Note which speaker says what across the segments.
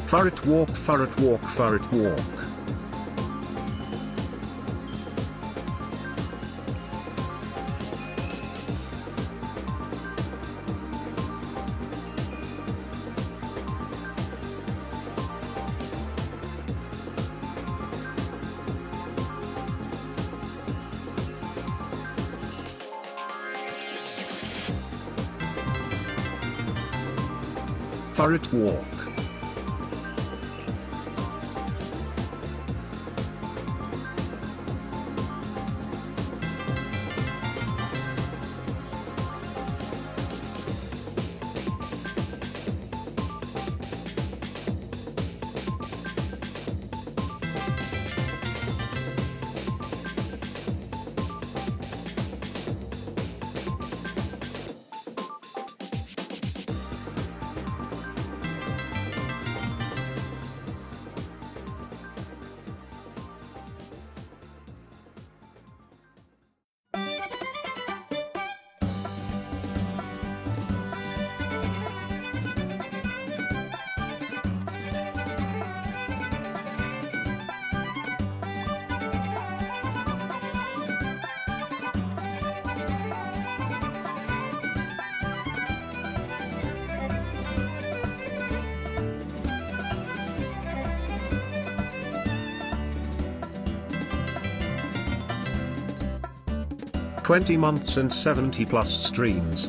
Speaker 1: Furret walk, furret walk, furret walk. Furret walk. "20 months and 70+ streams.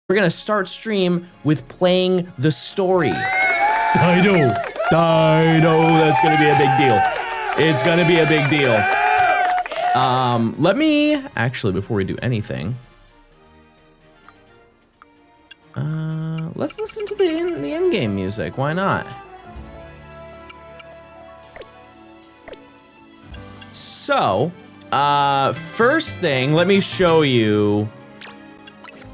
Speaker 2: We're gonna start stream with playing the story. Dino, that's gonna be a big deal. It's gonna be a big deal. Let me, actually, before we do anything, let's listen to the in-game music. Why not? So, first thing, let me show you.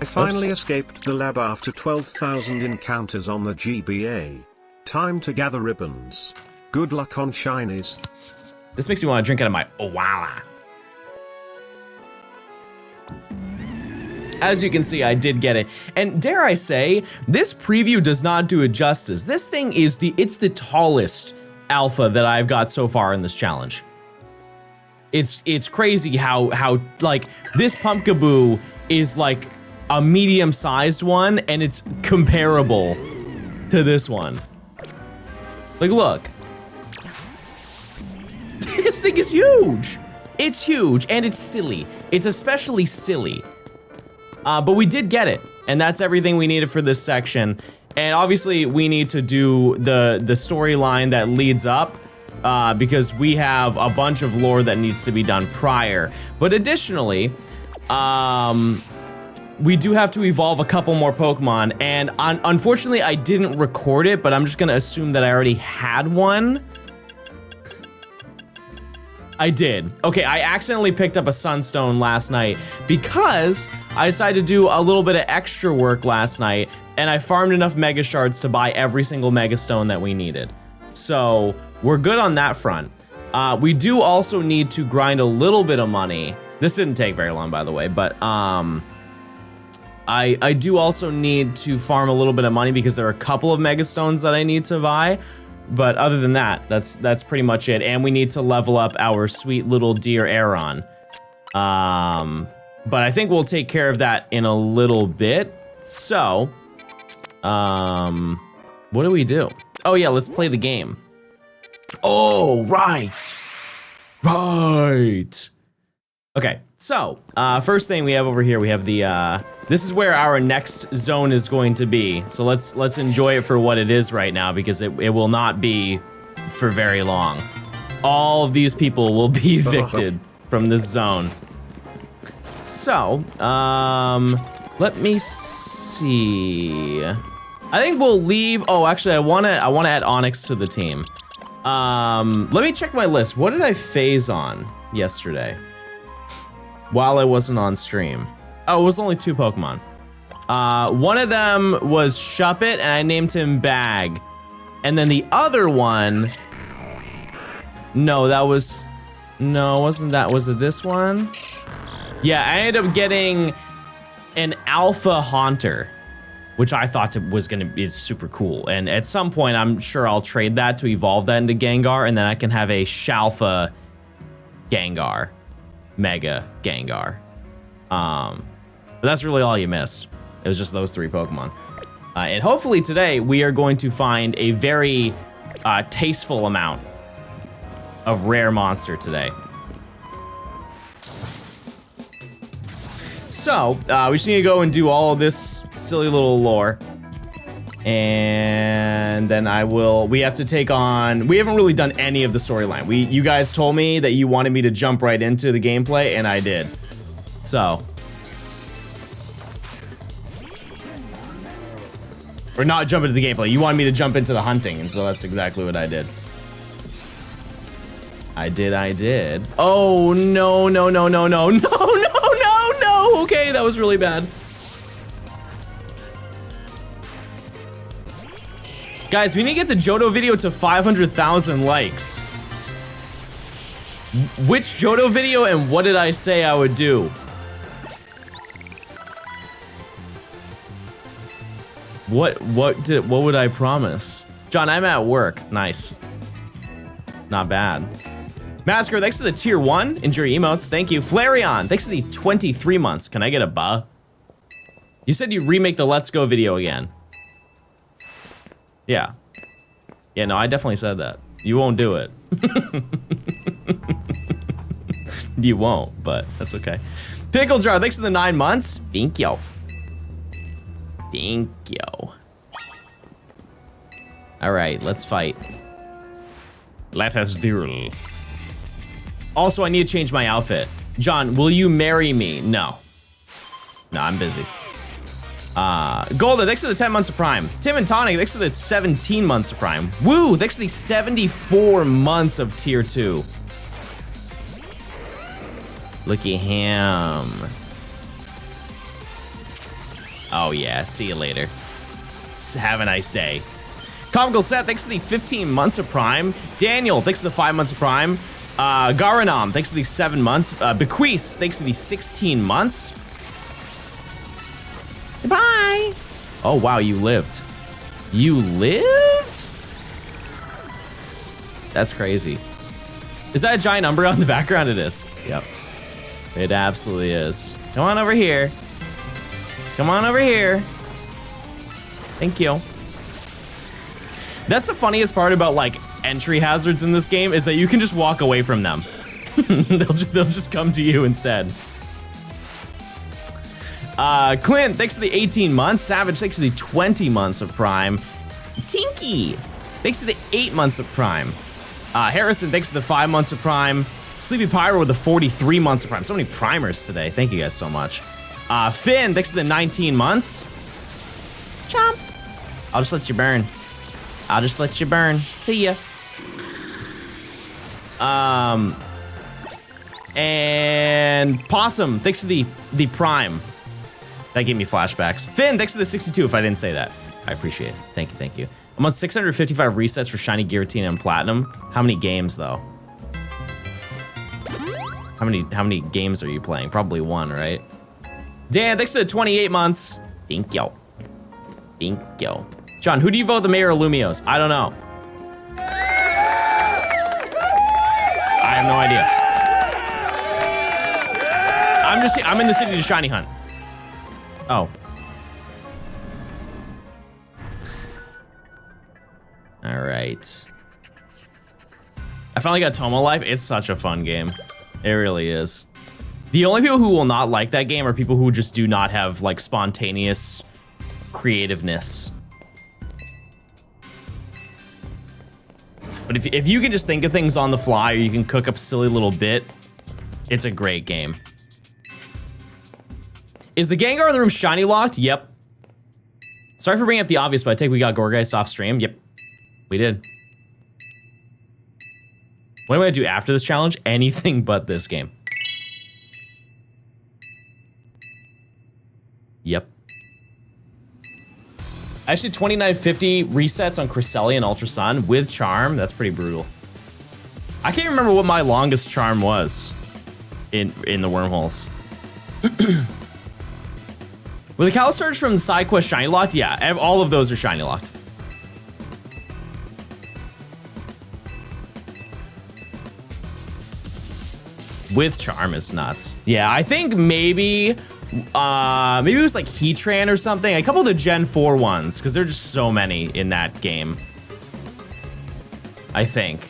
Speaker 1: I finally escaped the lab after 12,000 encounters on the GBA. Time to gather ribbons. Good luck on shinies.
Speaker 2: This makes me want to drink out of my Owala. As you can see, I did get it. And dare I say, this preview does not do it justice. This thing is it's the tallest alpha that I've got so far in this challenge. It's crazy how like this Pumpkaboo is like a medium-sized one, and it's comparable to this one. Like, look. This thing is huge. It's huge, and it's silly. It's especially silly. But we did get it, and that's everything we needed for this section. And obviously, we need to do the storyline that leads up, because we have a bunch of lore that needs to be done prior. But additionally, we do have to evolve a couple more Pokemon, and unfortunately, I didn't record it, but I'm just gonna assume that I already had one. I did. Okay, I accidentally picked up a Sunstone last night because I decided to do a little bit of extra work last night, and I farmed enough Mega Shards to buy every single Mega Stone that we needed. So, we're good on that front. We do also need to grind a little bit of money. This didn't take very long, by the way, but I do also need to farm a little bit of money because there are a couple of Mega Stones that I need to buy. But other than that, that's pretty much it. And we need to level up our sweet little deer Aeron. But I think we'll take care of that in a little bit. So, what do we do? Oh yeah, let's play the game. Oh, right. Right. Okay, so, first thing we have over here, we have the, this is where our next zone is going to be. So let's enjoy it for what it is right now, because it will not be for very long. All of these people will be evicted from this zone. So, let me see. I think we'll leave. Oh, actually, I wanna add Onyx to the team. Let me check my list. What did I phase on yesterday while I wasn't on stream? Oh, it was only 2 Pokemon. One of them was Shuppet, and I named him Bag. And then the other one, no, wasn't that, was it this one? Yeah, I ended up getting an Alpha Haunter, which I thought was gonna be super cool. And at some point, I'm sure I'll trade that to evolve that into Gengar, and then I can have a Shalfa Gengar, Mega Gengar. But that's really all you missed. It was just those 3 Pokemon. And hopefully today, we are going to find a very tasteful amount of rare monster today. So, we just need to go and do all of this silly little lore. And then we have to take on, we haven't really done any of the storyline. You guys told me that you wanted me to jump right into the gameplay, and I did. So. Or not jump into the gameplay. You wanted me to jump into the hunting, and so that's exactly what I did. I did. Oh, no. Okay, that was really bad. Guys, we need to get the Johto video to 500,000 likes. Which Johto video and what did I say I would do? What would I promise? John, I'm at work. Nice. Not bad. Masker, thanks to the tier 1. Enjoy your emotes. Thank you. Flareon, thanks to the 23 months. Can I get a buh? You said you remake the Let's Go video again. Yeah. Yeah, no, I definitely said that. You won't do it. You won't, but that's okay. Pickle Jar, thanks to the 9 months. Thank you. Thank you. All right, let's fight. Let us duel. Also, I need to change my outfit. John, will you marry me? No. No, I'm busy. Golda, thanks for the 10 months of Prime. Tim and Tonic, thanks for the 17 months of Prime. Woo, thanks for the 74 months of Tier 2. Look at him. Oh yeah, see you later. Have a nice day. Comical Set, thanks for the 15 months of Prime. Daniel, thanks for the 5 months of Prime. Garanam, thanks for the 7 months. Bequeath, thanks for the 16 months. Goodbye. Oh wow, you lived. You lived? That's crazy. Is that a giant Umbra on the background? It is. Yep. It absolutely is. Come on over here. Come on over here. Thank you. That's the funniest part about like entry hazards in this game is that you can just walk away from them. they'll just come to you instead. Clint, thanks for the 18 months. Savage, thanks for the 20 months of Prime. Tinky, thanks for the 8 months of Prime. Harrison, thanks for the 5 months of Prime. Sleepy Pyro with the 43 months of Prime. So many primers today. Thank you guys so much. Finn, thanks for the 19 months. Chomp. I'll just let you burn. I'll just let you burn. See ya. And Possum, thanks for the Prime. That gave me flashbacks. Finn, thanks for the 62 if I didn't say that. I appreciate it. Thank you, thank you. I'm on 655 resets for Shiny Giratina and Platinum. How many games though? How many games are you playing? Probably 1, right? Dan, thanks for the 28 months. Thank you. Thank you. John, who do you vote the mayor of Lumios? I don't know. I have no idea. I'm in the city to shiny hunt. Oh. All right. I finally got Tomo Life. It's such a fun game. It really is. The only people who will not like that game are people who just do not have like spontaneous creativeness. But if you can just think of things on the fly or you can cook up a silly little bit, it's a great game. Is the Gengar in the room shiny locked? Yep. Sorry for bringing up the obvious, but I think we got Gorgeist off stream. Yep, we did. What am I gonna do after this challenge? Anything but this game. Yep. Actually, 2950 resets on Cresselia and Ultra Sun with Charm. That's pretty brutal. I can't remember what my longest Charm was in the wormholes. Were the Calistarge from the side quest shiny locked? Yeah, all of those are shiny locked. With Charm is nuts. Yeah, I think maybe it was like Heatran or something. A couple of the Gen 4 ones, because there are just so many in that game. I think.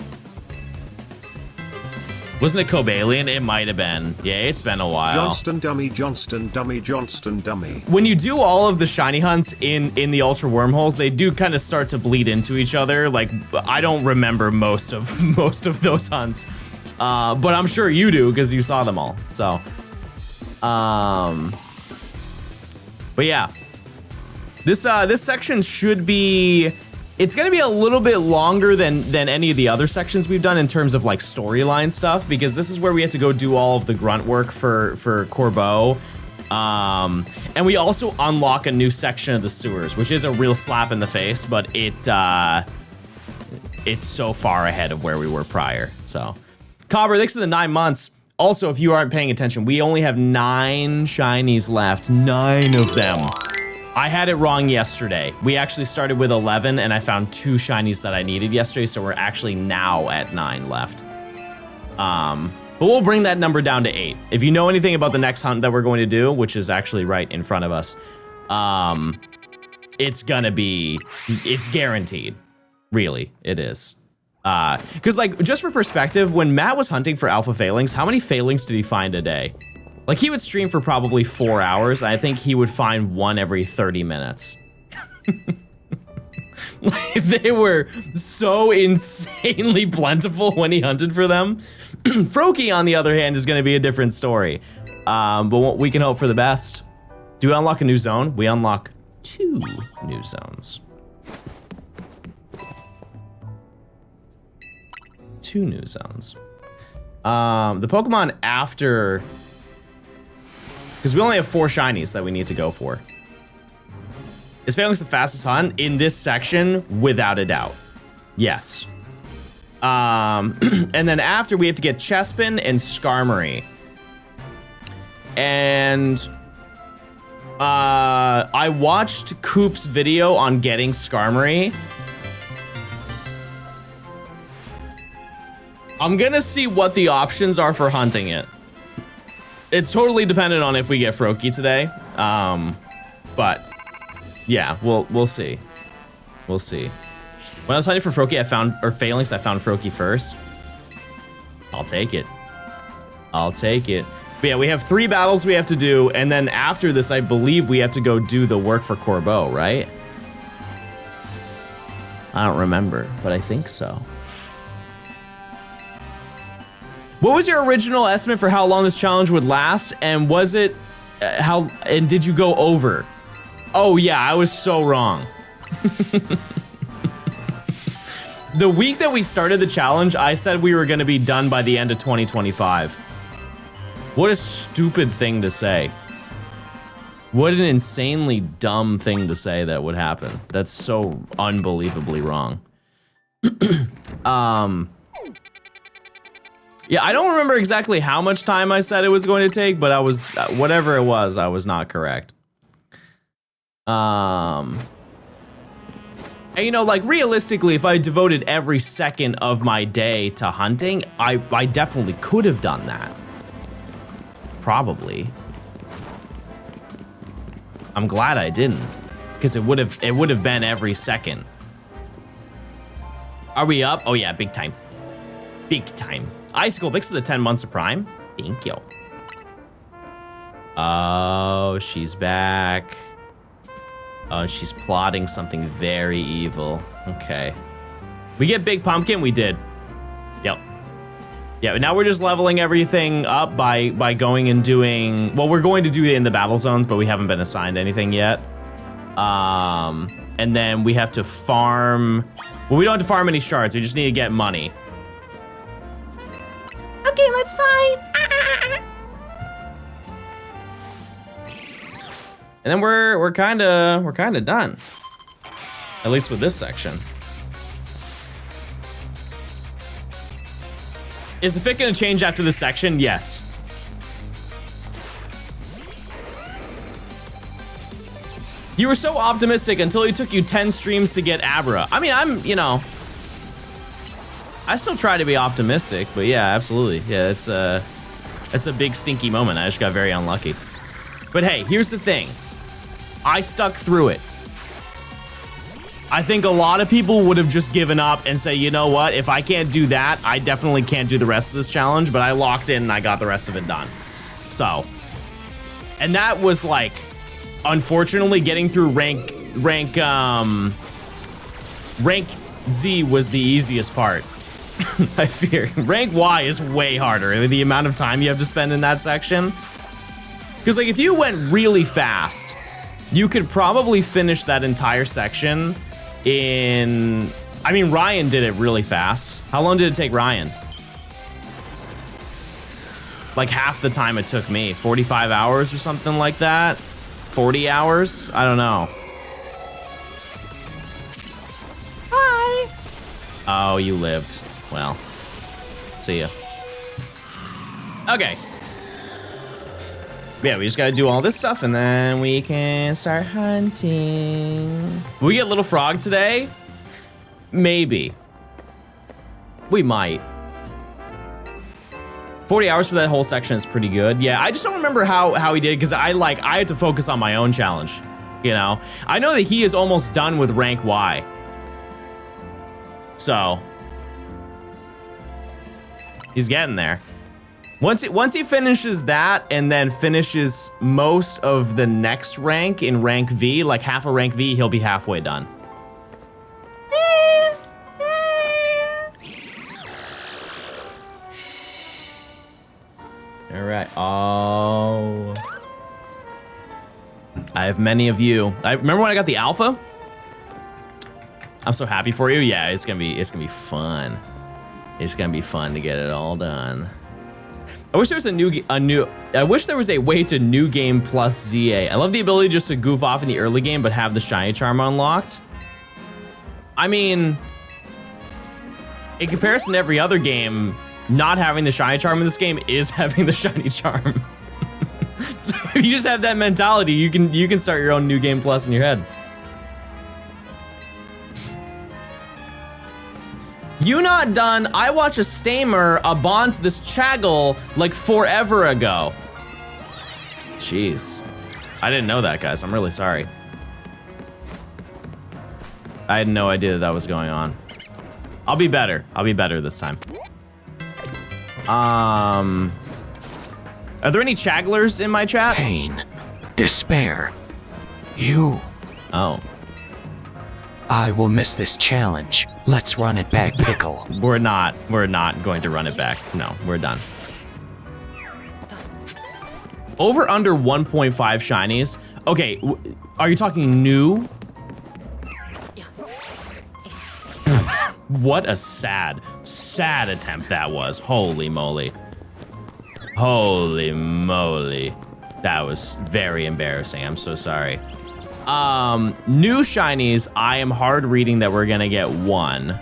Speaker 2: Wasn't it Cobalion? It might have been. Yeah, it's been a while.
Speaker 1: Johnston dummy, Johnston dummy, Johnston dummy.
Speaker 2: When you do all of the shiny hunts in the Ultra Wormholes, they do kind of start to bleed into each other. Like, I don't remember most of those hunts. But I'm sure you do because you saw them all. So, but yeah, this section should be. It's gonna be a little bit longer than any of the other sections we've done in terms of like storyline stuff, because this is where we have to go do all of the grunt work for Corbeau. And we also unlock a new section of the sewers, which is a real slap in the face, but it's so far ahead of where we were prior. So, Cobber, thanks for the 9 months. Also, if you aren't paying attention, we only have 9 shinies left. 9 of them. I had it wrong yesterday. We actually started with 11 and I found 2 shinies that I needed yesterday, so we're actually now at 9 left. But we'll bring that number down to 8. If you know anything about the next hunt that we're going to do, which is actually right in front of us, it's guaranteed. Really, it is. Because like, just for perspective, when Matt was hunting for alpha failings, how many failings did he find a day? Like, he would stream for probably 4 hours, and I think he would find 1 every 30 minutes. Like, they were so insanely plentiful when he hunted for them. Froakie, on the other hand, is going to be a different story. But we can hope for the best. Do we unlock a new zone? We unlock 2 new zones. 2 new zones. The Pokemon after... Because we only have 4 shinies that we need to go for. Is Phalanx the fastest hunt in this section? Without a doubt. Yes. And then after, we have to get Chespin and Skarmory. And I watched Coop's video on getting Skarmory. I'm gonna see what the options are for hunting it. It's totally dependent on if we get Froakie today. But yeah, we'll see. We'll see. When I was hunting for Froakie, Phalanx, I found Froakie first. I'll take it. I'll take it. But yeah, we have 3 battles we have to do, and then after this, I believe we have to go do the work for Corbeau, right? I don't remember, but I think so. What was your original estimate for how long this challenge would last, and was it and did you go over? Oh yeah, I was so wrong. The week that we started the challenge, I said we were gonna be done by the end of 2025. What a stupid thing to say. What an insanely dumb thing to say that would happen. That's so unbelievably wrong. Yeah, I don't remember exactly how much time I said it was going to take, but I was, whatever it was, I was not correct. And you know, like realistically, if I devoted every second of my day to hunting, I definitely could have done that. Probably. I'm glad I didn't, because it would have been every second. Are we up? Oh yeah, big time. Big time. Icicle, thanks for the 10 months of Prime. Thank you. Oh, she's back. Oh, she's plotting something very evil. Okay. We get Big Pumpkin? We did. Yep. Yeah, now we're just leveling everything up by going and doing... Well, we're going to do it in the battle zones, but we haven't been assigned anything yet. And then we have to farm... Well, we don't have to farm any shards. We just need to get money. Okay, let's fight. And then we're kind of done. At least with this section. Is the fit gonna change after this section? Yes. You were so optimistic until it took you 10 streams to get Abra. I mean, you know, I still try to be optimistic, but yeah, absolutely. Yeah, it's a big stinky moment. I just got very unlucky. But hey, here's the thing. I stuck through it. I think a lot of people would have just given up and say, you know what, if I can't do that, I definitely can't do the rest of this challenge, but I locked in and I got the rest of it done. So, and that was like, unfortunately, getting through rank Z was the easiest part. I fear. Rank Y is way harder, the amount of time you have to spend in that section. Because like if you went really fast, you could probably finish that entire section in... I mean, Ryan did it really fast. How long did it take Ryan? Like half the time it took me. 45 hours or something like that? 40 hours? I don't know. Hi! Oh, you lived. Well, see ya. Okay. Yeah, we just gotta do all this stuff and then we can start hunting. Will we get Little Frog today? Maybe. We might. 40 hours for that whole section is pretty good. Yeah, I just don't remember how he did because I had to focus on my own challenge. You know? I know that he is almost done with rank Y. So he's getting there. Once he finishes that and then finishes most of the next rank in rank V, like half of rank V, he'll be halfway done. right. Oh. I have many of you. I remember when I got the alpha? I'm so happy for you. Yeah, it's gonna be fun. It's gonna be fun to get it all done. I wish there was I wish there was a way to new game plus ZA. I love the ability just to goof off in the early game, but have the shiny charm unlocked. I mean, in comparison to every other game, not having the shiny charm in this game is having the shiny charm. So if you just have that mentality, you can start your own new game plus in your head. You not done? I watched a Stamer bond this Chaggle like forever ago. Jeez. I didn't know that, guys. I'm really sorry. I had no idea that was going on. I'll be better. I'll be better this time. Are there any Chagglers in my chat?
Speaker 3: Pain. Despair. You.
Speaker 2: Oh.
Speaker 3: I will miss this challenge. Let's run it back, Pickle.
Speaker 2: We're not going to run it back. No, we're done. Over under 1.5 shinies. Okay, are you talking new? What a sad attempt that was. Holy moly. Holy moly. That was very embarrassing. I'm so sorry. New shinies, I am hard reading that we're gonna get one.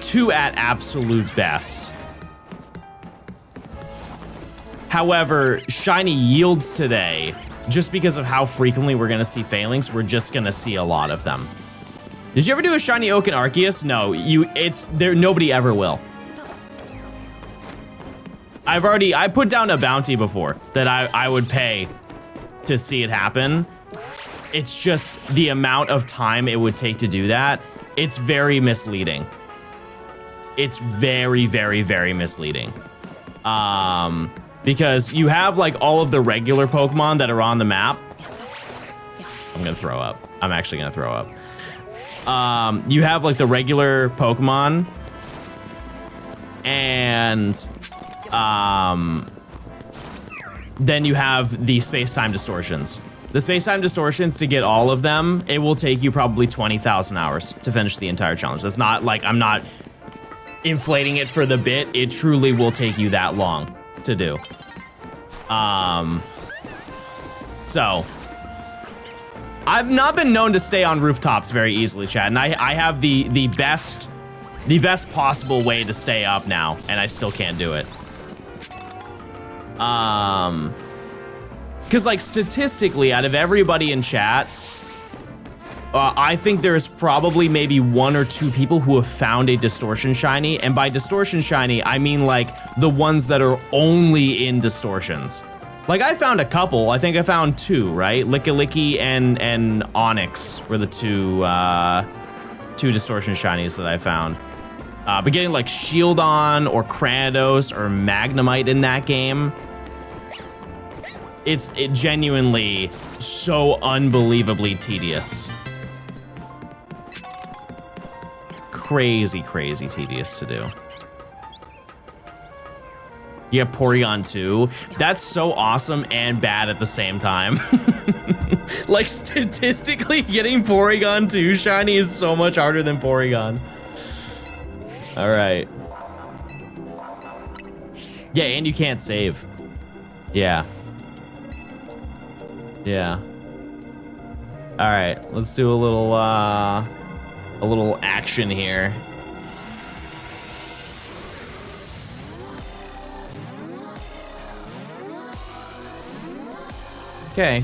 Speaker 2: Two at absolute best. However, shiny yields today, just because of how frequently we're gonna see failings, we're just gonna see a lot of them. Did you ever do a shiny Oak and Arceus? No, nobody ever will. I put down a bounty before that I would pay to see it happen. It's just the amount of time it would take to do that. It's very misleading. It's very, very, very misleading. Because you have like all of the regular Pokemon that are on the map. I'm gonna throw up. I'm actually gonna throw up. You have like the regular Pokemon and then you have the space-time distortions. The space-time distortions, to get all of them, it will take you probably 20,000 hours to finish the entire challenge. That's not like, I'm not inflating it for the bit. It truly will take you that long to do. So I've not been known to stay on rooftops very easily, Chad, and I have the best possible way to stay up now, and I still can't do it. Because like statistically, out of everybody in chat, I think there's probably maybe 1 or 2 people who have found a distortion shiny, and by distortion shiny, I mean like the ones that are only in distortions. Like I found a couple. I think I found 2, right? Licky and Onyx were the two distortion shinies that I found. But getting like Shieldon or Cranidos or Magnemite in that game, it genuinely so unbelievably tedious. Crazy tedious to do. You have Porygon 2. That's so awesome and bad at the same time. Like statistically, getting Porygon 2 shiny is so much harder than Porygon. All right. Yeah, and you can't save. Yeah. Yeah. All right, let's do a little action here. Okay.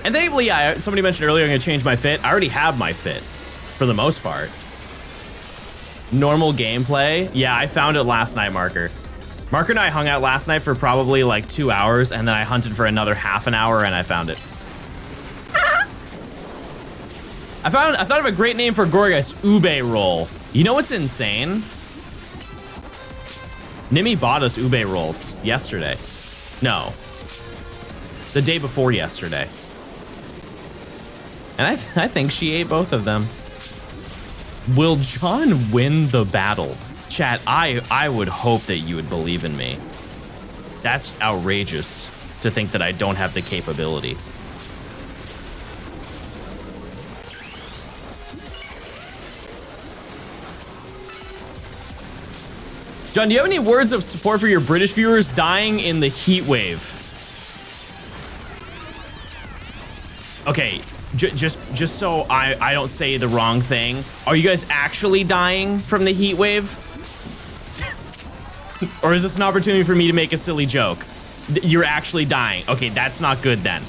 Speaker 2: And thankfully, yeah, somebody mentioned earlier I'm gonna change my fit. I already have my fit, for the most part. Normal gameplay. Yeah, I found it last night, Marker. Marker and I hung out last night for probably like 2 hours, and then I hunted for another half an hour, and I found it. I thought of a great name for Gorgeist, Ube Roll. You know what's insane? Nimi bought us Ube Rolls yesterday. No. The day before yesterday. And I think she ate both of them. Will John win the battle? Chat, I would hope that you would believe in me. That's outrageous to think that I don't have the capability. John, do you have any words of support for your British viewers dying in the heat wave? Okay, just so I don't say the wrong thing, are you guys actually dying from the heat wave? Or is this an opportunity for me to make a silly joke? You're actually dying. Okay, that's not good then.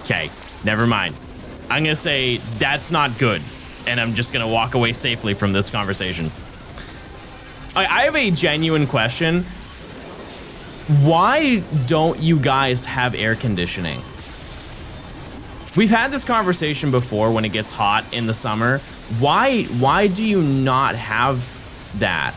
Speaker 2: Okay, never mind. I'm gonna say that's not good, and I'm just gonna walk away safely from this conversation. I have a genuine question. Why don't you guys have air conditioning? We've had this conversation before when it gets hot in the summer. Why do you not have that?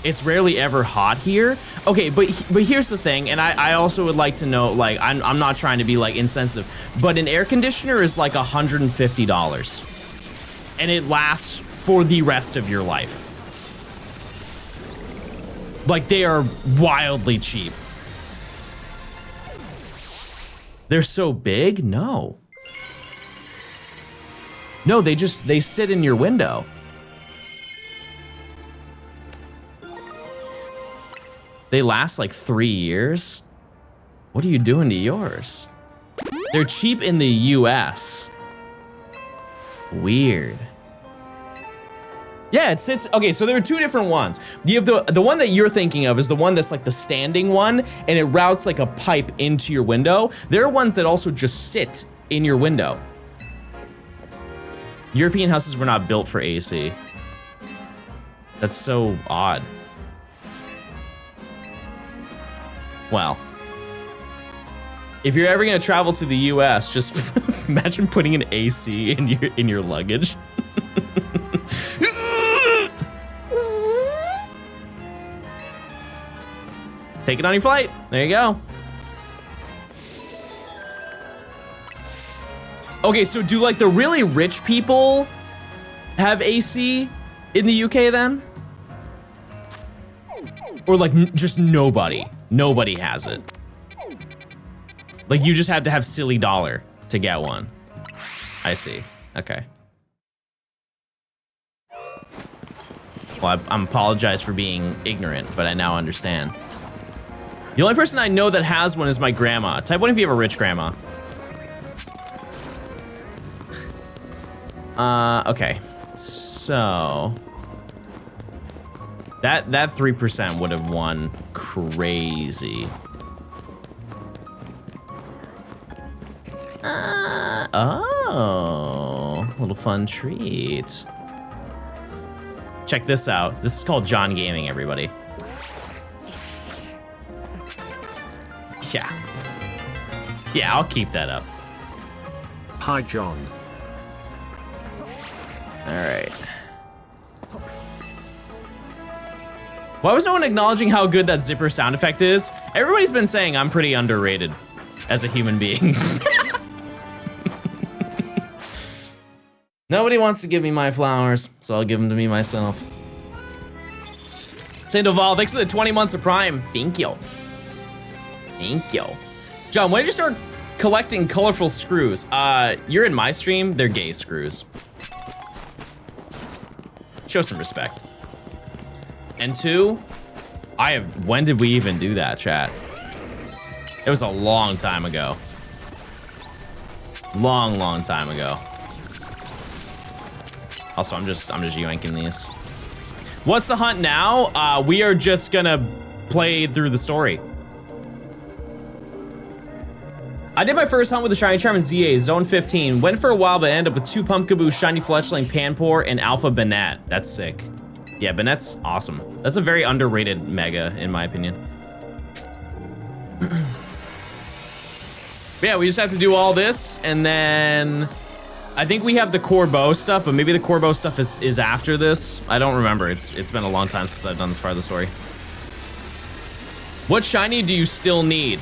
Speaker 2: It's rarely ever hot here. Okay, but here's the thing, and I also would like to know, like, I'm not trying to be like insensitive, but an air conditioner is like $150, and it lasts for the rest of your life. Like, they are wildly cheap. They're so big? No. No, they sit in your window. They last like 3 years? What are you doing to yours? They're cheap in the US. Weird. Yeah, it sits, okay, so there are two different ones. You have the one that you're thinking of is the one that's like the standing one, and it routes like a pipe into your window. There are ones that also just sit in your window. European houses were not built for AC. That's so odd. Well, if you're ever gonna travel to the US, just imagine putting an AC in your luggage. Take it on your flight. There you go. Okay, so do like the really rich people have AC in the UK then? Or like just nobody? Nobody has it. Like you just have to have silly dollar to get one. I see. Okay. Well, I'm apologize for being ignorant, but I now understand. The only person I know that has one is my grandma. Type 1 if you have a rich grandma. Okay. So that 3% would have won crazy. Oh, little fun treat. Check this out. This is called John Gaming, everybody. Yeah, I'll keep that up.
Speaker 1: Hi, John.
Speaker 2: All right. Why was no one acknowledging how good that zipper sound effect is? Everybody's been saying I'm pretty underrated as a human being. Nobody wants to give me my flowers, so I'll give them to me myself. Sandoval, thanks for the 20 months of Prime. Thank you. Thank you. John, when did you start collecting colorful screws? You're in my stream, they're gay screws. Show some respect. And two, when did we even do that, chat? It was a long time ago. Long time ago. Also, I'm just yoinking these. What's the hunt now? We are just gonna play through the story. I did my first hunt with the Shiny Charm in ZA, Zone 15. Went for a while, but ended up with 2 Pumpkaboo, Shiny Fletchling, Panpour, and Alpha Banette. That's sick. Yeah, Banette's awesome. That's a very underrated mega, in my opinion. Yeah, we just have to do all this, and then I think we have the core bow stuff, but maybe the core bow stuff is after this. I don't remember. It's been a long time since I've done this part of the story. What shiny do you still need?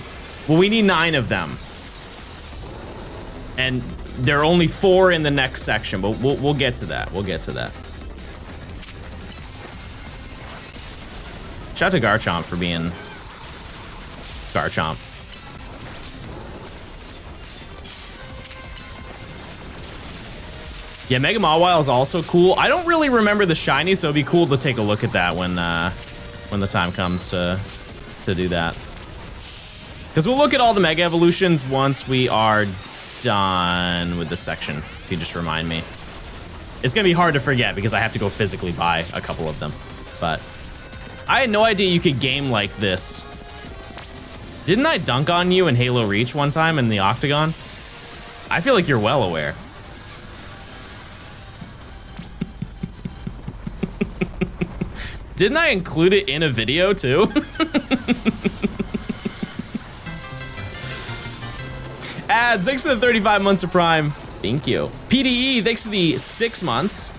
Speaker 2: Well, we need 9 of them. And there are only 4 in the next section, but we'll get to that. We'll get to that. Shout out to Garchomp for being Garchomp. Yeah, Mega Mawile is also cool. I don't really remember the shiny, so it'd be cool to take a look at that when the time comes to do that. Because we'll look at all the Mega Evolutions once we are done with this section, if you just remind me. It's gonna be hard to forget because I have to go physically buy a couple of them. But I had no idea you could game like this. Didn't I dunk on you in Halo Reach one time in the Octagon? I feel like you're well aware. Didn't I include it in a video too? Ads, thanks for the 35 months of Prime. Thank you. PDE, thanks for the 6 months.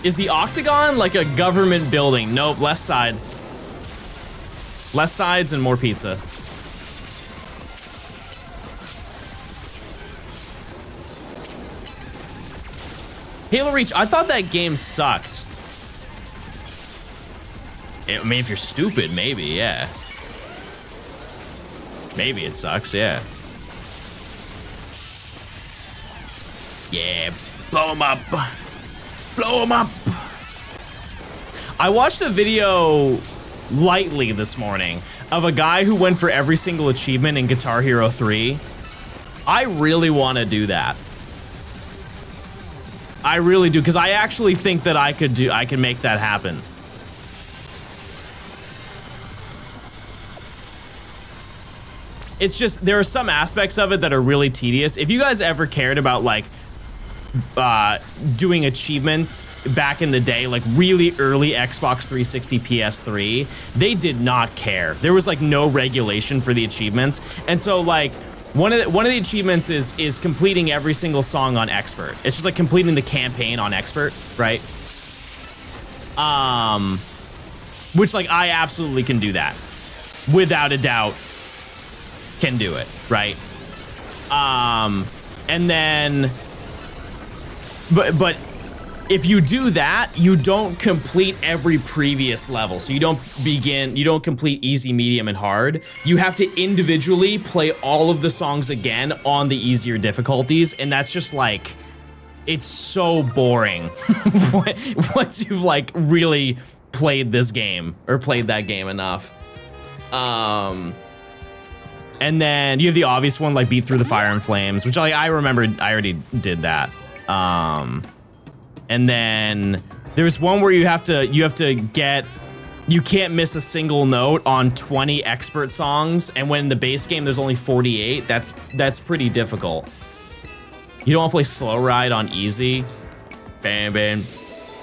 Speaker 2: Is the Octagon like a government building? Nope, less sides. Less sides and more pizza. Halo Reach, I thought that game sucked. I mean, if you're stupid, maybe, yeah. Maybe it sucks, yeah. Yeah, blow him up. Blow him up. I watched a video lightly this morning of a guy who went for every single achievement in Guitar Hero 3. I really want to do that. I really do, because I actually think that I can make that happen. It's just, there are some aspects of it that are really tedious. If you guys ever cared about like doing achievements back in the day, like really early Xbox 360, PS3, they did not care. There was like no regulation for the achievements. And so like, one of the achievements is completing every single song on Expert. It's just like completing the campaign on Expert, right? Which like I absolutely can do that, without a doubt. Can do it, right? And then, but if you do that, you don't complete every previous level. So you don't complete easy, medium, and hard. You have to individually play all of the songs again on the easier difficulties. And that's just like, it's so boring once you've like really played this game or played that game enough. And then you have the obvious one, like beat through the fire and flames, which I remember I already did that. And then there's one where you have to get, you can't miss a single note on 20 Expert songs, and when in the base game there's only 48, that's pretty difficult. You don't want to play Slow Ride on easy. Bam, bam,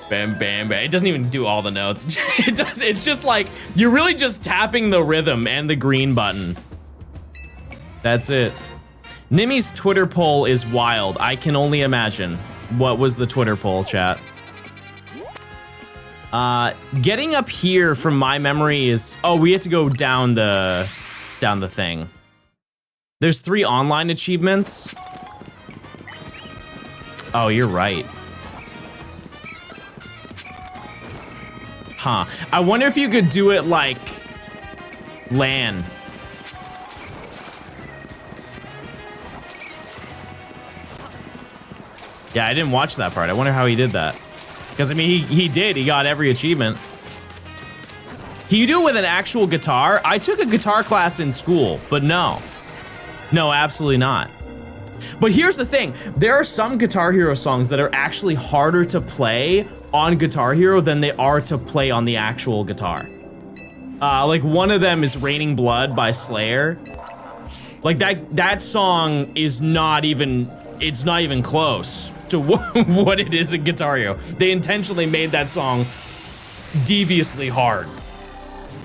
Speaker 2: bam, bam, bam. It doesn't even do all the notes. It's just like, you're really just tapping the rhythm and the green button. That's it. Nimmy's Twitter poll is wild. I can only imagine. What was the Twitter poll, chat? Getting up here from my memory is, oh, we have to go down the thing. There's 3 online achievements. Oh, you're right. Huh. I wonder if you could do it like LAN. Yeah, I didn't watch that part. I wonder how he did that. Because, I mean, he did. He got every achievement. Can you do it with an actual guitar? I took a guitar class in school, but no. No, absolutely not. But here's the thing. There are some Guitar Hero songs that are actually harder to play on Guitar Hero than they are to play on the actual guitar. Like, one of them is Raining Blood by Slayer. Like, that song is not even... It's not even close to what it is in Guitar Hero. They intentionally made that song deviously hard.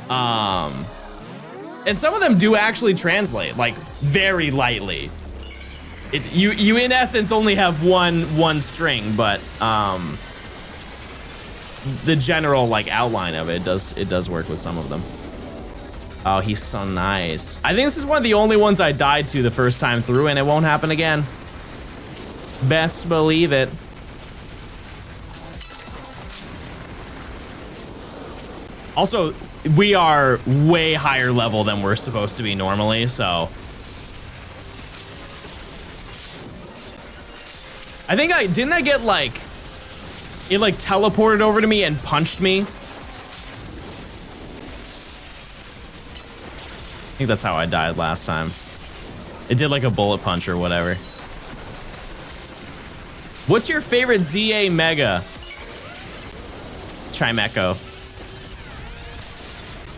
Speaker 2: And some of them do actually translate, like, very lightly. You in essence only have one string, but the general like outline of it does work with some of them. Oh, he's so nice. I think this is one of the only ones I died to the first time through, and it won't happen again. Best believe it. Also, we are way higher level than we're supposed to be normally, so. I think didn't I get like, it like teleported over to me and punched me? I think that's how I died last time. It did like a bullet punch or whatever. What's your favorite ZA Mega? Chimecho.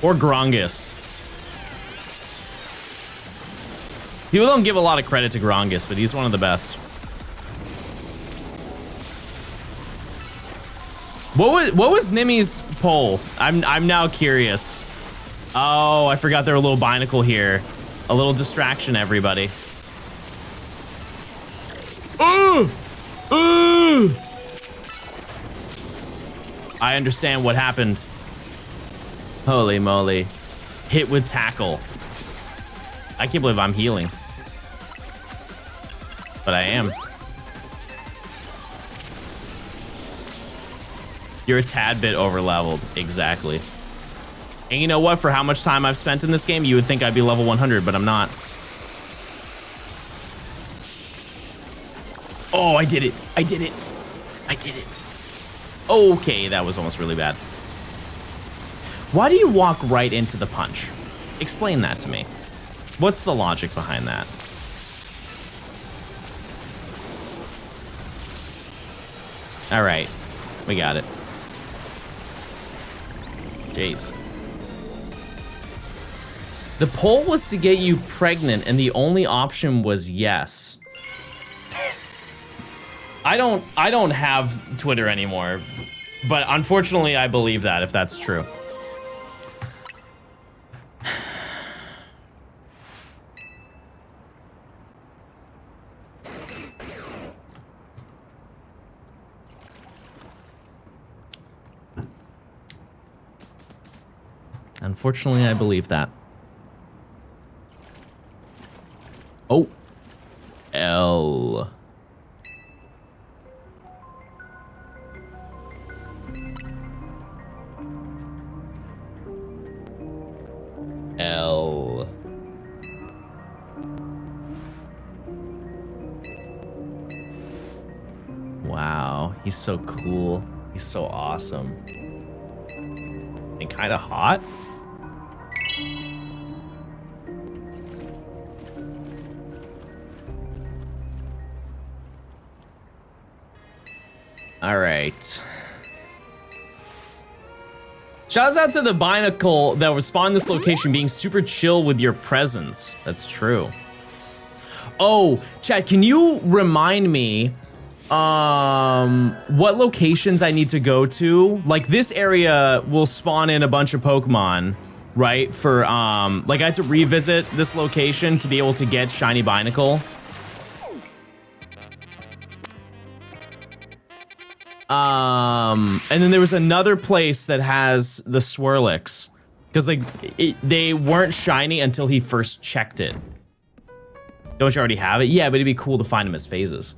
Speaker 2: Or Grongus. People don't give a lot of credit to Grongus, but he's one of the best. What was Nimmy's poll? I'm now curious. Oh, I forgot there were a little binacle here. A little distraction, everybody. Ooh! Ooh! I understand what happened. Holy moly. Hit with tackle. I can't believe I'm healing. But I am. You're a tad bit over-leveled. Exactly. And you know what? For how much time I've spent in this game, you would think I'd be level 100, but I'm not. Oh, I did it. I did it. I did it. Okay, that was almost really bad. Why do you walk right into the punch? Explain that to me. What's the logic behind that? All right, we got it. Jeez. The poll was to get you pregnant, and the only option was yes. I don't have Twitter anymore, but unfortunately, I believe that if that's true. Unfortunately, I believe that. Oh. L. L. Wow, he's so cool. He's so awesome. And kind of hot. All right. Shouts out to the binacle that was spawned in this location being super chill with your presence. That's true. Oh, Chad, can you remind me what locations I need to go to? Like this area will spawn in a bunch of Pokemon, right? For like I had to revisit this location to be able to get shiny binacle. And then there was another place that has the Swirlix, because like they weren't shiny until he first checked it. Don't you already have it? Yeah, but it'd be cool to find them as phases.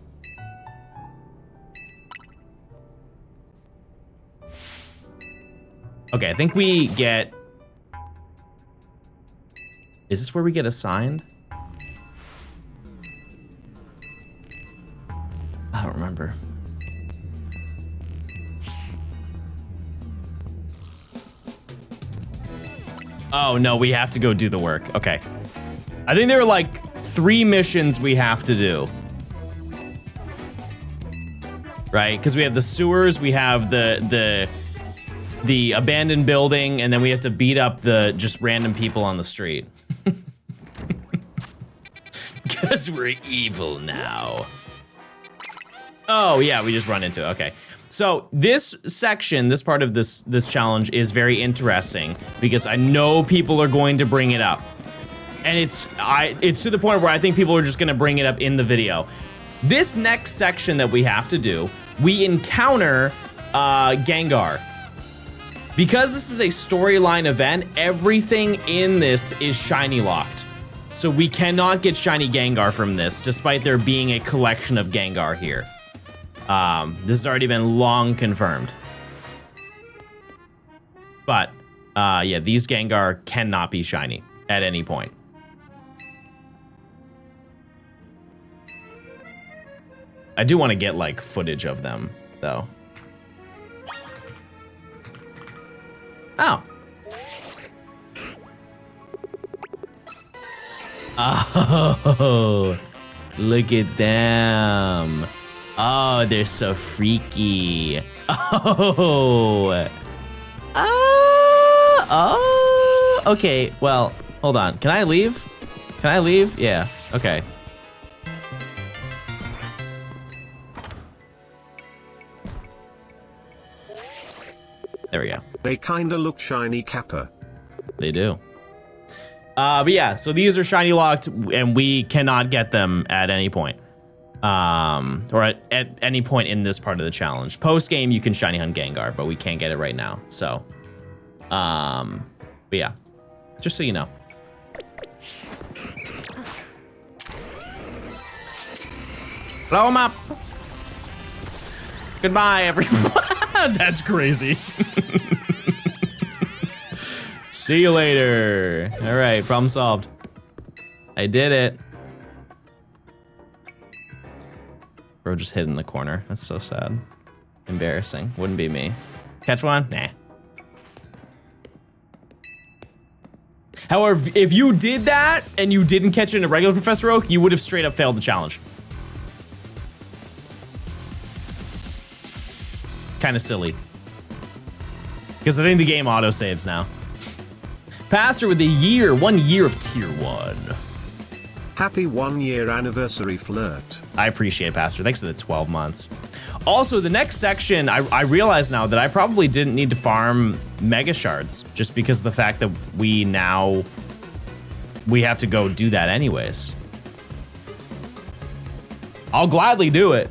Speaker 2: Okay, I think we get... Is this where we get assigned? I don't remember. Oh, no, we have to go do the work. Okay. I think there are like 3 missions we have to do. Right? Because we have the sewers, we have the abandoned building, and then we have to beat up the just random people on the street. Because we're evil now. Oh, yeah, we just run into it. Okay. So this section, this part of this challenge is very interesting because I know people are going to bring it up. And it's to the point where I think people are just going to bring it up in the video. This next section that we have to do, we encounter Gengar. Because this is a storyline event, everything in this is shiny locked. So we cannot get shiny Gengar from this, despite there being a collection of Gengar here. This has already been long confirmed. But, yeah, these Gengar cannot be shiny at any point. I do want to get, like, footage of them, though. Oh. Oh, look at them. Oh, they're so freaky. Oh. Oh. Okay, well, hold on. Can I leave? Can I leave? Yeah, okay. There we go.
Speaker 1: They kinda look shiny, Kappa.
Speaker 2: They do. But yeah, so these are shiny locked and we cannot get them at any point. Or at any point in this part of the challenge. Post game, you can shiny hunt Gengar, but we can't get it right now. So, but yeah, just so you know. Blow 'em up. Goodbye, everyone. That's crazy. See you later. All right, problem solved. I did it. Bro just hid in the corner. That's so sad. Embarrassing. Wouldn't be me. Catch one? Nah. However, if you did that and you didn't catch it in a regular Professor Oak, you would have straight up failed the challenge. Kind of silly. Because I think the game autosaves now. Pastor with the year, 1 year of tier 1.
Speaker 1: Happy 1 year anniversary flirt.
Speaker 2: I appreciate it, Pastor. Thanks for the 12 months. Also, the next section, I realize now that I probably didn't need to farm Mega Shards just because of the fact that we have to go do that anyways. I'll gladly do it.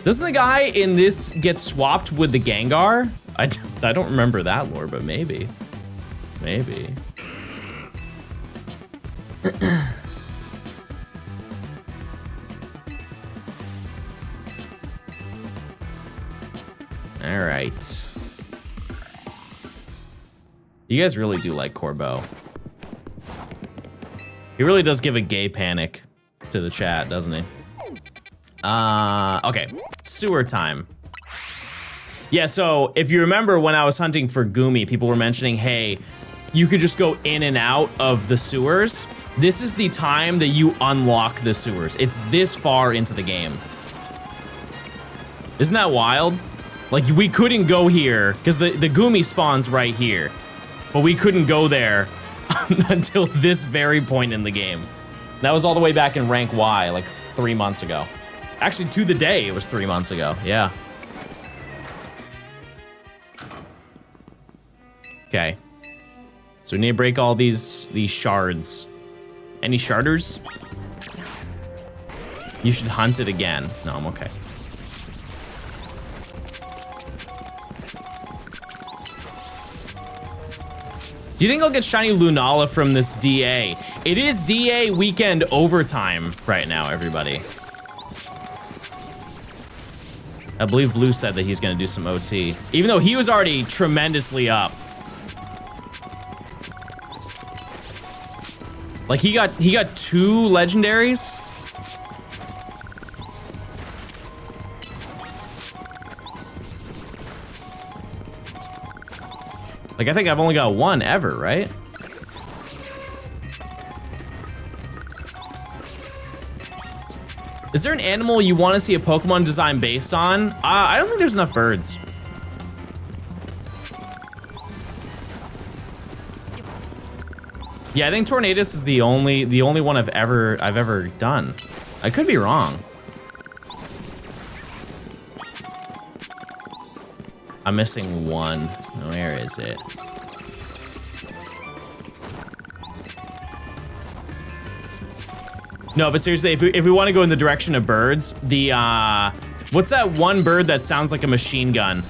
Speaker 2: Doesn't the guy in this get swapped with the Gengar? I don't remember that lore, but maybe. Maybe. All right. You guys really do like Corbo. He really does give a gay panic to the chat, doesn't he? Okay, sewer time. Yeah, so if you remember when I was hunting for Goomy, people were mentioning, hey, you could just go in and out of the sewers. This is the time that you unlock the sewers. It's this far into the game. Isn't that wild? Like, we couldn't go here, because the Goomy spawns right here. But we couldn't go there until this very point in the game. That was all the way back in rank Y, like 3 months ago. Actually, to the day, it was 3 months ago, yeah. Okay. So we need to break all these shards. Any sharders? You should hunt it again. No, I'm okay. Do you think I'll get shiny Lunala from this DA? It is DA weekend overtime right now, everybody. I believe Blue said that he's gonna do some OT, even though he was already tremendously up. Like he got 2 legendaries. Like I think I've only got 1 ever, right? Is there an animal you want to see a Pokemon design based on? I don't think there's enough birds. Yeah, I think Tornadus is the only one I've ever done. I could be wrong. I'm missing 1. Where is it? No, but seriously, if we want to go in the direction of birds, the what's that one bird that sounds like a machine gun?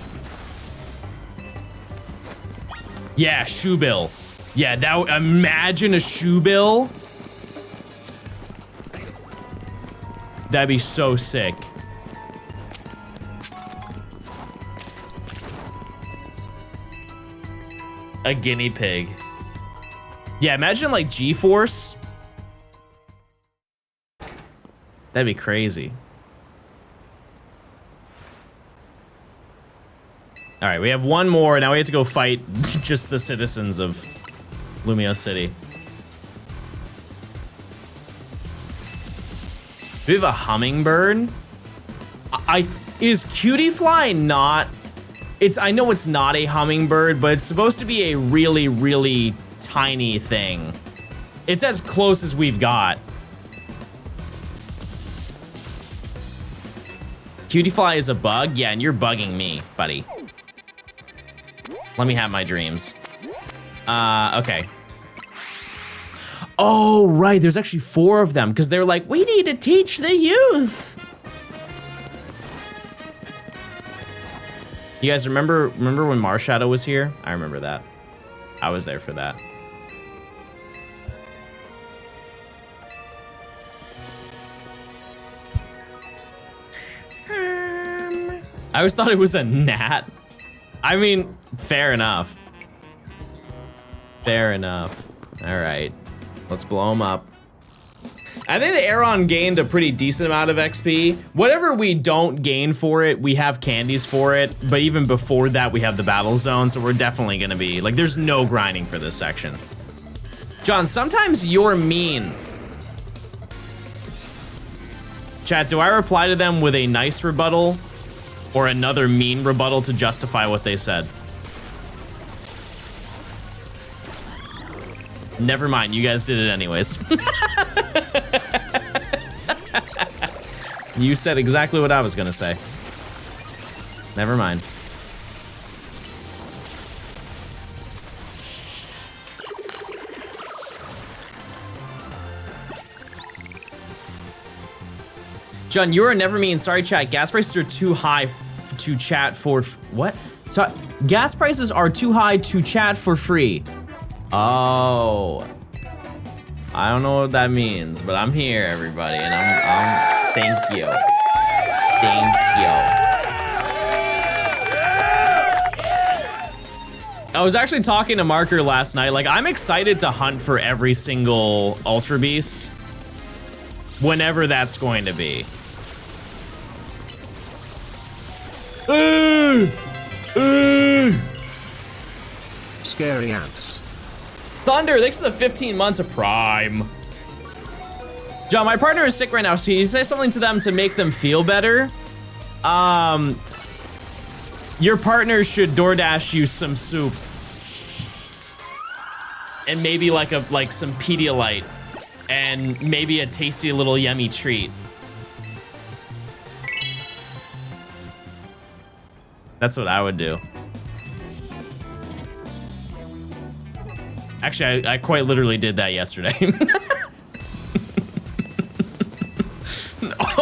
Speaker 2: Yeah, shoebill. Yeah, imagine a shoebill. That'd be so sick. A guinea pig. Yeah, imagine like G-Force. That'd be crazy. All right, we have one more. Now we have to go fight just the citizens of Lumio City. Do we have a hummingbird? Is Cutie Fly not? I know it's not a hummingbird, but it's supposed to be a really, really tiny thing. It's as close as we've got. Cutie Fly is a bug? Yeah, and you're bugging me, buddy. Let me have my dreams. Okay. Oh, right, there's actually 4 of them, because they're like, we need to teach the youth. You guys remember when Marshadow was here? I remember that. I was there for that. I always thought it was a gnat. I mean, fair enough. Fair enough. All right, let's blow them up. I think the Aeron gained a pretty decent amount of XP. Whatever we don't gain for it, we have candies for it. But even before that, we have the battle zone. So we're definitely gonna be, like, there's no grinding for this section. John, sometimes you're mean. Chat, do I reply to them with a nice rebuttal or another mean rebuttal to justify what they said? Never mind, you guys did it anyways. You said exactly what I was gonna say. Never mind. John, you are never mean. Sorry, chat. Gas prices are too high to chat for what? So gas prices are too high to chat for free. Oh, I don't know what that means, but I'm here, everybody, and I'm thank you. Thank you. I was actually talking to Marker last night. Like, I'm excited to hunt for every single Ultra Beast, whenever that's going to be.
Speaker 1: Scary ants.
Speaker 2: Thunder, thanks for the 15 months of Prime. John, my partner is sick right now, so you say something to them to make them feel better. Your partner should DoorDash you some soup. And maybe like some Pedialyte. And maybe a tasty little yummy treat. That's what I would do. Actually, I quite literally did that yesterday.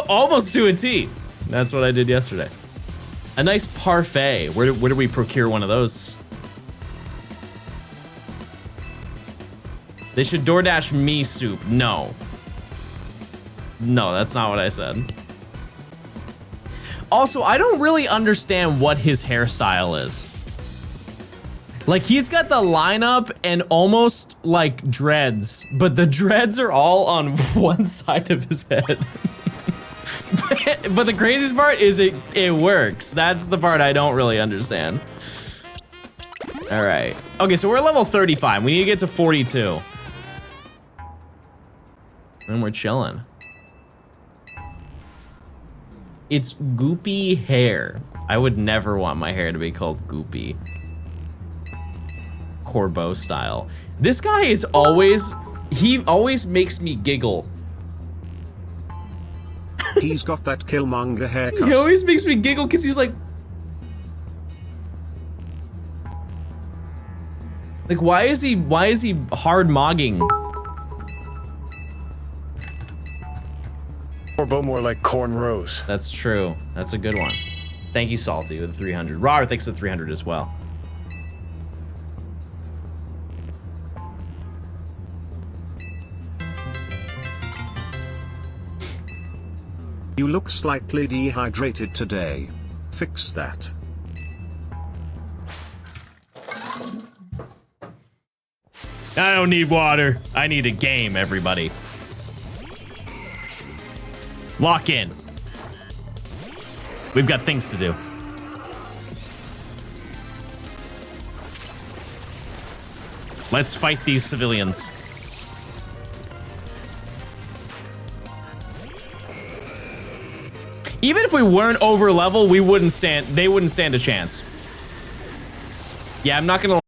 Speaker 2: Almost to a T. That's what I did yesterday. A nice parfait. Where do we procure one of those? They should DoorDash me soup. No. No, that's not what I said. Also, I don't really understand what his hairstyle is. Like, he's got the lineup and almost like dreads, but the dreads are all on one side of his head. But the craziest part is it works. That's the part I don't really understand. All right. Okay, so we're level 35. We need to get to 42. And we're chilling. It's goopy hair. I would never want my hair to be called goopy. Corbeau style. This guy is always, he always makes me giggle.
Speaker 1: He's got that Killmonger haircut.
Speaker 2: He always makes me giggle because he's like, why is he hard mogging?
Speaker 4: Corbeau more like cornrows.
Speaker 2: That's true. That's a good one. Thank you, Salty, with the 300. Rar, thanks for the 300 as well.
Speaker 1: You look slightly dehydrated today. Fix that.
Speaker 2: I don't need water. I need a game, everybody. Lock in. We've got things to do. Let's fight these civilians. Even if we weren't over level, they wouldn't stand a chance. Yeah, I'm not gonna.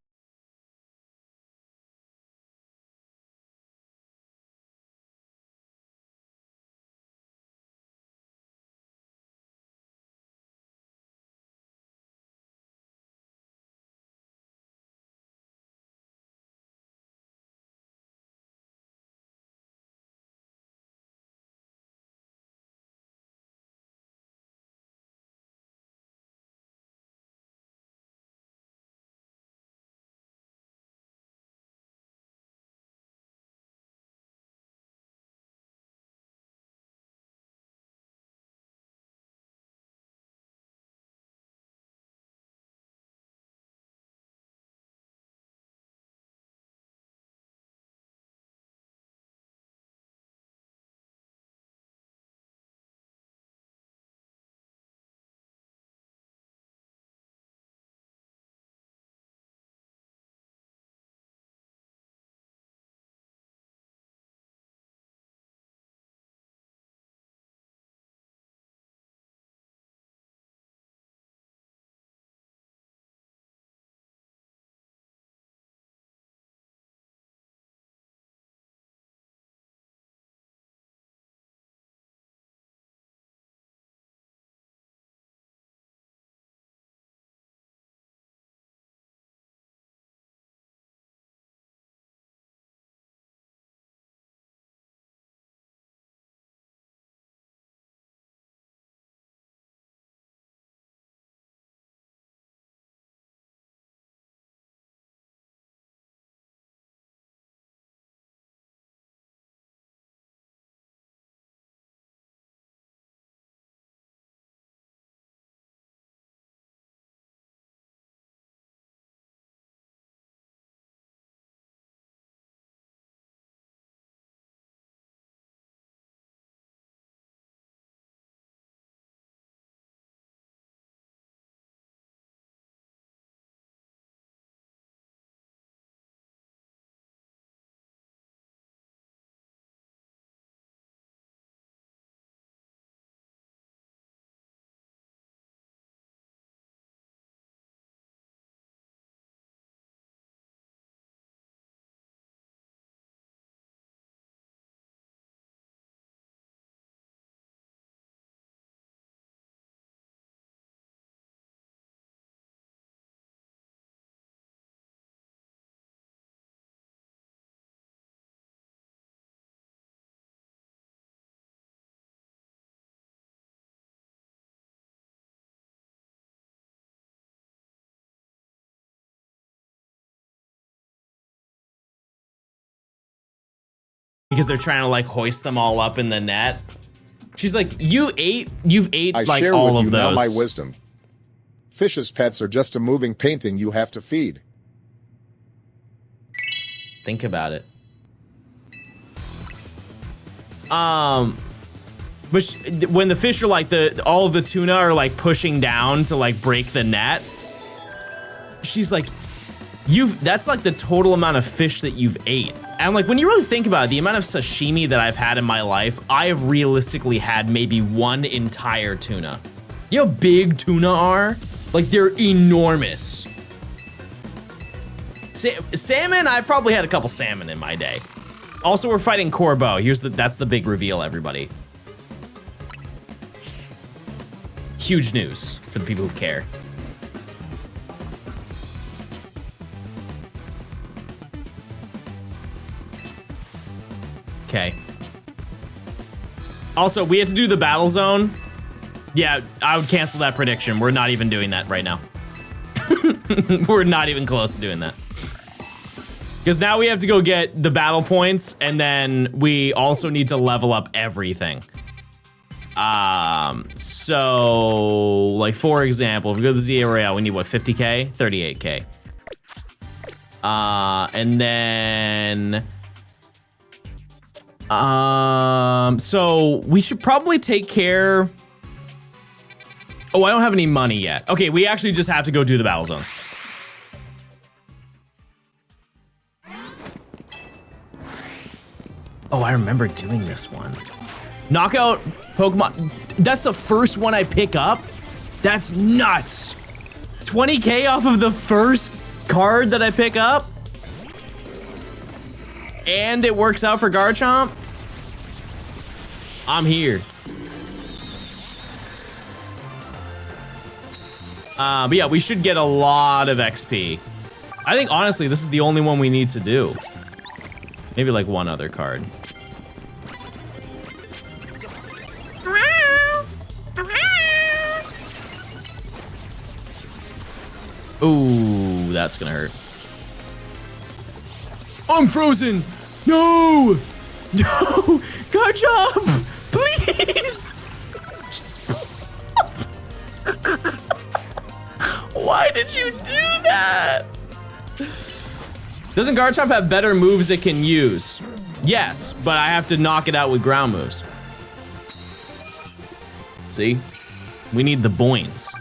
Speaker 2: Because they're trying to like hoist them all up in the net. She's like, you've ate
Speaker 5: I
Speaker 2: like
Speaker 5: share
Speaker 2: all
Speaker 5: with
Speaker 2: of
Speaker 5: you
Speaker 2: those.
Speaker 5: now my wisdom. Fish as pets are just a moving painting you have to feed.
Speaker 2: Think about it. But when the fish are like all of the tuna are like pushing down to like break the net, she's like, that's like the total amount of fish that you've ate. And like, when you really think about it, the amount of sashimi that I've had in my life, I have realistically had maybe one entire tuna. You know how big tuna are? Like, they're enormous. Salmon, I probably had a couple salmon in my day. Also, we're fighting Corbeau. That's the big reveal, everybody. Huge news for the people who care. Okay. Also, we had to do the battle zone. Yeah, I would cancel that prediction. We're not even doing that right now. We're not even close to doing that. Because now we have to go get the battle points, and then we also need to level up everything. So like for example, if we go to the ZA Royale, we need what, 50k, 38k. And then so we should probably take care. Oh, I don't have any money yet. Okay, we actually just have to go do the battle zones. Oh, I remember doing this one. Knockout Pokemon. That's the first one I pick up? That's nuts. 20k off of the first card that I pick up? And it works out for Garchomp? I'm here. But yeah, we should get a lot of XP. I think honestly, this is the only one we need to do. Maybe like one other card. Ooh, that's gonna hurt. I'm frozen. No, no, Garchomp, please. Just why did you do that? Doesn't Garchomp have better moves it can use? Yes, but I have to knock it out with ground moves. See? We need the points.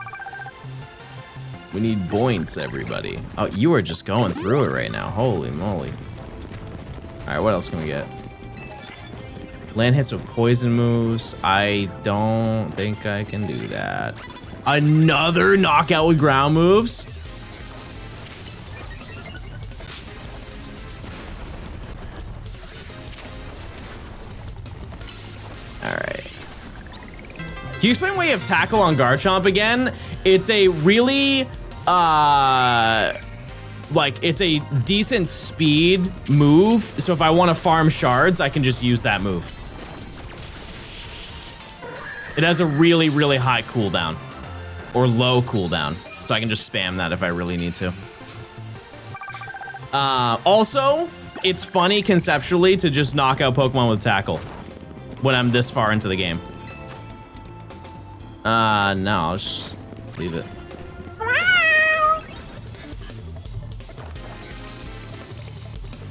Speaker 2: We need points, everybody. Oh, you are just going through it right now. Holy moly. All right, what else can we get? Land hits with poison moves. I don't think I can do that. Another knockout with ground moves? All right. Can you explain why you have tackle on Garchomp again? It's a really, like, it's a decent speed move. So if I want to farm shards, I can just use that move. It has a really, really high cooldown. Or low cooldown. So I can just spam that if I really need to. Also, it's funny conceptually to just knock out Pokemon with tackle when I'm this far into the game. No, I'll just leave it.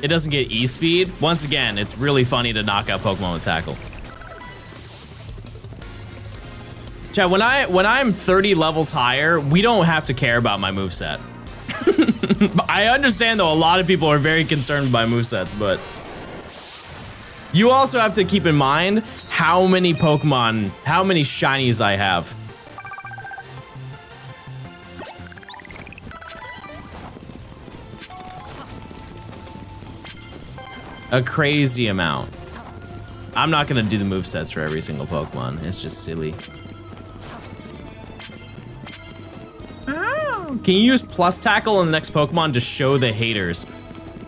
Speaker 2: It doesn't get E-speed. Once again, it's really funny to knock out Pokemon with tackle. Chat, when I'm 30 levels higher, we don't have to care about my moveset. I understand though, a lot of people are very concerned by movesets, but you also have to keep in mind how many Pokemon, how many shinies I have. A crazy amount. I'm not gonna do the movesets for every single Pokemon. It's just silly. Can you use plus tackle on the next Pokemon to show the haters?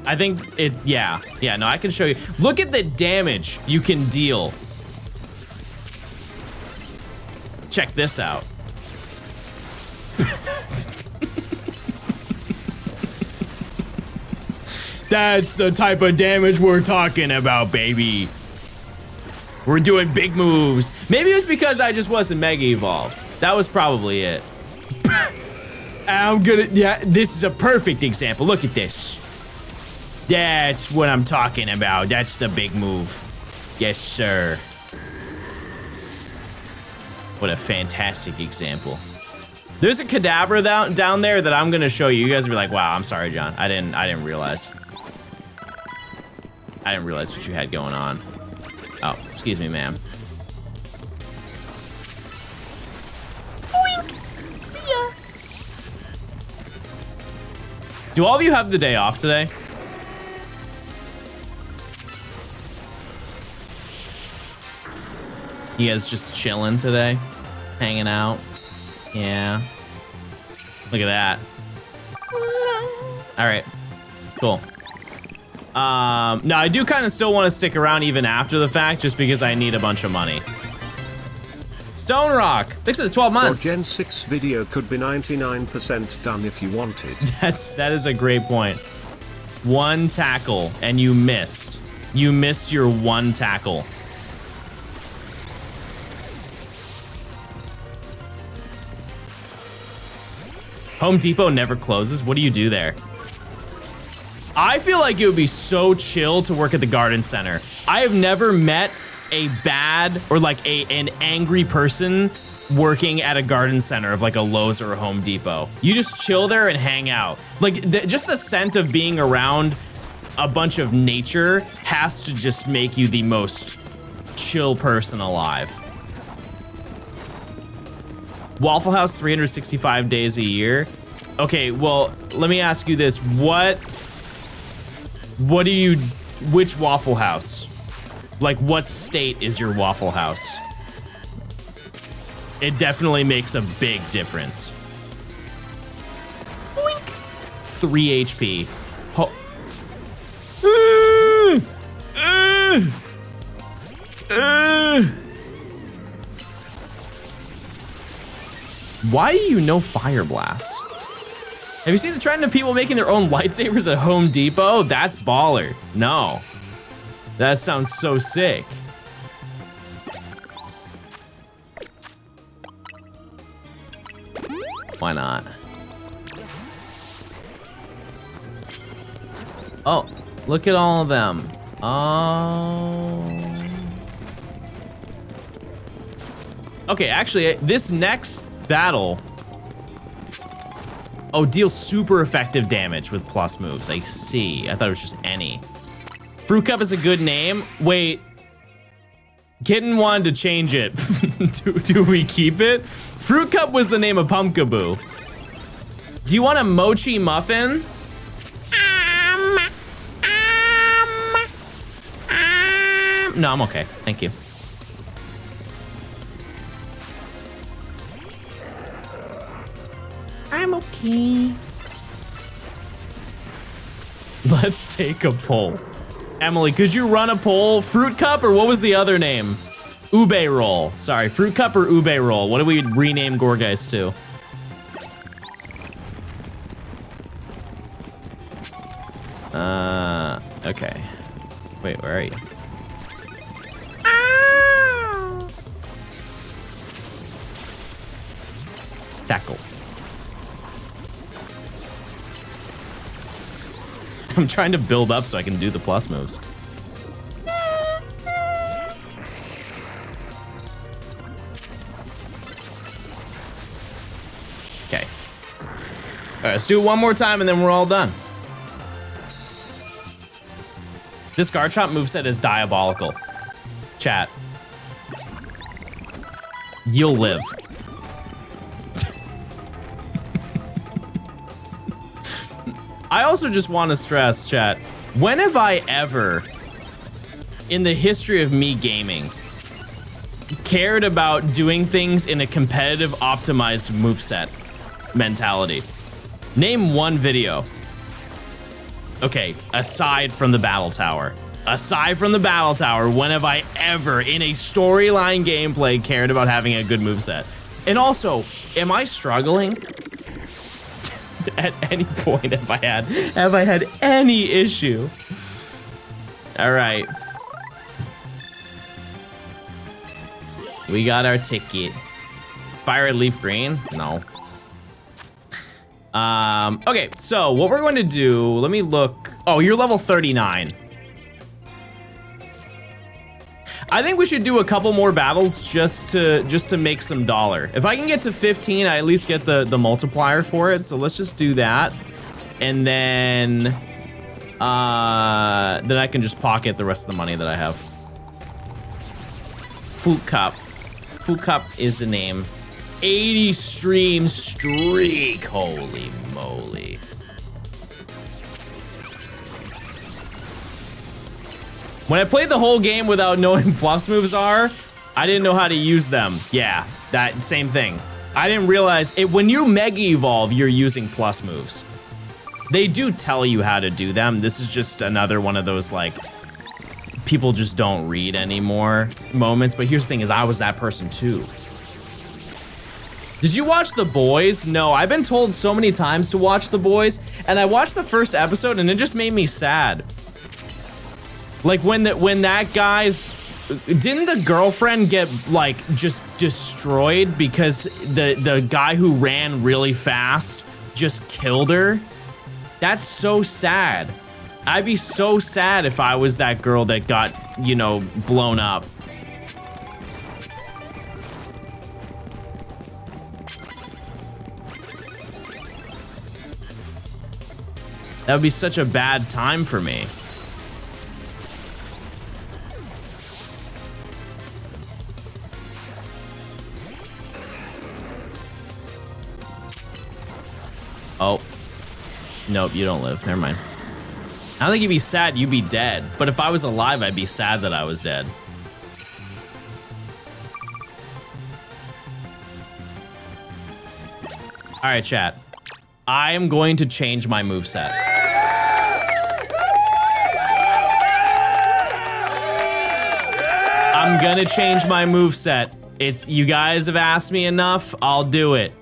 Speaker 2: I think it, yeah, no, I can show you. Look at the damage you can deal. Check this out. That's the type of damage we're talking about, baby. We're doing big moves. Maybe it was because I just wasn't Mega Evolved. That was probably it. Yeah, this is a perfect example. Look at this. That's what I'm talking about. That's the big move. Yes, sir. What a fantastic example. There's a Kadabra down there that I'm gonna show you. You guys will be like, wow, I'm sorry, John. I didn't realize. I didn't realize what you had going on. Oh, excuse me, ma'am. Do all of you have the day off today? You guys just chilling today? Hanging out? Yeah. Look at that. All right, cool. Now I do kind of still want to stick around even after the fact, just because I need a bunch of money. Stone Rock, thanks for the 12 months.
Speaker 1: Your Gen 6 video could be 99% done if you wanted.
Speaker 2: That is a great point. One tackle and you missed. You missed your one tackle. Home Depot never closes. What do you do there? I feel like it would be so chill to work at the garden center. I have never met a bad or like an angry person working at a garden center of like a Lowe's or a Home Depot. You just chill there and hang out. Like just the scent of being around a bunch of nature has to just make you the most chill person alive. Waffle House 365 days a year. Okay, well, let me ask you this. Which Waffle House? Like what state is your Waffle House? It definitely makes a big difference. Boink. 3 HP. Why do you know Fire Blast? Have you seen the trend of people making their own lightsabers at Home Depot? That's baller. No. That sounds so sick. Why not? Oh, look at all of them. Oh. Okay, actually, this next battle. Oh, deals super effective damage with plus moves. I see. I thought it was just any. Fruit Cup is a good name. Wait. Kitten wanted to change it. do we keep it? Fruit Cup was the name of Pumpkaboo. Do you want a mochi muffin? No, I'm okay. Thank you. I'm okay. Let's take a poll. Emily, could you run a poll? Fruit Cup or what was the other name? Ube Roll. Sorry, Fruit Cup or Ube Roll? What do we rename Gorgeist to? Okay. Wait, where are you? Tackle. I'm trying to build up so I can do the plus moves. Okay. All right, let's do it one more time and then we're all done. This Garchomp moveset is diabolical. Chat. You'll live. I also just want to stress, chat, when have I ever, in the history of me gaming, cared about doing things in a competitive, optimized moveset mentality? Name one video. Okay, aside from the Battle Tower. Aside from the Battle Tower, when have I ever, in a storyline gameplay, cared about having a good moveset? And also, am I struggling? At any point have I had any issue? All right. We got our ticket. Fire at Leaf Green? No. Okay, so what we're going to do, let me look. Oh, you're level 39. I think we should do a couple more battles just to make some dollar. If I can get to 15, I at least get the multiplier for it. So let's just do that. And then I can just pocket the rest of the money that I have. Fruit Cup. Fruit Cup is the name. 80 stream streak. Holy moly. When I played the whole game without knowing plus moves are, I didn't know how to use them. Yeah, that same thing. I didn't realize it. When you Mega Evolve, you're using plus moves. They do tell you how to do them. This is just another one of those like people just don't read anymore moments. But here's the thing is I was that person too. Did you watch The Boys? No, I've been told so many times to watch The Boys, and I watched the first episode and it just made me sad. Like when that guy's, didn't the girlfriend get like just destroyed because the guy who ran really fast just killed her. That's so sad. I'd be so sad if I was that girl that got, you know, blown up. That would be such a bad time for me. Oh. Nope, you don't live. Never mind. I don't think you'd be sad, you'd be dead. But if I was alive, I'd be sad that I was dead. All right, chat. I am going to change my moveset. I'm gonna change my moveset. It's, you guys have asked me enough, I'll do it.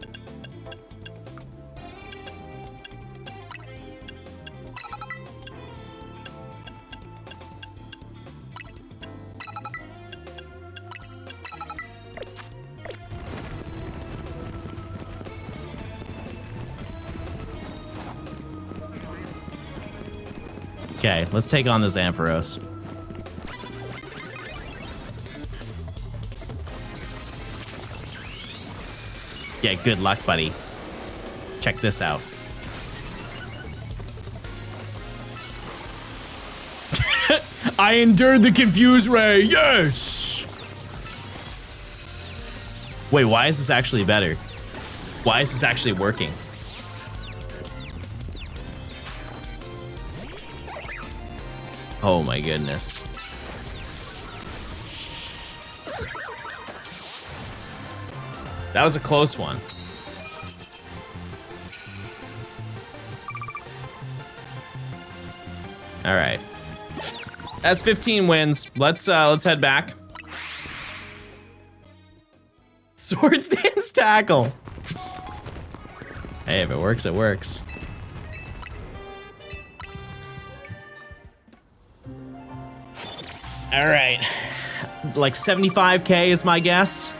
Speaker 2: Okay, let's take on this Ampharos. Yeah, good luck, buddy. Check this out. I endured the confused ray, yes! Wait, why is this actually better? Why is this actually working? Oh my goodness. That was a close one. All right. That's 15 wins. Let's head back. Sword stance tackle. Hey, if it works, it works. All right, like 75K is my guess.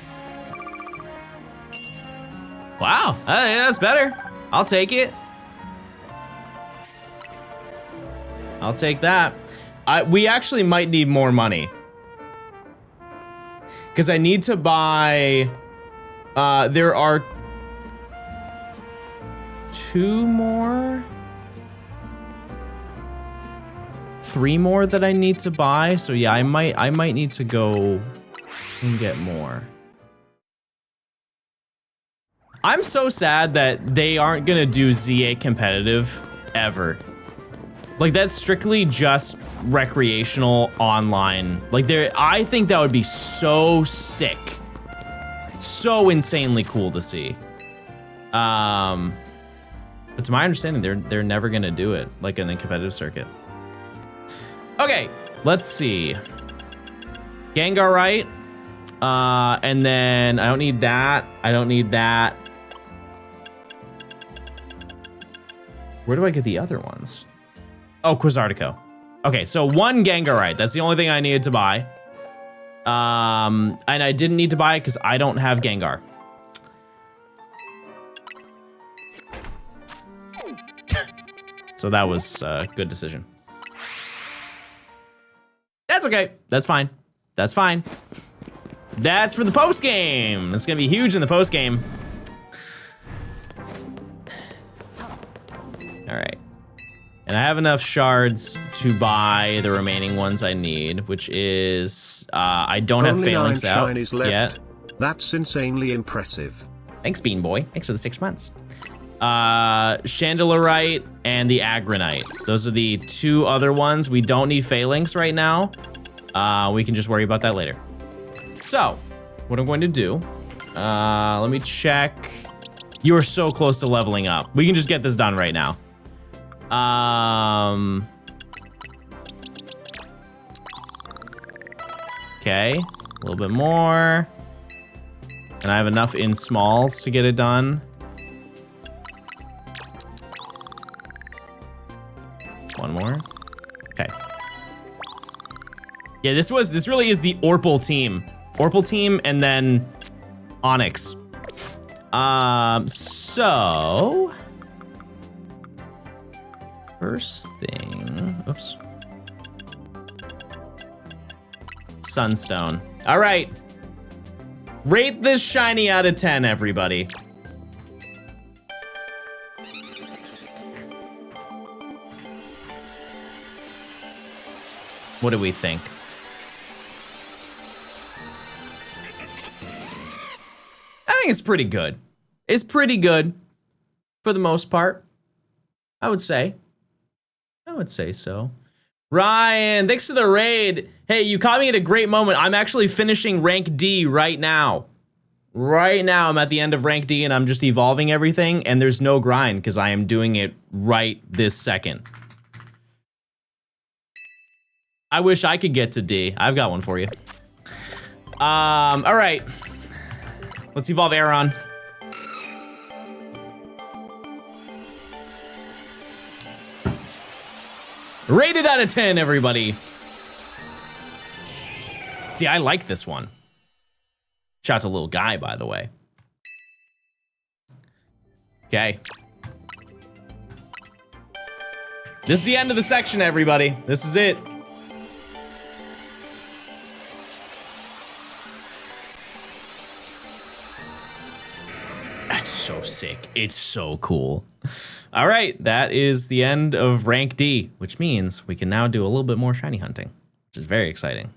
Speaker 2: Wow, yeah, that's better. I'll take it. I'll take that. We actually might need more money. Because I need to buy, there are 2 more? 3 more that I need to buy, so yeah, I might need to go and get more. I'm so sad that they aren't gonna do ZA competitive ever. Like, that's strictly just recreational online. Like, I think that would be so sick. So insanely cool to see. But to my understanding, they're never gonna do it, like in a competitive circuit. Okay, let's see. Gengar, right? And then I don't need that. I don't need that. Where do I get the other ones? Oh, Quasartico. Okay, so 1 Gengarite. That's the only thing I needed to buy. And I didn't need to buy it because I don't have Gengar. So that was a good decision. That's okay. That's fine. That's fine. That's for the post game. It's gonna be huge in the post game. All right. And I have enough shards to buy the remaining ones I need, which is I don't have
Speaker 1: Only 9
Speaker 2: Phalanx out
Speaker 1: shinies left.
Speaker 2: yet.
Speaker 1: That's insanely impressive.
Speaker 2: Thanks, Bean Boy. Thanks for the 6 months. Chandelerite and the Agronite. Those are the 2 other ones. We don't need Phalanx right now. We can just worry about that later. So, what I'm going to do, let me check. You are so close to leveling up. We can just get this done right now. Okay, a little bit more. And I have enough in smalls to get it done. One more. Okay. Yeah, this really is the Orpal team. Orpal team and then Onyx. So First thing, oops. Sunstone. All right. Rate this shiny out of 10, everybody. What do we think? I think it's pretty good. It's pretty good for the most part. I would say so. Ryan, thanks for the raid. Hey, you caught me at a great moment. I'm actually finishing rank D right now. Right now, I'm at the end of rank D and I'm just evolving everything, and there's no grind because I am doing it right this second. I wish I could get to D. I've got one for you. All right. Let's evolve Aeron. Rated out of 10, everybody. See, I like this one. Shout out to Little Guy, by the way. Okay. This is the end of the section, everybody. This is it. That's so sick. It's so cool. All right, that is the end of rank D, which means we can now do a little bit more shiny hunting, which is very exciting.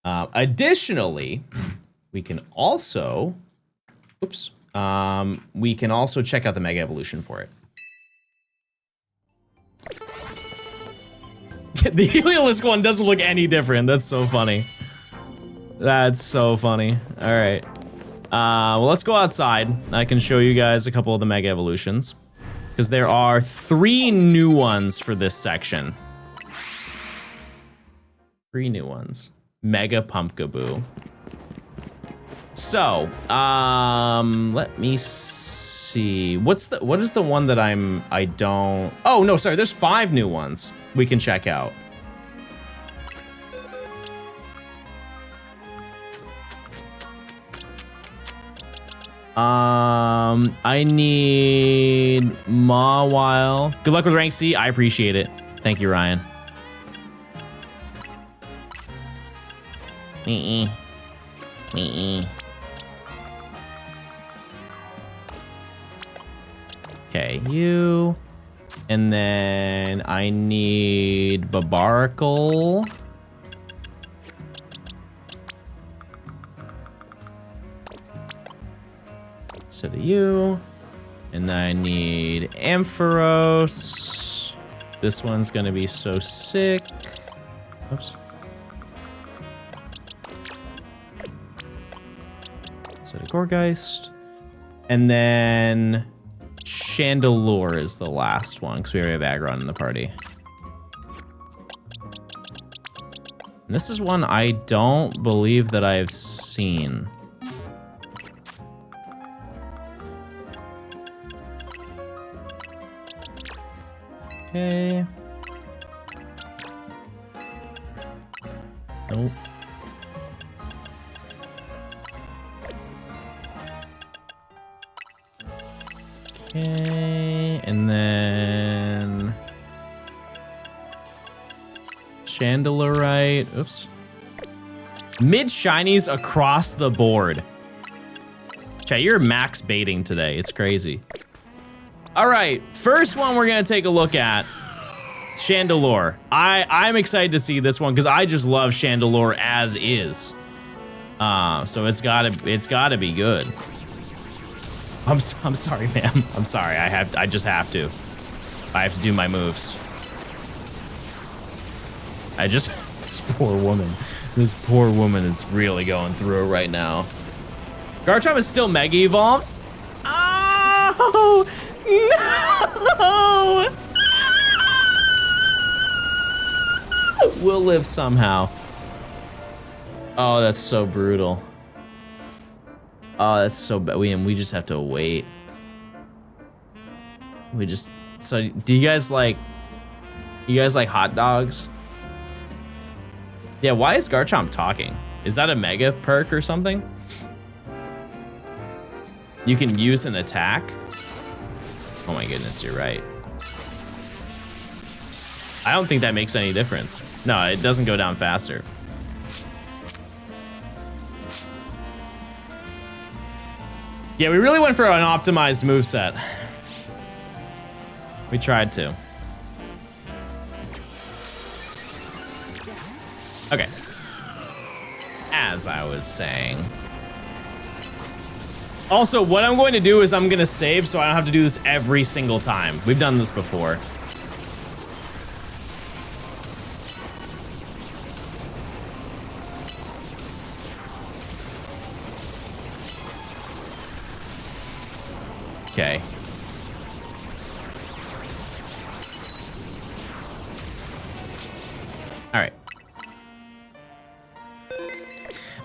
Speaker 2: Additionally, we can also, we can also check out the Mega Evolution for it. The Heliolisk one doesn't look any different. That's so funny. That's so funny. All right. Well, let's go outside. I can show you guys a couple of the Mega Evolutions, because there are 3 new ones for this section. 3 new ones. Mega Pumpkaboo. So, let me see. What is the one that I don't... Oh, no, sorry. There's 5 new ones we can check out. I need Mawile. Good luck with rank C. I appreciate it. Thank you, Ryan. Okay, you. And then I need Babaracle. So do you. And then I need Ampharos. This one's gonna be so sick. Oops. So the Gorgeist. And then Chandelure is the last one, because we already have Aggron in the party. And this is one I don't believe that I've seen. Okay. Nope. Okay, and then Chandelerite. Oops. Mid shinies across the board. Chat, you're max baiting today. It's crazy. All right, first one we're gonna take a look at. Chandelure. I'm excited to see this one because I just love Chandelure as is. So it's gotta be good. I'm sorry, ma'am. I'm sorry. I just have to. I have to do my moves. This poor woman. This poor woman is really going through it right now. Garchomp is still Mega Evolved. Oh no! We'll live somehow. Oh, that's so brutal. Oh, that's so bad. We just have to wait. So do you guys like hot dogs? Yeah, why is Garchomp talking? Is that a mega perk or something? You can use an attack? Oh my goodness, you're right. I don't think that makes any difference. No, it doesn't go down faster. Yeah, we really went for an optimized moveset. We tried to. Okay. As I was saying. Also, what I'm going to do is I'm going to save so I don't have to do this every single time. We've done this before. Okay. All right.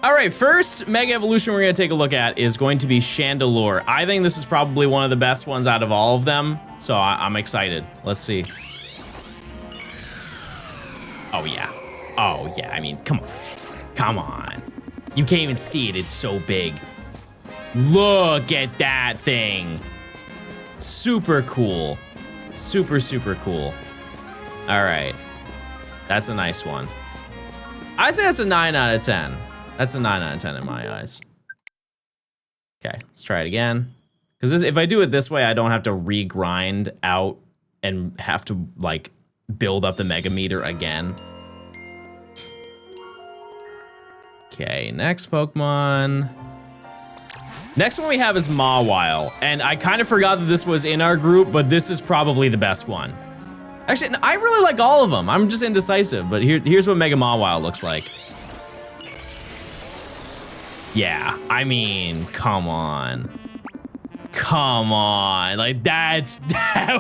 Speaker 2: All right, first Mega Evolution we're gonna take a look at is going to be Chandelure. I think this is probably one of the best ones out of all of them, so I'm excited. Let's see. Oh yeah. Oh yeah, I mean, come on. Come on. You can't even see it, it's so big. Look at that thing. Super cool. Super, super cool. All right. That's a nice one. I'd say that's a 9 out of 10. That's a 9 out of 10 in my eyes. Okay, let's try it again. Because if I do it this way, I don't have to regrind out and have to, like, build up the Mega Meter again. Okay, next Pokemon. Next one we have is Mawile, and I kind of forgot that this was in our group, but this is probably the best one. Actually, no, I really like all of them. I'm just indecisive, but here's what Mega Mawile looks like. Yeah, I mean, come on. Come on, like that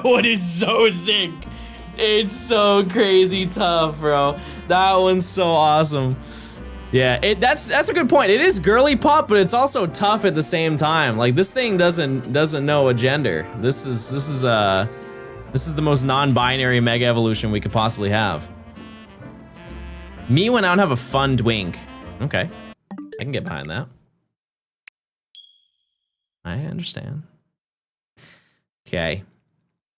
Speaker 2: one is so sick. It's so crazy tough, bro. That one's so awesome. Yeah, that's a good point. It is girly pop, but it's also tough at the same time. Like this thing doesn't know a gender. This is the most non-binary Mega Evolution we could possibly have. Me went out and have a fun Dwink. Okay, I can get behind that. I understand. Okay,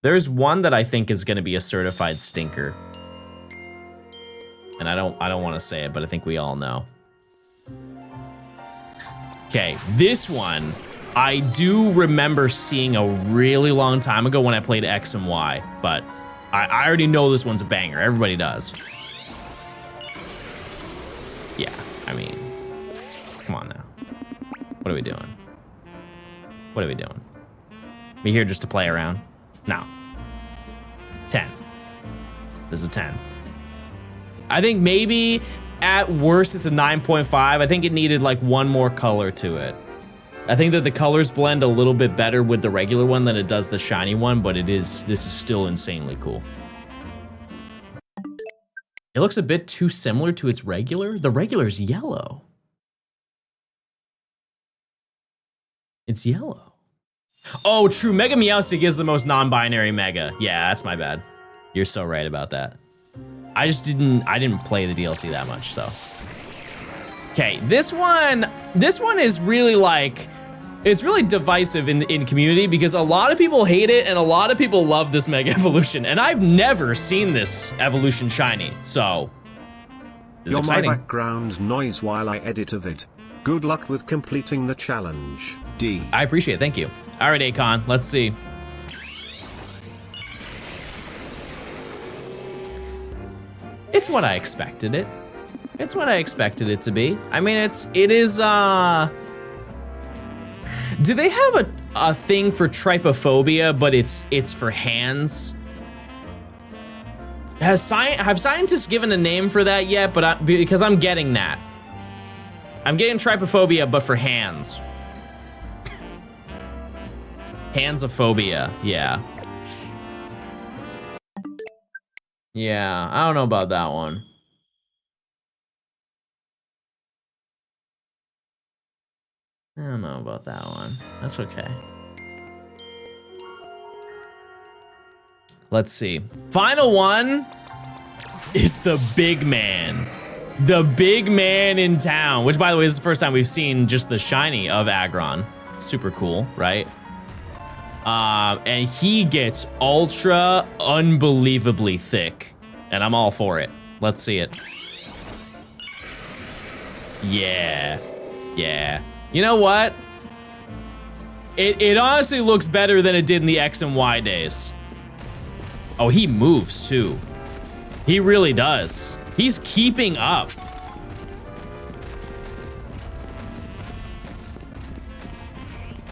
Speaker 2: there's one that I think is going to be a certified stinker. And I don't want to say it, but I think we all know. Okay, this one I do remember seeing a really long time ago when I played X and Y, but I already know this one's a banger. Everybody does. Yeah, I mean, come on now. What are we doing? What are we doing? We here just to play around? No. 10. This is a 10. I think maybe at worst it's a 9.5. I think it needed like one more color to it. I think that the colors blend a little bit better with the regular one than it does the shiny one, but this is still insanely cool. It looks a bit too similar to its regular. The regular's yellow. It's yellow. Oh, true. Mega Meowstic is the most non-binary Mega. Yeah, that's my bad. You're so right about that. I didn't play the DLC that much, so. Okay, this one is really like, it's really divisive in community because a lot of people hate it and a lot of people love this Mega Evolution, and I've never seen this evolution shiny, so. It's exciting.
Speaker 1: My background noise while I edit a vid. Good luck with completing the challenge, D.
Speaker 2: I appreciate it, thank you. All right, Akon, let's see. It's what I expected it. It's what I expected it to be. I mean, it is, do they have a thing for trypophobia, but it's for hands? Have scientists given a name for that yet? But because I'm getting that. I'm getting trypophobia, but for hands. Handsophobia, yeah. Yeah, I don't know about that one. I don't know about that one. That's okay. Let's see. Final one is the big man. The big man in town, which by the way is the first time we've seen just the shiny of Aggron. Super cool, right? And he gets ultra unbelievably thick And I'm all for it. Let's see it. Yeah. Yeah. You know what? It honestly looks better than it did in the X and Y days. Oh, he moves too. He really does. He's keeping up.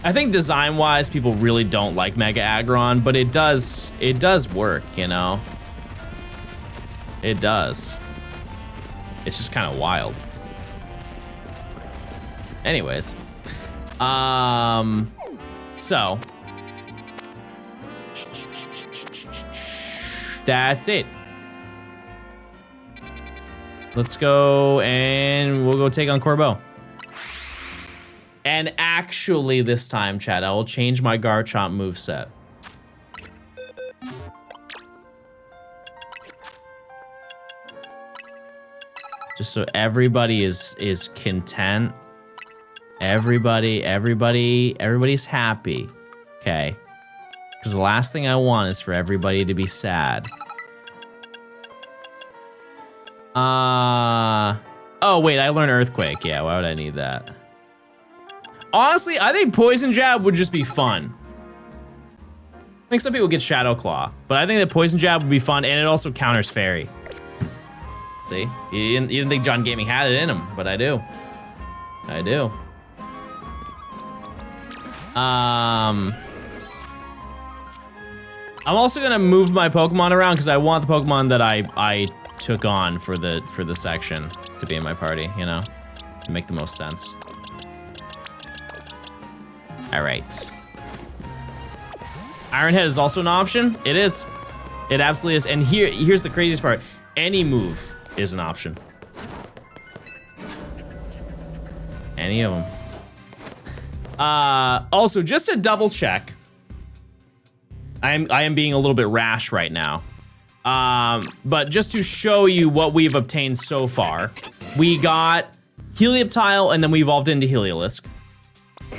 Speaker 2: I think design-wise, people really don't like Mega Aggron, but it does work, you know? It does. It's just kind of wild. Anyways. So. That's it. Let's go and we'll go take on Corbeau. And actually this time, chat, I will change my Garchomp moveset. Just so everybody is content. Everybody's happy. Okay. Because the last thing I want is for everybody to be sad. Oh wait, I learned Earthquake. Yeah, why would I need that? Honestly, I think Poison Jab would just be fun. I think some people get Shadow Claw, but I think that Poison Jab would be fun, and it also counters Fairy. See? You didn't think John Gaming had it in him, but I do. I do. I'm also gonna move my Pokemon around because I want the Pokemon that I took on for the section to be in my party, you know? To make the most sense. All right. Iron Head is also an option. It is. It absolutely is. And here's the craziest part. Any move is an option. Any of them. Also, just to double check, I am being a little bit rash right now. But just to show you what we've obtained so far, we got Helioptile and then we evolved into Heliolisk.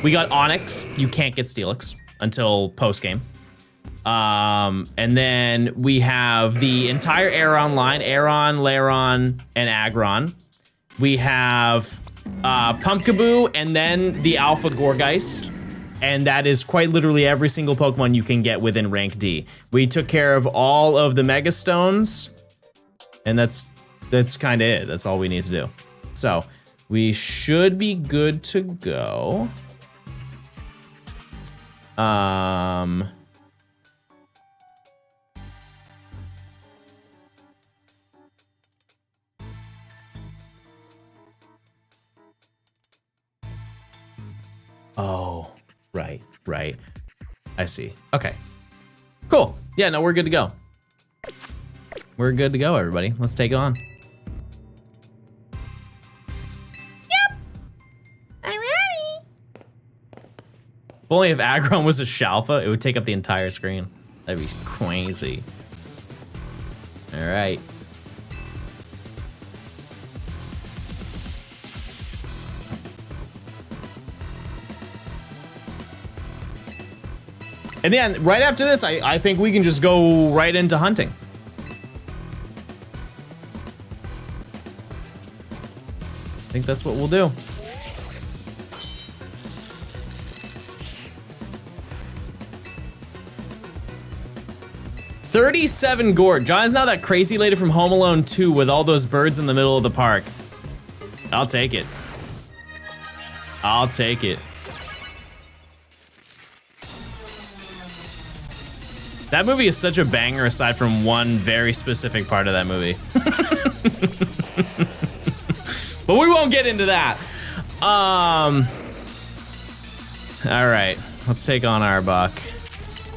Speaker 2: We got Onix. You can't get Steelix until post-game. And then we have the entire Aeron line, Aeron, Lairon, and Aggron. We have Pumpkaboo and then the Alpha Gourgeist. And that is quite literally every single Pokemon you can get within rank D. We took care of all of the Mega Stones, and that's kind of it. That's all we need to do. So we should be good to go. Oh, right. I see. Okay. Cool. Yeah, no, we're good to go. We're good to go, everybody. Let's take it on. Yep. I'm ready. If only if Aggron was a Shalfa, it would take up the entire screen. That'd be crazy. All right. And then right after this, I think we can just go right into hunting. I think that's what we'll do. $37 gourd. John's now that crazy lady from Home Alone 2 with all those birds in the middle of the park. I'll take it. I'll take it. That movie is such a banger aside from one very specific part of that movie. But we won't get into that. All right, let's take on Arbok.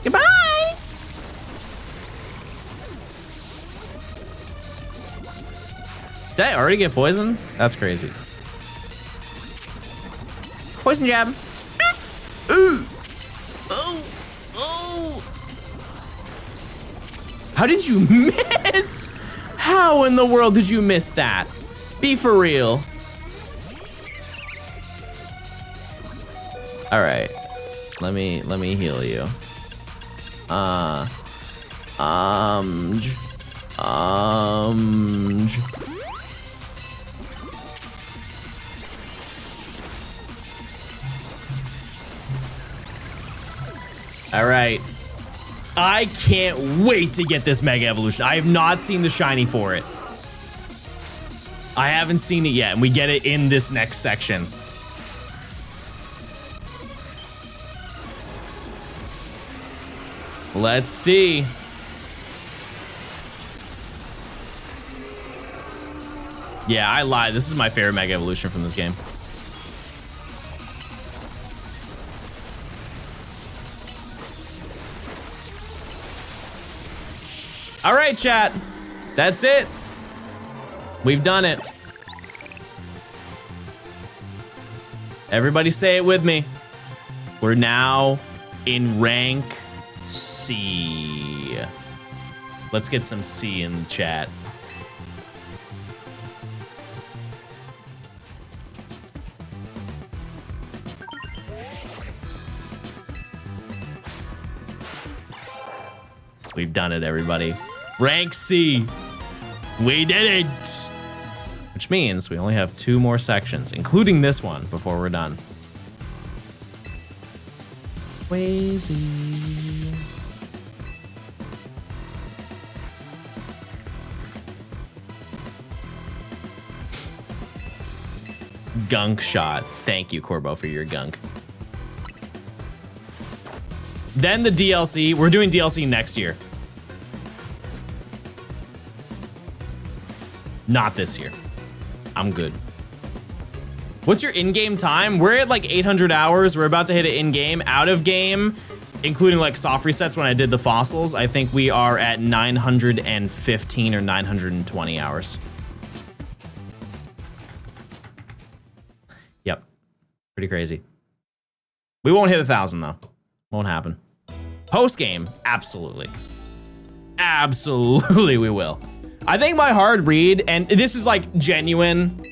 Speaker 2: Goodbye. Did I already get poisoned? That's crazy. Poison jab. Ooh. Oh. Oh. How did you miss? How in the world did you miss that? Be for real. All right, let me heal you. All right. I can't wait to get this Mega Evolution. I have not seen the shiny for it. I haven't seen it yet, and we get it in this next section. Let's see. Yeah, I lied. This is my favorite Mega Evolution from this game. All right, chat. That's it. We've done it. Everybody say it with me. We're now in rank C. Let's get some C in the chat. We've done it, everybody. Rank C. We did it. Which means we only have 2 more sections, including this one, before we're done. Crazy. Gunk shot. Thank you, Corbo, for your gunk. Then the DLC. We're doing DLC next year. Not this year. I'm good. What's your in-game time? We're at like 800 hours. We're about to hit it in-game. Out of game, including like soft resets when I did the fossils, I think we are at 915 or 920 hours. Yep. Pretty crazy. We won't hit 1,000 though. Won't happen. Post-game, absolutely. Absolutely we will. I think my hard read, and this is like genuine,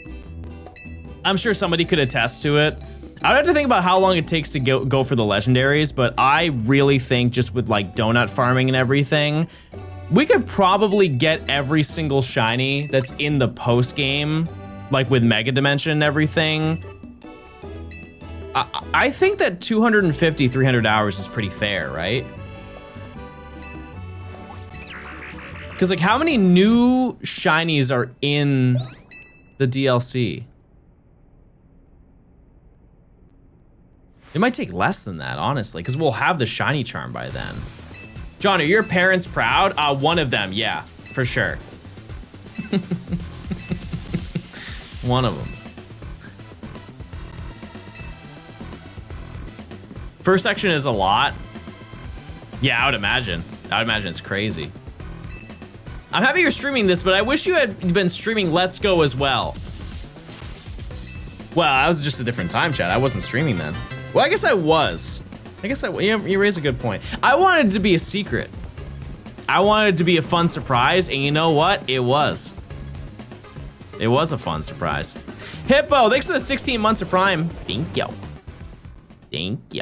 Speaker 2: I'm sure somebody could attest to it. I would have to think about how long it takes to go for the legendaries, but I really think just with like donut farming and everything, we could probably get every single shiny that's in the post game, like with Mega Dimension and everything. I think that 250, 300 hours is pretty fair, right? Because like how many new shinies are in the DLC? It might take less than that, honestly, because we'll have the shiny charm by then. John, are your parents proud? One of them, yeah, for sure. One of them. First section is a lot. Yeah, I would imagine. I would imagine it's crazy. I'm happy you're streaming this, but I wish you had been streaming Let's Go as well. Well, that was just a different time, chat. I wasn't streaming then. Well, I guess I was. Yeah, you raised a good point. I wanted it to be a secret. I wanted it to be a fun surprise, and you know what? It was. It was a fun surprise. Hippo, thanks for the 16 months of Prime. Thank you. Thank you.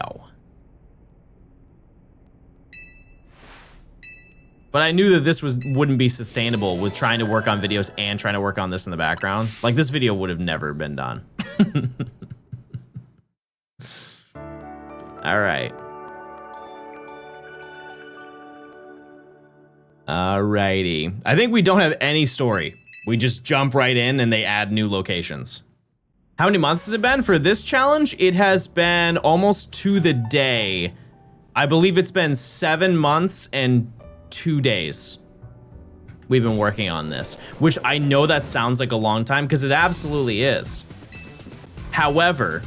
Speaker 2: But I knew that this wouldn't be sustainable with trying to work on videos and trying to work on this in the background. Like this video would have never been done. All right. Alrighty. I think we don't have any story. We just jump right in and they add new locations. How many months has it been for this challenge? It has been almost to the day. I believe it's been 7 months and 2 days we've been working on this, which I know that sounds like a long time because it absolutely is. However,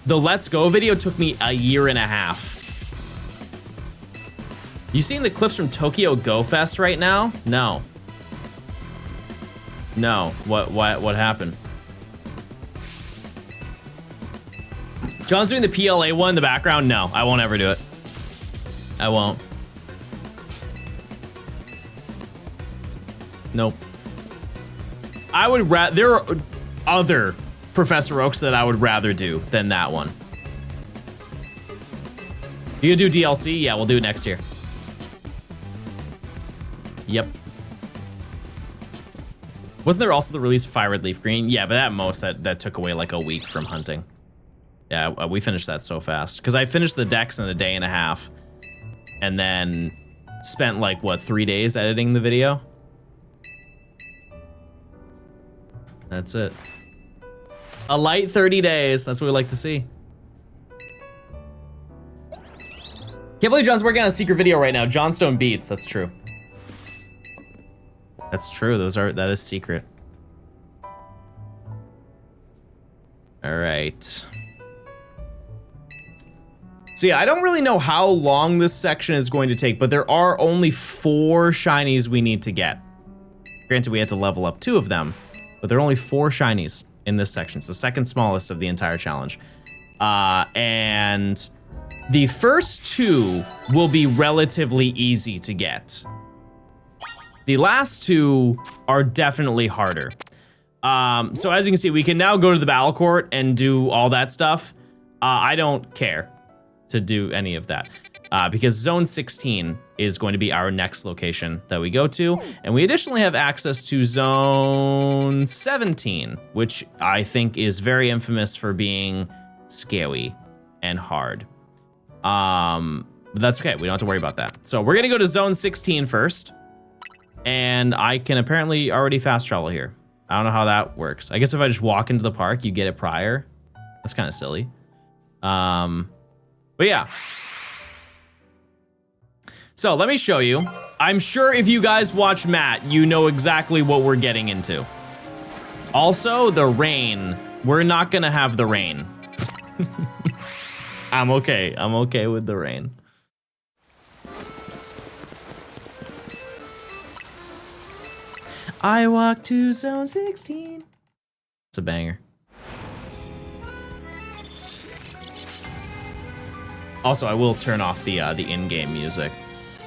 Speaker 2: the Let's Go video took me a year and a half. You seeing the clips from Tokyo Go Fest right now? No. No, what happened? John's doing the PLA one in the background? No, I won't ever do it. I won't. Nope. I would there are other Professor Oaks that I would rather do than that one. You gonna do DLC? Yeah, we'll do it next year. Yep. Wasn't there also the release of Fire Red Leaf Green? Yeah, but at most that took away like a week from hunting. Yeah, we finished that so fast. Because I finished the decks in a day and a half. And then spent like, what, 3 days editing the video? That's it. A light 30 days. That's what we like to see. Can't believe John's working on a secret video right now. Johnstone beats. That's true. That's true. That is secret. All right. So yeah, I don't really know how long this section is going to take, but there are only 4 shinies we need to get. Granted, we had to level up 2 of them, but there are only 4 shinies in this section. It's the second smallest of the entire challenge. And the first 2 will be relatively easy to get. The last 2 are definitely harder. So as you can see, we can now go to the battle court and do all that stuff. I don't care to do any of that because Zone 16 is going to be our next location that we go to. And we additionally have access to Zone 17, which I think is very infamous for being scary and hard. But that's okay. We don't have to worry about that. So we're going to go to Zone 16 first. And I can apparently already fast travel here. I don't know how that works. I guess if I just walk into the park, you get it prior. That's kind of silly. But yeah. So let me show you. I'm sure if you guys watch Matt, you know exactly what we're getting into. Also, the rain. We're not gonna have the rain. I'm okay. I'm okay with the rain. I walk to Zone 16. It's a banger. Also, I will turn off the in-game music.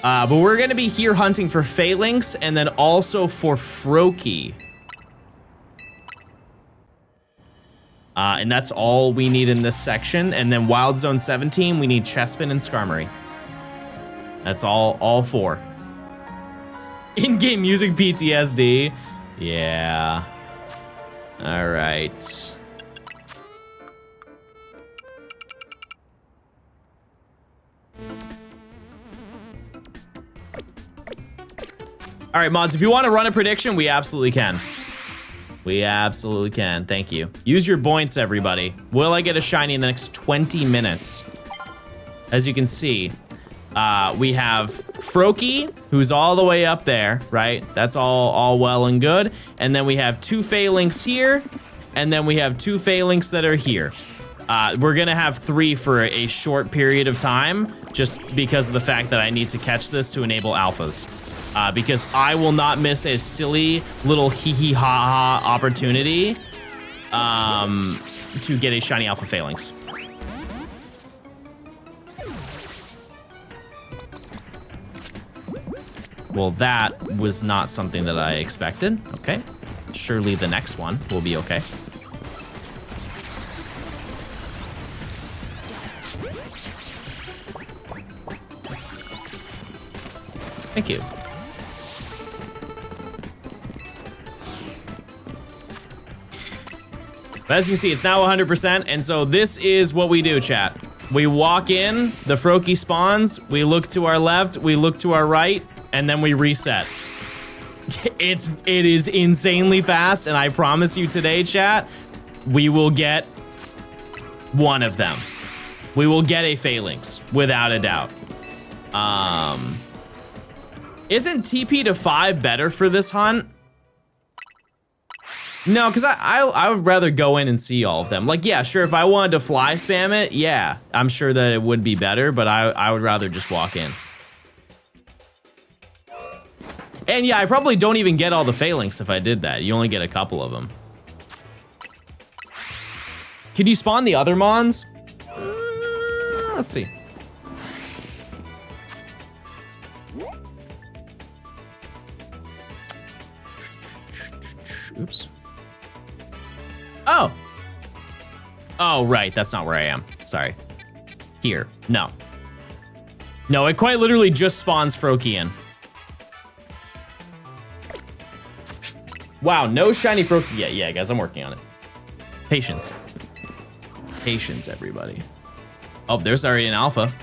Speaker 2: But we're gonna be here hunting for Phalanx and then also for Froakie. And that's all we need in this section. And then Wild Zone 17, we need Chespin and Skarmory. That's all 4. In-game music PTSD. Yeah. All right. All right, mods, if you want to run a prediction, we absolutely can. We absolutely can. Thank you. Use your points, everybody. Will I get a shiny in the next 20 minutes? As you can see, we have Froakie, who's all the way up there, right? That's all well and good. And then we have 2 Phalanx here, and then we have 2 Phalanx that are here. We're gonna have 3 for a short period of time, just because of the fact that I need to catch this to enable alphas. Because I will not miss a silly little hee-hee-ha-ha opportunity to get a shiny alpha Phalanx. Well, that was not something that I expected. Okay. Surely the next one will be okay. Thank you. But as you can see, it's now 100%, and so this is what we do, chat. We walk in, the Froakie spawns, we look to our left, we look to our right, and then we reset. It is insanely fast, and I promise you today, chat, we will get one of them. We will get a Phalanx, without a doubt. Isn't TP to 5 better for this hunt? No, because I would rather go in and see all of them. Like, yeah, sure, if I wanted to fly spam it, yeah, I'm sure that it would be better, but I would rather just walk in. And yeah, I probably don't even get all the Phalanx if I did that. You only get a couple of them. Can you spawn the other Mons? Let's see. Oops. Oh. Oh, right. That's not where I am. Sorry. Here. No. No, it quite literally just spawns Froakie in. Wow, no shiny Froakie yet. Yeah, guys, I'm working on it. Patience. Patience, everybody. Oh, there's already an alpha.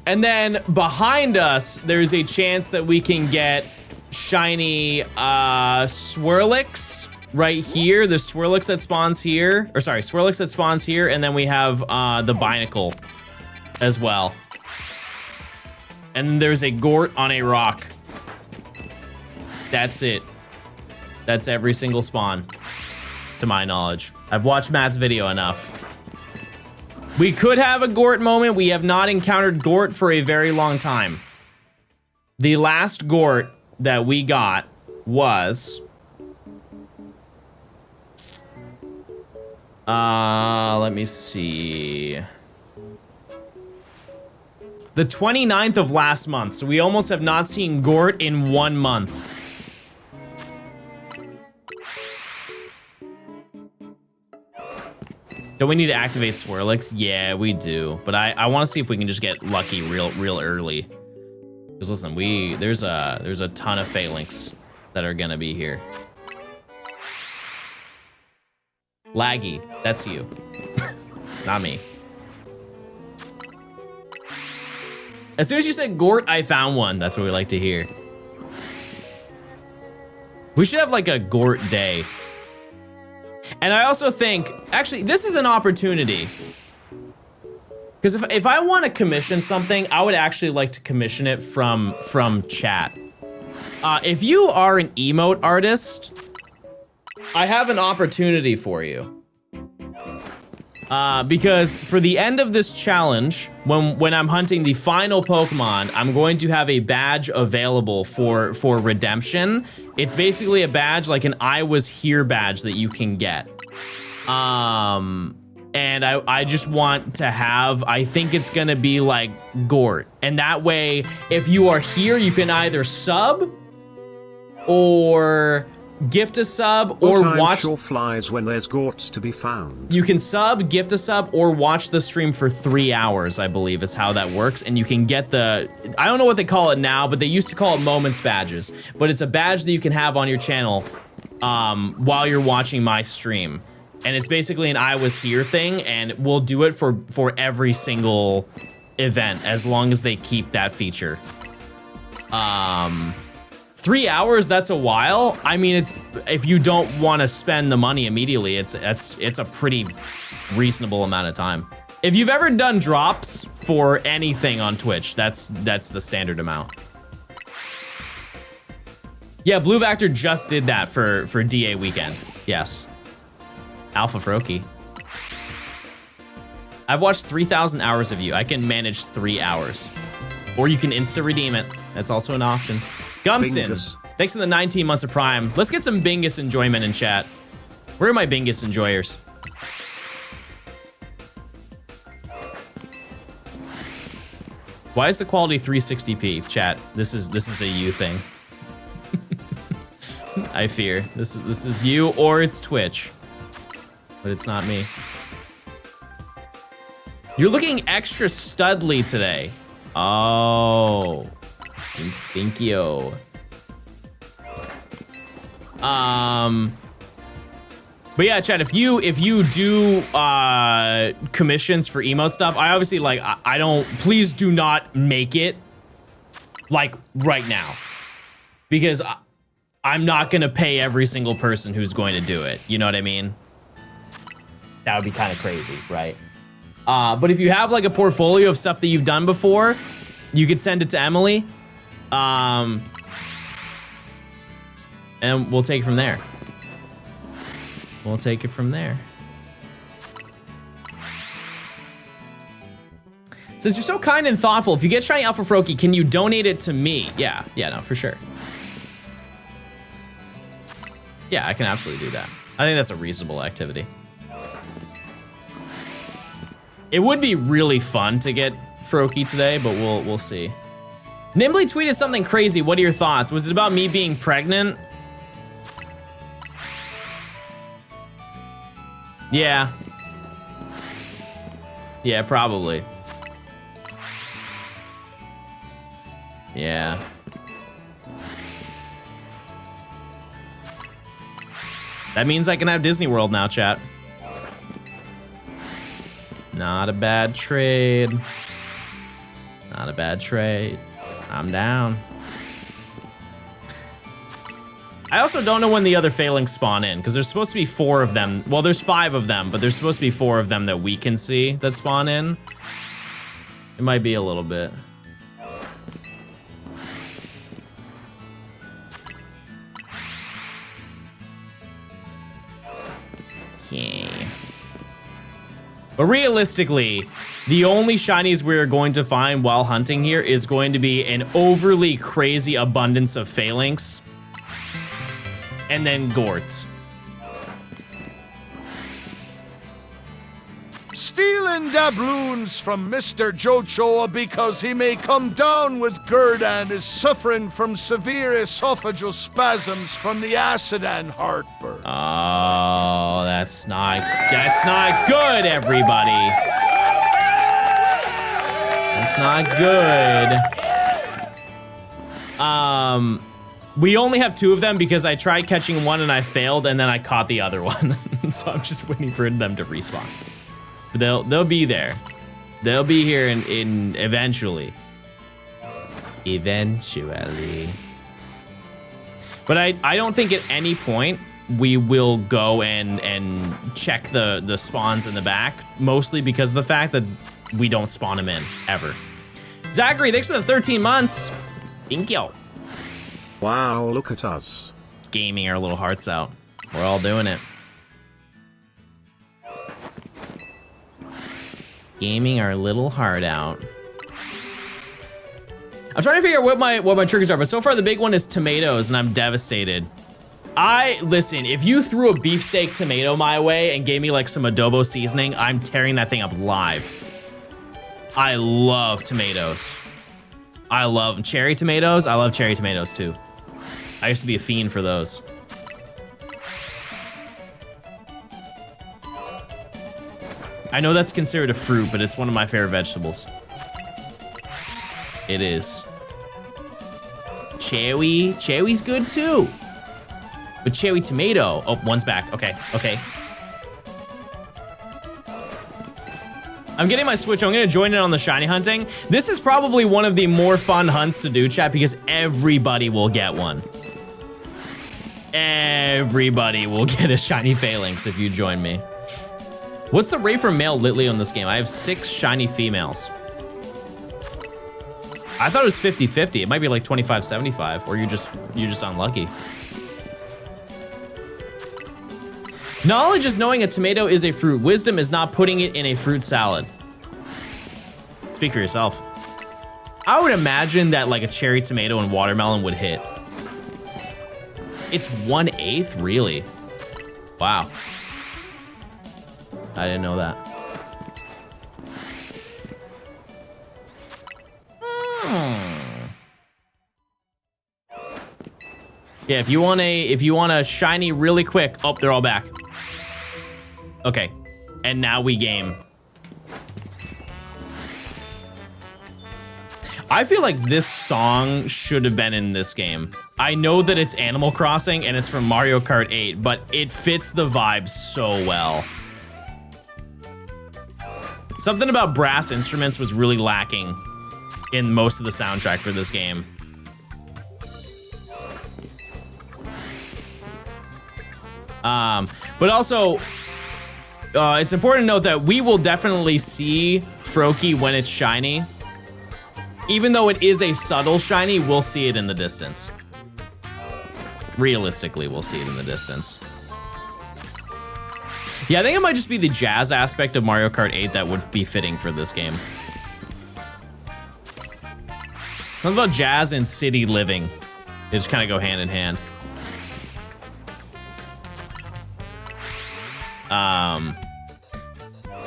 Speaker 2: And then behind us, there's a chance that we can get shiny Swirlix right here. The Swirlix that spawns here. Or sorry, Swirlix that spawns here. And then we have the Binacle as well. And there's a Gort on a rock. That's it. That's every single spawn, to my knowledge. I've watched Matt's video enough. We could have a Gort moment. We have not encountered Gort for a very long time. The last Gort that we got was... let me see. The 29th of last month. So we almost have not seen Gort in 1 month. Don't we need to activate Swirlix? Yeah, we do. But I want to see if we can just get lucky real early. Because listen, there's a ton of Phalanx that are gonna be here. Laggy, that's you. Not me. As soon as you said Gort, I found one. That's what we like to hear. We should have like a Gort day. And I also think, actually, this is an opportunity. Because if I want to commission something, I would actually like to commission it from chat. If you are an emote artist, I have an opportunity for you. Because for the end of this challenge, when I'm hunting the final Pokemon, I'm going to have a badge available for redemption. It's basically a badge, like an I was here badge that you can get. And I just want to have, I think it's gonna be like Gort. And that way, if you are here, you can either sub or gift a sub or watch.
Speaker 1: Sure flies when there's Gorts to be found.
Speaker 2: You can sub, gift a sub, or watch the stream for 3 hours, I believe is how that works. And you can get the, I don't know what they call it now, but they used to call it moments badges. But it's a badge that you can have on your channel while you're watching my stream. And it's basically an I was here thing, and we'll do it for every single event as long as they keep that feature. 3 hours, that's a while. I mean, it's, if you don't want to spend the money immediately, it's a pretty reasonable amount of time. If you've ever done drops for anything on Twitch, that's the standard amount. Yeah, Blue Vector just did that for DA weekend. Yes. Alpha Froakie. I've watched 3,000 hours of you. I can manage 3 hours. Or you can insta redeem it. That's also an option. Gumston, thanks for the 19 months of Prime. Let's get some Bingus enjoyment in chat. Where are my Bingus enjoyers? Why is the quality 360p? Chat, this is a you thing. I fear. This is you or it's Twitch. But it's not me. You're looking extra studly today. Oh. Thank you. But yeah, chat, if you do commissions for emote stuff, I obviously like I don't, please do not make it like right now. Because I'm not gonna pay every single person who's going to do it. You know what I mean? That would be kind of crazy, right? But if you have like a portfolio of stuff that you've done before, you could send it to Emily. And we'll take it from there. We'll take it from there. Since you're so kind and thoughtful, if you get shiny Alpha Froakie, can you donate it to me? Yeah, no, for sure. Yeah, I can absolutely do that. I think that's a reasonable activity. It would be really fun to get Froakie today, but we'll see. Nimbly tweeted something crazy. What are your thoughts? Was it about me being pregnant? Yeah. Yeah, probably. Yeah. That means I can have Disney World now, chat. Not a bad trade. Not a bad trade. I'm down. I also don't know when the other failings spawn in, because there's supposed to be 4 of them. Well, there's 5 of them, but there's supposed to be 4 of them that we can see that spawn in. It might be a little bit. Okay. But realistically, the only shinies we're going to find while hunting here is going to be an overly crazy abundance of phalanx. And then Gort.
Speaker 6: Stealing doubloons from Mr. Jochoa because he may come down with GERD and is suffering from severe esophageal spasms from the Acidan heartburn.
Speaker 2: Oh, that's not good, everybody. That's not good. We only have 2 of them because I tried catching one and I failed, and then I caught the other one. So I'm just waiting for them to respawn. But they'll be there. They'll be here in eventually. Eventually. But I don't think at any point we will go and check the spawns in the back, mostly because of the fact that we don't spawn them in ever. Zachary, thanks for the 13 months. Thank you.
Speaker 1: Wow, look at us.
Speaker 2: Gaming our little hearts out. We're all doing it. Gaming our little heart out. I'm trying to figure out what my triggers are, but so far the big one is tomatoes, and I'm devastated. Listen, if you threw a beefsteak tomato my way and gave me like some adobo seasoning, I'm tearing that thing up live. I love tomatoes. I love cherry tomatoes. I love cherry tomatoes too. I used to be a fiend for those. I know that's considered a fruit, but it's one of my favorite vegetables. It is. Cherry's good too. But cherry tomato. Oh, one's back. Okay, okay. I'm getting my Switch. I'm gonna join in on the shiny hunting. This is probably one of the more fun hunts to do, chat, because everybody will get one. Everybody will get a shiny phalanx if you join me. What's the rate for male Litley on this game? I have 6 shiny females. I thought it was 50-50. It might be like 25-75, or you're just unlucky. Knowledge is knowing a tomato is a fruit. Wisdom is not putting it in a fruit salad. Speak for yourself. I would imagine that like a cherry tomato and watermelon would hit. It's 1/8, really? Wow. I didn't know that. Yeah, if you want a shiny really quick. Oh, they're all back. Okay, and now we game. I feel like this song should have been in this game. I know that it's Animal Crossing and it's from Mario Kart 8, but it fits the vibe so well. Something about brass instruments was really lacking in most of the soundtrack for this game. But also, it's important to note that we will definitely see Froakie when it's shiny. Even though it is a subtle shiny, we'll see it in the distance. Realistically, we'll see it in the distance. Yeah, I think it might just be the jazz aspect of Mario Kart 8 that would be fitting for this game. Something about jazz and city living. They just kind of go hand in hand.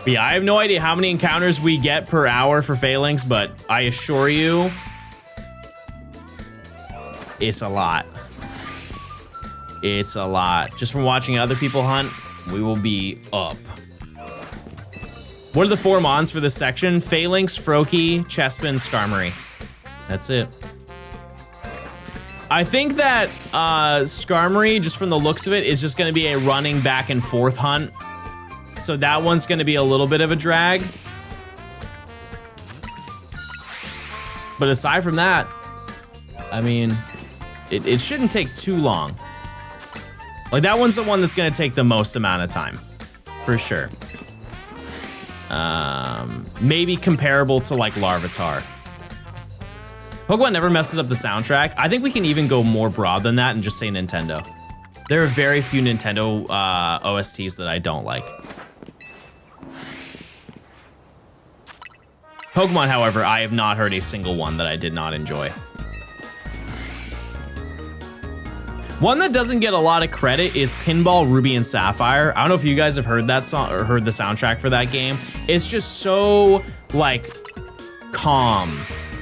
Speaker 2: But yeah, I have no idea how many encounters we get per hour for phalanx, but I assure you, it's a lot. It's a lot. Just from watching other people hunt, we will be up. What are the 4 mons for this section? Phalanx, Froakie, Chespin, Skarmory. That's it. I think that Skarmory, just from the looks of it, is just going to be a running back and forth hunt. So that one's going to be a little bit of a drag. But aside from that, I mean, it shouldn't take too long. Like, that one's the one that's going to take the most amount of time, for sure. Maybe comparable to, like, Larvitar. Pokemon never messes up the soundtrack. I think we can even go more broad than that and just say Nintendo. There are very few Nintendo OSTs that I don't like. Pokemon, however, I have not heard a single one that I did not enjoy. One that doesn't get a lot of credit is Pinball Ruby and Sapphire. I don't know if you guys have heard that song or heard the soundtrack for that game. It's just so, like, calm.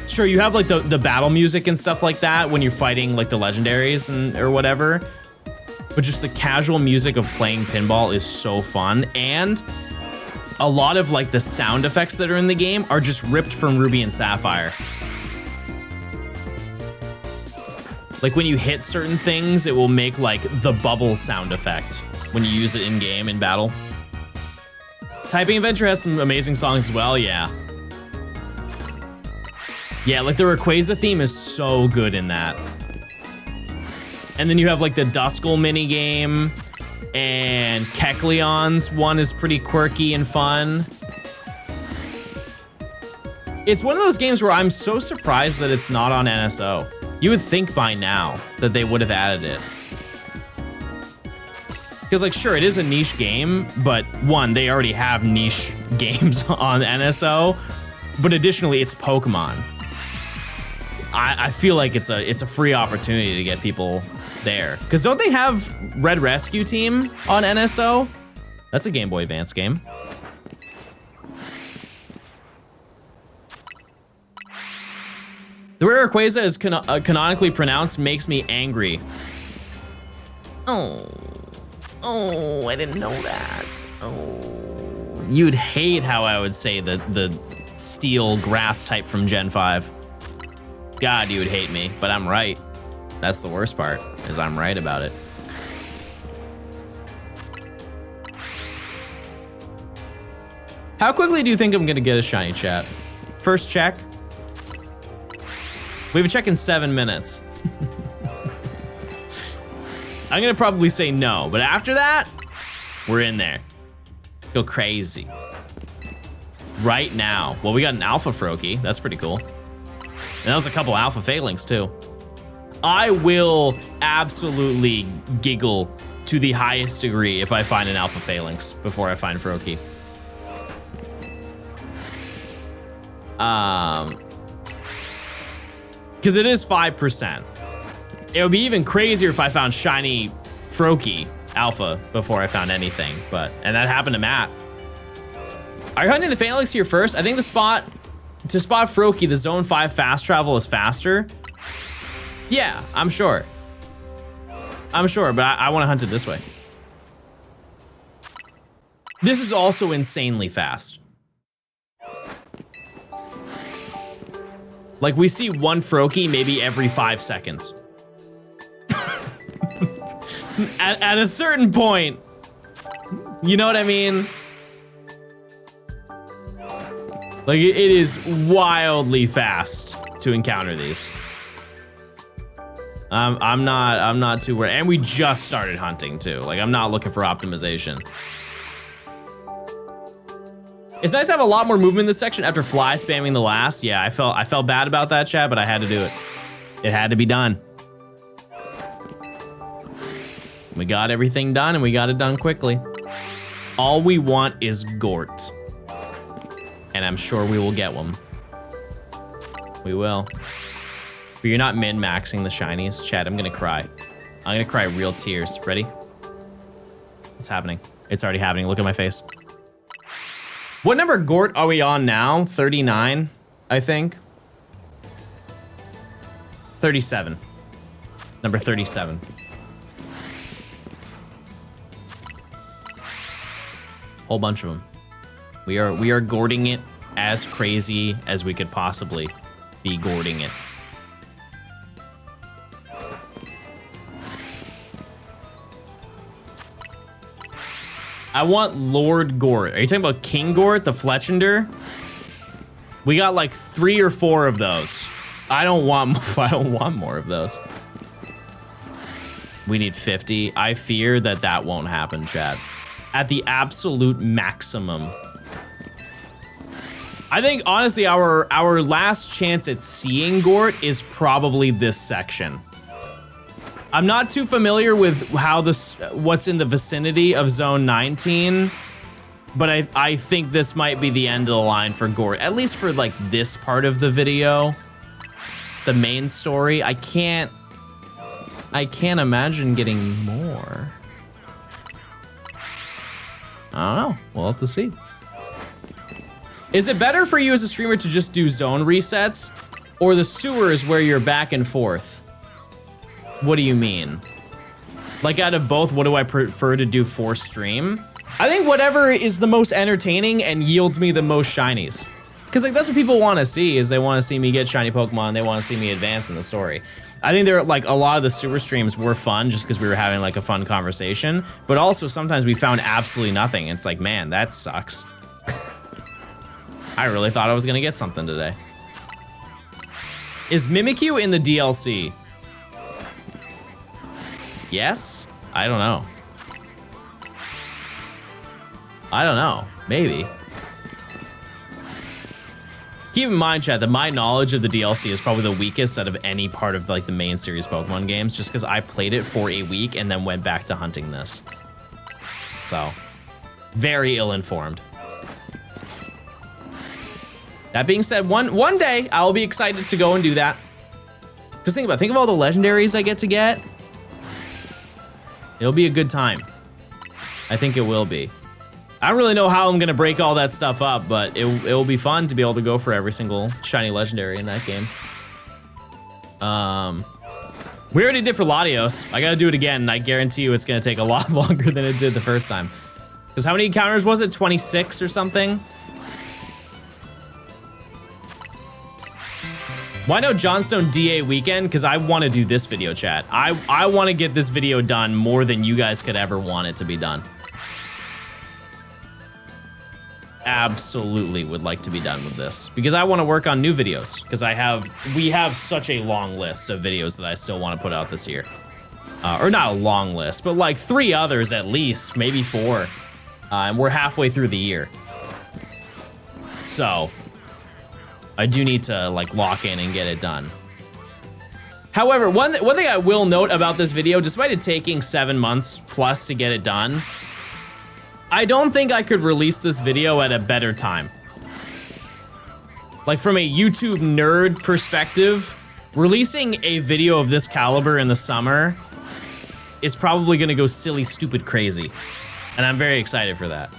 Speaker 2: Sure, you have like the battle music and stuff like that when you're fighting like the legendaries and or whatever, but just the casual music of playing pinball is so fun. And a lot of like the sound effects that are in the game are just ripped from Ruby and Sapphire. Like when you hit certain things, it will make like the bubble sound effect when you use it in game in battle. Typing Adventure has some amazing songs as well, yeah. Yeah, like the Rayquaza theme is so good in that. And then you have like the Duskull minigame, and Kecleon's one is pretty quirky and fun. It's one of those games where I'm so surprised that it's not on NSO. You would think by now that they would have added it. Because like, sure, it is a niche game, but one, they already have niche games on NSO, but additionally, it's Pokemon. I feel like it's a free opportunity to get people there. Because don't they have Red Rescue Team on NSO? That's a Game Boy Advance game. The way Rayquaza is canonically pronounced makes me angry. Oh, I didn't know that. Oh, you'd hate how I would say the steel grass type from Gen 5. God, you would hate me, but I'm right. That's the worst part, is I'm right about it. How quickly do you think I'm gonna get a shiny, chat? First check. We have a check in 7 minutes. I'm gonna probably say no, but after that, we're in there. Go crazy. Right now. Well, we got an Alpha Froakie. That's pretty cool. And that was a couple Alpha Phalanx too. I will absolutely giggle to the highest degree if I find an Alpha Phalanx before I find Froakie. Because it is 5%. It would be even crazier if I found shiny Froakie Alpha before I found anything, and that happened to Matt. Are you hunting the Phalanx here first? I think to spot Froakie, the Zone 5 fast travel is faster. Yeah, I'm sure, but I want to hunt it this way. This is also insanely fast. Like, we see one Froakie maybe every 5 seconds. at a certain point, you know what I mean? Like, it is wildly fast to encounter these. I'm not too worried. And we just started hunting too. Like, I'm not looking for optimization. It's nice to have a lot more movement in this section after fly spamming the last. Yeah, I felt bad about that, chat, but I had to do it. It had to be done. We got everything done, and we got it done quickly. All we want is Gort. And I'm sure we will get one. We will. But you're not min-maxing the shinies. Chat, I'm gonna cry. I'm gonna cry real tears. Ready? What's happening? It's already happening. Look at my face. What number Gort are we on now? 39, I think. 37. Number 37. Whole bunch of them. We are Gorting it as crazy as we could possibly be Gorting it. I want Lord Gort. Are you talking about King Gort, the Fletchender? We got like 3 or 4 of those. I don't want more of those. We need 50. I fear that that won't happen, Chad. At the absolute maximum. I think, honestly, our last chance at seeing Gort is probably this section. I'm not too familiar with how what's in the vicinity of Zone 19, but I think this might be the end of the line for Gort, at least for like this part of the video. The main story, I can't imagine getting more. I don't know. We'll have to see. Is it better for you as a streamer to just do zone resets, or the sewers where you're back and forth? What do you mean? Like out of both, what do I prefer to do for stream? I think whatever is the most entertaining and yields me the most shinies. Because like that's what people want to see, is they want to see me get shiny Pokemon, they want to see me advance in the story. I think there like a lot of the sewer streams were fun just because we were having like a fun conversation, but also sometimes we found absolutely nothing. It's like, man, that sucks. I really thought I was gonna get something today. Is Mimikyu in the DLC? Yes? I don't know. I don't know. Maybe. Keep in mind, chat, that my knowledge of the DLC is probably the weakest out of any part of like the main series Pokemon games, just because I played it for a week and then went back to hunting this. So, very ill-informed. That being said, one day I'll be excited to go and do that. Just think of all the legendaries I get to get. It'll be a good time. I think it will be. I don't really know how I'm gonna break all that stuff up, but it will be fun to be able to go for every single shiny legendary in that game. We already did for Latios. I gotta do it again, and I guarantee you it's gonna take a lot longer than it did the first time. Because how many encounters was it? 26 or something? Why no Johnstone DA weekend? Because I want to do this video, chat. I want to get this video done more than you guys could ever want it to be done. Absolutely would like to be done with this because I want to work on new videos because we have such a long list of videos that I still want to put out this year. Or not a long list, but like 3 others at least, maybe 4. And we're halfway through the year. So I do need to like lock in and get it done. However, one thing I will note about this video, despite it taking 7 months plus to get it done, I don't think I could release this video at a better time. Like from a YouTube nerd perspective, releasing a video of this caliber in the summer is probably gonna go silly, stupid, crazy. And I'm very excited for that.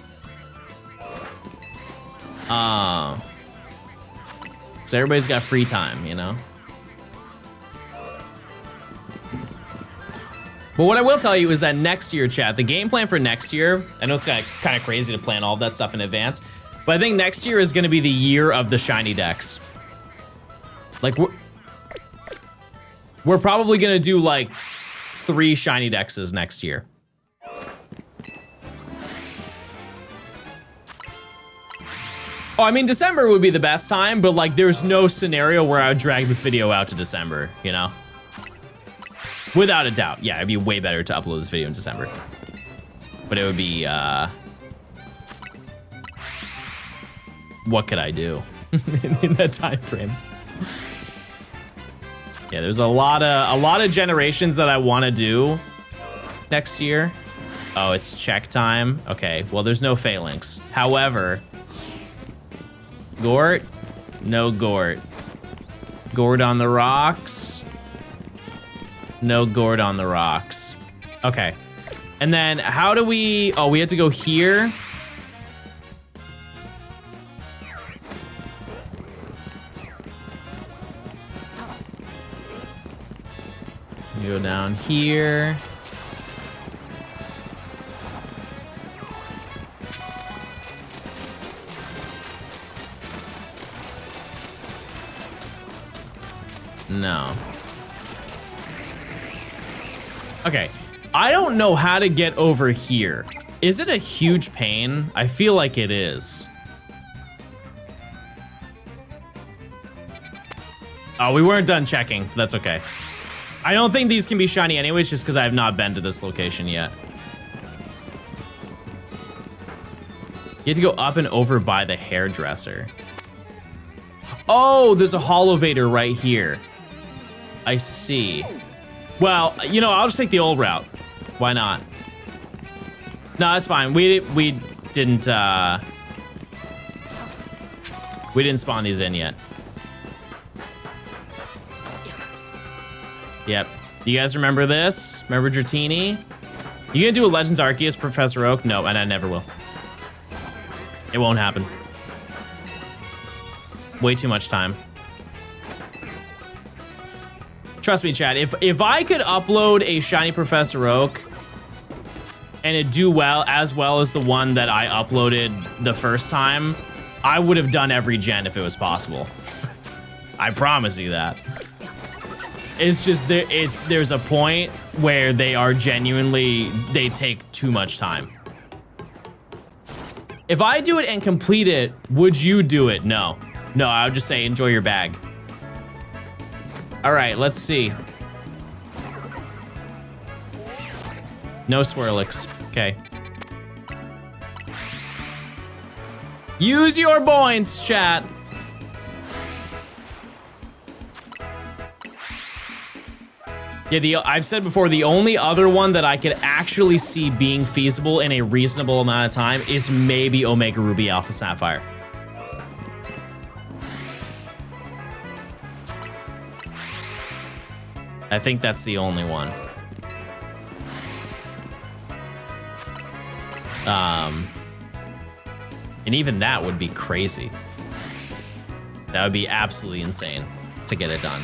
Speaker 2: So everybody's got free time, you know? But what I will tell you is that next year, chat, the game plan for next year, I know it's kind of crazy to plan all of that stuff in advance, but I think next year is going to be the year of the shiny decks. Like, we're probably going to do like 3 shiny dexes next year. Oh, I mean, December would be the best time, but like there's no scenario where I would drag this video out to December, you know? Without a doubt, yeah, it'd be way better to upload this video in December. But it would be, what could I do in that time frame? Yeah, there's a lot of generations that I want to do next year. Oh, it's check time. Okay, well, there's no phalanx. However, Gort, no Gort. Gort on the rocks. No Gort on the rocks. Okay. And then how do we... Oh, we have to go here. We go down here. No. Okay, I don't know how to get over here. Is it a huge pain? I feel like it is. Oh, we weren't done checking. That's okay. I don't think these can be shiny anyways, just because I have not been to this location yet. You have to go up and over by the hairdresser. Oh, there's a holovator right here. I see. Well, you know, I'll just take the old route. Why not? No, that's fine. We didn't spawn these in yet. Yep. You guys remember this? Remember Dratini? You gonna do a Legends Arceus, Professor Oak? No, and I never will. It won't happen. Way too much time. Trust me, chat. If I could upload a shiny Professor Oak and it do well as the one that I uploaded the first time, I would have done every gen if it was possible. I promise you that. It's just there's a point where they are genuinely, they take too much time. If I do it and complete it, would you do it? No. No, I would just say enjoy your bag. All right, let's see. No Swirlix. Okay. Use your points, chat. Yeah, I've said before, the only other one that I could actually see being feasible in a reasonable amount of time is maybe Omega Ruby Alpha Sapphire. I think that's the only one. And even that would be crazy. That would be absolutely insane to get it done.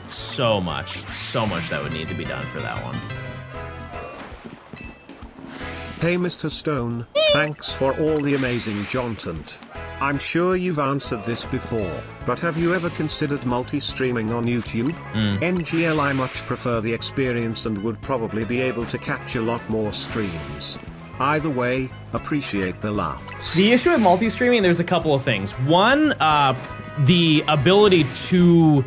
Speaker 2: So much that would need to be done for that one.
Speaker 1: Hey Mr. Stone, thanks for all the amazing content. I'm sure you've answered this before, but have you ever considered multi-streaming on YouTube? NGL, I much prefer the experience and would probably be able to catch a lot more streams. Either way, appreciate the laughs.
Speaker 2: The issue with multi-streaming, there's a couple of things. One, the ability to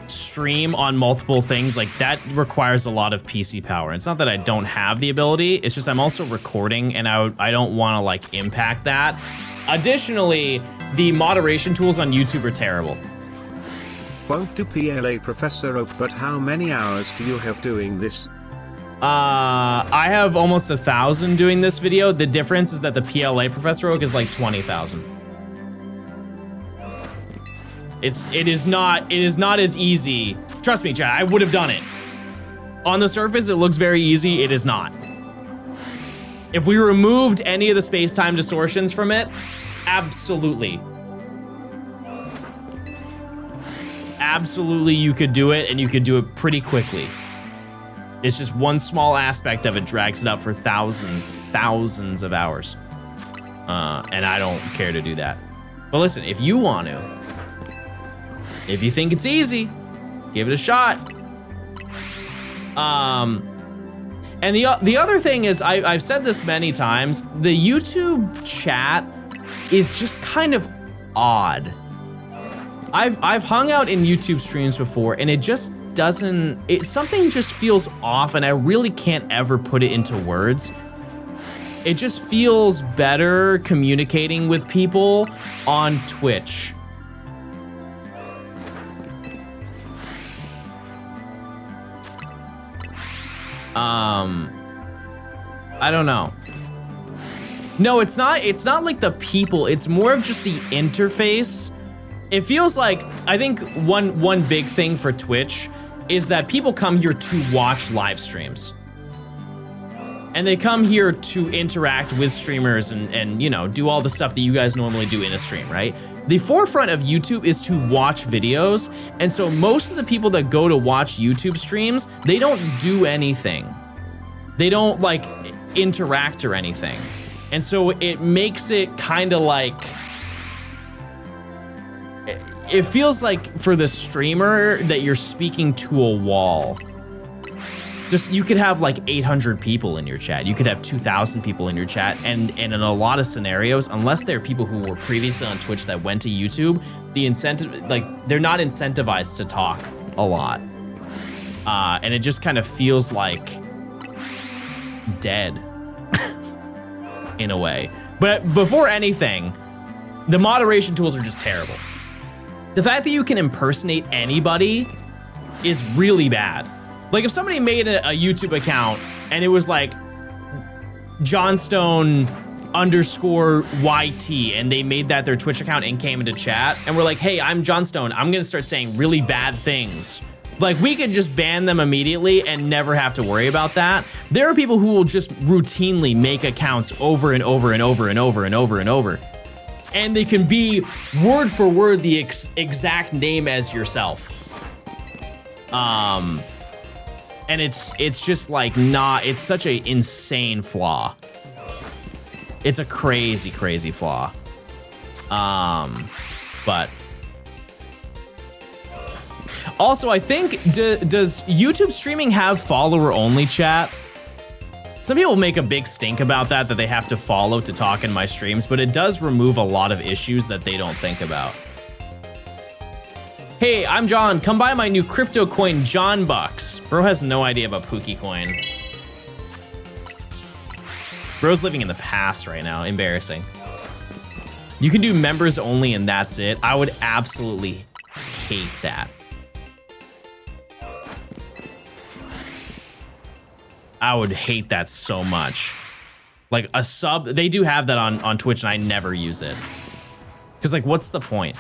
Speaker 2: stream on multiple things, like that requires a lot of PC power. It's not that I don't have the ability, it's just I'm also recording and I don't want to like impact that. Additionally, the moderation tools on YouTube are terrible.
Speaker 1: Won't do PLA Professor Oak, but how many hours do you have doing this?
Speaker 2: I have almost 1,000 doing this video. The difference is that the PLA Professor Oak is like 20,000. It is not as easy. Trust me, chat, I would have done it. On the surface, it looks very easy. It is not. If we removed any of the space-time distortions from it, absolutely. Absolutely, you could do it, and you could do it pretty quickly. It's just one small aspect of it drags it out for thousands of hours. And I don't care to do that. But listen, if you want to, if you think it's easy, give it a shot. And the other thing is, I've said this many times, the YouTube chat is just kind of odd. I've hung out in YouTube streams before, and it just doesn't, something just feels off, and I really can't ever put it into words. It just feels better communicating with people on Twitch. I don't know. No, it's not like the people, it's more of just the interface. It feels like, I think one big thing for Twitch is that people come here to watch live streams. And they come here to interact with streamers and you know, do all the stuff that you guys normally do in a stream, right? The forefront of YouTube is to watch videos, and so most of the people that go to watch YouTube streams, they don't do anything. They don't like interact or anything. And so it makes it kind of like, it feels like for the streamer that you're speaking to a wall. just, you could have like 800 people in your chat. You could have 2,000 people in your chat. And in a lot of scenarios, unless they're people who were previously on Twitch that went to YouTube, the incentive, like they're not incentivized to talk a lot. And it just kind of feels like dead in a way. But before anything, the moderation tools are just terrible. The fact that you can impersonate anybody is really bad. Like if somebody made a YouTube account and it was like Johnstone _YT and they made that their Twitch account and came into chat and were like, hey, I'm Johnstone, I'm gonna start saying really bad things. Like we could just ban them immediately and never have to worry about that. There are people who will just routinely make accounts over and over and over and over and over and over. And they can be word for word the exact name as yourself. And it's just like not, it's such an insane flaw. It's a crazy, crazy flaw. But also I think, does YouTube streaming have follower only chat? Some people make a big stink about that they have to follow to talk in my streams, but it does remove a lot of issues that they don't think about. Hey, I'm John. Come buy my new crypto coin, John Bucks. Bro has no idea about Pookie coin. Bro's living in the past right now. Embarrassing. You can do members only and that's it. I would absolutely hate that. I would hate that so much. Like a sub, they do have that on Twitch and I never use it. Cause like, what's the point?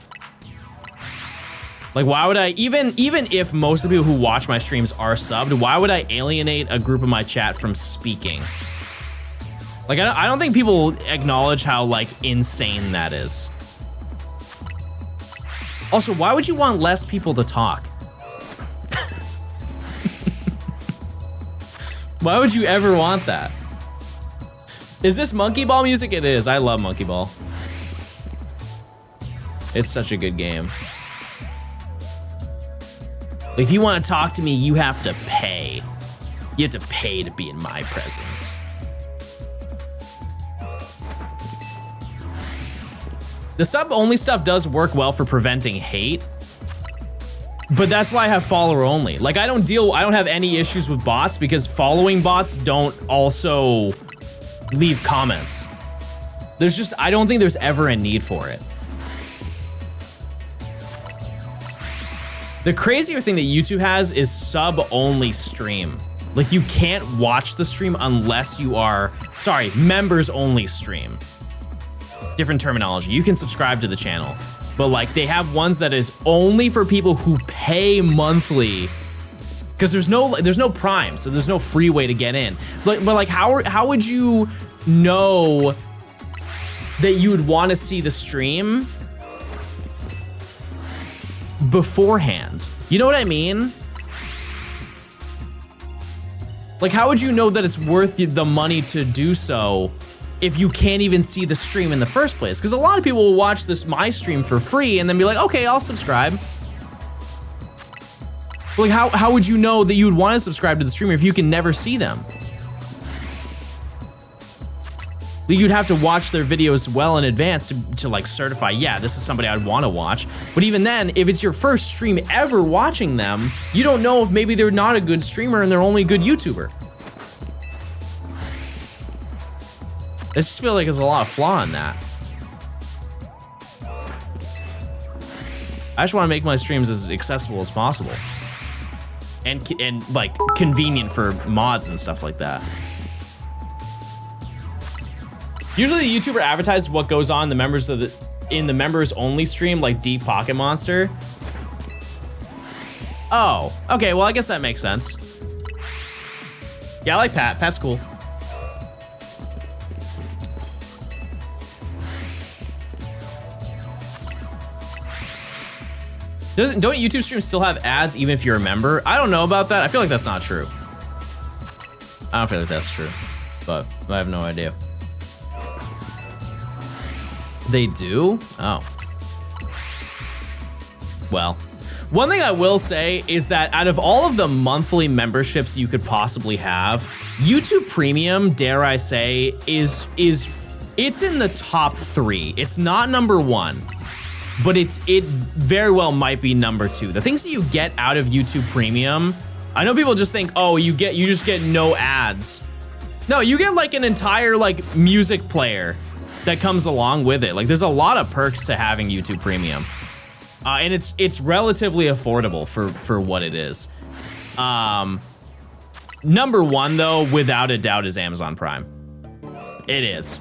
Speaker 2: Like, why would I, even if most of the people who watch my streams are subbed, why would I alienate a group of my chat from speaking? Like, I don't think people acknowledge how like insane that is. Also, why would you want less people to talk? Why would you ever want that? Is this Monkey Ball music? It is. I love Monkey Ball. It's such a good game. If you want to talk to me, you have to pay. You have to pay to be in my presence. The sub-only stuff does work well for preventing hate. But that's why I have follower only. Like I don't have any issues with bots because following bots don't also leave comments. There's just, I don't think there's ever a need for it. The crazier thing that YouTube has is sub-only stream. Like you can't watch the stream unless you are, sorry, members only stream. Different terminology. You can subscribe to the channel. But like they have ones that is only for people who pay monthly, because there's no Prime, so there's no free way to get in. But like how would you know that you would want to see the stream beforehand? You know what I mean? Like how would you know that it's worth the money to do so if you can't even see the stream in the first place? Because a lot of people will watch my stream for free and then be like, okay, I'll subscribe. Like how would you know that you would want to subscribe to the streamer if you can never see them? You'd have to watch their videos well in advance to like certify, yeah, this is somebody I'd want to watch. But even then, if it's your first stream ever watching them, you don't know if maybe they're not a good streamer and they're only a good YouTuber. I just feel like there's a lot of flaw in that. I just want to make my streams as accessible as possible. And like convenient for mods and stuff like that. Usually the YouTuber advertises what goes on in the members only stream, like Deep Pocket Monster. Oh, okay, well I guess that makes sense. Yeah, I like Pat. Pat's cool. Don't YouTube streams still have ads even if you're a member? I don't know about that. I feel like that's not true. I don't feel like that's true, but I have no idea. They do? Oh. Well, One thing I will say is that out of all of the monthly memberships you could possibly have, YouTube Premium, dare I say, it's in the top 3. It's not number 1, but it very well might be number 2. The things that you get out of YouTube Premium, I know people just think, oh, you just get no ads. No, you get like an entire like music player that comes along with it. Like there's a lot of perks to having YouTube Premium. And it's relatively affordable for what it is. Number 1 though, without a doubt, is Amazon Prime. It is.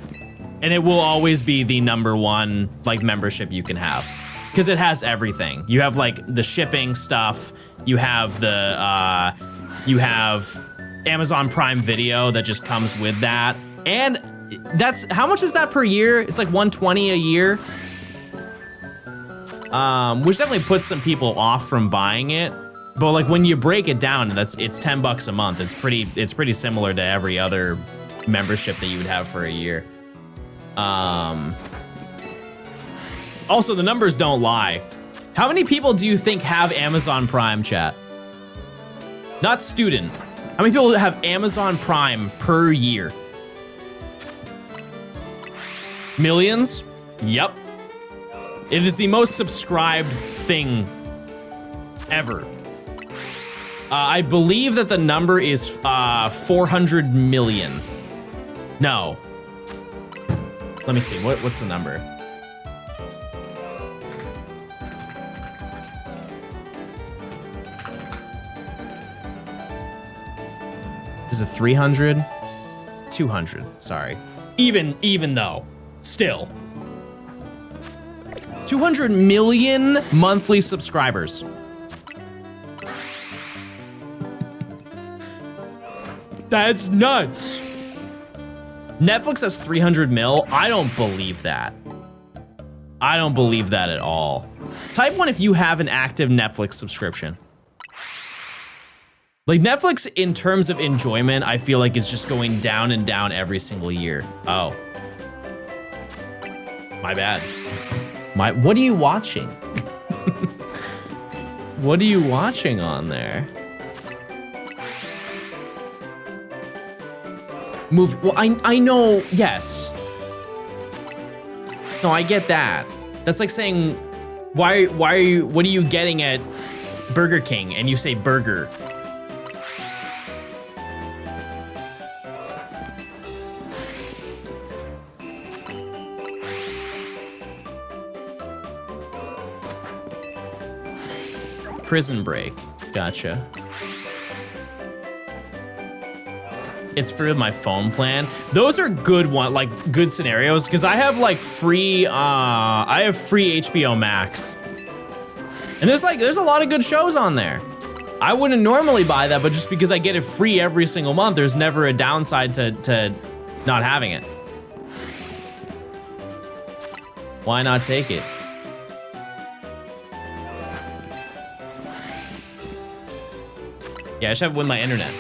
Speaker 2: And it will always be the number 1 like membership you can have. Because it has everything. You have like the shipping stuff, you have the Amazon Prime Video that just comes with that. And that's, how much is that per year? It's like $120 a year. Which definitely puts some people off from buying it. But like when you break it down, it's $10 a month. It's pretty similar to every other membership that you would have for a year. Also, the numbers don't lie. How many people do you think have Amazon Prime, chat? Not student. How many people have Amazon Prime per year? Millions? Yep. It is the most subscribed thing ever. I believe that the number is 400 million. No. Let me see, what's the number? Is it 300? 200, sorry. Even though, still. 200 million monthly subscribers. That's nuts. Netflix has 300 mil. I don't believe that. I don't believe that at all. Type 1 if you have an active Netflix subscription. Like Netflix, in terms of enjoyment, I feel like it's just going down and down every single year. Oh. My bad. What are you watching? What are you watching on there? Movie. Well, I know, yes. No, I get that. That's like saying, what are you getting at Burger King? And you say burger. Prison Break, gotcha. It's for my phone plan. Those are good good scenarios, because I have like free HBO Max. And there's a lot of good shows on there. I wouldn't normally buy that, but just because I get it free every single month, there's never a downside to not having it. Why not take it? Yeah, I should have it with my internet.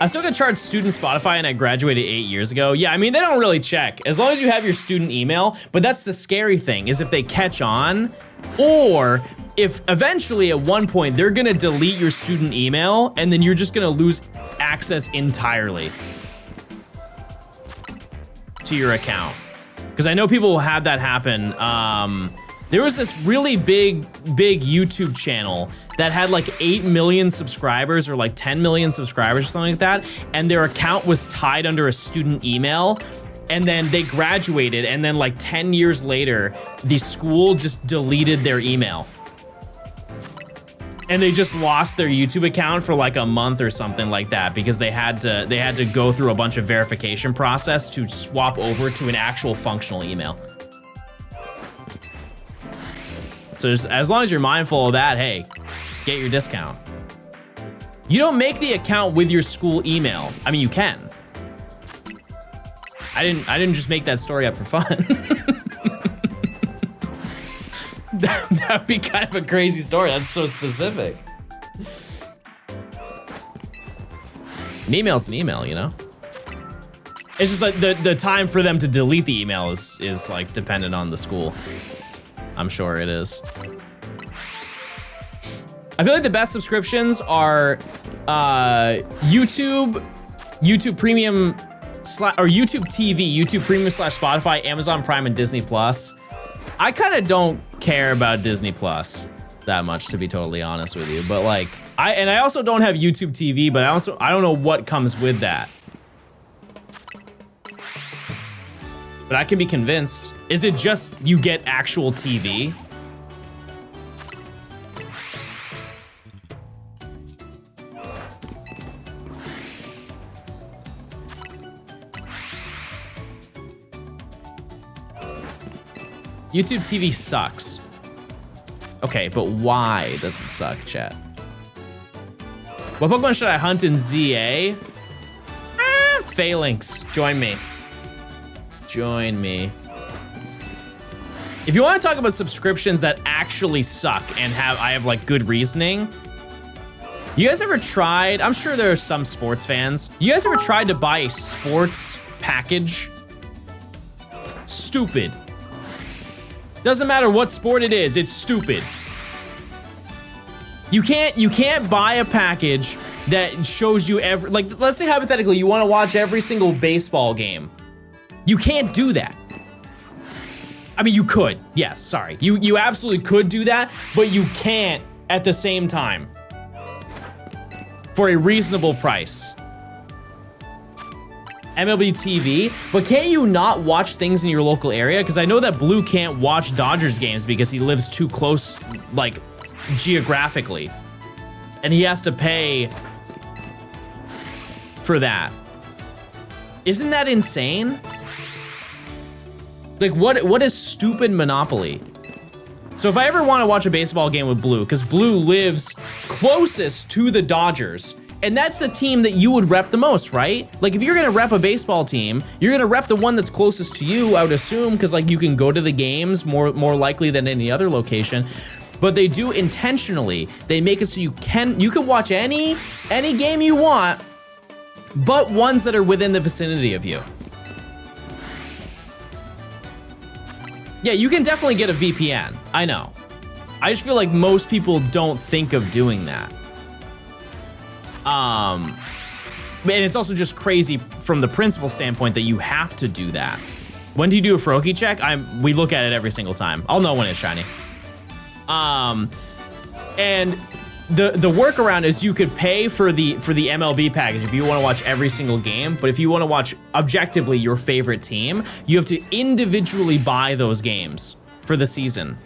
Speaker 2: I still get charged student Spotify and I graduated 8 years ago. Yeah, I mean, they don't really check. As long as you have your student email, but that's the scary thing, is if they catch on, or if eventually at one point they're gonna delete your student email and then you're just gonna lose access entirely to your account. Because I know people will have that happen. There was this really big YouTube channel that had like 8 million subscribers or like 10 million subscribers or something like that. And their account was tied under a student email. And then they graduated, and then like 10 years later, the school just deleted their email. And they just lost their YouTube account for like a month or something like that, because they had to go through a bunch of verification process to swap over to an actual functional email. So just, as long as you're mindful of that, hey, get your discount. You don't make the account with your school email. I mean, you can. I didn't just make that story up for fun. That would be kind of a crazy story. That's so specific. An email's an email, you know? It's just that the time for them to delete the email is like dependent on the school. I'm sure it is. I feel like the best subscriptions are YouTube Premium or YouTube TV, YouTube Premium / Spotify, Amazon Prime, and Disney Plus. I kind of don't care about Disney Plus that much, to be totally honest with you. But like, I also don't have YouTube TV, but I don't know what comes with that. But I can be convinced. Is it just you get actual TV? YouTube TV sucks. Okay, but why does it suck, chat? What Pokemon should I hunt in ZA? Phalanx, join me. Join me. If you want to talk about subscriptions that actually suck and I have like good reasoning, you guys ever tried, I'm sure there are some sports fans, you guys ever tried to buy a sports package? Stupid. Doesn't matter what sport it is, it's stupid. You can't buy a package that shows you every, like, let's say hypothetically you want to watch every single baseball game. You can't do that. I mean, you could, yes, sorry. You absolutely could do that, but you can't at the same time for a reasonable price. MLB TV, but can't you not watch things in your local area? Because I know that Blue can't watch Dodgers games because he lives too close, like, geographically. And he has to pay for that. Isn't that insane? Like, what is stupid monopoly? So if I ever want to watch a baseball game with Blue, because Blue lives closest to the Dodgers, and that's the team that you would rep the most, right? Like, if you're gonna rep a baseball team, you're gonna rep the one that's closest to you, I would assume, because like you can go to the games more likely than any other location. But they do intentionally. They make it so you can watch any game you want, but ones that are within the vicinity of you. Yeah, you can definitely get a VPN. I know. I just feel like most people don't think of doing that. And it's also just crazy from the principal standpoint that you have to do that. When do you do a Froakie check? We look at it every single time. I'll know when it's shiny. And the workaround is you could pay for the MLB package if you want to watch every single game, but if you want to watch objectively your favorite team, you have to individually buy those games for the season.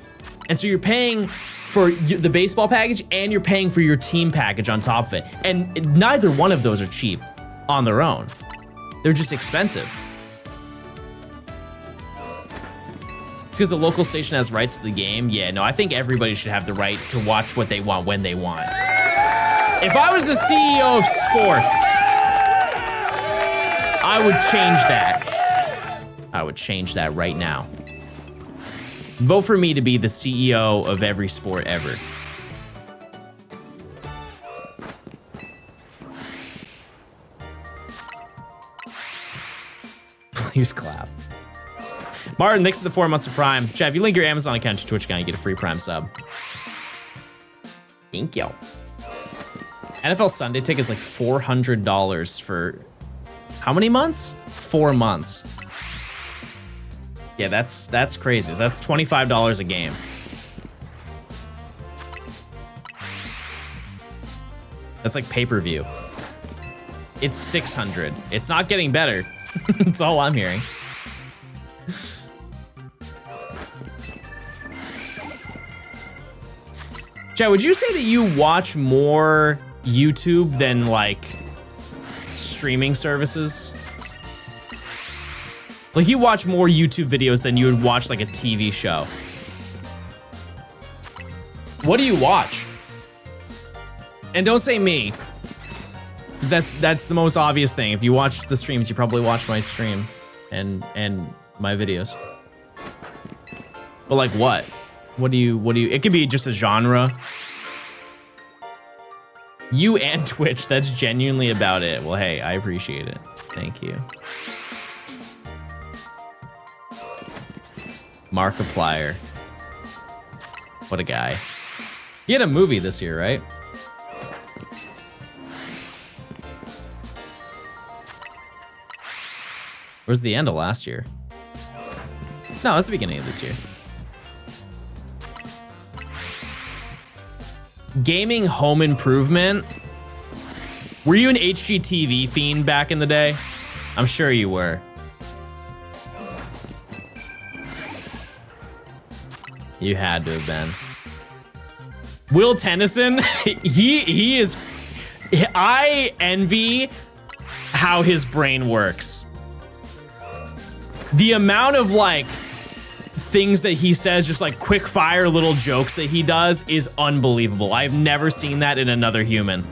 Speaker 2: And so you're paying for the baseball package and you're paying for your team package on top of it. And neither one of those are cheap on their own. They're just expensive. It's because the local station has rights to the game. Yeah, no, I think everybody should have the right to watch what they want when they want. If I was the CEO of sports, I would change that. I would change that right now. Vote for me to be the CEO of every sport ever. Please clap. Martin, thanks for the 4 months of Prime. Chat, if you link your Amazon account to your Twitch account, you get a free Prime sub. Thank you. NFL Sunday ticket is like $400 for how many months? 4 months. Yeah, that's crazy. That's $25 a game. That's like pay-per-view. It's $600. It's not getting better. That's all I'm hearing. Chad, would you say that you watch more YouTube than like streaming services? Like you watch more YouTube videos than you would watch like a TV show. What do you watch? And don't say me, because that's the most obvious thing. If you watch the streams, you probably watch my stream and my videos. But like what? What do you, it could be just a genre. You and Twitch, that's genuinely about it. Well, hey, I appreciate it. Thank you. Markiplier. What a guy. He had a movie this year, right? Or was it the end of last year? No, it was the beginning of this year. Gaming Home Improvement. Were you an HGTV fiend back in the day? I'm sure you were. You had to have been. Will Tennyson, he is, I envy how his brain works. The amount of like things that he says, just like quick fire little jokes that he does is unbelievable. I've never seen that in another human.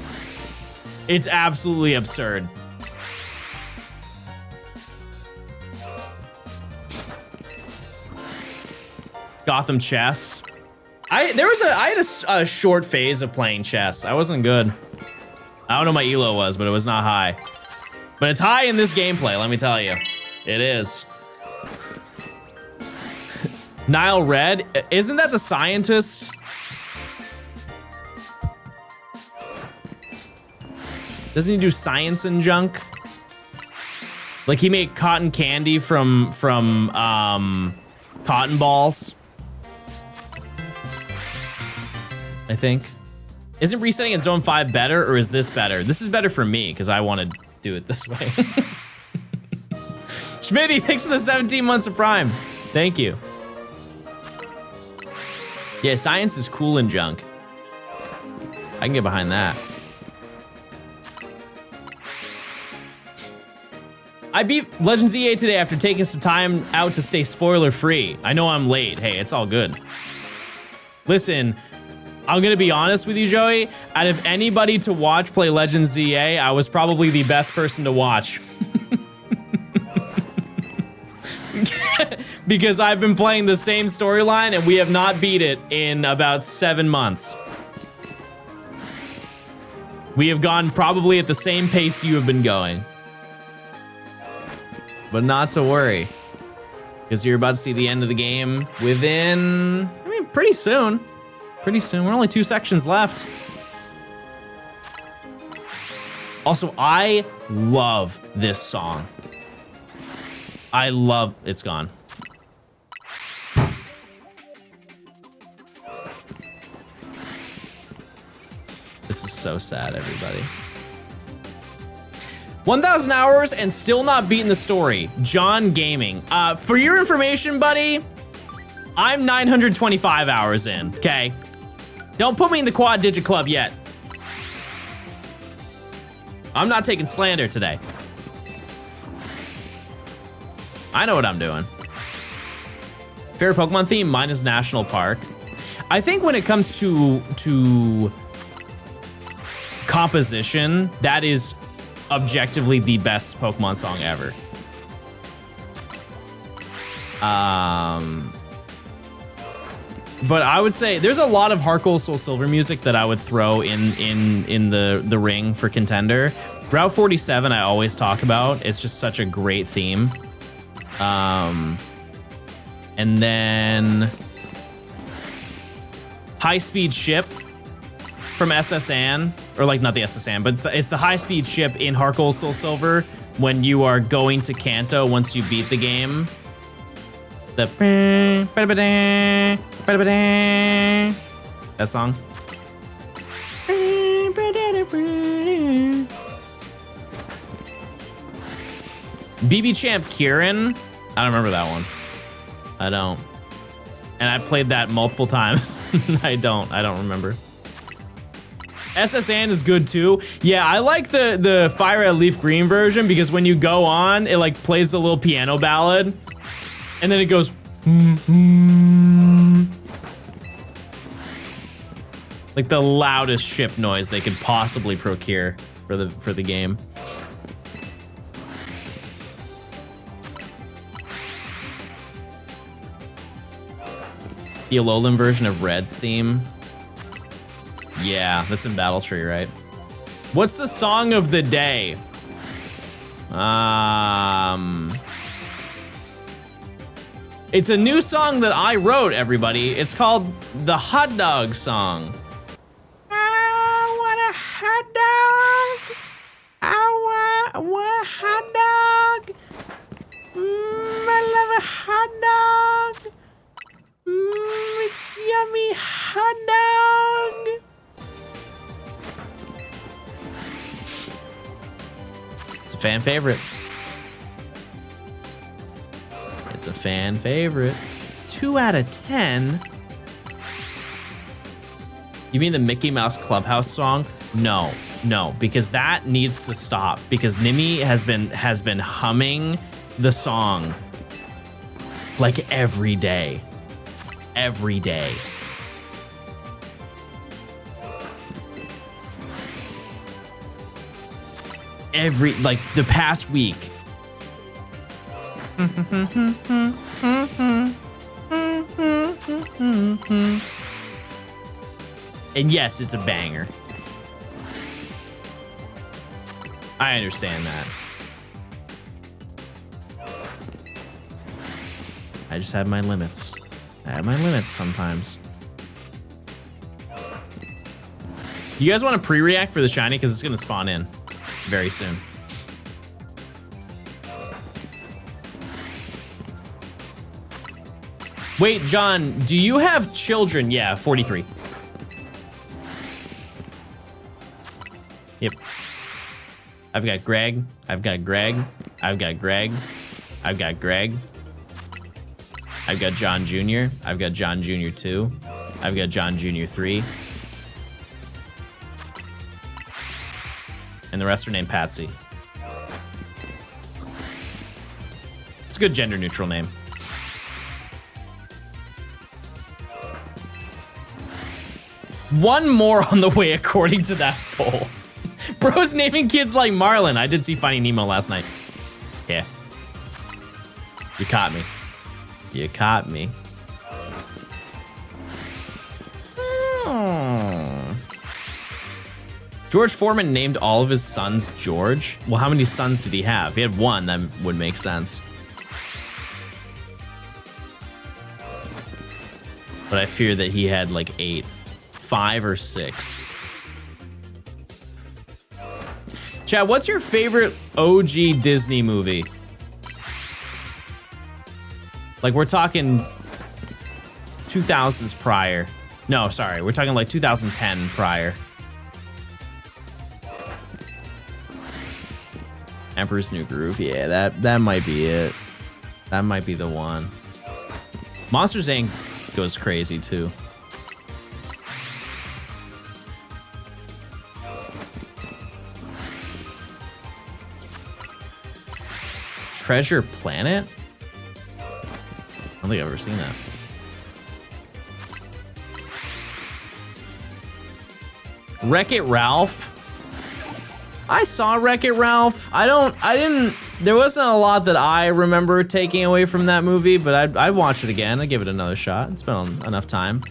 Speaker 2: It's absolutely absurd. Gotham chess. I had a short phase of playing chess. I wasn't good. I don't know what my elo was, but it was not high. But it's high in this gameplay, let me tell you. It is. Nile Red, isn't that the scientist? Doesn't he do science and junk? Like he made cotton candy from cotton balls. I think. Isn't resetting at zone 5 better, or is this better? This is better for me because I want to do it this way. Schmitty, thanks for the 17 months of Prime. Thank you. Yeah, science is cool and junk. I can get behind that. I beat Legends EA today after taking some time out to stay spoiler free. I know I'm late. Hey, it's all good. Listen, I'm gonna be honest with you, Joey. Out of anybody to watch play Legends EA, I was probably the best person to watch. Because I've been playing the same storyline and we have not beat it in about 7 months. We have gone probably at the same pace you have been going. But not to worry, because you're about to see the end of the game within, I mean, pretty soon. Pretty soon. We're only 2 sections left. Also, I love this song. I love, it's gone. This is so sad, everybody. 1,000 hours and still not beating the story. John Gaming. For your information, buddy, I'm 925 hours in, okay? Don't put me in the quad digit club yet. I'm not taking slander today. I know what I'm doing. Favorite Pokemon theme? Mine is National Park. I think when it comes to composition, that is objectively the best Pokemon song ever. But I would say there's a lot of Heart Gold Soul Silver music that I would throw in the ring for contender. Route 47 I always talk about. It's just such a great theme. And then High Speed Ship from SSN, or like not the SSN, but it's the high speed ship in Heart Gold Soul Silver when you are going to Kanto once you beat the game. The that song. BB Champ Kieran, I don't remember that one. I don't. And I played that multiple times. I don't remember. SSN is good too. Yeah, I like the Fire Red Leaf Green version because when you go on, it like plays the little piano ballad and then it goes like the loudest ship noise they could possibly procure for the game. The Alolan version of Red's theme. Yeah, that's in Battle Tree, right? What's the song of the day? It's a new song that I wrote, everybody. It's called the Hot Dog Song. I want a hot dog. I want a hot dog. I love a hot dog. It's yummy hot dog. It's a fan favorite. It's a fan favorite. 2 out of 10. You mean the Mickey Mouse Clubhouse song? No, because that needs to stop. Because Nimi has been humming the song like every day. Every day. Like the past week. And yes, it's a banger. I understand that. I just have my limits. I have my limits sometimes. You guys want to pre-react for the shiny? Because it's going to spawn in very soon. Wait, John, do you have children? Yeah, 43. Yep. I've got Greg. I've got Greg. I've got Greg. I've got Greg. I've got John Jr. I've got John Jr. 2. I've got John Jr. 3. And the rest are named Patsy. It's a good gender neutral name. One more on the way according to that poll. Bro's naming kids like Marlin. I did see Finding Nemo last night. Yeah. You caught me. You caught me. George Foreman named all of his sons George. Well, how many sons did he have? He had one, that would make sense. But I fear that he had like 8. 5 or 6. Chad, what's your favorite OG Disney movie? Like we're talking 2000s prior. No, sorry, we're talking like 2010 prior. Emperor's New Groove, yeah, that might be it. That might be the one. Monsters Inc. goes crazy too. Treasure Planet? I don't think I've ever seen that. Wreck-It Ralph? I saw Wreck-It Ralph. There wasn't a lot that I remember taking away from that movie, but I'd watch it again. I'd give it another shot. It's been enough time.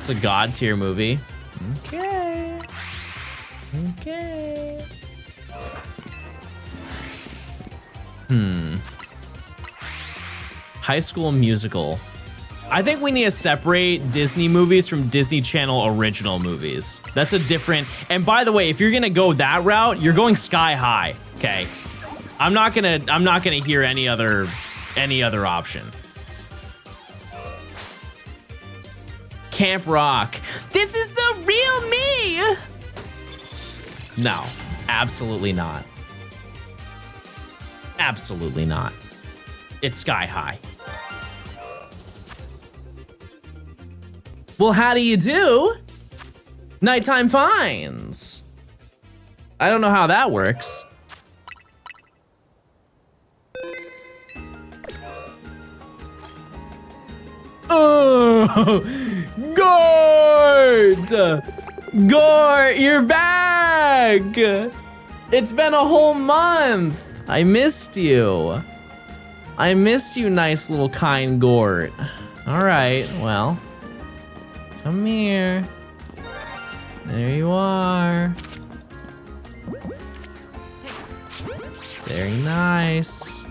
Speaker 2: It's a God tier movie. Okay. Okay. High School Musical. I think we need to separate Disney movies from Disney Channel original movies. That's a different, and by the way, if you're gonna go that route, you're going sky high, okay? I'm not gonna hear any other option. Camp Rock. This is the real me! No, absolutely not. Absolutely not. It's sky high. Well, how do you do? Nighttime finds. I don't know how that works. Oh, Gort! Gort, you're back! It's been a whole month. I missed you. I missed you, nice little kind Gort. All right, well, come here. There you are. Very nice.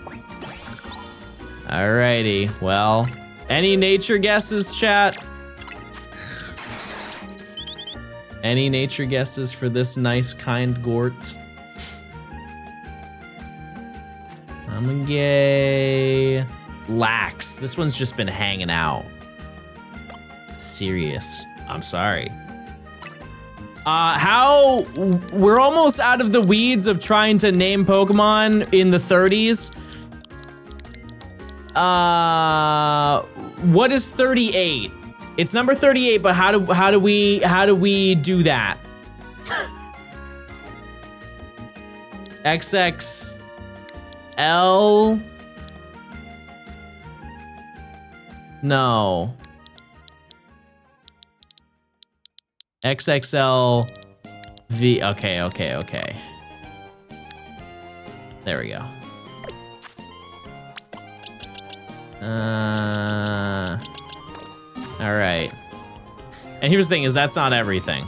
Speaker 2: Alrighty, well, any nature guesses, chat? Any nature guesses for this nice, kind Gort? I'm gonna get Lax. This one's just been hanging out. Serious. I'm sorry. How we're almost out of the weeds of trying to name Pokemon in the 30s. What is 38? It's number 38, but how do we do that? XXL? No. XXL V. Okay. There we go. All right. And here's the thing: is that's not everything.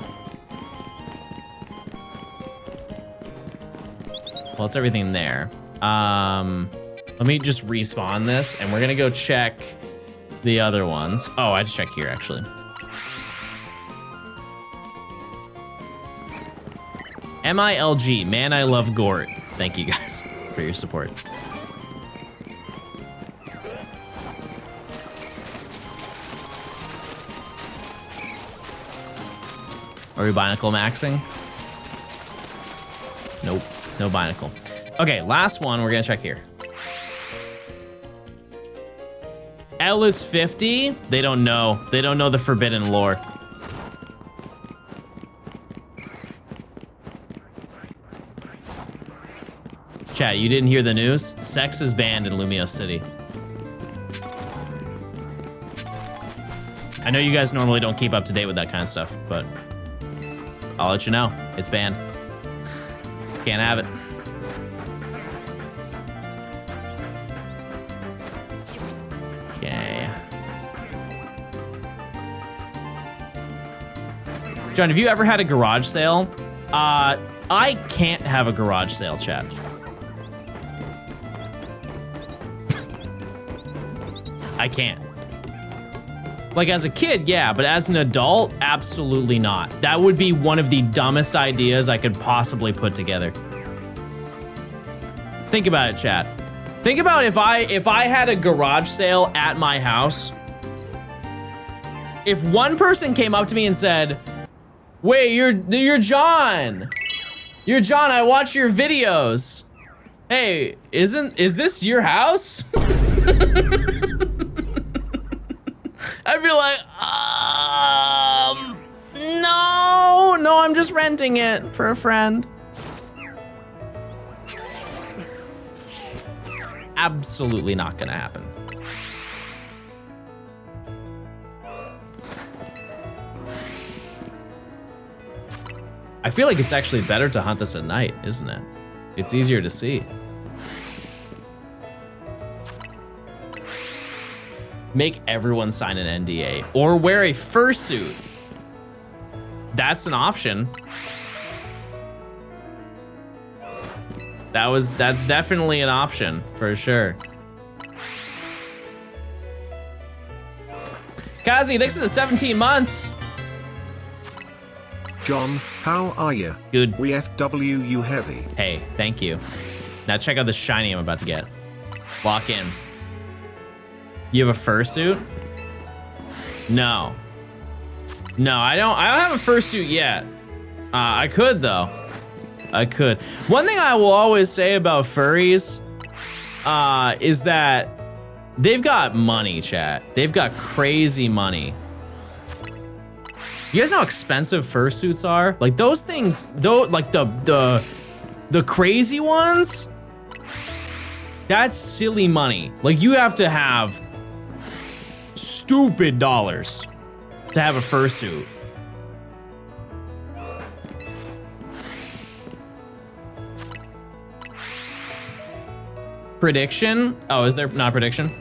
Speaker 2: Well, it's everything there. Let me just respawn this, and we're gonna go check the other ones. Oh, I just check here actually. MILG, man, I love Gort. Thank you guys for your support. Are we Binacle maxing? Nope, no Binacle. Okay, last one, we're gonna check here. L is 50? They don't know. They don't know the forbidden lore. Chat, you didn't hear the news? Sex is banned in Lumio City. I know you guys normally don't keep up to date with that kind of stuff, but I'll let you know. It's banned. Can't have it. Okay. John, have you ever had a garage sale? I can't have a garage sale, chat. I can't. Like as a kid, yeah, but as an adult, absolutely not. That would be one of the dumbest ideas I could possibly put together. Think about it, chat. Think about if I had a garage sale at my house. If one person came up to me and said, "Wait, you're John. You're John, I watch your videos. Hey, is this your house?" I'd be like, no, I'm just renting it for a friend. Absolutely not gonna happen. I feel like it's actually better to hunt this at night, isn't it? It's easier to see. Make everyone sign an NDA or wear a fursuit. That's an option. That's definitely an option for sure. Kazi, thanks for the 17 months.
Speaker 1: John, how are you?
Speaker 2: Good.
Speaker 1: We FW you heavy.
Speaker 2: Hey, thank you. Now check out the shiny I'm about to get. Walk in. You have a fursuit? No. No, I don't have a fursuit yet. I could though. I could. One thing I will always say about furries is that they've got money, chat. They've got crazy money. You guys know how expensive fursuits are? Like those things, though, like the crazy ones, that's silly money. Like you have to have stupid dollars to have a fursuit. Prediction? Oh, is there not prediction?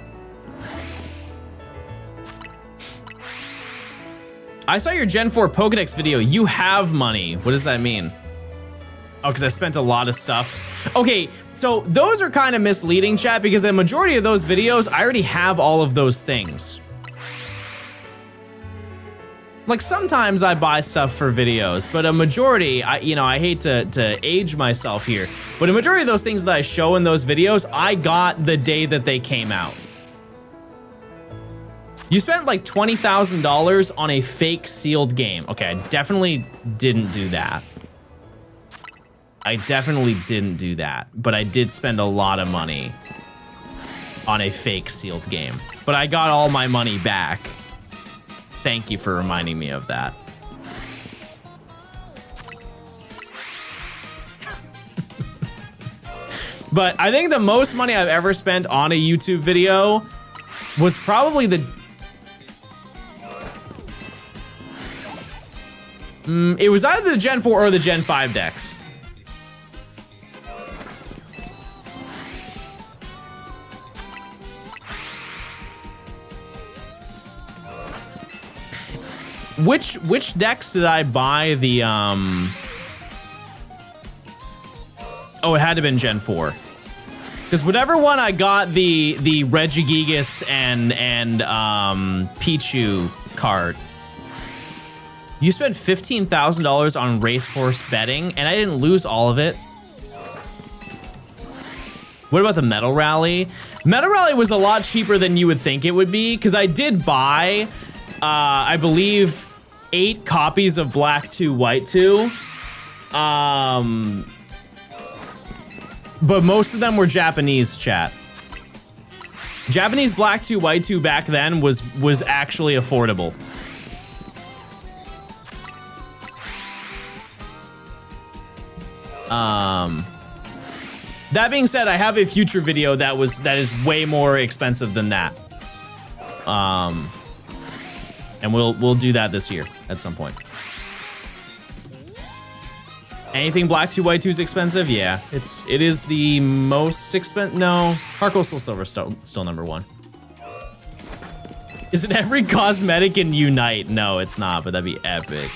Speaker 2: I saw your Gen 4 Pokedex video. You have money. What does that mean? Oh, because I spent a lot of stuff. Okay, so those are kind of misleading, chat, because the majority of those videos, I already have all of those things. Like sometimes I buy stuff for videos, but a majority, I hate to age myself here, but a majority of those things that I show in those videos, I got the day that they came out. You spent like $20,000 on a fake sealed game. Okay, I definitely didn't do that. I definitely didn't do that, but I did spend a lot of money on a fake sealed game. But I got all my money back. Thank you for reminding me of that. But I think the most money I've ever spent on a YouTube video was probably the... it was either the Gen 4 or the Gen 5 decks. Which decks did I buy the Oh, it had to have been Gen 4. Because whatever one I got the Regigigas and Pichu card. You spent $15,000 on racehorse betting, and I didn't lose all of it. What about the Metal Rally? Metal Rally was a lot cheaper than you would think it would be, because I did buy, I believe, 8 copies of Black 2, White 2. But most of them were Japanese, chat. Japanese Black 2, White 2 back then was actually affordable. That being said, I have a future video that is way more expensive than that. And we'll do that this year at some point. Anything Black 2, White 2 is expensive? Yeah, it is the most expensive. No, Heart Gold Soul Silver still number 1. Is it every cosmetic in Unite? No, it's not, but that'd be epic.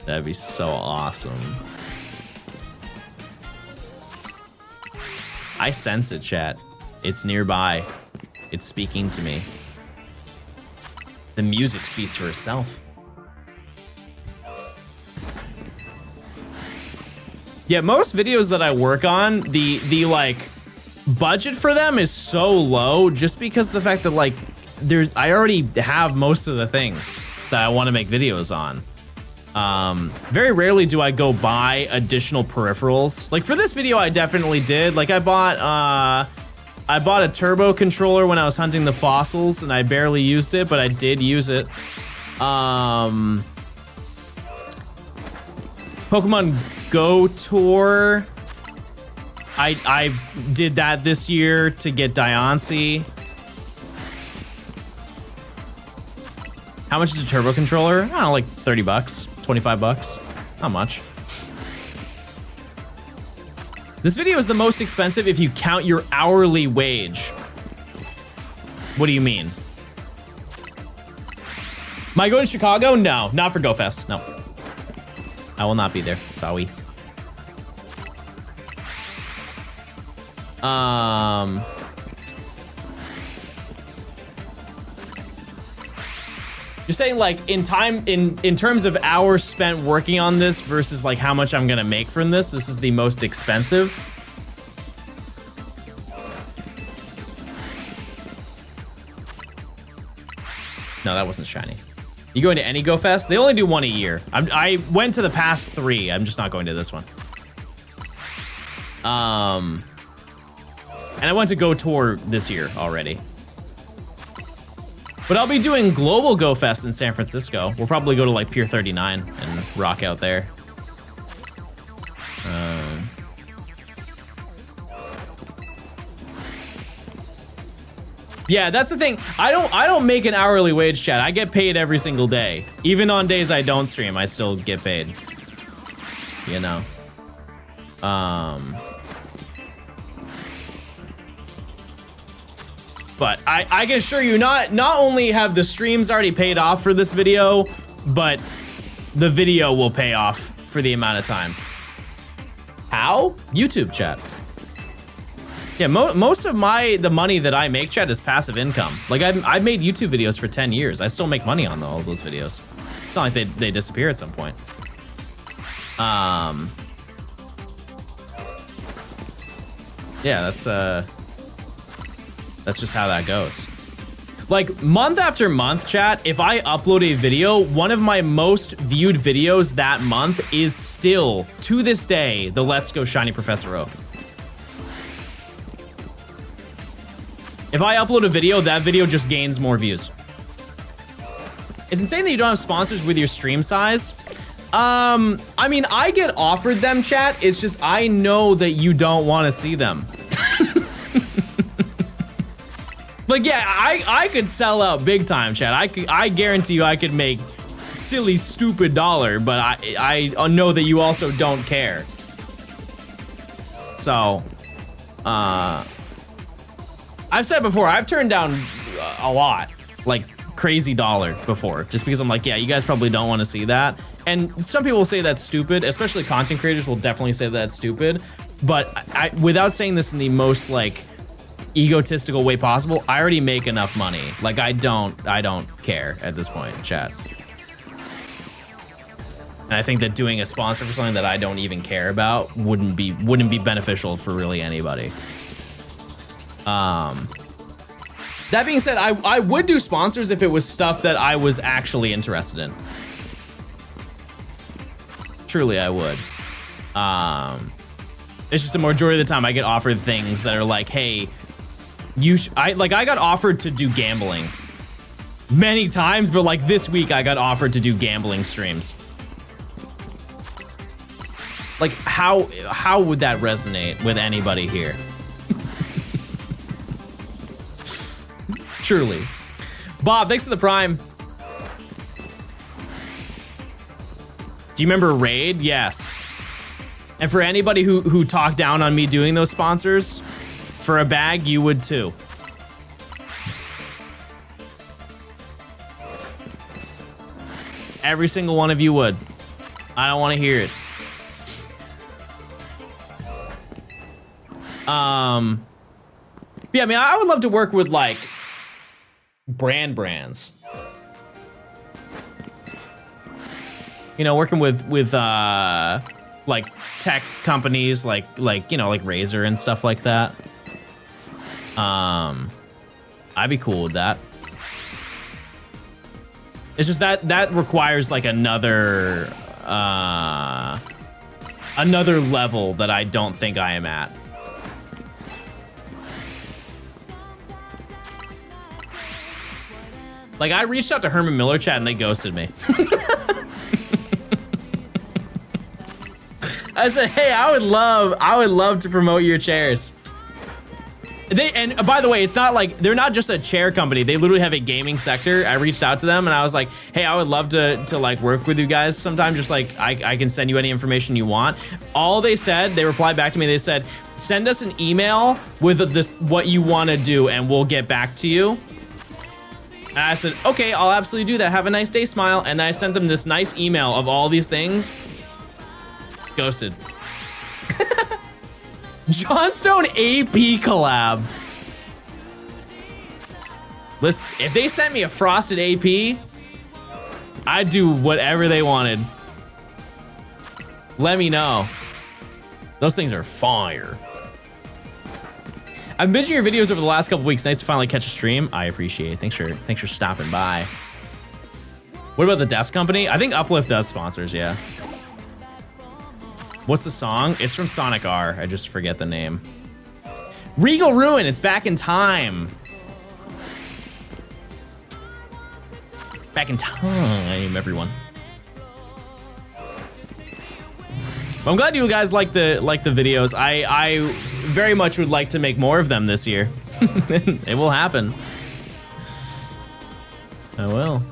Speaker 2: That'd be so awesome. I sense it, chat. It's nearby. It's speaking to me. The music speaks for itself. Yeah, most videos that I work on, the like budget for them is so low just because of the fact that like I already have most of the things that I want to make videos on. Very rarely do I go buy additional peripherals. Like for this video, I definitely did. Like I bought a turbo controller when I was hunting the fossils, and I barely used it, but I did use it. Pokemon Go Tour. I did that this year to get Diancie. How much is a turbo controller? I don't know, like 30 bucks, 25 bucks. Not much. This video is the most expensive if you count your hourly wage. What do you mean? Am I going to Chicago? No, not for GoFest, no. I will not be there, sorry. You're saying like in terms of hours spent working on this versus like how much I'm gonna make from this is the most expensive. No, that wasn't shiny. You going to any GoFest? They only do one a year. I went to the past 3. I'm just not going to this one. And I went to Go Tour this year already. But I'll be doing Global GoFest in San Francisco. We'll probably go to like Pier 39 and rock out there. Yeah, that's the thing. I don't make an hourly wage, chat. I get paid every single day. Even on days I don't stream, I still get paid. You know. But I can assure you, not only have the streams already paid off for this video, but the video will pay off for the amount of time. How? YouTube, chat. Yeah, most of the money that I make, chat, is passive income. Like I've made YouTube videos for 10 years. I still make money on all those videos. It's not like they disappear at some point. Yeah, that's just how that goes. Like month after month, chat, if I upload a video, one of my most viewed videos that month is still, to this day, the Let's Go Shiny Professor Oak. If I upload a video, that video just gains more views. It's insane that you don't have sponsors with your stream size. I mean, I get offered them, chat. It's just I know that you don't want to see them. Like, yeah, I could sell out big time, chat. I guarantee you I could make silly, stupid dollar, but I know that you also don't care. So, I've said before, I've turned down a lot, like crazy dollar before, just because I'm like, yeah, you guys probably don't want to see that. And some people will say that's stupid, especially content creators will definitely say that's stupid. But without saying this in the most like egotistical way possible, I already make enough money. Like I don't care at this point, chat. And I think that doing a sponsor for something that I don't even care about wouldn't be beneficial for really anybody. That being said, I would do sponsors if it was stuff that I was actually interested in. Truly, I would. It's just a majority of the time I get offered things that are like, hey, I got offered to do gambling many times, but like this week I got offered to do gambling streams. Like how would that resonate with anybody here? Truly. Bob, thanks for the Prime. Do you remember Raid? Yes. And for anybody who talked down on me doing those sponsors, for a bag, you would too. Every single one of you would. I don't want to hear it. Yeah, I mean, I would love to work with like brands. You know, working with like tech companies like you know, like Razer and stuff like that. I'd be cool with that. It's just that requires like another level that I don't think I am at. Like I reached out to Herman Miller chat and they ghosted me. I said, hey, I would love to promote your chairs. And by the way, it's not like, they're not just a chair company. They literally have a gaming sector. I reached out to them and I was like, hey, I would love to like work with you guys sometime. Just like, I can send you any information you want. All they said, they replied back to me. They said, send us an email with this, what you want to do and we'll get back to you. And I said, okay, I'll absolutely do that. Have a nice day, smile. And I sent them this nice email of all these things. Ghosted. Johnstone AP collab. Listen, if they sent me a frosted AP, I'd do whatever they wanted. Let me know. Those things are fire. I've been binging your videos over the last couple weeks. Nice to finally catch a stream. I appreciate it. Thanks for stopping by. What about the desk company? I think Uplift does sponsors, yeah. What's the song? It's from Sonic R. I just forget the name. Regal Ruin, it's back in time. Back in time, everyone. Well, I'm glad you guys like the videos. I very much would like to make more of them this year. It will happen. I will.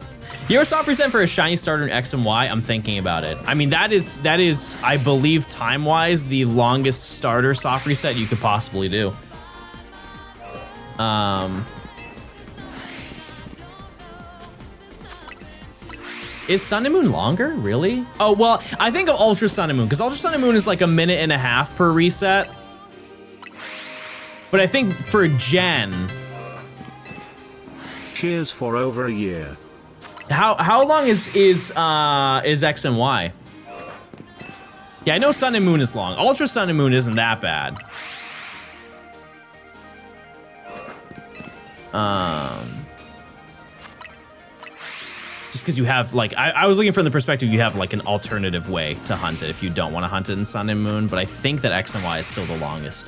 Speaker 2: You're a soft reset for a shiny starter in X and Y. I'm thinking about it. I mean, that is, I believe, time-wise, the longest starter soft reset you could possibly do. Is Sun and Moon longer? Really? Oh, well, I think of Ultra Sun and Moon, because Ultra Sun and Moon is like 1.5 minutes per reset. But I think for Gen...
Speaker 1: Cheers for over a year.
Speaker 2: How long is X and Y? Yeah, I know Sun and Moon is long. Ultra Sun and Moon isn't that bad. Just because you have like, I was looking from the perspective you have like an alternative way to hunt it if you don't want to hunt it in Sun and Moon, but I think that X and Y is still the longest.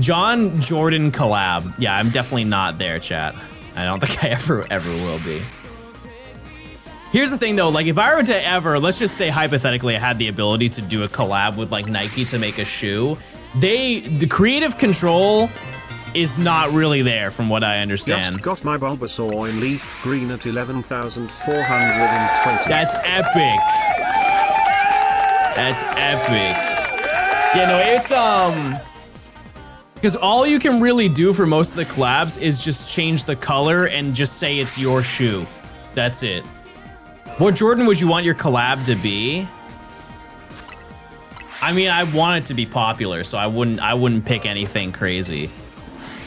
Speaker 2: John Jordan collab. Yeah, I'm definitely not there, chat. I don't think I ever will be. Here's the thing though, like if I were to ever, let's just say hypothetically I had the ability to do a collab with like Nike to make a shoe, the creative control is not really there from what I understand.
Speaker 1: Just got my Bulbasaur in leaf green at 11,420.
Speaker 2: That's epic. That's epic. Yeah, no, it's because all you can really do for most of the collabs is just change the color and just say it's your shoe. That's it. What Jordan would you want your collab to be? I mean, I want it to be popular, so I wouldn't pick anything crazy.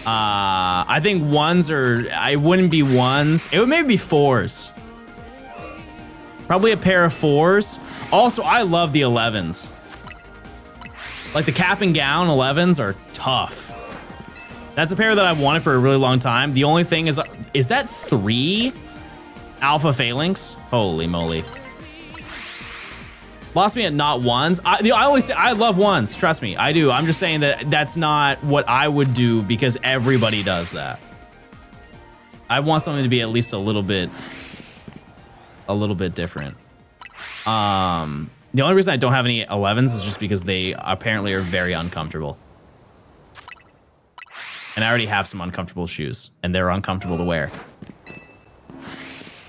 Speaker 2: I think ones I wouldn't be ones. It would maybe be fours. Probably a pair of fours. Also, I love the 11s. Like the cap and gown 11s are tough. That's a pair that I've wanted for a really long time. The only thing is that 3 alpha phalanx? Holy moly. Lost me at not ones. I always say I love ones. Trust me, I do. I'm just saying that that's not what I would do because everybody does that. I want something to be at least a little bit different. The only reason I don't have any 11s is just because they apparently are very uncomfortable. And I already have some uncomfortable shoes, and they're uncomfortable to wear.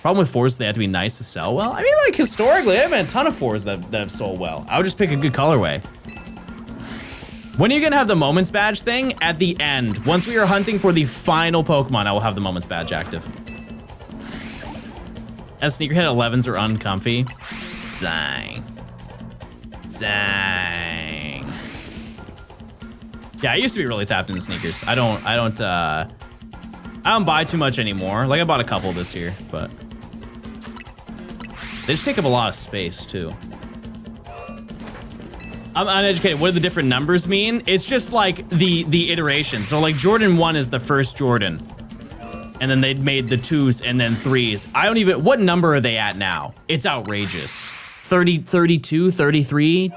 Speaker 2: Problem with fours, they have to be nice to sell well. I mean, like historically, I've been a ton of fours that have sold well. I would just pick a good colorway. When are you gonna have the Moments badge thing? At the end. Once we are hunting for the final Pokemon, I will have the Moments badge active. As Sneakerhead 11s are uncomfy. Zang. Zang. Yeah, I used to be really tapped into sneakers. I don't buy too much anymore. Like I bought a couple this year, but they just take up a lot of space too. I'm uneducated. What do the different numbers mean? It's just like the iteration. So like Jordan 1 is the first Jordan. And then they made the 2s and then 3s. I don't even, what number are they at now? It's outrageous. 30, 32, 33,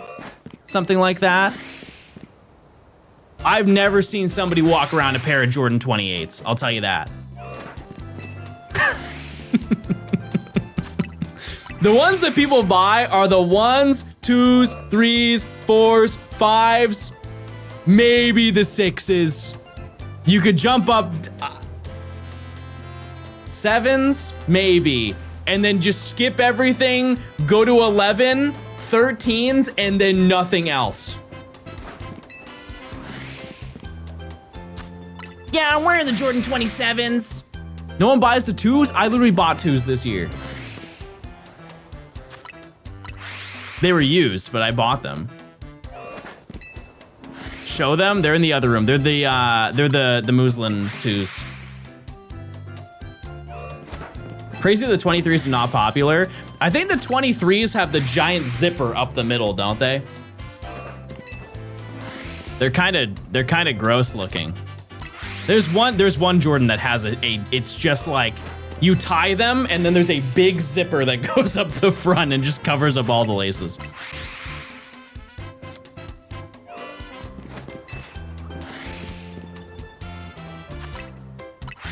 Speaker 2: something like that. I've never seen somebody walk around a pair of Jordan 28s. I'll tell you that. The ones that people buy are the 1s, 2s, 3s, 4s, 5s, maybe the 6s. You could jump up 7s, maybe, and then just skip everything, go to 11, 13s, and then nothing else. Yeah, I'm wearing the Jordan 27s. No one buys the 2s? I literally bought 2s this year. They were used, but I bought them. Show them? They're in the other room. They're the Muslin 2s. Crazy the 23s are not popular. I think the 23s have the giant zipper up the middle, don't they? They're kind of gross looking. There's one Jordan that has it's just like you tie them and then there's a big zipper that goes up the front and just covers up all the laces.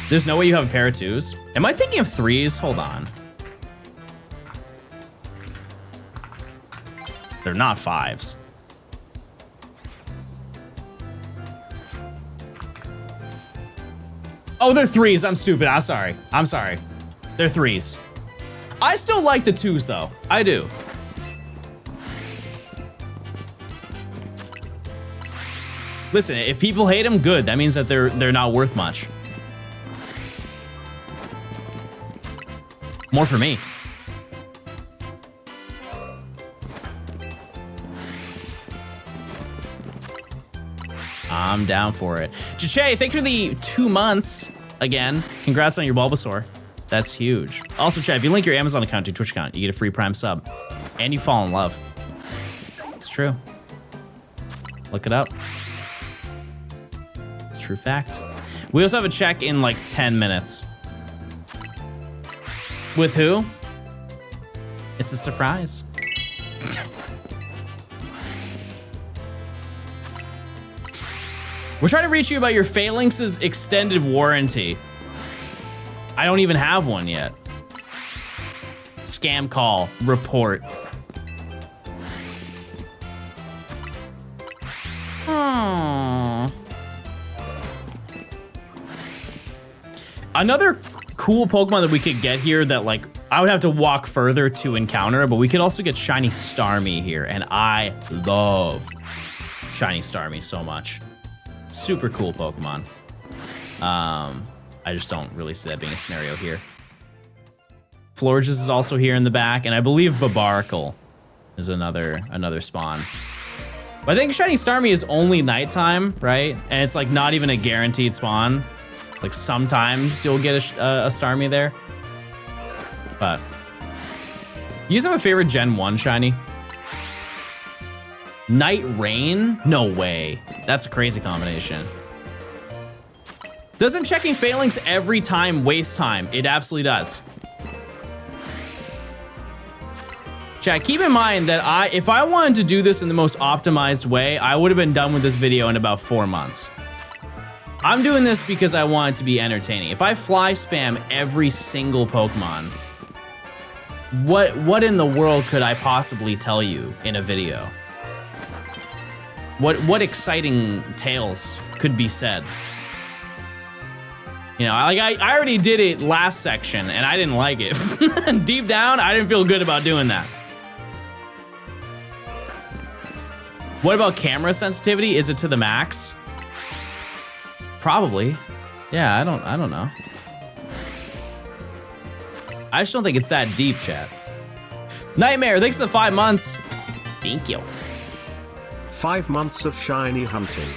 Speaker 2: There's no way you have a pair of 2s. Am I thinking of 3s? Hold on. They're not 5s. Oh, they're 3s. I'm stupid. I'm sorry. They're 3s. I still like the 2s though. I do. Listen, if people hate them, good. That means that they're not worth much. More for me. I'm down for it. Jache, thank you for the 2 months. Again, congrats on your Bulbasaur. That's huge. Also, Chad, if you link your Amazon account to your Twitch account, you get a free Prime sub. And you fall in love. It's true. Look it up. It's a true fact. We also have a check in like 10 minutes. With who? It's a surprise. We're trying to reach you about your Phalanx's extended warranty. I don't even have one yet. Scam call, report. Another cool Pokemon that we could get here that like I would have to walk further to encounter, but we could also get Shiny Starmie here, and I love Shiny Starmie so much. Super cool Pokemon. I just don't really see that being a scenario here. Florges is also here in the back, and I believe Babarkle is another spawn. But I think Shiny Starmie is only nighttime, right? And it's like not even a guaranteed spawn. Like sometimes you'll get a Starmie there. But you guys have a favorite Gen 1 Shiny? Night Rain? No way. That's a crazy combination. Doesn't checking Phalanx every time waste time? It absolutely does. Chat, keep in mind that if I wanted to do this in the most optimized way, I would have been done with this video in about 4 months. I'm doing this because I want it to be entertaining. If I fly spam every single Pokemon, what in the world could I possibly tell you in a video? What exciting tales could be said? You know, like I already did it last section and I didn't like it. Deep down, I didn't feel good about doing that. What about camera sensitivity? Is it to the max? Probably. Yeah, I don't know. I just don't think it's that deep, chat. Nightmare, thanks for the 5 months. Thank you.
Speaker 1: 5 months of shiny hunting.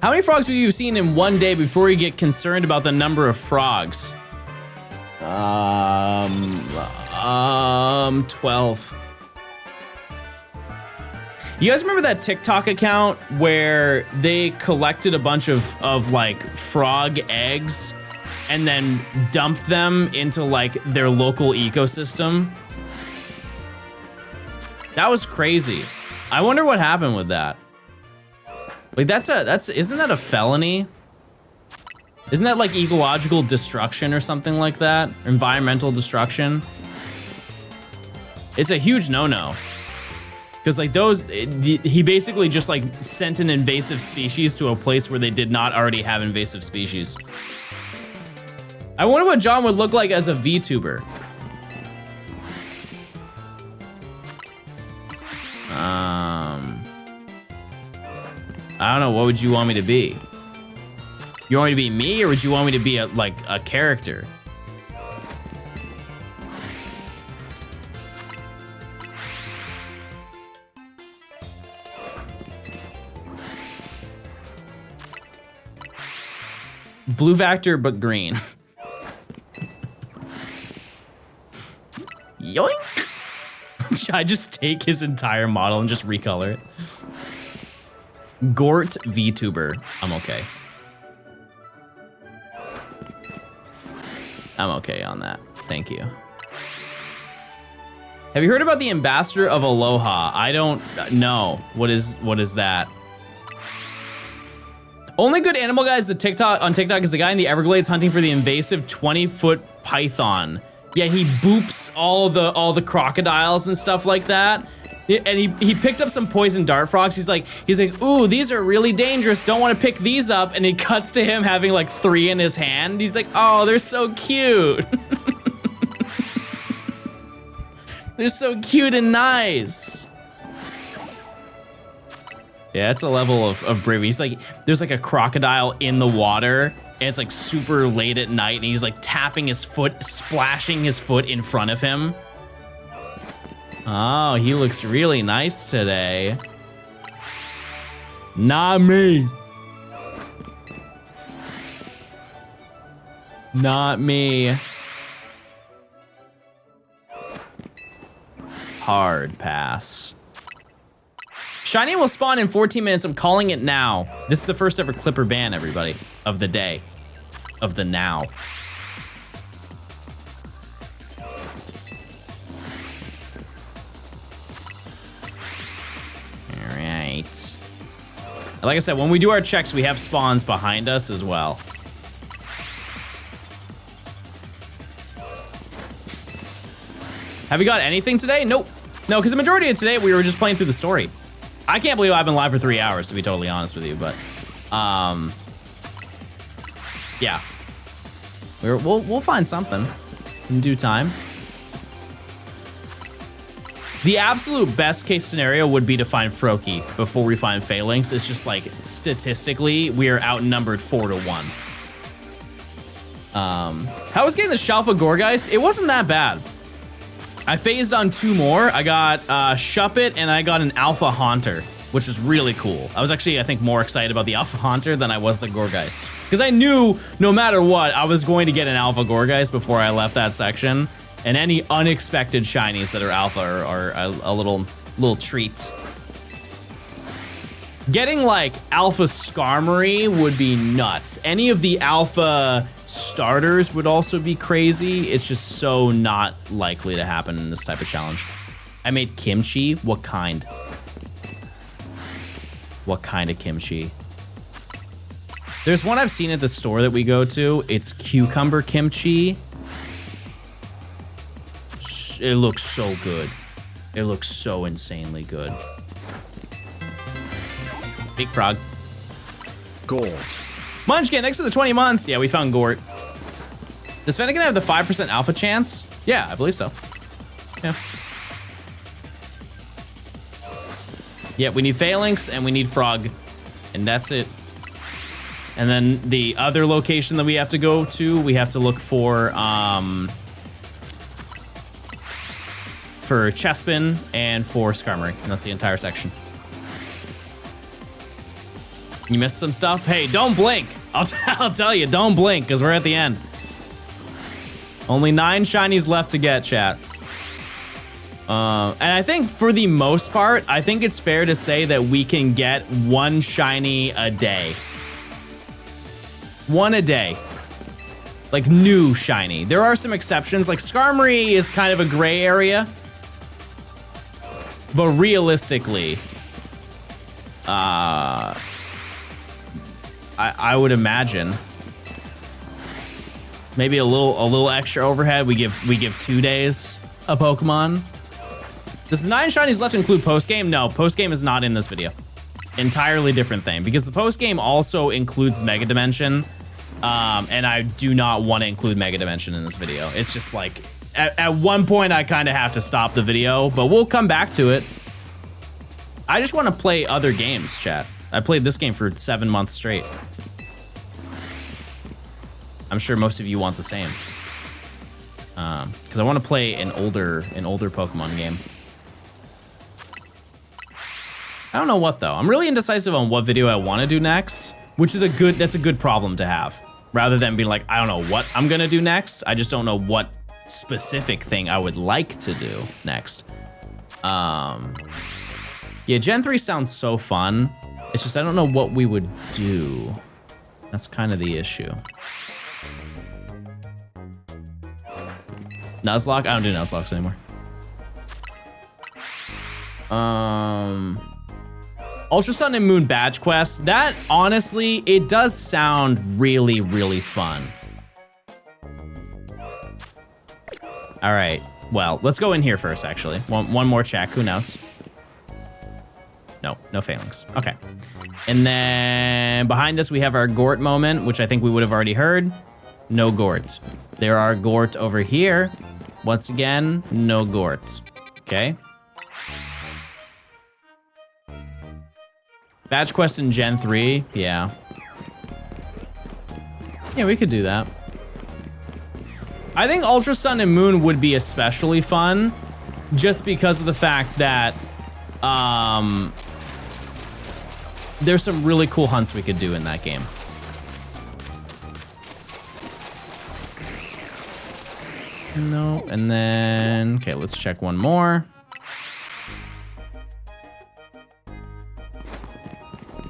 Speaker 2: How many frogs have you seen in one day before you get concerned about the number of frogs? 12. You guys remember that TikTok account where they collected a bunch of like frog eggs and then dumped them into like their local ecosystem? That was crazy. I wonder what happened with that. Like isn't that a felony? Isn't that like ecological destruction or something like that? Environmental destruction? It's a huge no-no. Because like he basically just like sent an invasive species to a place where they did not already have invasive species. I wonder what John would look like as a VTuber. I don't know, what would you want me to be? You want me to be me, or would you want me to be like a character? Blue Vector, but green. Yoink! Should I just take his entire model and just recolor it? Gort VTuber. I'm okay. I'm okay on that. Thank you. Have you heard about the ambassador of Aloha? I don't know. What is that? Only good animal guy is on TikTok is the guy in the Everglades hunting for the invasive 20-foot python. Yeah, he boops all the crocodiles and stuff like that. And he picked up some poison dart frogs. He's like, ooh, these are really dangerous. Don't want to pick these up. And he cuts to him having like 3 in his hand. He's like, oh, they're so cute. They're so cute and nice. Yeah, it's a level of bravery. He's like, there's like a crocodile in the water, and it's like super late at night, and he's like tapping his foot, splashing his foot in front of him. Oh, he looks really nice today. Not me. Not me. Hard pass. Shiny will spawn in 14 minutes. I'm calling it now. This is the first ever Clipper ban, everybody, of the day. Of the now. All right. Like I said, when we do our checks, we have spawns behind us as well. Have you got anything today? Nope. No, because the majority of today, we were just playing through the story. I can't believe I've been live for 3 hours, to be totally honest with you, but, yeah. We'll find something in due time. The absolute best case scenario would be to find Froakie before we find Phalanx. It's just like, statistically, we are outnumbered 4-1. How was getting the Shalfa Gorgeist? It wasn't that bad. I phased on 2 more. I got Shuppet and I got an Alpha Haunter, which was really cool. I was actually, I think, more excited about the Alpha Haunter than I was the Gorgeist. Because I knew no matter what, I was going to get an Alpha Gorgeist before I left that section. And any unexpected shinies that are Alpha are a little treat. Getting like Alpha Skarmory would be nuts. Any of the Alpha starters would also be crazy. It's just so not likely to happen in this type of challenge. I made kimchi. What kind? What kind of kimchi? There's one I've seen at the store that we go to. It's cucumber kimchi. It looks so good. It looks so insanely good. Big frog.
Speaker 1: Gort.
Speaker 2: Munchkin, next to the 20 months. Yeah, we found Gort. Does Fennekin have the 5% alpha chance? Yeah, I believe so. Yeah. Yeah, we need Phalanx and we need Frog. And that's it. And then the other location that we have to go to, we have to look for Chespin and for Skarmory. And that's the entire section. You missed some stuff? Hey, don't blink. I'll tell you, don't blink, because we're at the end. Only 9 shinies left to get, chat. And I think for the most part, I think it's fair to say that we can get 1 shiny a day. 1 a day. Like, new shiny. There are some exceptions, like Skarmory is kind of a gray area. But realistically, I would imagine maybe a little extra overhead. We give 2 days a Pokemon. Does the 9 shinies left include post-game? No, post-game is not in this video. Entirely different thing, because the post-game also includes Mega Dimension, and I do not want to include Mega Dimension in this video. It's just like, at one point I kind of have to stop the video, but we'll come back to it. I just want to play other games, chat. I played this game for 7 months straight. I'm sure most of you want the same. Because I want to play an older Pokemon game. I don't know what though. I'm really indecisive on what video I want to do next, which is that's a good problem to have. Rather than being like, I don't know what I'm gonna do next. I just don't know what specific thing I would like to do next. Yeah, Gen 3 sounds so fun. It's just I don't know what we would do. That's kind of the issue. Nuzlocke? I don't do Nuzlocks anymore. Ultra Sun and Moon badge quests. That, honestly, it does sound really, really fun. All right. Well, let's go in here first, actually. One more check. Who knows? No Phalanx. Okay. And then behind us, we have our Gort moment, which I think we would have already heard. No Gort. There are Gort over here. Once again, no Gort. Okay. Badge quest in Gen 3. Yeah. Yeah, we could do that. I think Ultra Sun and Moon would be especially fun just because of the fact that there's some really cool hunts we could do in that game. No, and then, okay, let's check one more.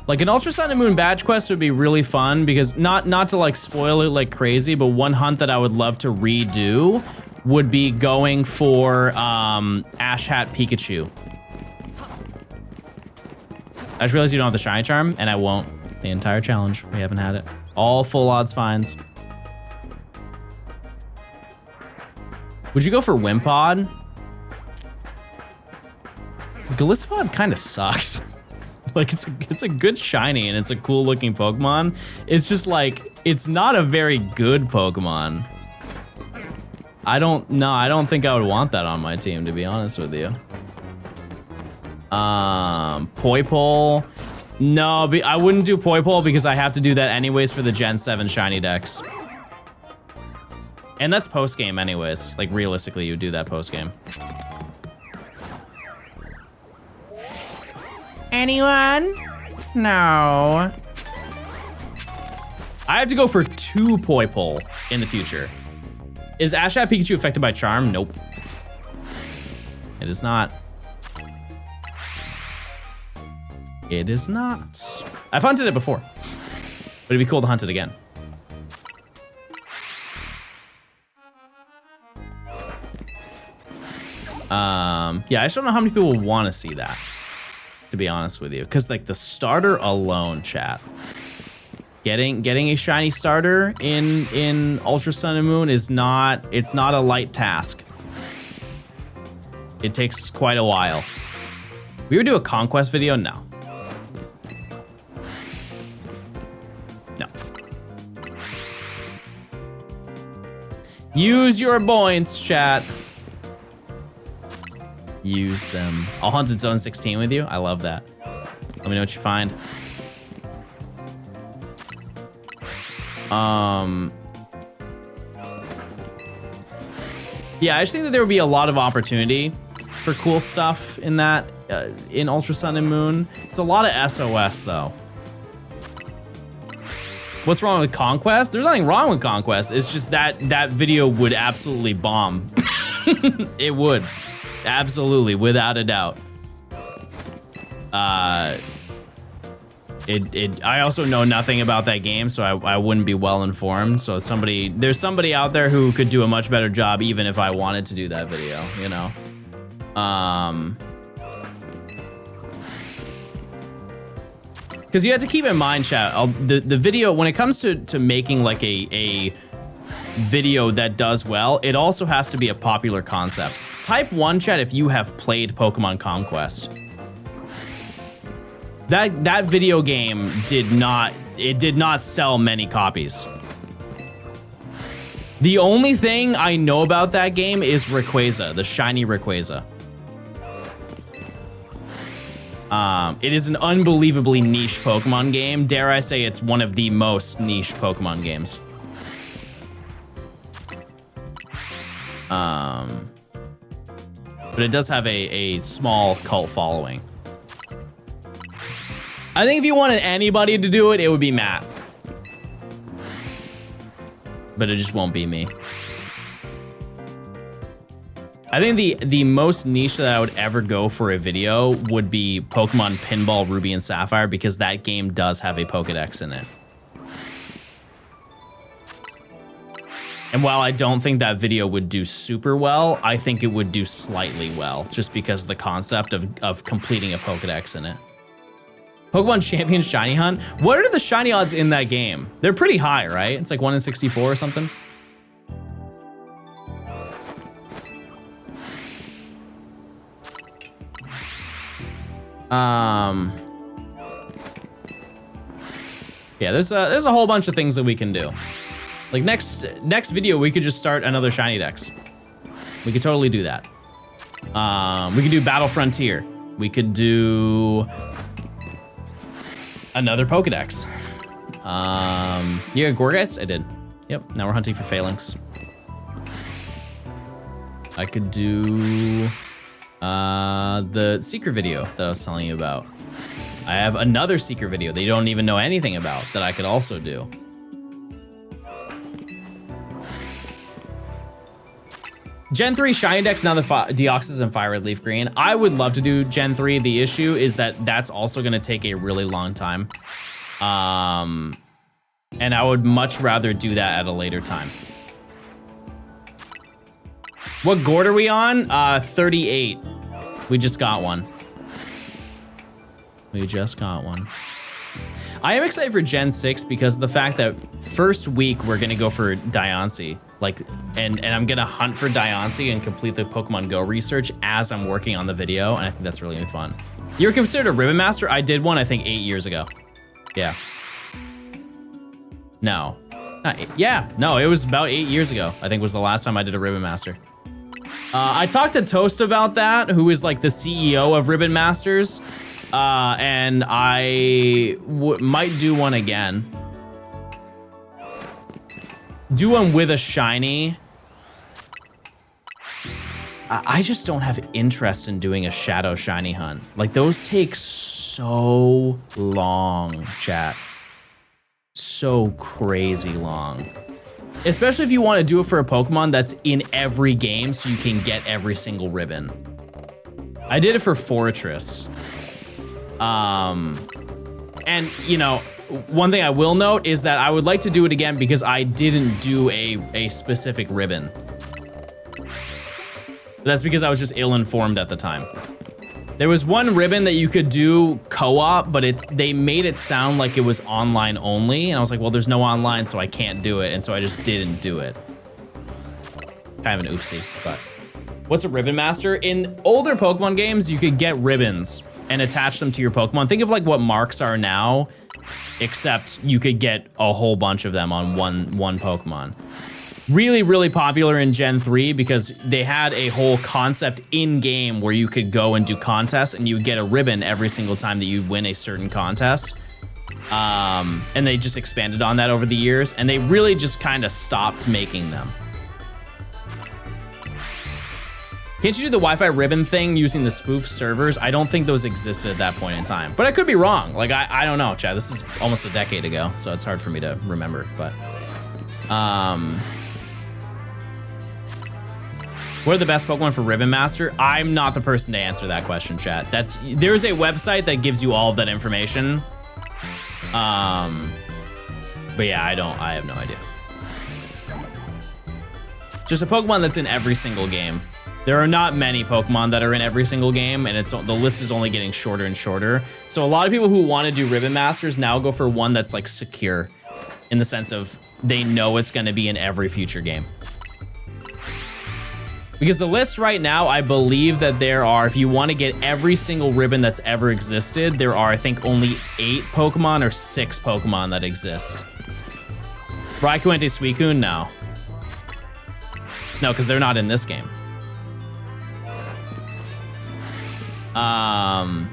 Speaker 2: Like an Ultra Sun and Moon badge quest would be really fun because not to like spoil it like crazy, but one hunt that I would love to redo would be going for Ash Hat Pikachu. I just realized you don't have the Shiny Charm, and I won't the entire challenge. We haven't had it. All full odds finds. Would you go for Wimpod? Galissapod kind of sucks. Like it's a good shiny and it's a cool looking Pokemon. It's just like, it's not a very good Pokemon. I don't think I would want that on my team, to be honest with you. Poipole. No, I wouldn't do Poipole because I have to do that anyways for the Gen 7 shiny decks. And that's post-game anyways. Like, realistically, you would do that post-game. Anyone? No. I have to go for 2 Poipole in the future. Is Ash Hat Pikachu affected by Charm? Nope. It is not. It is not. I've hunted it before. But it'd be cool to hunt it again. Yeah, I just don't know how many people want to see that, to be honest with you. Because like the starter alone, chat. Getting a shiny starter in Ultra Sun and Moon is not, it's not a light task. It takes quite a while. We would do a conquest video? No. No. Use your points, chat. Use them. I'll hunt at Zone 16 with you. I love that. Let me know what you find. Yeah, I just think that there would be a lot of opportunity for cool stuff in that, in Ultra Sun and Moon. It's a lot of SOS though. What's wrong with Conquest? There's nothing wrong with Conquest. It's just that that video would absolutely bomb. It would. Absolutely, without a doubt. I also know nothing about that game, so I wouldn't be well informed. So there's somebody out there who could do a much better job, even if I wanted to do that video, you know? Because you have to keep in mind, chat, the video, when it comes to making like a video that does well, it also has to be a popular concept. Type 1, chat, if you have played Pokemon Conquest. That video game did not sell many copies. The only thing I know about that game is Rayquaza, the shiny Rayquaza. It is an unbelievably niche Pokemon game. Dare I say it's one of the most niche Pokemon games. But it does have a small cult following. I think if you wanted anybody to do it, it would be Matt. But it just won't be me. I think the most niche that I would ever go for a video would be Pokemon Pinball Ruby and Sapphire, because that game does have a Pokedex in it. And while I don't think that video would do super well, I think it would do slightly well, just because of the concept of completing a Pokedex in it. Pokemon Champion Shiny Hunt? What are the shiny odds in that game? They're pretty high, right? It's like 1 in 64 or something. Yeah, there's a whole bunch of things that we can do. Like next video, we could just start another shiny dex. We could totally do that. We could do Battle Frontier. We could do another Pokedex. Yeah, Gorgeist? I did. Yep, now we're hunting for Phalanx. I could do the secret video that I was telling you about. I have another secret video they don't even know anything about that I could also do. Gen 3 Shiny Dex, now the Deoxys and Fire Red Leaf Green. I would love to do Gen 3. The issue is that that's also going to take a really long time. And I would much rather do that at a later time. What gourd are we on? 38. We just got one. We just got one. I am excited for Gen 6 because of the fact that first week we're gonna go for Diancie. Like, and I'm gonna hunt for Diancie and complete the Pokemon Go research as I'm working on the video, and I think that's really gonna be fun. You're considered a Ribbon Master? I did one, I think 8 years ago. Yeah. No. No, it was about 8 years ago, I think was the last time I did a Ribbon Master. I talked to Toast about that, who is like the CEO of Ribbon Masters, and I might do one again. Do one with a shiny. I just don't have interest in doing a shadow shiny hunt. Like, those take so long, chat. So crazy long. Especially if you want to do it for a Pokemon that's in every game so you can get every single ribbon. I did it for Fortress. And, you know, one thing I will note is that I would like to do it again because I didn't do a specific ribbon. That's because I was just ill-informed at the time. There was one ribbon that you could do co-op, but they made it sound like it was online only. And I was like, well, there's no online, so I can't do it. And so I just didn't do it. Kind of an oopsie, but. What's a Ribbon Master? In older Pokemon games, you could get ribbons and attach them to your Pokemon. Think of like what marks are now, except you could get a whole bunch of them on one Pokemon. Really, really popular in Gen 3 because they had a whole concept in-game where you could go and do contests and you would get a ribbon every single time that you win a certain contest. And they just expanded on that over the years, and they really just kind of stopped making them. Can't you do the Wi-Fi ribbon thing using the spoof servers? I don't think those existed at that point in time, but I could be wrong. Like, I don't know, Chad. This is almost a decade ago, so it's hard for me to remember, but. What are the best Pokemon for Ribbon Master? I'm not the person to answer that question, chat. There's a website that gives you all of that information. But yeah, I have no idea. Just a Pokemon that's in every single game. There are not many Pokemon that are in every single game, and the list is only getting shorter and shorter. So a lot of people who want to do Ribbon Masters now go for one that's like secure, in the sense of they know it's going to be in every future game. Because the list right now, I believe that there are, if you want to get every single ribbon that's ever existed, there are, I think, only 8 Pokemon or 6 Pokemon that exist. Raikou and Suicune? No. No, because they're not in this game. Yeah,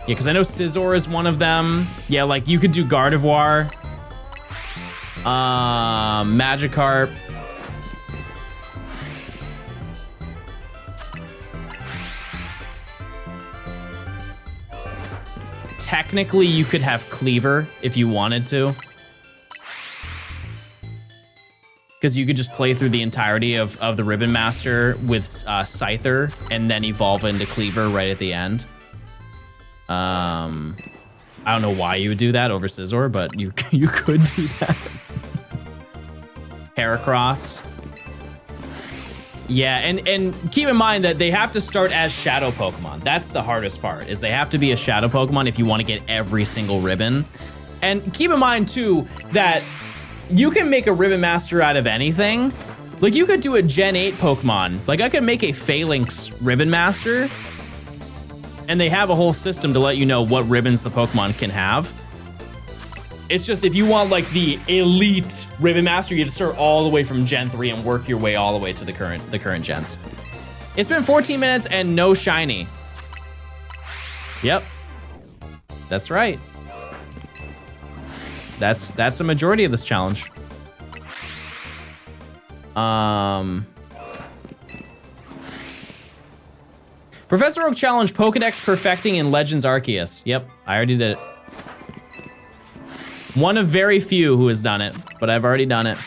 Speaker 2: because I know Scizor is one of them. Yeah, like, you could do Gardevoir. Magikarp. Technically, you could have Cleaver if you wanted to. Because you could just play through the entirety of the Ribbon Master with Scyther and then evolve into Cleaver right at the end. I don't know why you would do that over Scizor, but you could do that. Heracross. Yeah, and keep in mind that they have to start as Shadow Pokemon. That's the hardest part, is they have to be a Shadow Pokemon if you want to get every single ribbon. And keep in mind, too, that you can make a Ribbon Master out of anything. Like, you could do a Gen 8 Pokemon. Like, I could make a Phalanx Ribbon Master, and they have a whole system to let you know what ribbons the Pokemon can have. It's just, if you want like the elite Ribbon Master, you have to start all the way from Gen 3 and work your way all the way to the current gens. It's been 14 minutes and no shiny. Yep. That's right. That's a majority of this challenge. Professor Oak Challenge Pokedex perfecting in Legends Arceus. Yep, I already did it. One of very few who has done it, but I've already done it.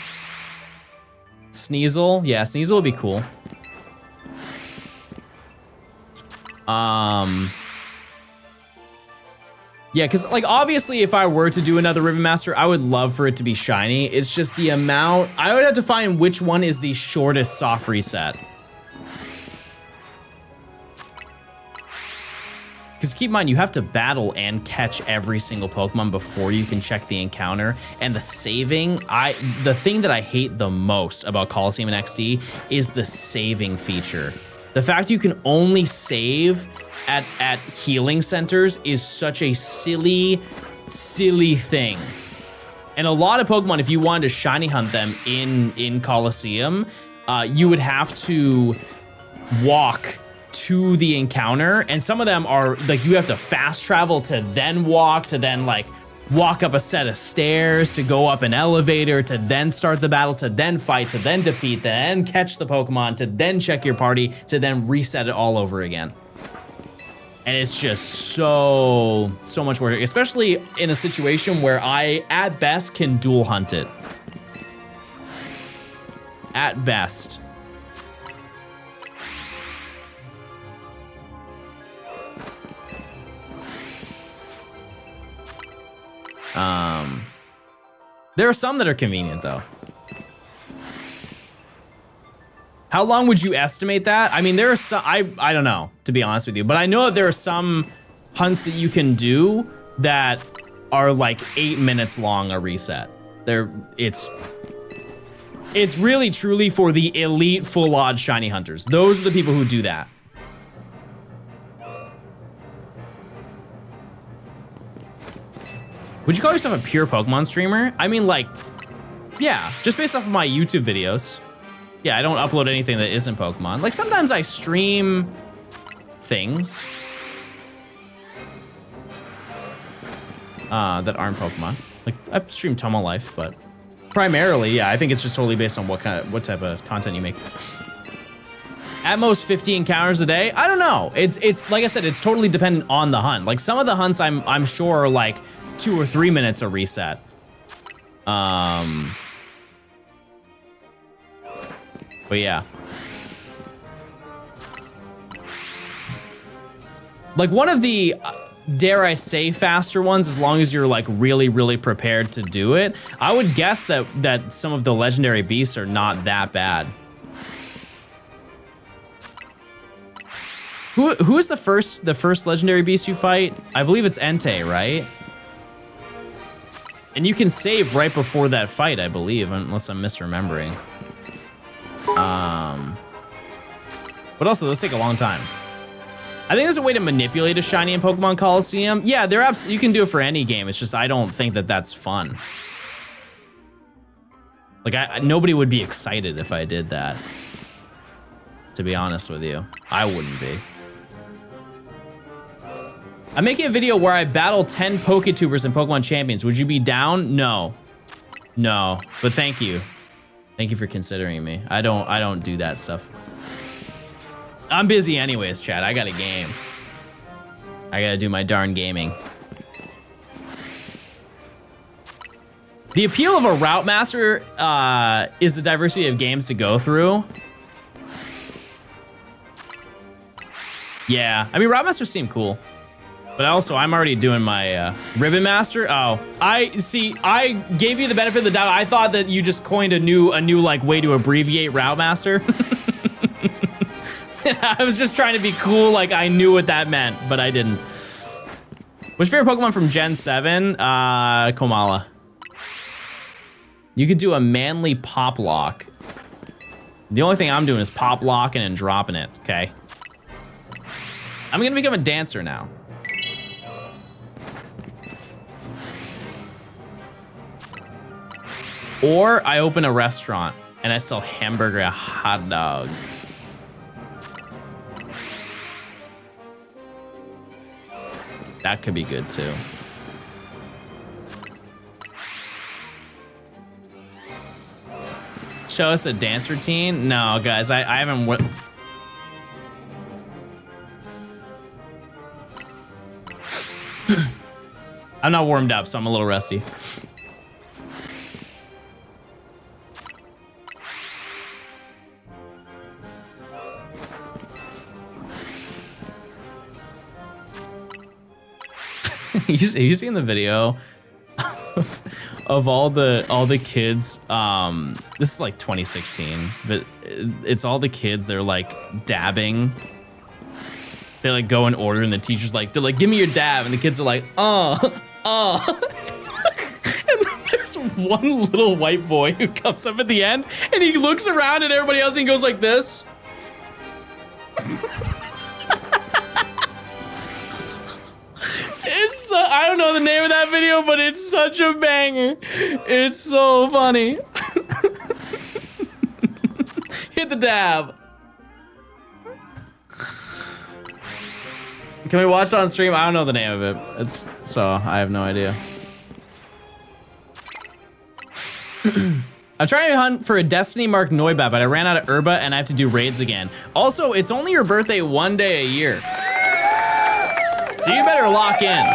Speaker 2: Sneasel, yeah, Sneasel would be cool. Yeah, because like obviously if I were to do another Ribbon Master, I would love for it to be shiny. It's just the amount, I would have to find which one is the shortest soft reset. Because keep in mind, you have to battle and catch every single Pokemon before you can check the encounter. And the saving, the thing that I hate the most about Coliseum and XD is the saving feature. The fact you can only save at healing centers is such a silly, silly thing. And a lot of Pokemon, if you wanted to shiny hunt them in Coliseum, you would have to walk to the encounter, and some of them are like you have to fast travel to then walk, to then like walk up a set of stairs, to go up an elevator, to then start the battle, to then fight, to then defeat, then catch the Pokemon, to then check your party, to then reset it all over again. And it's just so much work, especially in a situation where I, at best, can dual hunt it. At best. There are some that are convenient though. How long would you estimate that? I mean, there are some, I don't know, to be honest with you, but I know that there are some hunts that you can do that are like 8 minutes long a reset. It's really truly for the elite full odd shiny hunters. Those are the people who do that. Would you call yourself a pure Pokemon streamer? I mean, like, yeah, just based off of my YouTube videos. Yeah, I don't upload anything that isn't Pokemon. Like, sometimes I stream things that aren't Pokemon. Like, I stream Tomo Life, but primarily, yeah, I think it's just totally based on what type of content you make. At most 50 encounters a day? I don't know. It's like I said, it's totally dependent on the hunt. Like, some of the hunts I'm sure are like 2 or 3 minutes a reset. But yeah. Like one of the, dare I say, faster ones, as long as you're like really, really prepared to do it, I would guess that some of the legendary beasts are not that bad. Who is the first legendary beast you fight? I believe it's Entei, right? And you can save right before that fight, I believe, unless I'm misremembering. But also, those take a long time. I think there's a way to manipulate a shiny in Pokemon Coliseum. Yeah, you can do it for any game. It's just I don't think that that's fun. Like, nobody would be excited if I did that. To be honest with you, I wouldn't be. I'm making a video where I battle 10 Poketubers in Pokemon Champions. Would you be down? No. No, but thank you. Thank you for considering me. I don't do that stuff. I'm busy anyways, Chad. I got a game. I gotta do my darn gaming. The appeal of a Route Master is the diversity of games to go through. Yeah, I mean, Route Masters seem cool. But also, I'm already doing my Ribbon Master. Oh, I gave you the benefit of the doubt. I thought that you just coined a new like way to abbreviate Route Master. I was just trying to be cool, like I knew what that meant, but I didn't. What's your favorite Pokemon from Gen 7? Komala. You could do a manly Pop Lock. The only thing I'm doing is Pop Locking and dropping it, okay? I'm gonna become a dancer now. Or I open a restaurant and I sell hamburger and hot dog. That could be good too. Show us a dance routine? No, guys, I haven't. I'm not warmed up, so I'm a little rusty. You seen the video of all the kids? This is like 2016, but it's all the kids. They're like dabbing. They like go in order, and the teacher's like, they're like, give me your dab, and the kids are like, and then there's one little white boy who comes up at the end, and he looks around at everybody else, and he goes like this. It's I don't know the name of that video, but it's such a banger. It's so funny. Hit the dab. Can we watch it on stream? I don't know the name of it. So I have no idea. I'm trying to hunt for a Destiny Mark Noibat, but I ran out of Herba and I have to do raids again. Also, it's only your birthday one day a year. So you better lock in.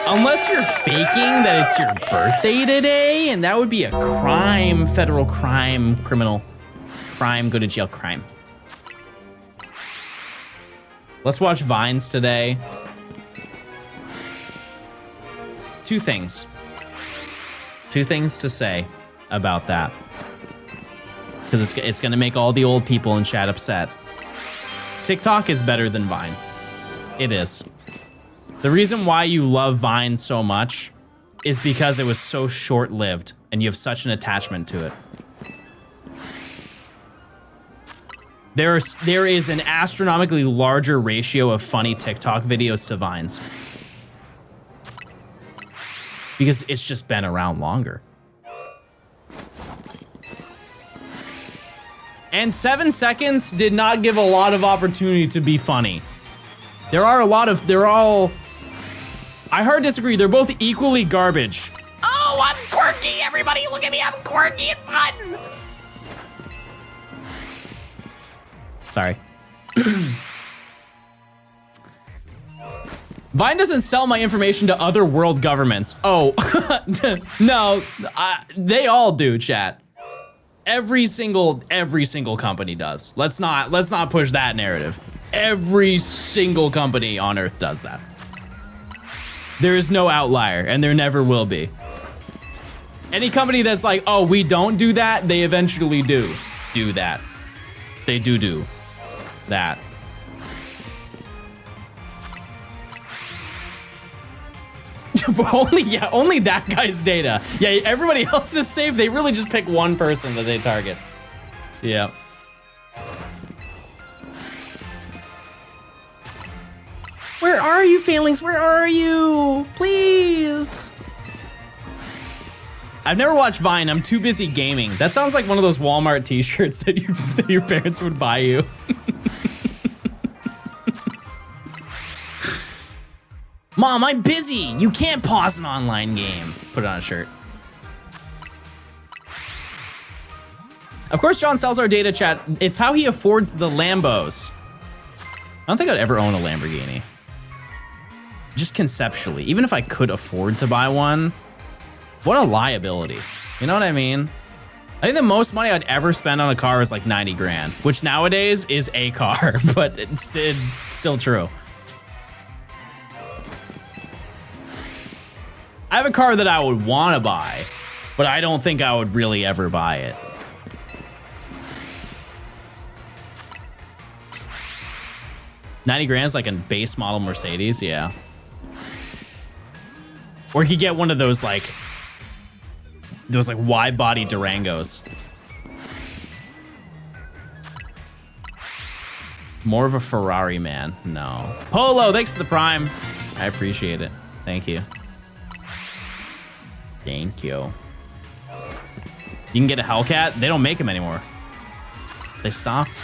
Speaker 2: Unless you're faking that it's your birthday today, and that would be a crime, federal crime, criminal crime, go to jail crime. Let's watch Vines today. Two things to say about that. Because it's gonna make all the old people in chat upset. TikTok is better than Vine. It is. The reason why you love Vine so much is because it was so short-lived and you have such an attachment to it. There is an astronomically larger ratio of funny TikTok videos to Vines. Because it's just been around longer. And 7 seconds did not give a lot of opportunity to be funny. They're all, I hard disagree, they're both equally garbage. Oh, I'm quirky, everybody look at me, I'm quirky and fun. Sorry. Vine doesn't sell my information to other world governments. Oh, no, they all do, chat. Every single company does. Let's not push that narrative. Every single company on Earth does that. There is no outlier, and there never will be. Any company that's like, oh, we don't do that, they eventually do that. They do that. only that guy's data. Yeah, everybody else is safe. They really just pick one person that they target. Yeah. Where are you, Failings? Where are you? Please. I've never watched Vine. I'm too busy gaming. That sounds like one of those Walmart t-shirts that your parents would buy you. Mom, I'm busy. You can't pause an online game. Put it on a shirt. Of course, John sells our data, chat. It's how he affords the Lambos. I don't think I'd ever own a Lamborghini. Just conceptually, even if I could afford to buy one, what a liability. You know what I mean? I think the most money I'd ever spend on a car is like 90 grand, which nowadays is a car, but it's still true. I have a car that I would want to buy, but I don't think I would really ever buy it. $90 grand is like a base model Mercedes, yeah. Or you could get one of those wide body Durangos. More of a Ferrari man, no. Polo, thanks for the Prime. I appreciate it, thank you. Thank you. You can get a Hellcat. They don't make them anymore. They stopped.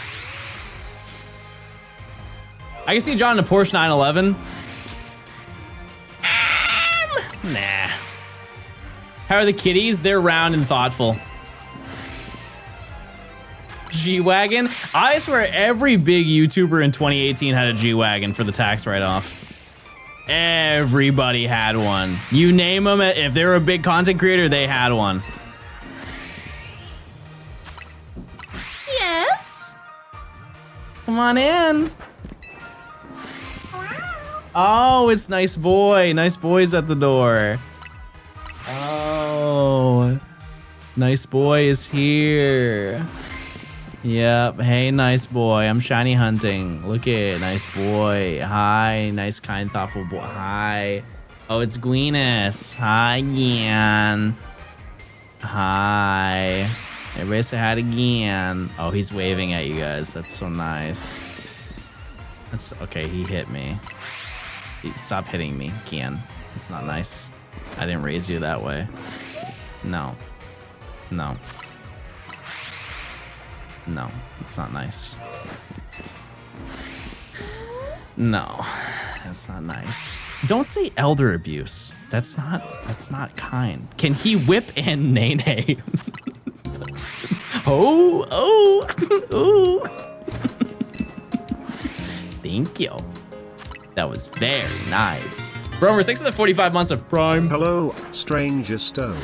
Speaker 2: I can see John in a Porsche 911. Nah. How are the kitties? They're round and thoughtful. G-Wagon? I swear every big YouTuber in 2018 had a G-Wagon for the tax write-off. Everybody had one. You name them, if they were a big content creator, they had one. Yes. Come on in. Oh, it's Nice Boy. Nice Boy's at the door. Oh, Nice Boy is here. Yep. Hey, Nice Boy. I'm shiny hunting. Look at Nice Boy. Hi, nice, kind, thoughtful boy. Hi. Oh, it's Gweenus. Hi, again. Hi. Everybody say hi again. Oh, he's waving at you guys. That's so nice. That's okay. He hit me. Stop hitting me, Kian. It's not nice. I didn't raise you that way. No. No. No, it's not nice. No, that's not nice. Don't say elder abuse. That's not kind. Can he whip and nay? Oh. Thank you. That was very nice. Bro, we're 6 of the 45 months of Prime.
Speaker 1: Hello, Stranger Stone.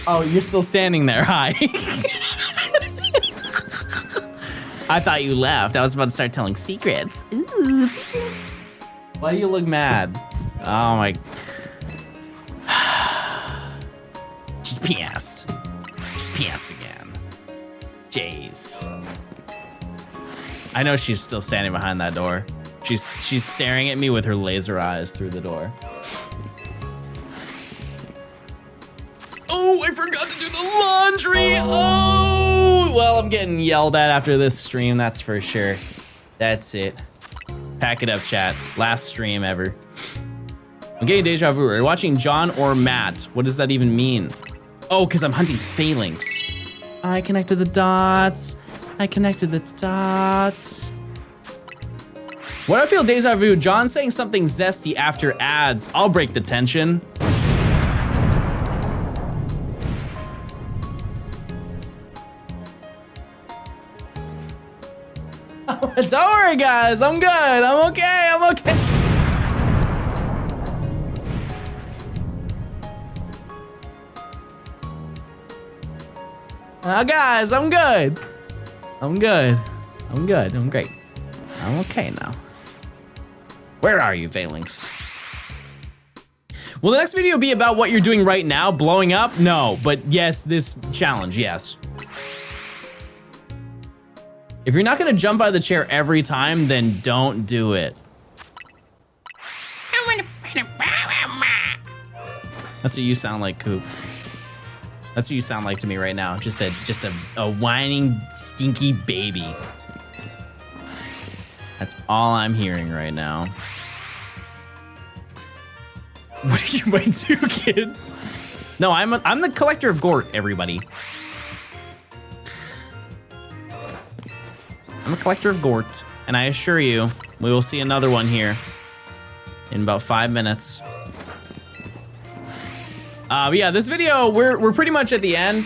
Speaker 2: Oh, you're still standing there. Hi. I thought you left. I was about to start telling secrets. Ooh, secrets. Why do you look mad? Oh my. She's pissed. She's pissed again. Jeez. I know she's still standing behind that door. She's staring at me with her laser eyes through the door. Oh, I forgot to do the laundry. Oh, well, I'm getting yelled at after this stream, that's for sure. That's it. Pack it up, chat. Last stream ever. I'm getting deja vu. Are you watching John or Matt? What does that even mean? Oh, because I'm hunting phalanx. I connected the dots. I connected the dots. What do I feel deja vu? John saying something zesty after ads. I'll break the tension. Don't worry, guys. I'm good. I'm okay. I'm okay. Guys, I'm good. I'm good. I'm good. I'm great. I'm okay now. Where are you, Phalanx? Will the next video be about what you're doing right now? Blowing up? No, but yes, this challenge, yes. If you're not gonna jump out of the chair every time, then don't do it. That's what you sound like, Coop. That's what you sound like to me right now. Just a whining, stinky baby. That's all I'm hearing right now. What are you, my two kids? No, I'm the collector of Gort, everybody. I'm a collector of Gort, and I assure you, we will see another one here in about 5 minutes. But yeah, this video, we're pretty much at the end,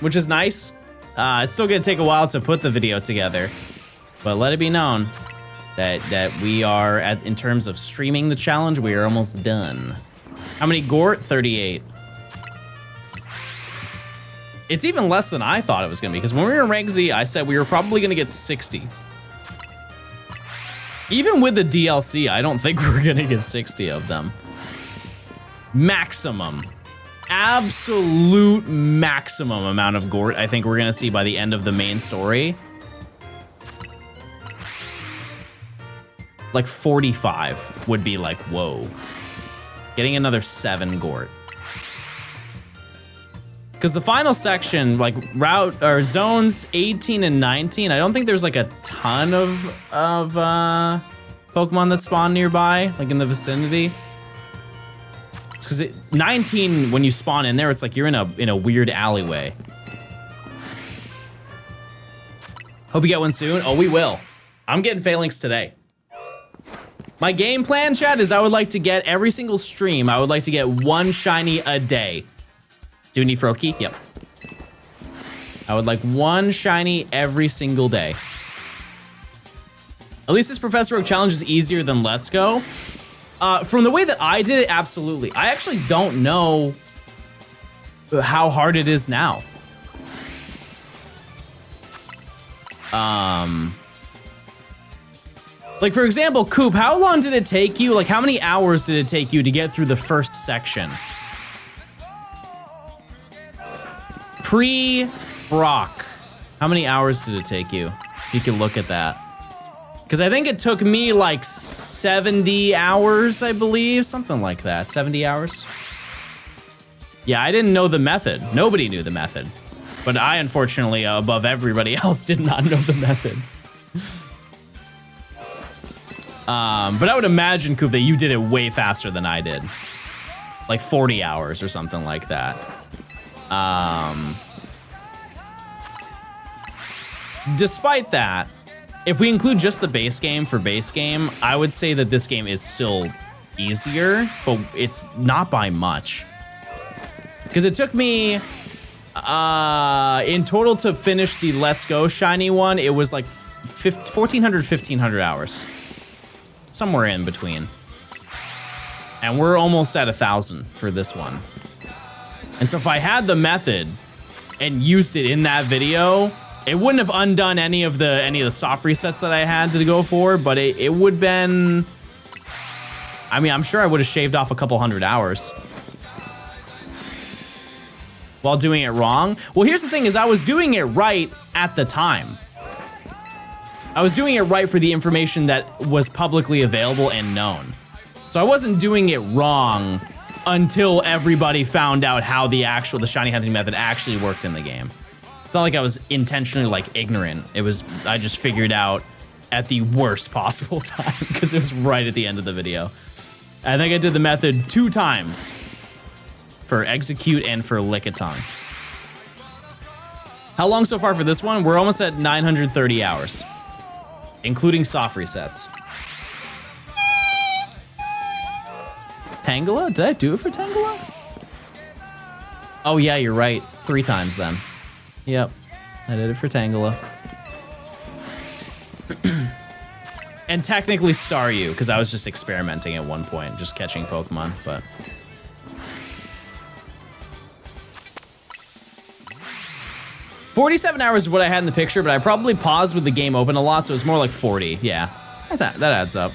Speaker 2: which is nice. It's still gonna take a while to put the video together, but let it be known that we are in terms of streaming the challenge, we are almost done. How many Gort? 38. It's even less than I thought it was gonna be, because when we were in Rank Z, I said we were probably gonna get 60. Even with the DLC, I don't think we're gonna get 60 of them. Maximum. Absolute maximum amount of Gort I think we're gonna see by the end of the main story. Like 45 would be like, whoa. Getting another 7 Gort. Because the final section, like zones 18 and 19, I don't think there's like a ton of Pokemon that spawn nearby, like in the vicinity. Because 19, when you spawn in there, it's like you're in a weird alleyway. Hope you get one soon. Oh, we will. I'm getting Phalanx today. My game plan, chat, is I would like to get every single stream, I would like to get 1 shiny a day. Do you need Froakie? Yep. I would like 1 shiny every single day. At least this Professor Oak challenge is easier than Let's Go. From the way that I did it, absolutely. I actually don't know how hard it is now. Like, for example, Coop, how long did it take you? Like, how many hours did it take you to get through the first section? Pre-Brock. How many hours did it take you? If you can look at that. Because I think it took me like 70 hours, I believe. Something like that. 70 hours. Yeah, I didn't know the method. Nobody knew the method. But I, unfortunately, above everybody else, did not know the method. But I would imagine, Coop, that you did it way faster than I did. Like 40 hours or something like that. Despite that, if we include just the base game for base game, I would say that this game is still easier, but it's not by much. Because it took me, in total to finish the Let's Go Shiny one, it was like 1,400, 1,500 hours. Somewhere in between. And we're almost at 1,000 for this one. And so if I had the method and used it in that video, it wouldn't have undone any of the soft resets that I had to go for, but it would have been, I mean, I'm sure I would have shaved off a couple hundred hours while doing it wrong. Well, here's the thing is I was doing it right at the time. I was doing it right for the information that was publicly available and known. So I wasn't doing it wrong until everybody found out how the shiny hunting method actually worked in the game. It's not like I was intentionally like ignorant. It was, I just figured out at the worst possible time because it was right at the end of the video. I think I did the method 2 times for execute and for lick-a-tongue. How long so far for this one? We're almost at 930 hours, including soft resets. Tangela? Did I do it for Tangela? Oh yeah, you're right. 3 times then. Yep, I did it for Tangela. And technically Staryu, because I was just experimenting at one point, just catching Pokemon, but... 47 hours is what I had in the picture, but I probably paused with the game open a lot, so it was more like 40. Yeah, that adds up.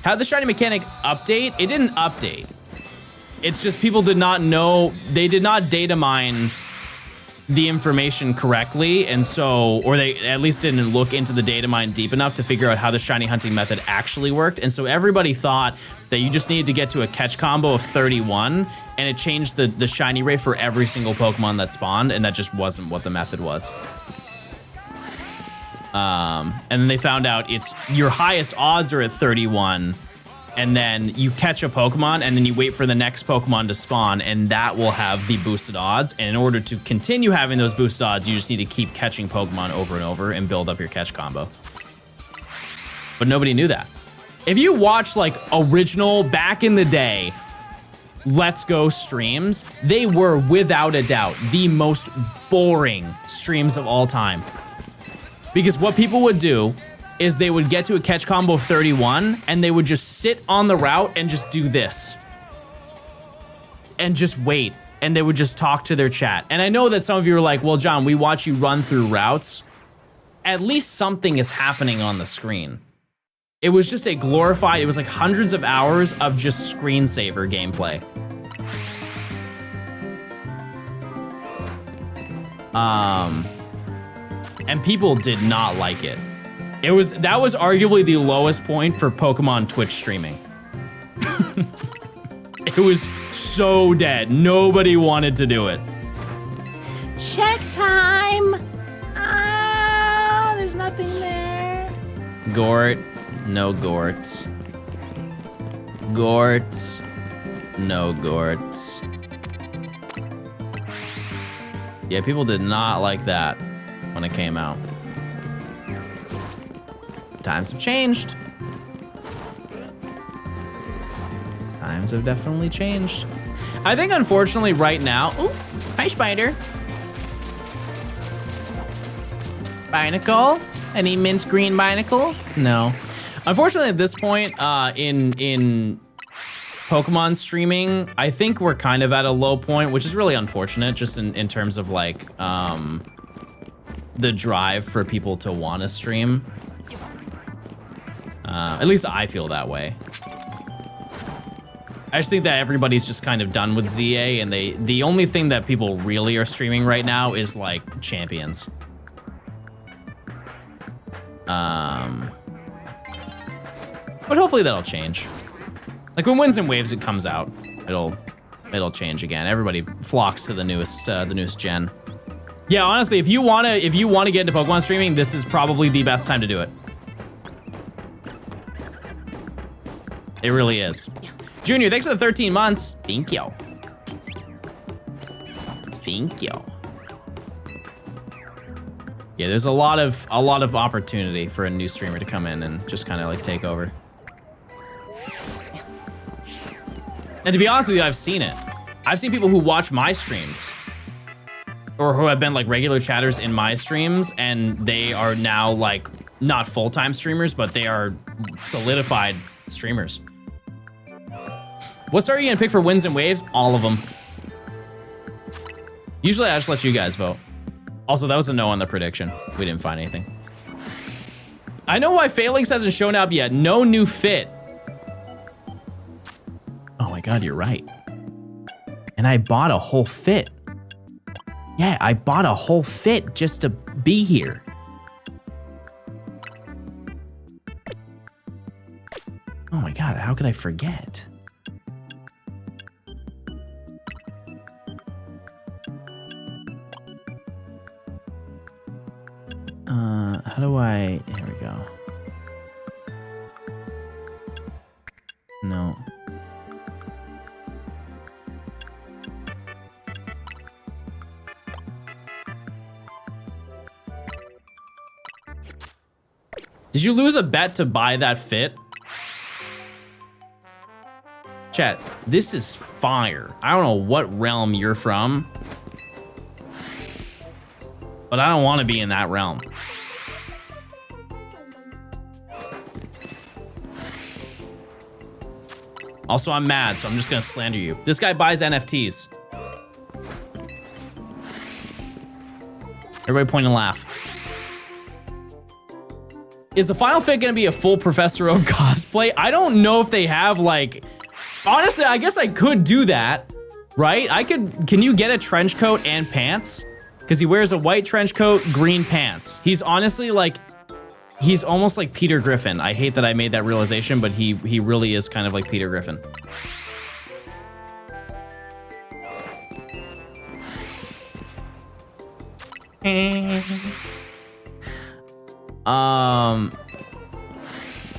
Speaker 2: How'd the shiny mechanic update? It didn't update. It's just people did not know, they did not data mine the information correctly, and so, or they at least didn't look into the data mine deep enough to figure out how the shiny hunting method actually worked, and so everybody thought that you just needed to get to a catch combo of 31, and it changed the shiny rate for every single Pokemon that spawned, and that just wasn't what the method was. And then they found out it's your highest odds are at 31, and then you catch a Pokemon, and then you wait for the next Pokemon to spawn, and that will have the boosted odds. And in order to continue having those boosted odds, you just need to keep catching Pokemon over and over and build up your catch combo. But nobody knew that. If you watch like original, back in the day, Let's Go streams, they were without a doubt the most boring streams of all time. Because what people would do is they would get to a catch combo of 31 and they would just sit on the route and just do this. And just wait. And they would just talk to their chat. And I know that some of you are like, well, John, we watch you run through routes. At least something is happening on the screen. It was just a glorified, it was like hundreds of hours of just screensaver gameplay. And people did not like it. That was arguably the lowest point for Pokemon Twitch streaming. It was so dead. Nobody wanted to do it. Check time. Ah, there's nothing there. Gort, no Gorts. Gorts, no Gorts. Yeah, people did not like that when it came out. Times have changed. Times have definitely changed. I think unfortunately right now, ooh, hi Spider. Binacle, Any mint green binacle? No. Unfortunately, at this point in Pokemon streaming, I think we're kind of at a low point, which is really unfortunate, just in terms of like the drive for people to want to stream. At least I feel that way. I just think that everybody's just kind of done with ZA, and the only thing that people really are streaming right now is like champions. But hopefully that'll change. Like when Winds and Waves it comes out, it'll change again. Everybody flocks to the newest gen. Yeah, honestly, if you wanna get into Pokemon streaming, this is probably the best time to do it. It really is. Junior, thanks for the 13 months. Thank you. Thank you. Yeah, there's a lot of opportunity for a new streamer to come in and just kind of like take over. And to be honest with you, I've seen it. I've seen people who watch my streams or who have been like regular chatters in my streams, and they are now like not full-time streamers, but they are solidified streamers. What star are you gonna pick for Winds and Waves? All of them. Usually I just let you guys vote. Also, that was a no on the prediction. We didn't find anything. I know why Phalanx hasn't shown up yet. No new fit. Oh my God, you're right. And I bought a whole fit. Yeah, I bought a whole fit just to be here. Oh my God, how could I forget? How do I, here we go. No. Did you lose a bet to buy that fit? Chat, this is fire. I don't know what realm you're from, but I don't want to be in that realm. Also, I'm mad, so I'm just gonna slander you. This guy buys NFTs. Everybody point and laugh. Is the final fit gonna be a full Professor Oak cosplay? I don't know if they have like, honestly, I guess I could do that, right? Can you get a trench coat and pants? Because he wears a white trench coat, green pants. He's honestly like, he's almost like Peter Griffin. I hate that I made that realization, but he really is kind of like Peter Griffin.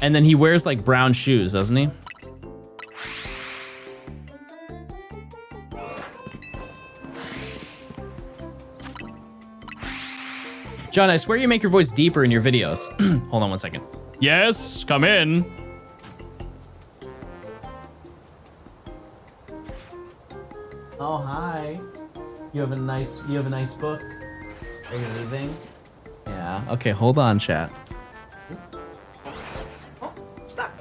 Speaker 2: And then he wears like brown shoes, doesn't he? John, I swear you make your voice deeper in your videos. Hold on one second. Yes, come in. Oh, hi. You have a nice book. Are you leaving? Yeah. Okay, hold on, chat. Oh, stuck.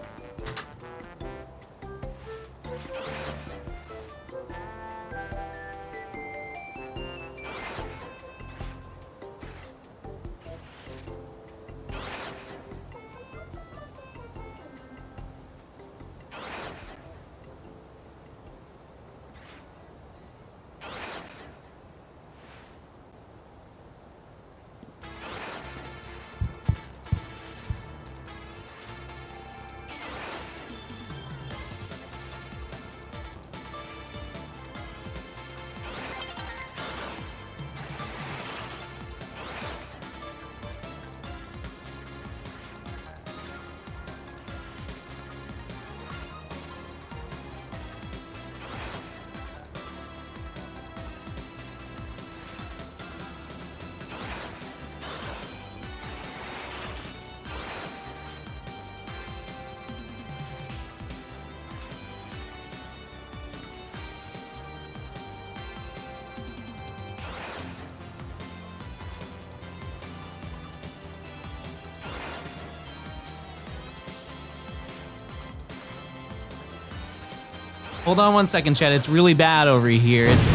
Speaker 2: Hold on one second, chat. It's really bad over here. It's...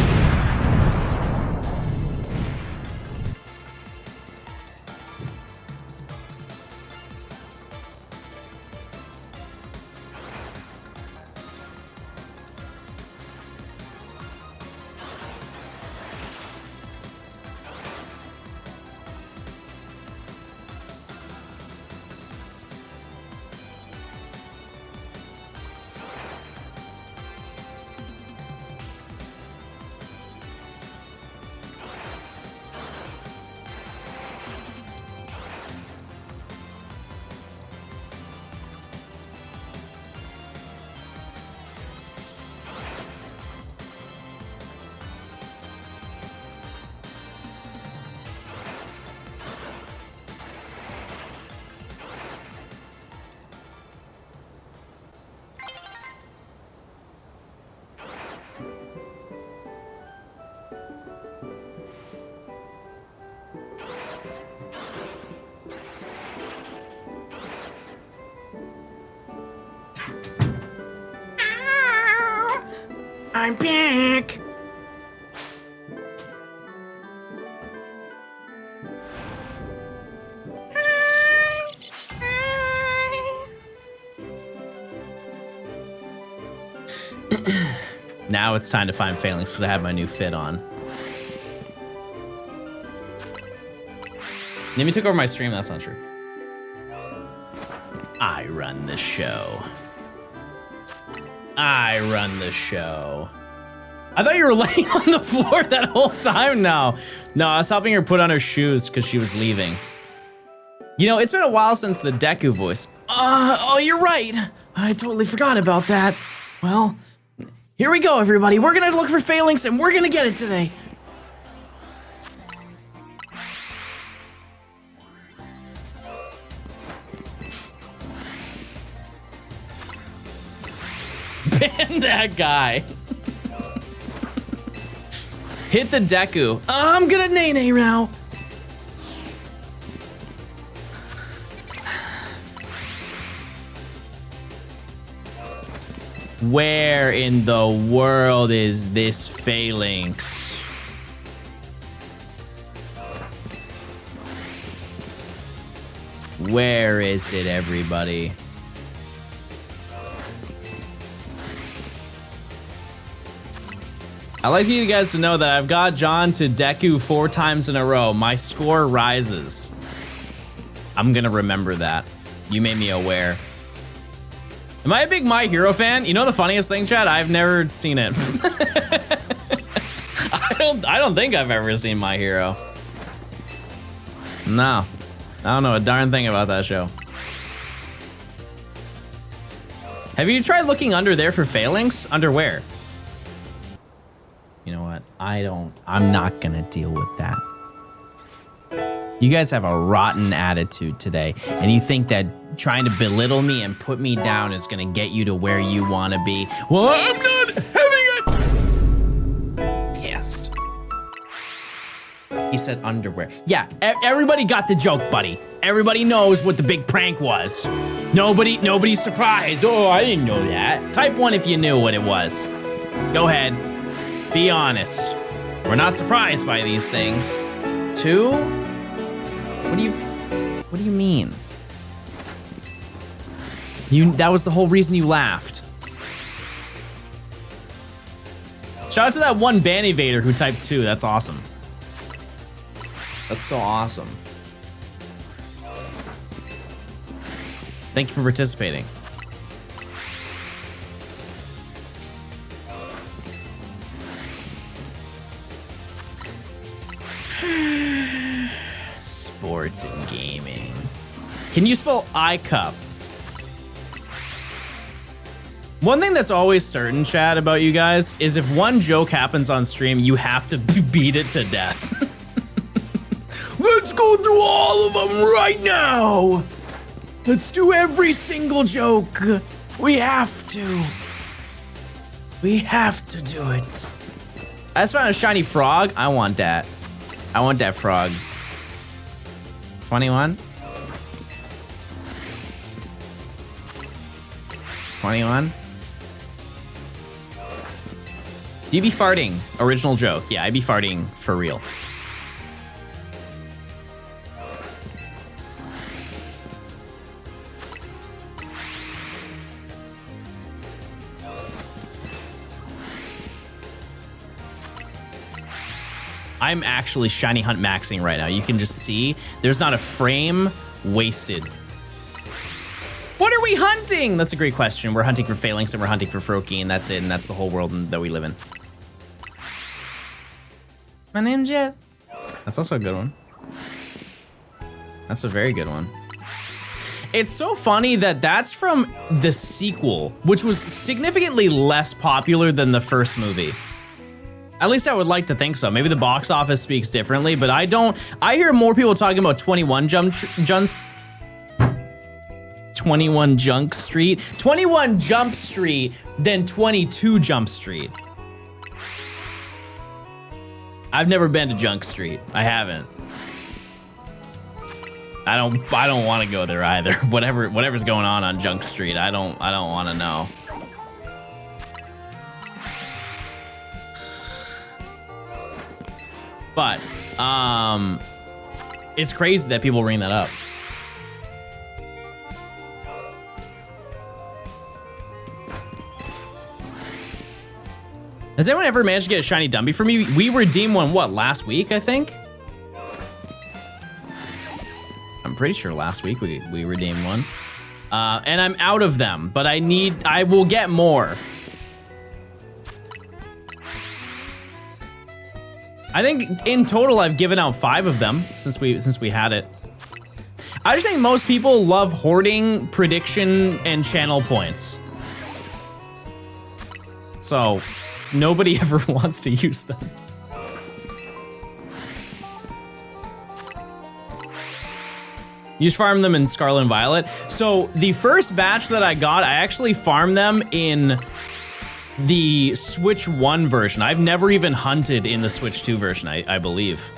Speaker 2: I'm back. Now it's time to find Phalanx because I have my new fit on. Nimi took over my stream. That's not true. I run the show. I run the show. I thought you were laying on the floor that whole time. No, I was helping her put on her shoes because she was leaving. You know, it's been a while since the Deku voice. Oh, you're right. I totally forgot about that. Well, here we go, everybody. We're gonna look for Phalanx and we're gonna get it today. Ban that guy. Hit the Deku. I'm gonna nay-nay now. Where in the world is this Phalanx? Where is it, everybody? I'd like you guys to know that I've got John to Deku 4 times in a row. My score rises. I'm gonna remember that. You made me aware. Am I a big My Hero fan? You know the funniest thing, Chad? I've never seen it. I don't think I've ever seen My Hero. No. I don't know a darn thing about that show. Have you tried looking under there for Phalanx? Under where? You know what? I'm not gonna deal with that. You guys have a rotten attitude today, and you think that trying to belittle me and put me down is gonna get you to where you wanna be. Well, I'm not having it! Pissed. He said underwear. Yeah, everybody got the joke, buddy. Everybody knows what the big prank was. Nobody's surprised. Oh, I didn't know that. Type 1 if you knew what it was. Go ahead. Be honest. We're not surprised by these things. 2? What do you mean? That was the whole reason you laughed. Shout out to that one ban evader who typed 2. That's awesome. That's so awesome. Thank you for participating. Sports and gaming. Can you spell iCup? One thing that's always certain, Chad, about you guys is if one joke happens on stream, you have to beat it to death. Let's go through all of them right now. Let's do every single joke. We have to. We have to do it. I just found a shiny frog. I want that. I want that frog. 21? 21? Do you be farting? Original joke. Yeah, I be farting for real. I'm actually shiny hunt maxing right now. You can just see there's not a frame wasted. What are we hunting? That's a great question. We're hunting for Phalanx and we're hunting for Froki, and that's it, and that's the whole world that we live in. My name's Jeff. That's also a good one. That's a very good one. It's so funny that that's from the sequel, which was significantly less popular than the first movie. At least I would like to think so. Maybe the box office speaks differently, but I don't. I hear more people talking about 21 Jump Street than 22 Jump Street. I've never been to Junk Street. I haven't. I don't want to go there either. Whatever's going on Junk Street, I don't want to know. But it's crazy that people bring that up. Has anyone ever managed to get a shiny Dumby for me? We redeemed one, what, last week, I think? I'm pretty sure last week we redeemed one. And I'm out of them, but I will get more. I think in total I've given out 5 of them since we had it. I just think most people love hoarding prediction and channel points. So nobody ever wants to use them. You just farm them in Scarlet and Violet. So the first batch that I got, I actually farmed them in the Switch 1 version. I've never even hunted in the Switch 2 version, I believe.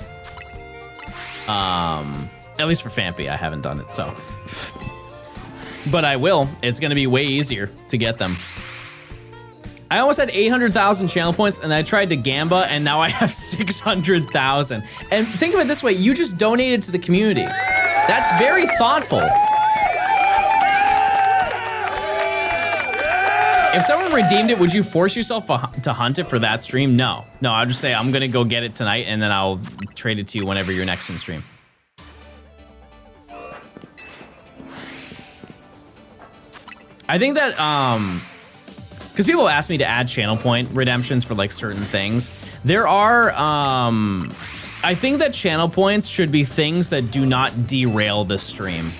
Speaker 2: At least for Fampy, I haven't done it, so. But I will. It's gonna be way easier to get them. I almost had 800,000 channel points, and I tried to Gamba, and now I have 600,000. And think of it this way, you just donated to the community. That's very thoughtful. If someone redeemed it, would you force yourself to hunt it for that stream? No. No, I'll just say I'm gonna go get it tonight, and then I'll trade it to you whenever you're next in stream. I think that, because people ask me to add channel point redemptions for like certain things. There are, I think that channel points should be things that do not derail the stream.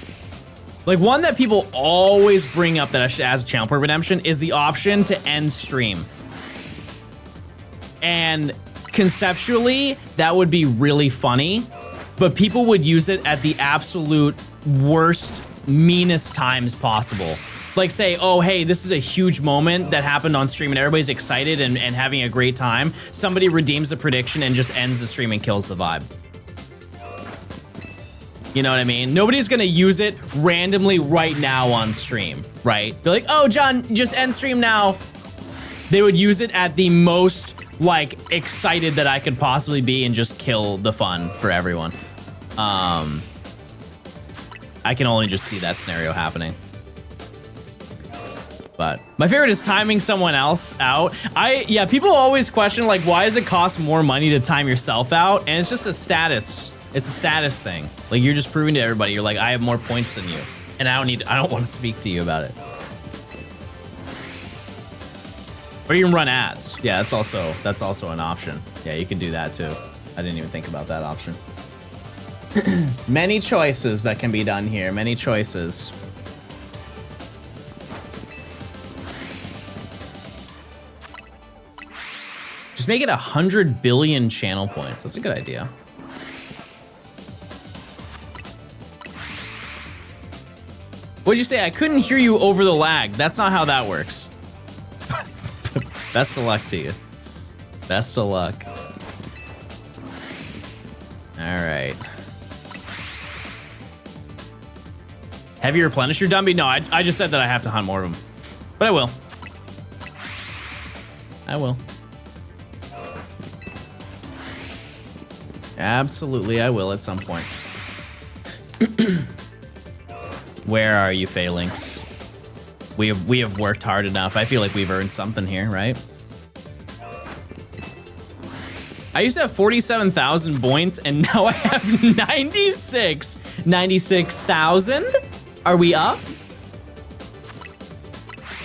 Speaker 2: Like one that people always bring up that I should add as a channel point redemption is the option to end stream. And conceptually, that would be really funny, but people would use it at the absolute worst, meanest times possible. Like say, oh, hey, this is a huge moment that happened on stream and everybody's excited and having a great time. Somebody redeems a prediction and just ends the stream and kills the vibe. You know what I mean? Nobody's gonna use it randomly right now on stream, right? Be like, oh, John, just end stream now. They would use it at the most like excited that I could possibly be and just kill the fun for everyone. I can only just see that scenario happening. But my favorite is timing someone else out. Yeah, people always question like, why does it cost more money to time yourself out? And it's just a status. It's a status thing. Like you're just proving to everybody, you're like, I have more points than you. And I don't want to speak to you about it. Or you can run ads. Yeah, that's also an option. Yeah, you can do that too. I didn't even think about that option. Many choices that can be done here, many choices. Just make it 100 billion channel points. That's a good idea. What'd you say? I couldn't hear you over the lag. That's not how that works. Best of luck to you. Best of luck. All right. Have you replenished your Dumby? No, I just said that I have to hunt more of them. But I will. I will. Absolutely, I will at some point. Where are you, Phalanx? We have worked hard enough. I feel like we've earned something here, right? I used to have 47,000 points, and now I have 96,000? Are we up?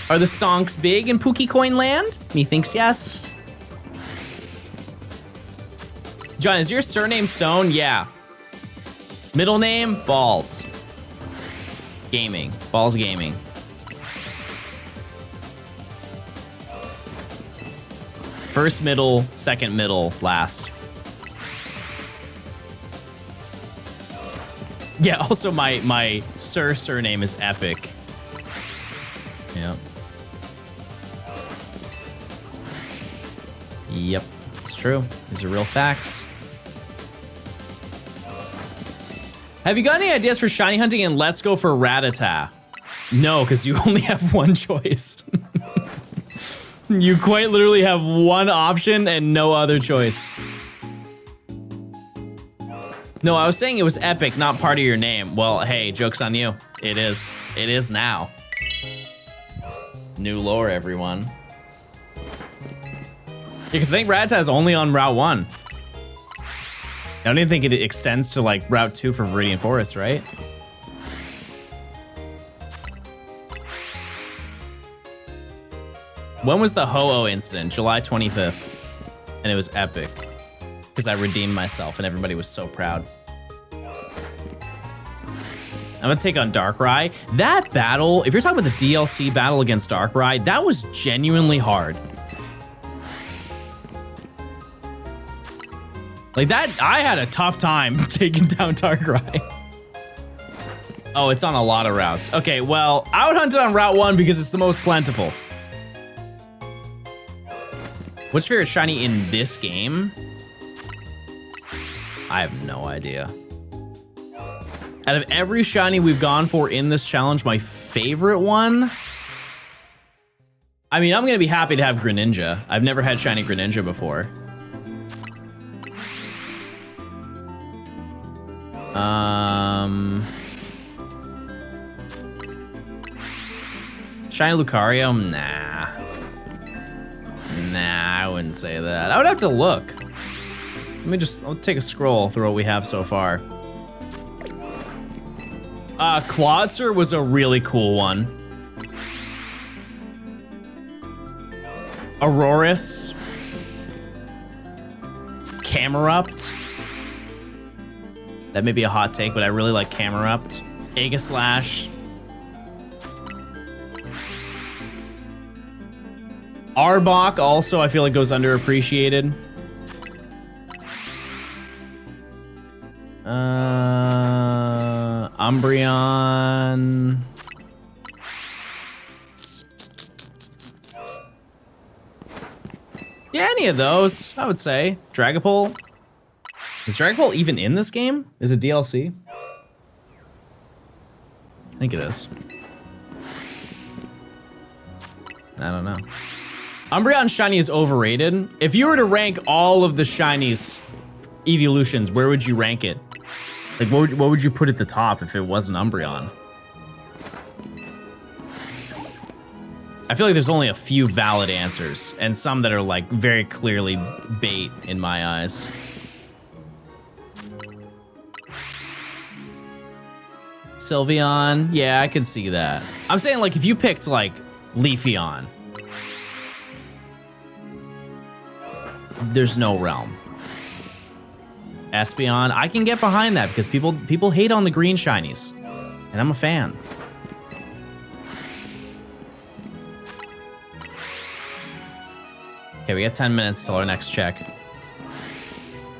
Speaker 2: Are the stonks big in Pookie Coin Land? Methinks yes. John, is your surname Stone? Yeah. Middle name? Balls. Gaming. Balls Gaming. First middle, second middle, last. Yeah, also my surname is Epic. Yeah. Yep, it's true. These are real facts. Have you got any ideas for shiny hunting in Let's Go for Rattata? No, because you only have one choice. You quite literally have one option and no other choice. No, I was saying it was Epic, not part of your name. Well, hey, joke's on you. It is. It is now. New lore, everyone. Yeah, because I think Rattata is only on Route 1. I don't even think it extends to like Route 2 for Viridian Forest, right? When was the Ho-Oh incident? July 25th. And it was epic. Because I redeemed myself and everybody was so proud. I'm gonna take on Darkrai. That battle, if you're talking about the DLC battle against Darkrai, that was genuinely hard. Like that, I had a tough time taking down Darkrai. Oh, it's on a lot of routes. Okay, well, I would hunt it on Route 1 because it's the most plentiful. What's your favorite shiny in this game? I have no idea. Out of every shiny we've gone for in this challenge, my favorite one? I mean, I'm gonna be happy to have Greninja. I've never had shiny Greninja before. Shiny Lucario? Nah. Nah, I wouldn't say that. I would have to look. I'll take a scroll through what we have so far. Clawitzer was a really cool one. Aurorus. Camerupt. That may be a hot take, but I really like Camerupt. Aegislash. Arbok also, I feel like goes underappreciated. Umbreon. Yeah, any of those, I would say. Dragapult. Is Dragapult even in this game? Is it DLC? I think it is. I don't know. Umbreon shiny is overrated. If you were to rank all of the shinies evolutions, where would you rank it? Like, what would you put at the top if it wasn't Umbreon? I feel like there's only a few valid answers, and some that are like very clearly bait in my eyes. Sylveon, yeah, I can see that. I'm saying like if you picked like Leafeon, there's no realm. Espeon, I can get behind that because people hate on the green shinies, and I'm a fan. Okay, we got 10 minutes till our next check.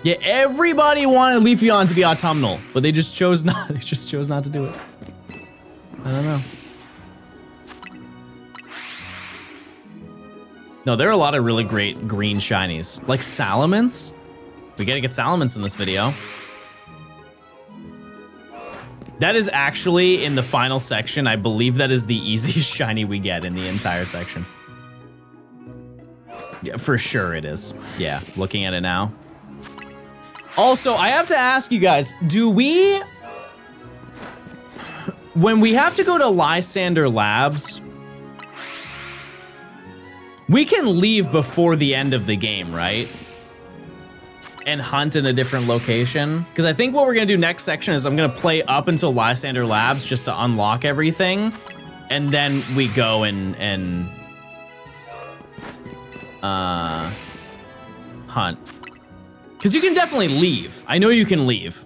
Speaker 2: Yeah, everybody wanted Leafeon to be autumnal, but they just chose not. They just chose not to do it. I don't know. No, there are a lot of really great green shinies, like Salamence. We gotta get Salamence in this video. That is actually in the final section. I believe that is the easiest shiny we get in the entire section. Yeah, for sure it is. Yeah, looking at it now. Also, I have to ask you guys, do we... When we have to go to Lysander Labs, we can leave before the end of the game, right? And hunt in a different location. Because I think what we're gonna do next section is I'm gonna play up until Lysander Labs just to unlock everything. And then we go and hunt. Because you can definitely leave. I know you can leave.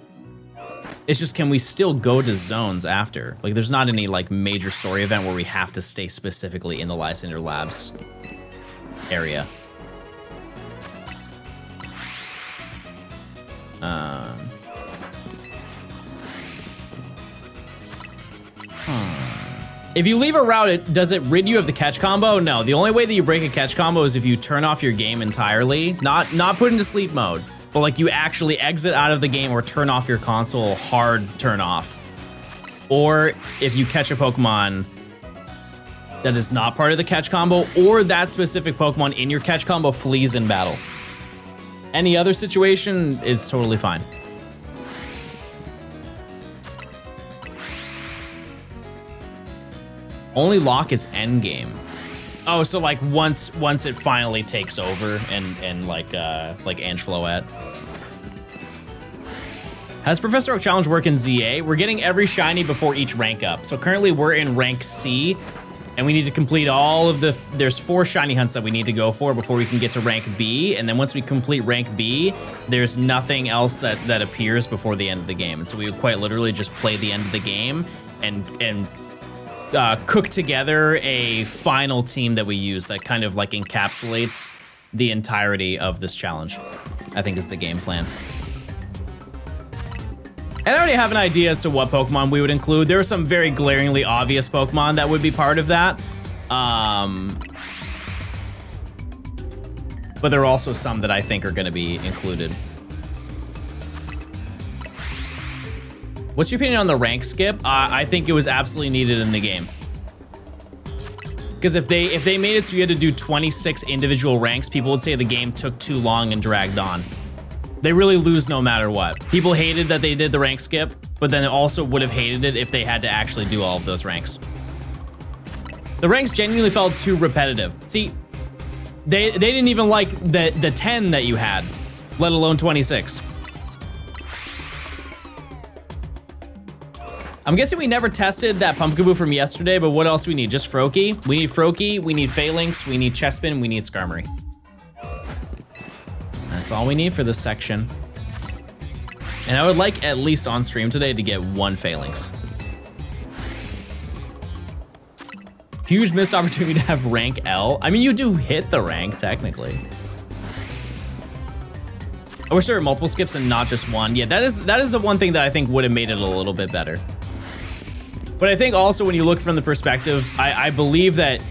Speaker 2: It's just, can we still go to zones after? Like, there's not any like major story event where we have to stay specifically in the Lysander Labs area. If you leave a route, does it rid you of the catch combo? No, the only way that you break a catch combo is if you turn off your game entirely. Not put into sleep mode, but like you actually exit out of the game or turn off your console, hard turn off. Or if you catch a Pokemon that is not part of the catch combo, or that specific Pokemon in your catch combo flees in battle. Any other situation is totally fine. Only lock is endgame. Oh, so like once it finally takes over and like Angeloette. Has Professor Oak Challenge work in ZA? We're getting every shiny before each rank up. So currently we're in rank C, and we need to complete all of the, there's 4 shiny hunts that we need to go for before we can get to rank B. And then once we complete rank B, there's nothing else that appears before the end of the game. And so we would quite literally just play the end of the game and cook together a final team that we use that kind of like encapsulates the entirety of this challenge, I think is the game plan. And I already have an idea as to what Pokemon we would include. There are some very glaringly obvious Pokemon that would be part of that. But there are also some that I think are gonna be included. What's your opinion on the rank skip? I think it was absolutely needed in the game. Because if they made it so you had to do 26 individual ranks, people would say the game took too long and dragged on. They really lose no matter what. People hated that they did the rank skip, but then also would have hated it if they had to actually do all of those ranks. The ranks genuinely felt too repetitive. See, they didn't even like the 10 that you had, let alone 26. I'm guessing we never tested that Pumpkaboo from yesterday, but what else do we need? Just Froakie? We need Froakie, we need Phalanx, we need Chespin, we need Skarmory. That's all we need for this section. And I would like at least on stream today to get 1 Phalanx. Huge missed opportunity to have rank L. I mean, you do hit the rank, technically. I wish there were multiple skips and not just one. Yeah, that is the one thing that I think would have made it a little bit better. But I think also when you look from the perspective, I believe that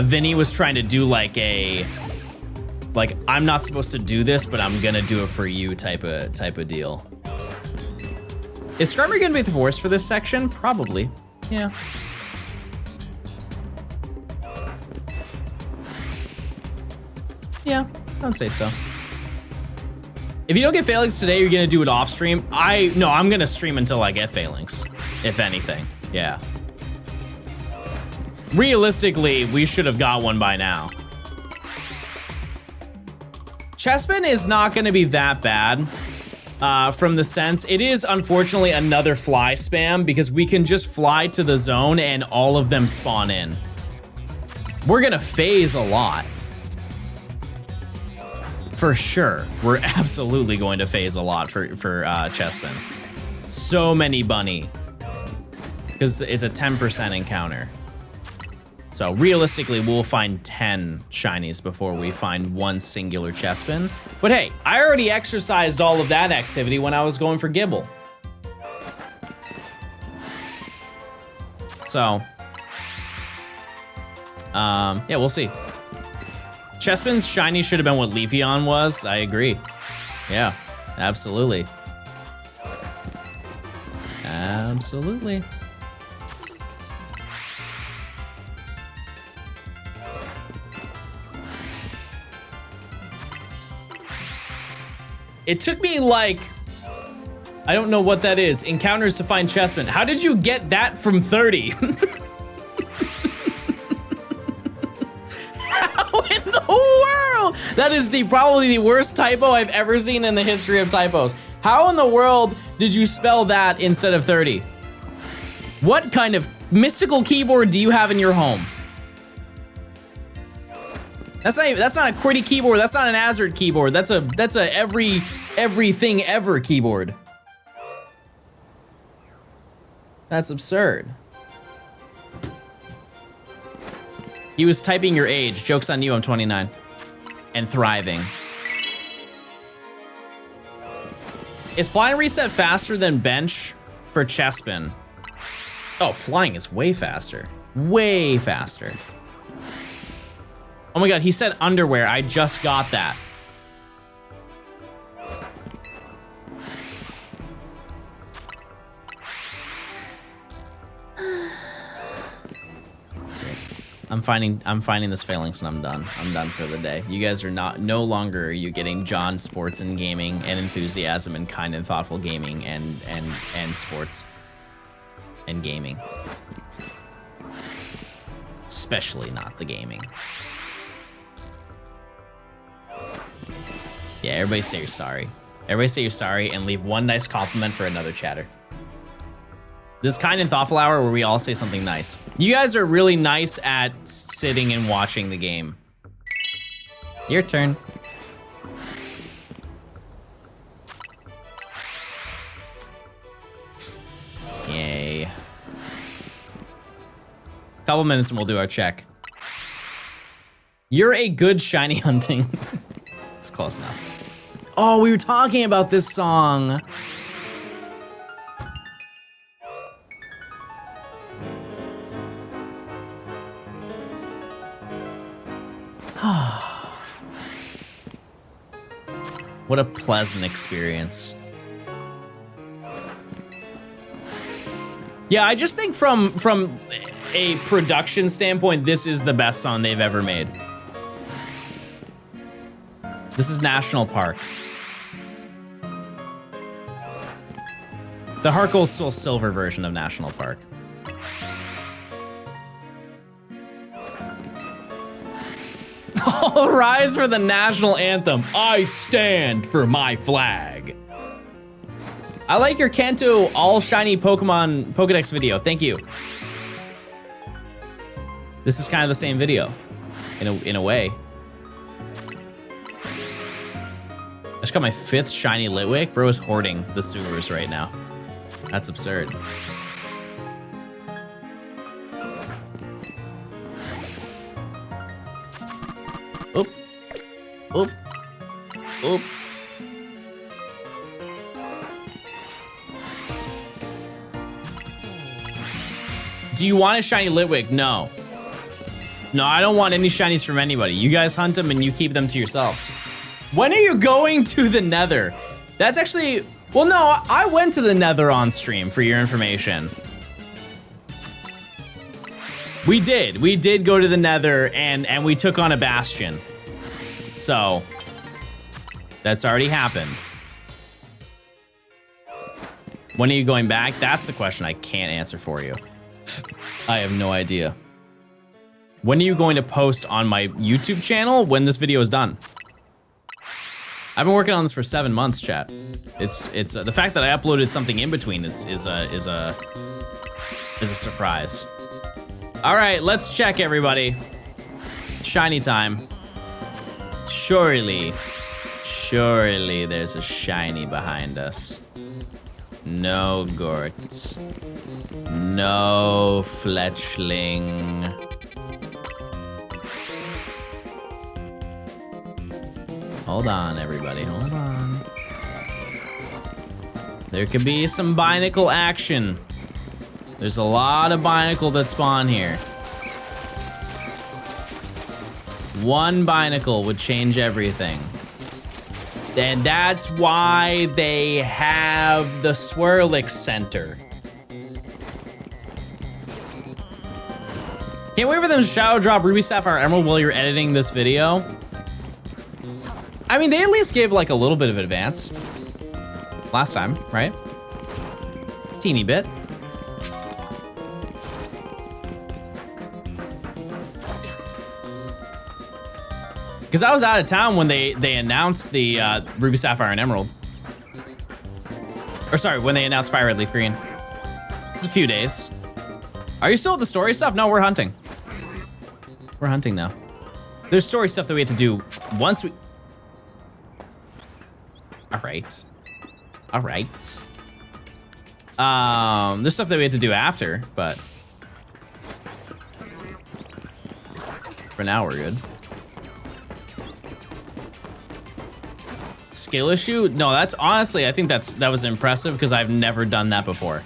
Speaker 2: Vinny was trying to do like a, like, I'm not supposed to do this, but I'm gonna do it for you type of deal. Is Skarmory gonna be the force for this section? Probably, yeah. Yeah, I'd say so. If you don't get Phalanx today, you're gonna do it off stream. No, I'm gonna stream until I get Phalanx, if anything, yeah. Realistically, we should have got one by now. Chespin is not gonna be that bad from the sense, it is unfortunately another fly spam because we can just fly to the zone and all of them spawn in. We're gonna phase a lot. For sure, we're absolutely going to phase a lot for Chespin. So many bunny, because it's a 10% encounter. So realistically, we'll find 10 shinies before we find 1 singular Chespin. But hey, I already exercised all of that activity when I was going for Gibble. So, yeah, we'll see. Chespin's shiny should have been what Leafeon was. I agree. Yeah, absolutely. Absolutely. It took me like, I don't know what that is. Encounters to find chessmen. How did you get that from 30? How in the world? That is probably the worst typo I've ever seen in the history of typos. How in the world did you spell that instead of 30? What kind of mystical keyboard do you have in your home? That's not a QWERTY keyboard. That's not an Azure keyboard. That's a everything ever keyboard. That's absurd. He was typing your age. Joke's on you, I'm 29. And thriving. Is flying reset faster than bench for chessmen? Oh, flying is way faster. Way faster. Oh my god, he said underwear. I just got that. Let's see. I'm finding this phalanx and I'm done. I'm done for the day. You guys are no longer are you getting John sports and gaming and enthusiasm and kind and thoughtful gaming and sports and gaming. Especially not the gaming. Yeah, everybody say you're sorry. Everybody say you're sorry and leave one nice compliment for another chatter. This kind and thoughtful hour where we all say something nice. You guys are really nice at sitting and watching the game. Your turn. Yay. Couple minutes and we'll do our check. You're a good shiny hunting. It's close enough. Oh, we were talking about this song. What a pleasant experience. Yeah, I just think from a production standpoint, this is the best song they've ever made. This is National Park. The Heart Gold Soul Silver version of National Park. All rise for the national anthem. I stand for my flag. I like your Kanto all shiny Pokemon Pokedex video. Thank you. This is kind of the same video, in a way. I just got my 5th shiny Litwick. Bro is hoarding the sewers right now. That's absurd. Oop. Oop. Oop. Do you want a shiny Litwick? No. No, I don't want any shinies from anybody. You guys hunt them and you keep them to yourselves. When are you going to the Nether? That's actually, well, no, I went to the Nether on stream for your information. We did go to the Nether and we took on a bastion. So, that's already happened. When are you going back? That's the question I can't answer for you. I have no idea. When are you going to post on my YouTube channel? When this video is done. I've been working on this for 7 months, chat. It's the fact that I uploaded something in between is a surprise. All right, let's check, everybody. Shiny time. Surely there's a shiny behind us. No Gort. No Fletchling. Hold on, everybody, hold on. There could be some Binacle action. There's a lot of Binacle that spawn here. One Binacle would change everything. And that's why they have the Swirlix Center. Can't wait for them to shadow drop Ruby Sapphire Emerald while you're editing this video. I mean, they at least gave like a little bit of advance last time, right? Teeny bit. Because I was out of town when they announced the Ruby Sapphire and Emerald. Or sorry, when they announced Fire Red Leaf Green. It's a few days. Are you still at the story stuff? No, we're hunting. We're hunting now. There's story stuff that we had to do once we... All right. All right. There's stuff that we had to do after, but... For now, we're good. Skill issue? No, that's honestly, I think that was impressive because I've never done that before.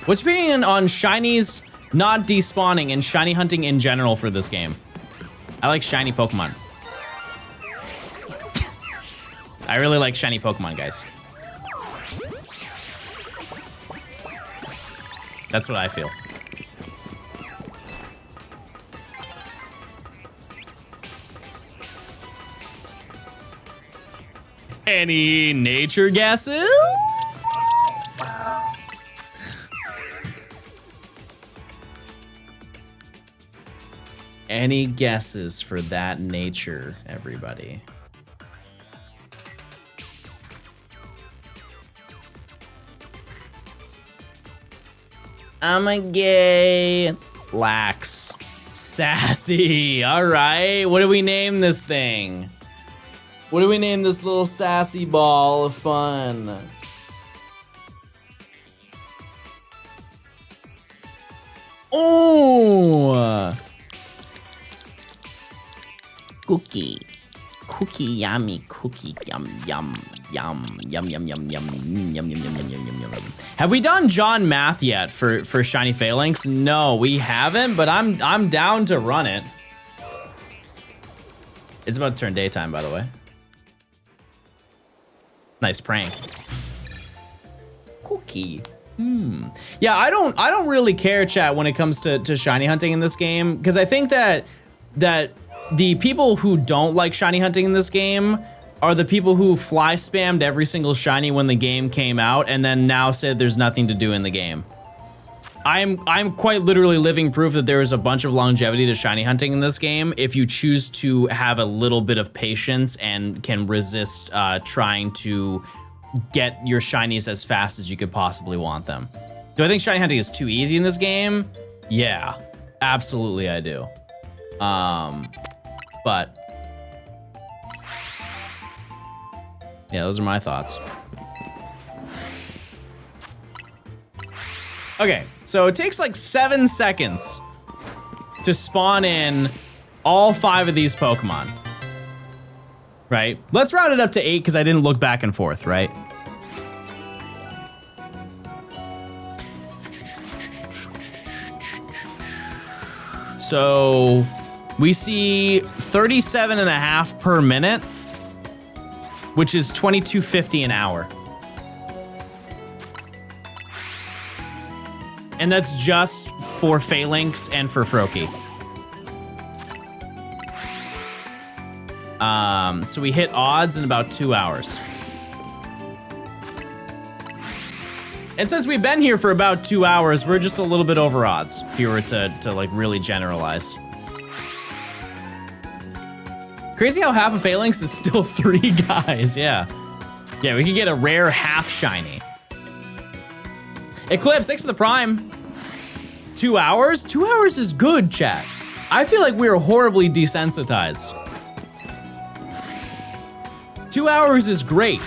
Speaker 2: What's your opinion on shinies not despawning and shiny hunting in general for this game? I like shiny Pokemon. I really like shiny Pokemon, guys. That's what I feel. Any nature guesses? Any guesses for that nature, everybody? I'm a gay. Lax. Sassy. All right. What do we name this thing? What do we name this little sassy ball of fun? Oh! Cookie. Cookie yummy. Cookie yum yum yum yum yum yum yum yum yum yum yum yum yum. Have we done John Math yet for Shiny Phalanx? No, we haven't, but I'm down to run it. It's about to turn daytime, by the way. Nice prank. Cookie. Yeah, I don't really care, chat, when it comes to shiny hunting in this game, because I think that the people who don't like shiny hunting in this game are the people who fly spammed every single shiny when the game came out and then now said there's nothing to do in the game. I'm quite literally living proof that there is a bunch of longevity to shiny hunting in this game if you choose to have a little bit of patience and can resist trying to get your shinies as fast as you could possibly want them. Do I think shiny hunting is too easy in this game? Yeah, absolutely I do. But yeah, those are my thoughts. Okay, so it takes like 7 seconds to spawn in all 5 of these Pokemon. Right? Let's round it up to 8 because I didn't look back and forth, right? So we see 37.5 per minute, which is 2250 an hour. And that's just for Phalanx and for Froakie. So we hit odds in about 2 hours. And since we've been here for about 2 hours, we're just a little bit over odds, if you were to like really generalize. Crazy how half of Phalanx is still 3 guys, yeah. Yeah, we could get a rare half shiny. Eclipse, thanks for the prime. 2 hours? 2 hours is good, chat. I feel like we are horribly desensitized. 2 hours is great.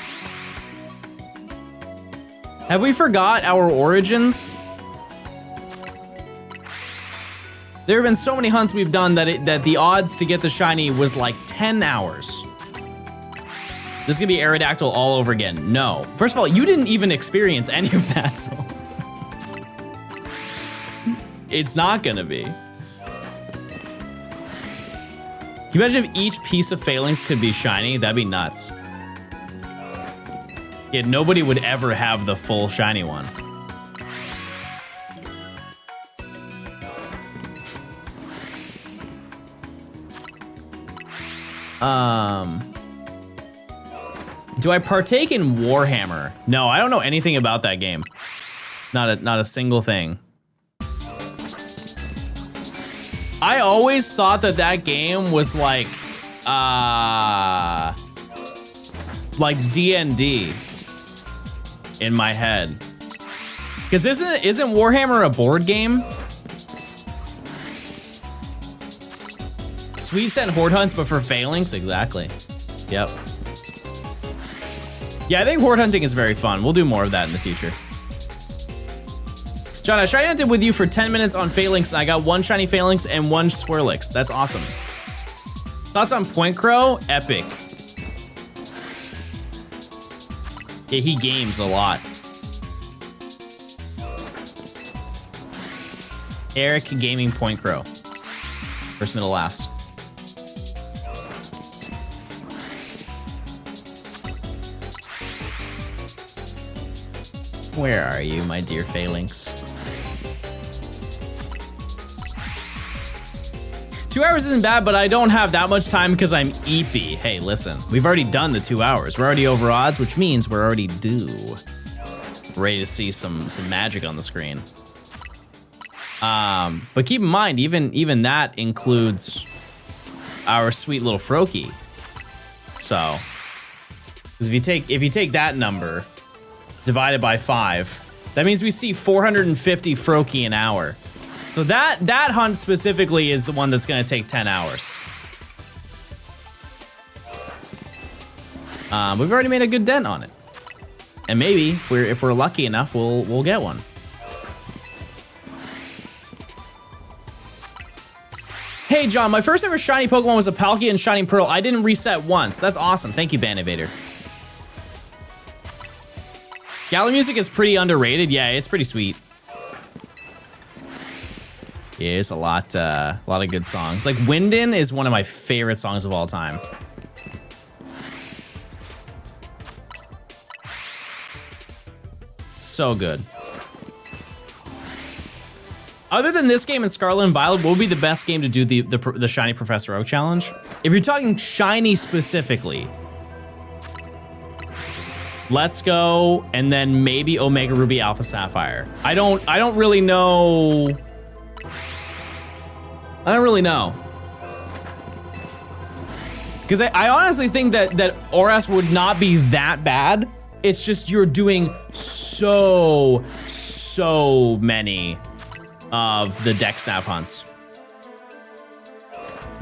Speaker 2: Have we forgot our origins? There have been so many hunts we've done that the odds to get the shiny was like 10 hours. This is gonna be Aerodactyl all over again. No. First of all, you didn't even experience any of that, so. It's not gonna be. Can you imagine if each piece of Phalanx could be shiny? That'd be nuts. Yeah, nobody would ever have the full shiny one. Do I partake in Warhammer? No, I don't know anything about that game. Not a single thing. I always thought that game was like D&D in my head. Cause isn't Warhammer a board game? Sweet Scent Horde Hunts, but for Phalanx, exactly. Yep. Yeah, I think horde hunting is very fun. We'll do more of that in the future. John, I shiny hunted with you for 10 minutes on Phalanx, and I got 1 shiny Phalanx and 1 Swirlix. That's awesome. Thoughts on Point Crow? Epic. Yeah, he games a lot. Eric Gaming Point Crow. First, middle, last. Where are you, my dear Phalanx? 2 hours isn't bad, but I don't have that much time because I'm eepy. Hey, listen, we've already done the 2 hours. We're already over odds, which means we're already due. Ready to see some magic on the screen. But keep in mind, even that includes our sweet little Froakie. So, because if you take that number divided by 5, that means we see 450 Froakie an hour. So that hunt specifically is the one that's gonna take 10 hours. We've already made a good dent on it, and maybe if we're lucky enough, we'll get one. Hey John, my first ever shiny Pokemon was a Palkia and Shining Pearl. I didn't reset once. That's awesome. Thank you, Band Invader. Gala music is pretty underrated. Yeah, it's pretty sweet. Yeah, it's a lot of good songs. Like Windin is one of my favorite songs of all time. So good. Other than this game and Scarlet and Violet, what would be the best game to do the Shiny Professor Oak challenge? If you're talking shiny specifically, Let's Go, and then maybe Omega Ruby Alpha Sapphire. I don't really know. I don't really know. Because I honestly think that ORAS would not be that bad. It's just you're doing so many of the deck snap hunts.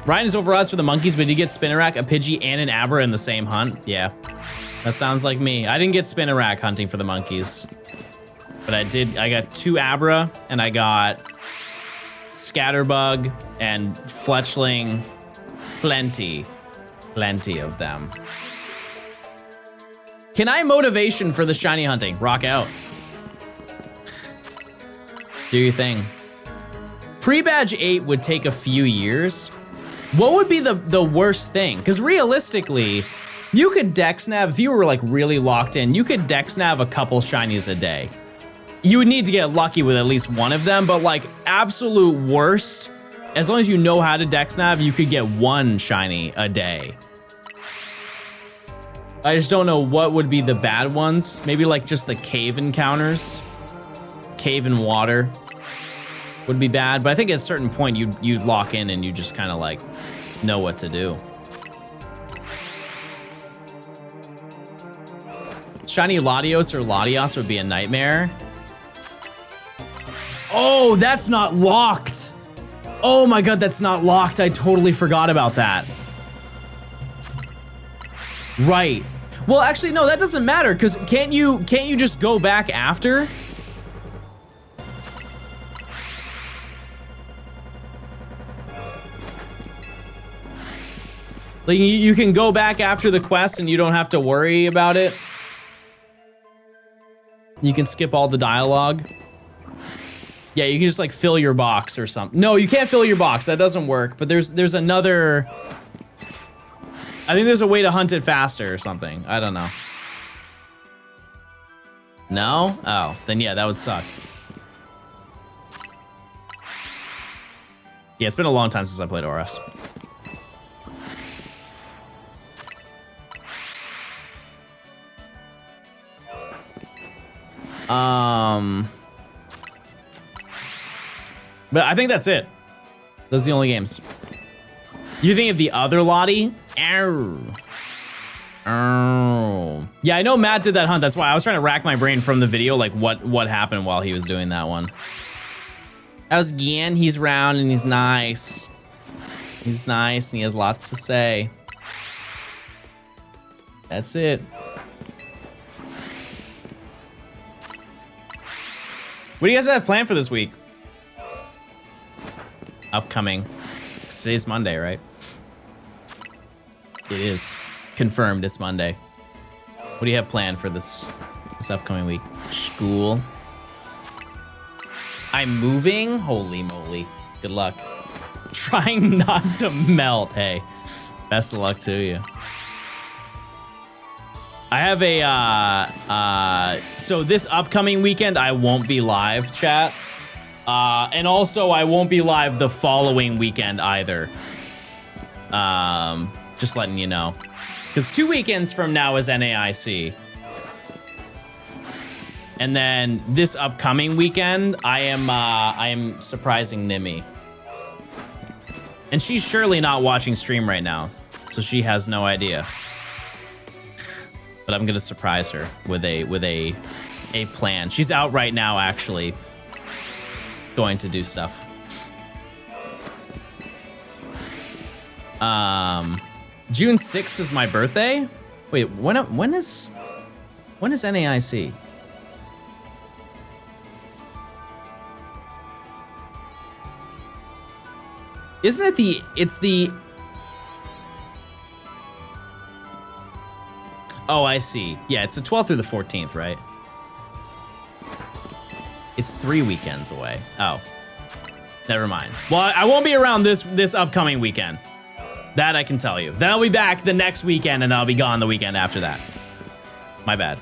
Speaker 2: Ryan is over odds for the monkeys, but did you get Spinarak, a Pidgey, and an Abra in the same hunt? Yeah. That sounds like me. I didn't get Spinarak hunting for the monkeys, but I got 2 Abra, and I got Scatterbug and Fletchling. Plenty of them. Can I motivation for the shiny hunting? Rock out. Do your thing. Pre-badge 8 would take a few years. What would be the worst thing? Because realistically, you could deck snap, if you were like really locked in, you could deck snap a couple shinies a day. You would need to get lucky with at least one of them, but like absolute worst, as long as you know how to deck snap, you could get 1 shiny a day. I just don't know what would be the bad ones. Maybe like just the cave encounters. Cave and water would be bad, but I think at a certain point you'd lock in and you just kind of like know what to do. Shiny Latios or Latios would be a nightmare. Oh, that's not locked. Oh my god, that's not locked. I totally forgot about that. Right. Well, actually, no, that doesn't matter, because can't you just go back after? Like, you can go back after the quest and you don't have to worry about it. You can skip all the dialogue. Yeah, you can just like fill your box or something. No, you can't fill your box. That doesn't work. But there's another. I think there's a way to hunt it faster or something. I don't know. No? Oh, then yeah, that would suck. Yeah, it's been a long time since I played ORAS. But I think that's it. Those are the only games. You think of the other Lottie? Oh. Yeah, I know Matt did that hunt. That's why I was trying to rack my brain from the video, like what happened while he was doing that one. That was Gian. He's round and he's nice. He's nice and he has lots to say. That's it. What do you guys have planned for this week? Upcoming. Today's Monday, right? It is. Confirmed it's Monday. What do you have planned for this upcoming week? School. I'm moving? Holy moly. Good luck. Trying not to melt. Hey, best of luck to you. I have a, so this upcoming weekend, I won't be live, chat. And also, I won't be live the following weekend either. Just letting you know. Because 2 weekends from now is NAIC. And then this upcoming weekend, I am surprising Nimi. And she's surely not watching stream right now, so she has no idea. But I'm gonna surprise her with a plan. She's out right now, actually, going to do stuff. June 6th is my birthday. Wait, when is NAIC? Isn't it the Oh, I see. Yeah, it's the 12th through the 14th, right? It's 3 weekends away. Oh. Never mind. Well, I won't be around this upcoming weekend. That I can tell you. Then I'll be back the next weekend and I'll be gone the weekend after that. My bad.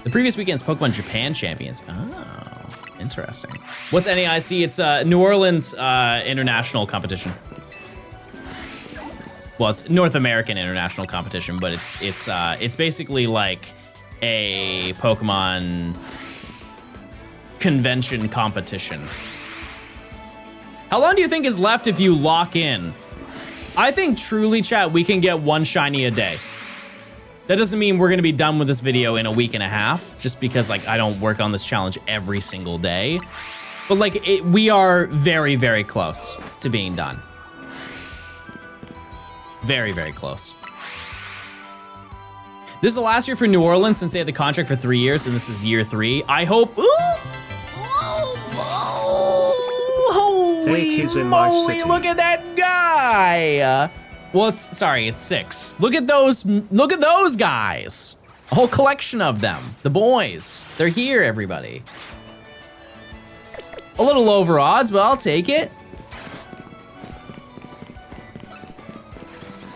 Speaker 2: The previous weekend's Pokemon Japan Champions. Oh, interesting. What's NAIC? It's New Orleans international competition. Well, it's North American international competition, but it's basically like a Pokemon convention competition. How long do you think is left if you lock in? I think truly, chat, we can get 1 shiny a day. That doesn't mean we're gonna be done with this video in a week and a half, just because like I don't work on this challenge every single day. But like we are very, very close to being done. Very, very close. This is the last year for New Orleans since they had the contract for 3 years, and this is year 3. I hope. Ooh! Holy moly! Look at that guy. Well, it's 6. Look at those guys. A whole collection of them. The boys. They're here, everybody. A little over odds, but I'll take it.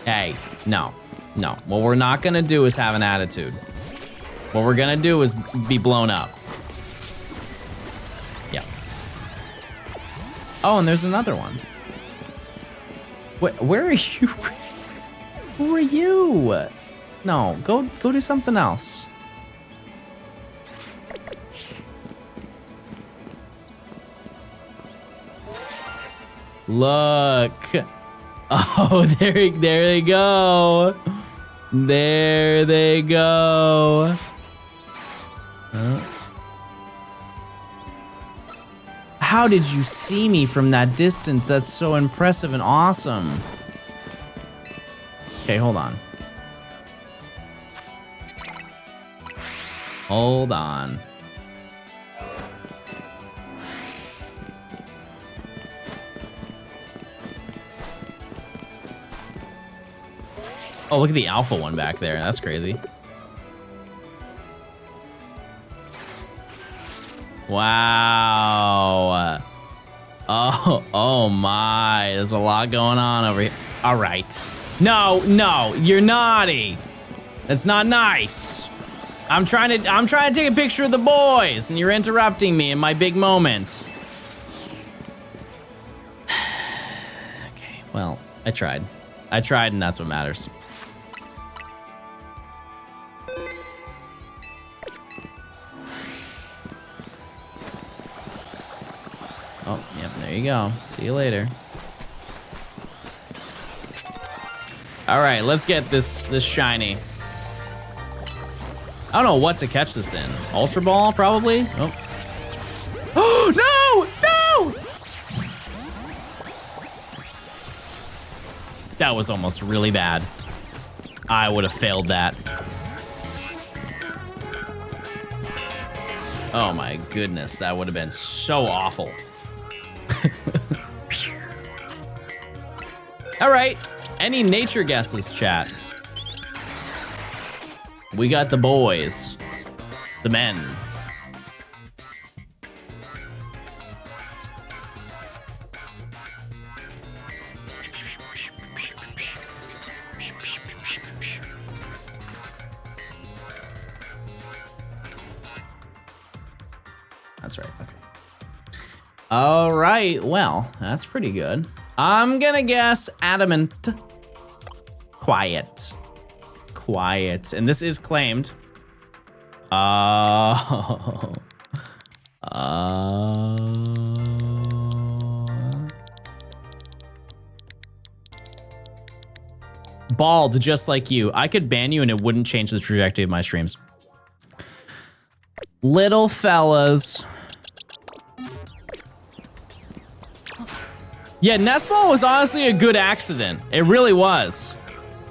Speaker 2: Hey, no. What we're not gonna do is have an attitude. What we're gonna do is be blown up. Yep. Oh, and there's another one. Where are you? Who are you? No, go do something else. Look. Oh, there they go. There they go. How did you see me from that distance? That's so impressive and awesome. Okay, hold on. Hold on. Oh, look at the alpha one back there. That's crazy. Wow. Oh my. There's a lot going on over here. All right. No, you're naughty. That's not nice. I'm trying to take a picture of the boys and you're interrupting me in my big moment. Okay, well, I tried and that's what matters. There you go. See you later. All right, let's get this shiny. I don't know what to catch this in. Ultra Ball, probably? Oh. Oh, no! No! That was almost really bad. I would have failed that. Oh my goodness, that would have been so awful. All right, any nature guesses, chat? We got the boys, the men. That's right, okay. All right, well, that's pretty good. I'm gonna guess adamant. Quiet. Quiet. And this is claimed. Bald, just like you. I could ban you and it wouldn't change the trajectory of my streams. Little fellas. Yeah, Nestball was honestly a good accident. It really was.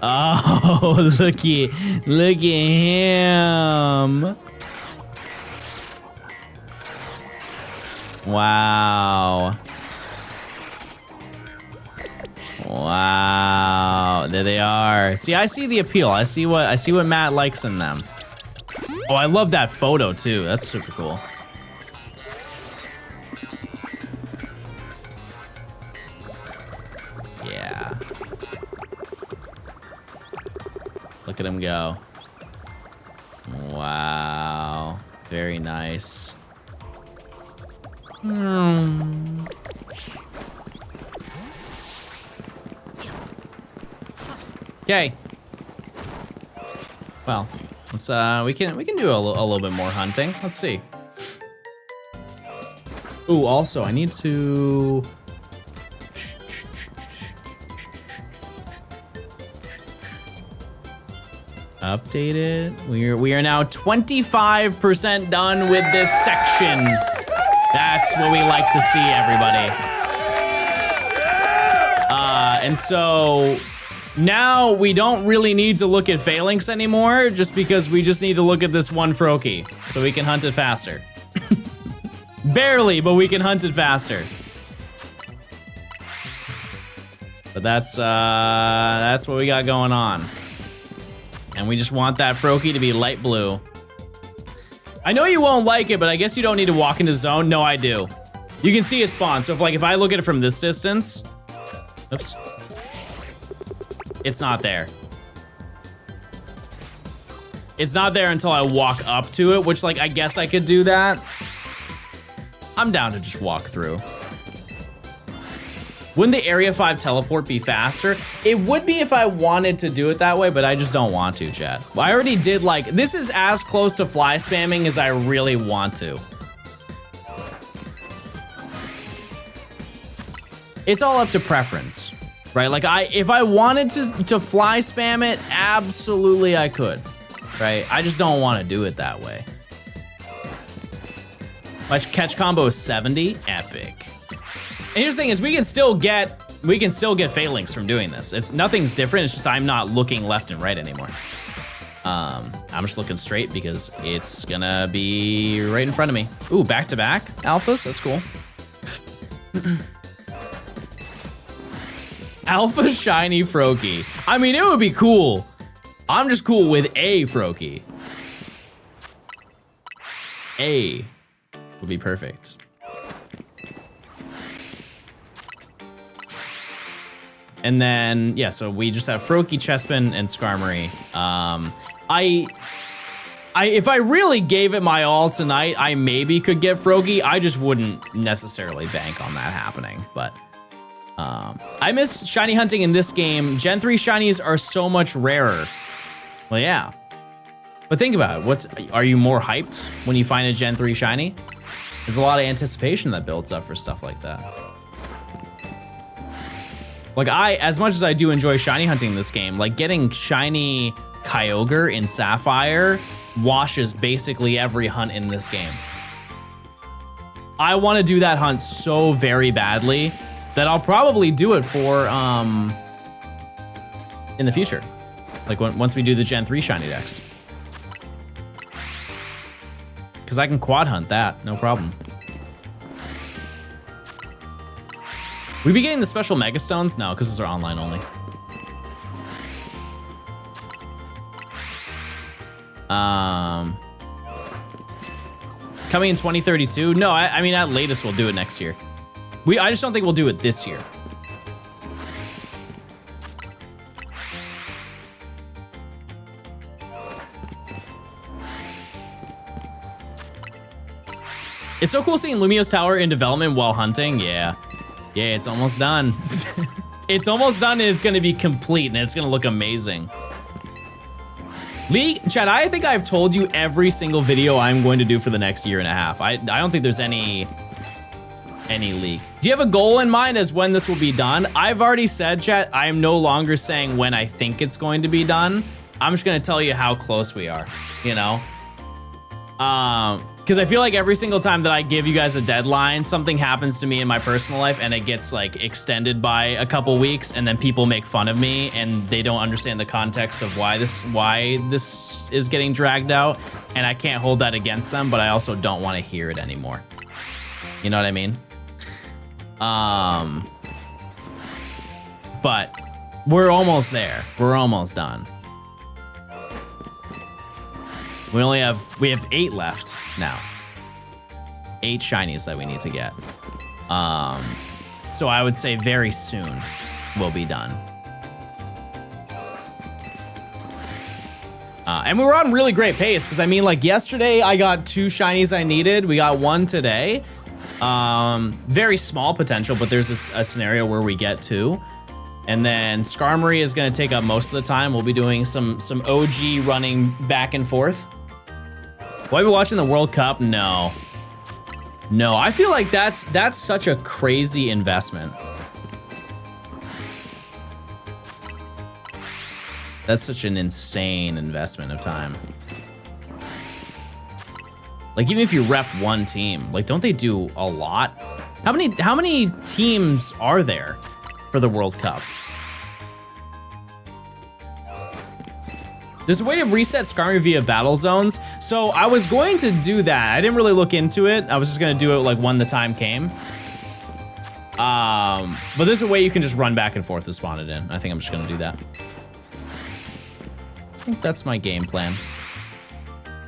Speaker 2: Oh, look at him. Wow. Wow, there they are. See, I see the appeal. I see what Matt likes in them. Oh, I love that photo too. That's super cool. Yeah. Look at him go. Wow. Very nice. Okay. Well, let's we can do a little bit more hunting. Let's see. Ooh, also I need to update it. We are now 25% done with this section. That's what we like to see, everybody. And so now we don't really need to look at phalanx anymore, just because we just need to look at this one Froakie, so we can hunt it faster. Barely, but we can hunt it faster. But that's what we got going on. And we just want that Froakie to be light blue. I know you won't like it, but I guess you don't need to walk into zone. No, I do. You can see it spawn. So if I look at it from this distance, oops, it's not there. It's not there until I walk up to it, which I guess I could do that. I'm down to just walk through. Wouldn't the Area 5 teleport be faster? It would be if I wanted to do it that way, but I just don't want to, chat. I already did this is as close to fly spamming as I really want to. It's all up to preference, right? If I wanted to fly spam it, absolutely I could, right? I just don't want to do it that way. My catch combo is 70, epic. And here's the thing is we can still get phalanx from doing this. Nothing's different, it's just I'm not looking left and right anymore. I'm just looking straight because it's gonna be right in front of me. Ooh, back-to-back alphas, that's cool. Alpha shiny Froakie. I mean, it would be cool. I'm just cool with a Froakie. A would be perfect. And then, yeah, so we just have Froakie, Chespin, and Skarmory. If I really gave it my all tonight, I maybe could get Froakie. I just wouldn't necessarily bank on that happening, but I miss shiny hunting in this game. Gen 3 shinies are so much rarer. Well, yeah. But think about it. Are you more hyped when you find a Gen 3 shiny? There's a lot of anticipation that builds up for stuff like that. Like as much as I do enjoy shiny hunting in this game, like getting shiny Kyogre in Sapphire washes basically every hunt in this game. I want to do that hunt so very badly that I'll probably do it for in the future. Like once we do the Gen 3 shiny decks. Because I can quad hunt that, no problem. We be getting the special Mega Stones? No, because those are online only. Coming in 2032? No, I mean, at latest we'll do it next year. I just don't think we'll do it this year. It's so cool seeing Lumio's Tower in development while hunting. Yeah. Yeah, it's almost done. It's almost done and it's gonna be complete and it's gonna look amazing. League, Chad, I think I've told you every single video I'm going to do for the next year and a half. I don't think there's any leak. Do you have a goal in mind as when this will be done? I've already said, chat, I am no longer saying when I think it's going to be done. I'm just gonna tell you how close we are, you know? Because I feel like every single time that I give you guys a deadline, something happens to me in my personal life and it gets like extended by a couple weeks and then people make fun of me and they don't understand the context of why this is getting dragged out, and I can't hold that against them, but I also don't want to hear it anymore. You know what I mean? But we're almost there. We're almost done. We have 8 left now. 8 shinies that we need to get. So I would say very soon we'll be done. And we were on really great pace because I mean, like yesterday I got 2 shinies I needed. We got 1 today. Very small potential, but there's a scenario where we get 2. And then Skarmory is going to take up most of the time. We'll be doing some OG running back and forth. Will I be watching the World Cup? No. No, I feel like that's such a crazy investment. That's such an insane investment of time. Like even if you rep one team, like don't they do a lot? How many teams are there for the World Cup? There's a way to reset Skarmory via battle zones. So I was going to do that. I didn't really look into it. I was just gonna do it like when the time came. But there's a way you can just run back and forth to spawn it in. I think I'm just gonna do that. I think that's my game plan.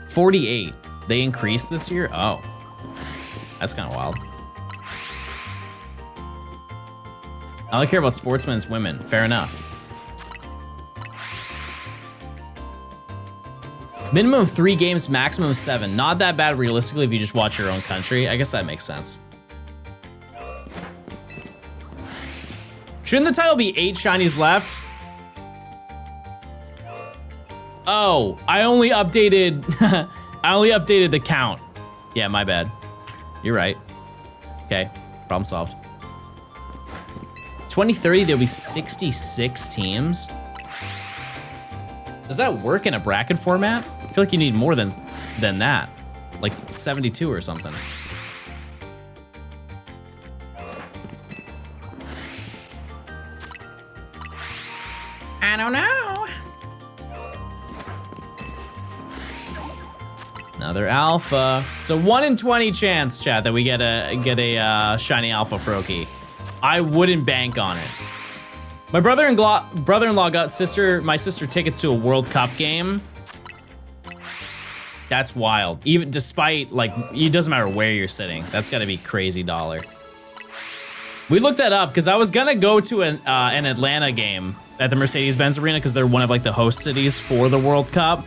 Speaker 2: 48. They increased this year? Oh. That's kind of wild. I only care about sportsmen as women. Fair enough. Minimum 3 games, maximum 7. Not that bad realistically if you just watch your own country. I guess that makes sense. Shouldn't the title be 8 shinies left? Oh, I only updated the count. Yeah, my bad. You're right. Okay, problem solved. 2030, there'll be 66 teams. Does that work in a bracket format? I feel like you need more than that. Like 72 or something. I don't know. Another alpha. It's a 1 in 20 chance, chat, that we get a shiny alpha Froakie. I wouldn't bank on it. My brother-in-law got my sister tickets to a World Cup game. That's wild. Even despite, like, it doesn't matter where you're sitting. That's gotta be crazy dollar. We looked that up because I was gonna go to an Atlanta game at the Mercedes-Benz Arena because they're one of like the host cities for the World Cup.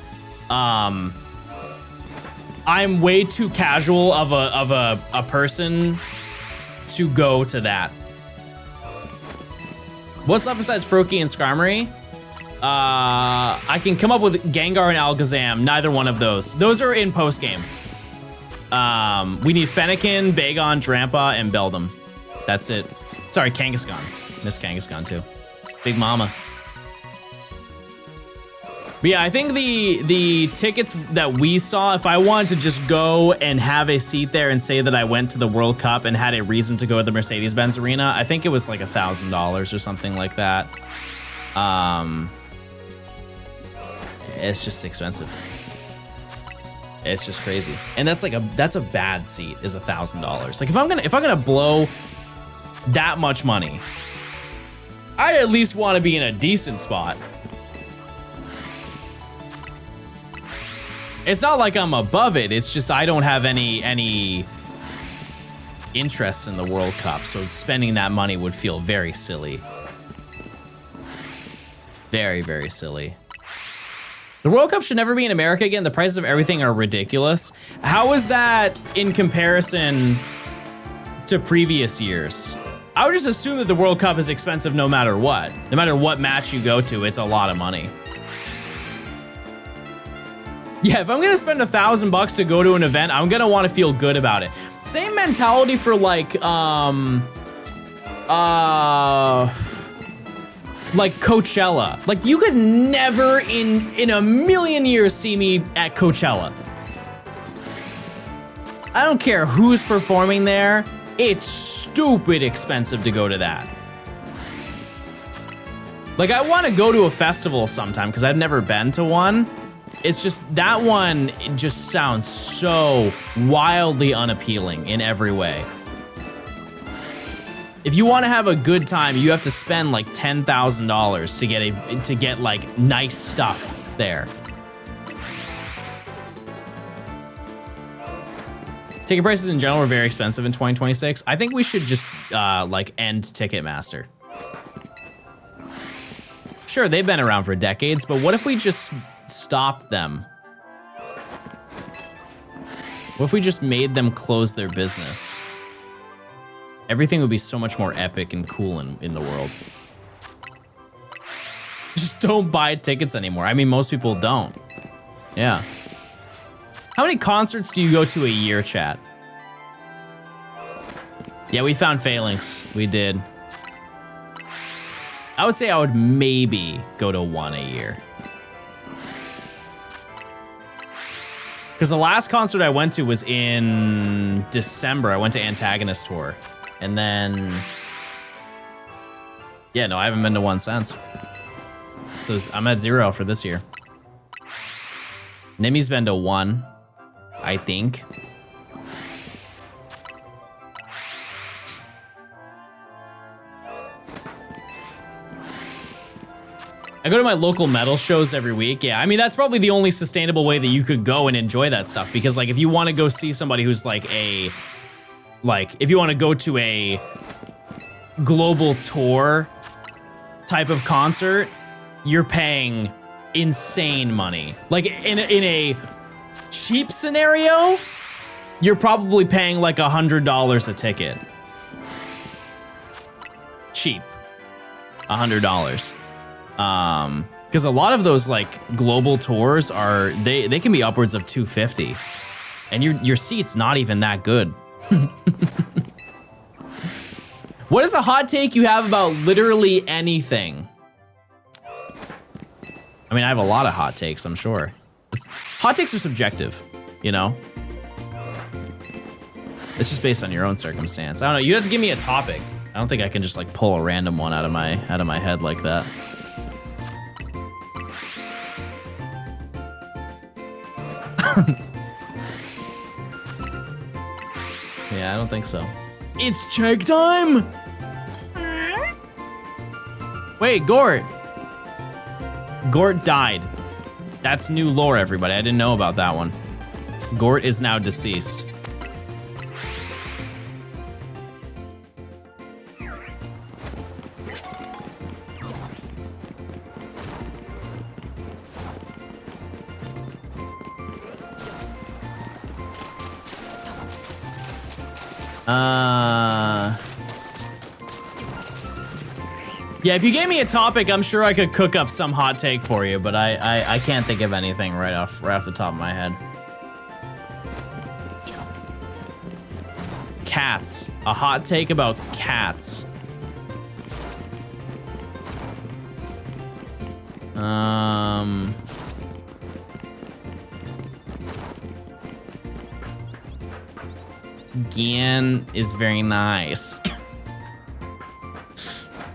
Speaker 2: I'm way too casual of a person to go to that. What's left besides Froakie and Skarmory? I can come up with Gengar and Alakazam. Neither one of those. Those are in post game. We need Fennekin, Bagon, Drampa, and Beldum. That's it. Sorry, Kangaskhan. Miss Kangaskhan too. Big Mama. But yeah, I think the tickets that we saw, if I wanted to just go and have a seat there and say that I went to the World Cup and had a reason to go to the Mercedes-Benz Arena, I think it was like $1,000 or something like that. It's just expensive. It's just crazy. And that's a bad seat is $1,000. Like if I'm gonna blow that much money, I at least want to be in a decent spot. It's not like I'm above it. It's just I don't have any interest in the World Cup, so spending that money would feel very silly. Very, very silly. The World Cup should never be in America again. The prices of everything are ridiculous. How is that in comparison to previous years? I would just assume that the World Cup is expensive no matter what. No matter what match you go to, it's a lot of money. Yeah, if I'm gonna spend $1,000 to go to an event, I'm gonna want to feel good about it. Same mentality for like Coachella. Like you could never in a million years see me at Coachella. I don't care who's performing there. It's stupid expensive to go to that. Like I want to go to a festival sometime because I've never been to one. It's just that one, it just sounds so wildly unappealing in every way. If you want to have a good time, you have to spend like $10,000 to get like nice stuff there. Ticket prices in general are very expensive in 2026. I think we should just like end Ticketmaster. Sure, they've been around for decades, but what if we just stopped them? What if we just made them close their business? Everything would be so much more epic and cool in the world. Just don't buy tickets anymore. I mean, most people don't. Yeah. How many concerts do you go to a year, chat? Yeah, we found Phalanx. We did. I would say I would maybe go to one a year. Because the last concert I went to was in December. I went to Antagonist Tour. And then... yeah, no, I haven't been to one since. So I'm at 0 for this year. Nimi's been to 1, I think. I go to my local metal shows every week. Yeah, I mean, that's probably the only sustainable way that you could go and enjoy that stuff. Because, like, if you want to go see somebody who's, like, if you want to go to a global tour type of concert, you're paying insane money. Like, in a cheap scenario, you're probably paying, like, $100 a ticket. Cheap. $100. Because a lot of those like global tours are they can be upwards of $250, and your seat's not even that good. What is a hot take you have about literally anything? I mean, I have a lot of hot takes, I'm sure. Hot takes are subjective, you know? It's just based on your own circumstance. I don't know, you have to give me a topic. I don't think I can just like pull a random one out of my head like that. Yeah, I don't think so. It's check time! Wait, Gort! Gort died. That's new lore, everybody. I didn't know about that one. Gort is now deceased. Yeah, if you gave me a topic, I'm sure I could cook up some hot take for you, but I can't think of anything right off the top of my head. Cats. A hot take about cats. Gian is very nice.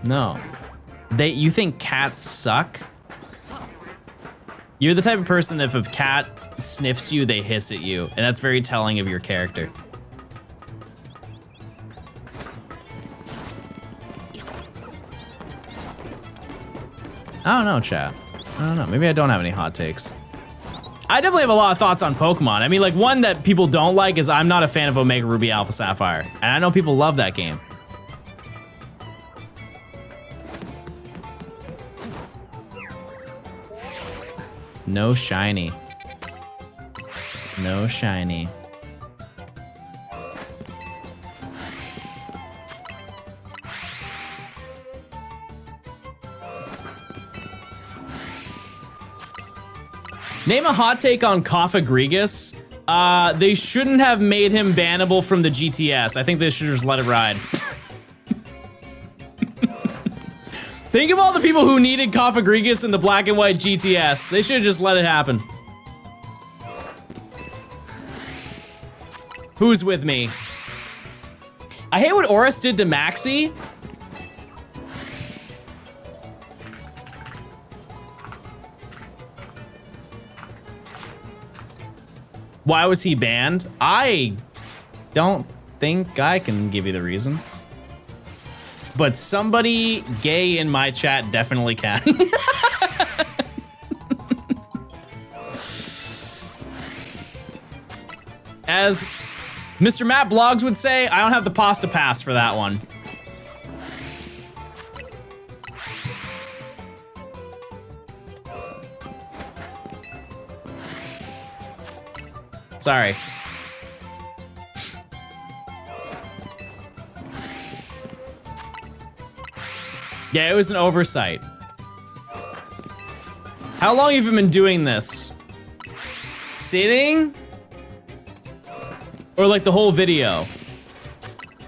Speaker 2: No. You think cats suck? You're the type of person that if a cat sniffs you, they hiss at you, and that's very telling of your character. I don't know, chat. I don't know. Maybe I don't have any hot takes. I definitely have a lot of thoughts on Pokemon. I mean, like, one that people don't like is I'm not a fan of Omega Ruby Alpha Sapphire, and I know people love that game. No shiny. No shiny. Name a hot take on Coffagrigus. They shouldn't have made him bannable from the GTS. I think they should just let it ride. Think of all the people who needed Coffagrigus in the black and white GTS. They should have just let it happen. Who's with me? I hate what Oris did to Maxie. Why was he banned? I don't think I can give you the reason. But somebody gay in my chat definitely can. As Mr. Matt Blogs would say, I don't have the pasta pass for that one. Sorry. Yeah, it was an oversight. How long have you been doing this? Sitting? Or like the whole video?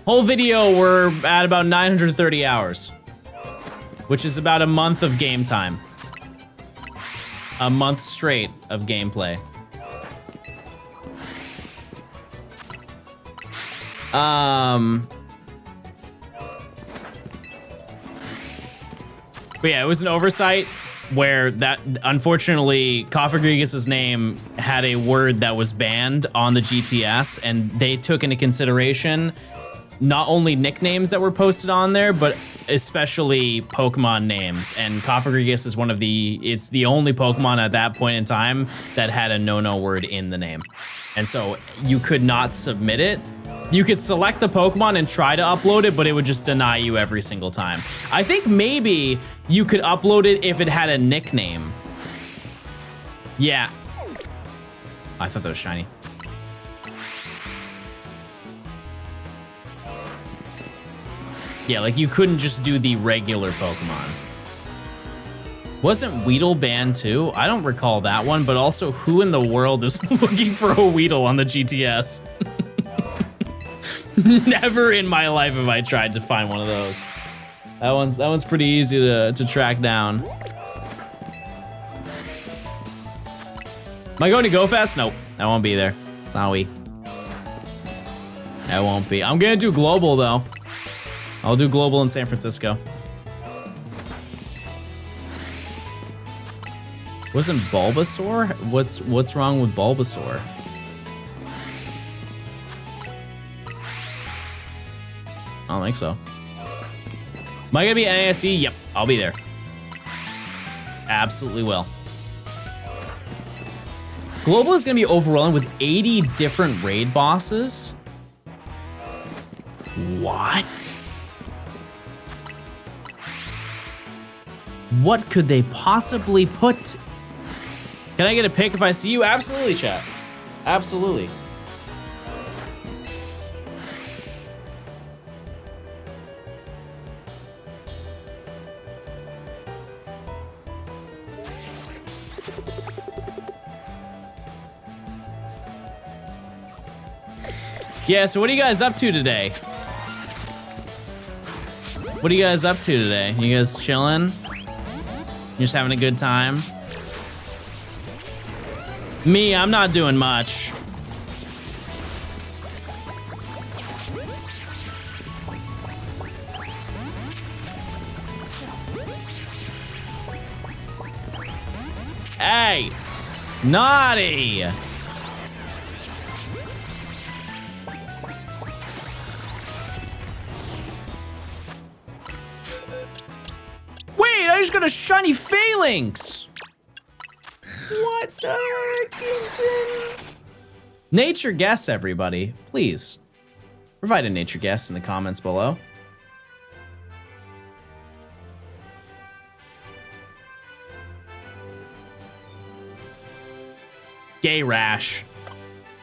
Speaker 2: Whole video, we're at about 930 hours. Which is about a month of game time. A month straight of gameplay. But yeah, it was an oversight where that, unfortunately, Coffagrigus' name had a word that was banned on the GTS, and they took into consideration not only nicknames that were posted on there, but especially Pokemon names. And Coffagrigus is it's the only Pokemon at that point in time that had a no-no word in the name. And so you could not submit it. You could select the Pokemon and try to upload it, but it would just deny you every single time. I think maybe you could upload it if it had a nickname. Yeah. I thought that was shiny. Yeah, like you couldn't just do the regular Pokemon. Wasn't Weedle banned too? I don't recall that one, but also who in the world is looking for a Weedle on the GTS? Never in my life have I tried to find one of those. That one's pretty easy to track down. Am I going to Go Fast? Nope, I won't be there. It's not we. I won't be. I'm gonna do global though. I'll do global in San Francisco. Wasn't Bulbasaur? What's wrong with Bulbasaur? I don't think so. Am I gonna be at NASE? Yep, I'll be there. Absolutely will. Global is gonna be overrun with 80 different raid bosses. What? What could they possibly put? Can I get a pic if I see you? Absolutely, chat. Absolutely. Yeah, so what are you guys up to today? What are you guys up to today? You guys chilling? You're just having a good time. Me, I'm not doing much. Hey, naughty. Wait, I just got a shiny phalanx. What the heck? Nature guess, everybody. Please provide a nature guess in the comments below. Gay rash.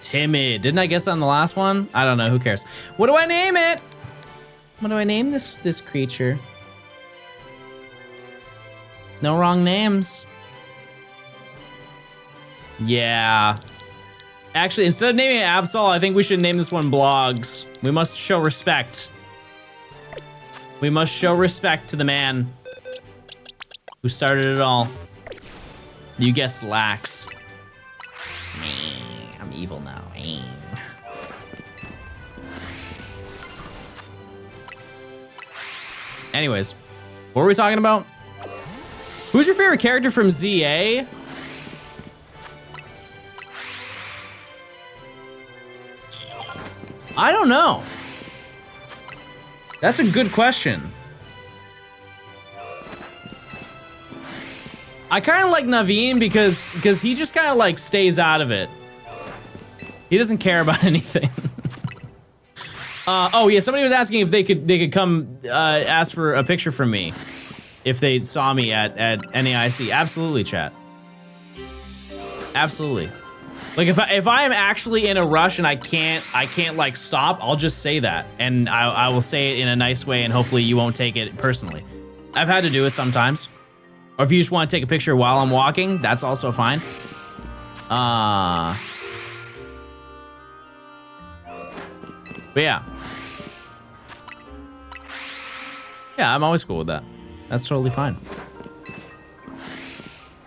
Speaker 2: Timid. Didn't I guess that on the last one? I don't know. Who cares? What do I name it? What do I name this creature? No wrong names. Yeah. Actually, instead of naming it Absol, I think we should name this one Blogs. We must show respect. We must show respect to the man who started it all. You guessed Lax. I'm evil now. Anyways, what were we talking about? Who's your favorite character from ZA? I don't know. That's a good question. I kind of like Naveen because he just kind of like stays out of it. He doesn't care about anything. Oh yeah, somebody was asking if they could come ask for a picture from me if they saw me at NAIC. Absolutely, chat. Absolutely. Like if I am actually in a rush and I can't like stop, I'll just say that, and I will say it in a nice way, and hopefully you won't take it personally. I've had to do it sometimes. Or if you just want to take a picture while I'm walking, that's also fine. But yeah. Yeah, I'm always cool with that. That's totally fine.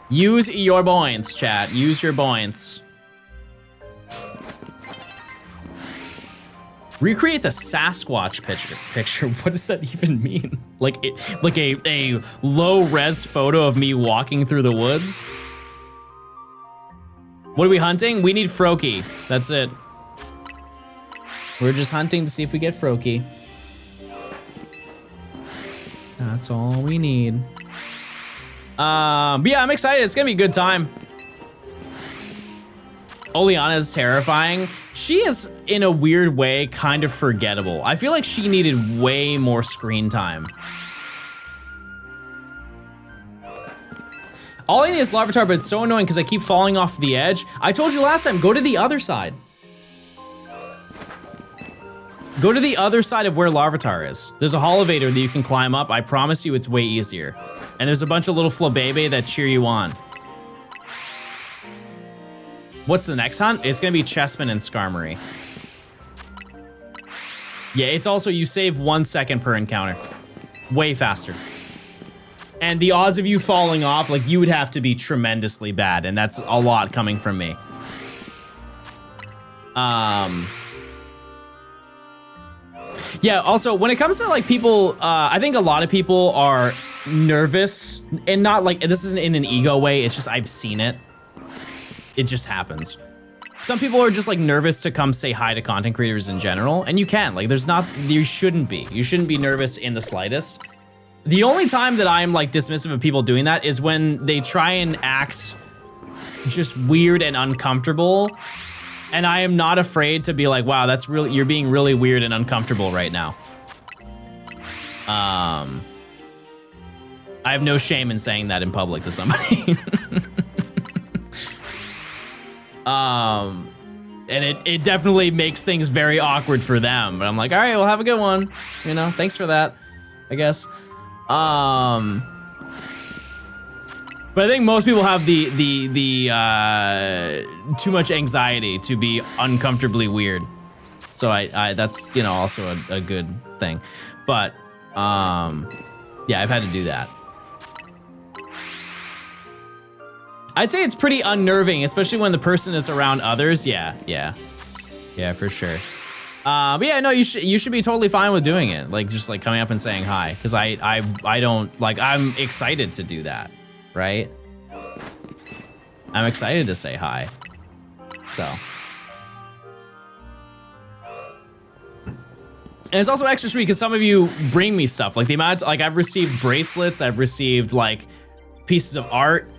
Speaker 2: Use your points, chat. Use your points. Recreate the Sasquatch picture. What does that even mean? Like a low res photo of me walking through the woods? What are we hunting? We need Froakie. That's it. We're just hunting to see if we get Froakie. That's all we need. But yeah, I'm excited. It's gonna be a good time. Oleana is terrifying. She is, in a weird way, kind of forgettable. I feel like she needed way more screen time. All I need is Larvitar, but it's so annoying because I keep falling off the edge. I told you last time, go to the other side. Go to the other side of where Larvitar is. There's a Holovator that you can climb up. I promise you it's way easier. And there's a bunch of little Flabebe that cheer you on. What's the next hunt? It's gonna be Chessman and Skarmory. Yeah, it's also, you save 1 second per encounter. Way faster. And the odds of you falling off, like, you would have to be tremendously bad, and that's a lot coming from me. Yeah, also, when it comes to, like, people, I think a lot of people are nervous, and not, like, this isn't in an ego way, it's just I've seen it. It just happens. Some people are just like nervous to come say hi to content creators in general, and you can, like, you shouldn't be. You shouldn't be nervous in the slightest. The only time that I'm like dismissive of people doing that is when they try and act just weird and uncomfortable. And I am not afraid to be like, wow, that's really, you're being really weird and uncomfortable right now. I have no shame in saying that in public to somebody. And it definitely makes things very awkward for them. But I'm like, all right, well, have a good one. You know, thanks for that, I guess. But I think most people have the too much anxiety to be uncomfortably weird. So I that's, you know, also a good thing. But yeah, I've had to do that. I'd say it's pretty unnerving, especially when the person is around others. Yeah, for sure. But yeah, no, you should be totally fine with doing it. Like just like coming up and saying hi, because I don't like, I'm excited to do that, right? I'm excited to say hi. So. And it's also extra sweet because some of you bring me stuff. Like the amount, like I've received bracelets, I've received like pieces of art,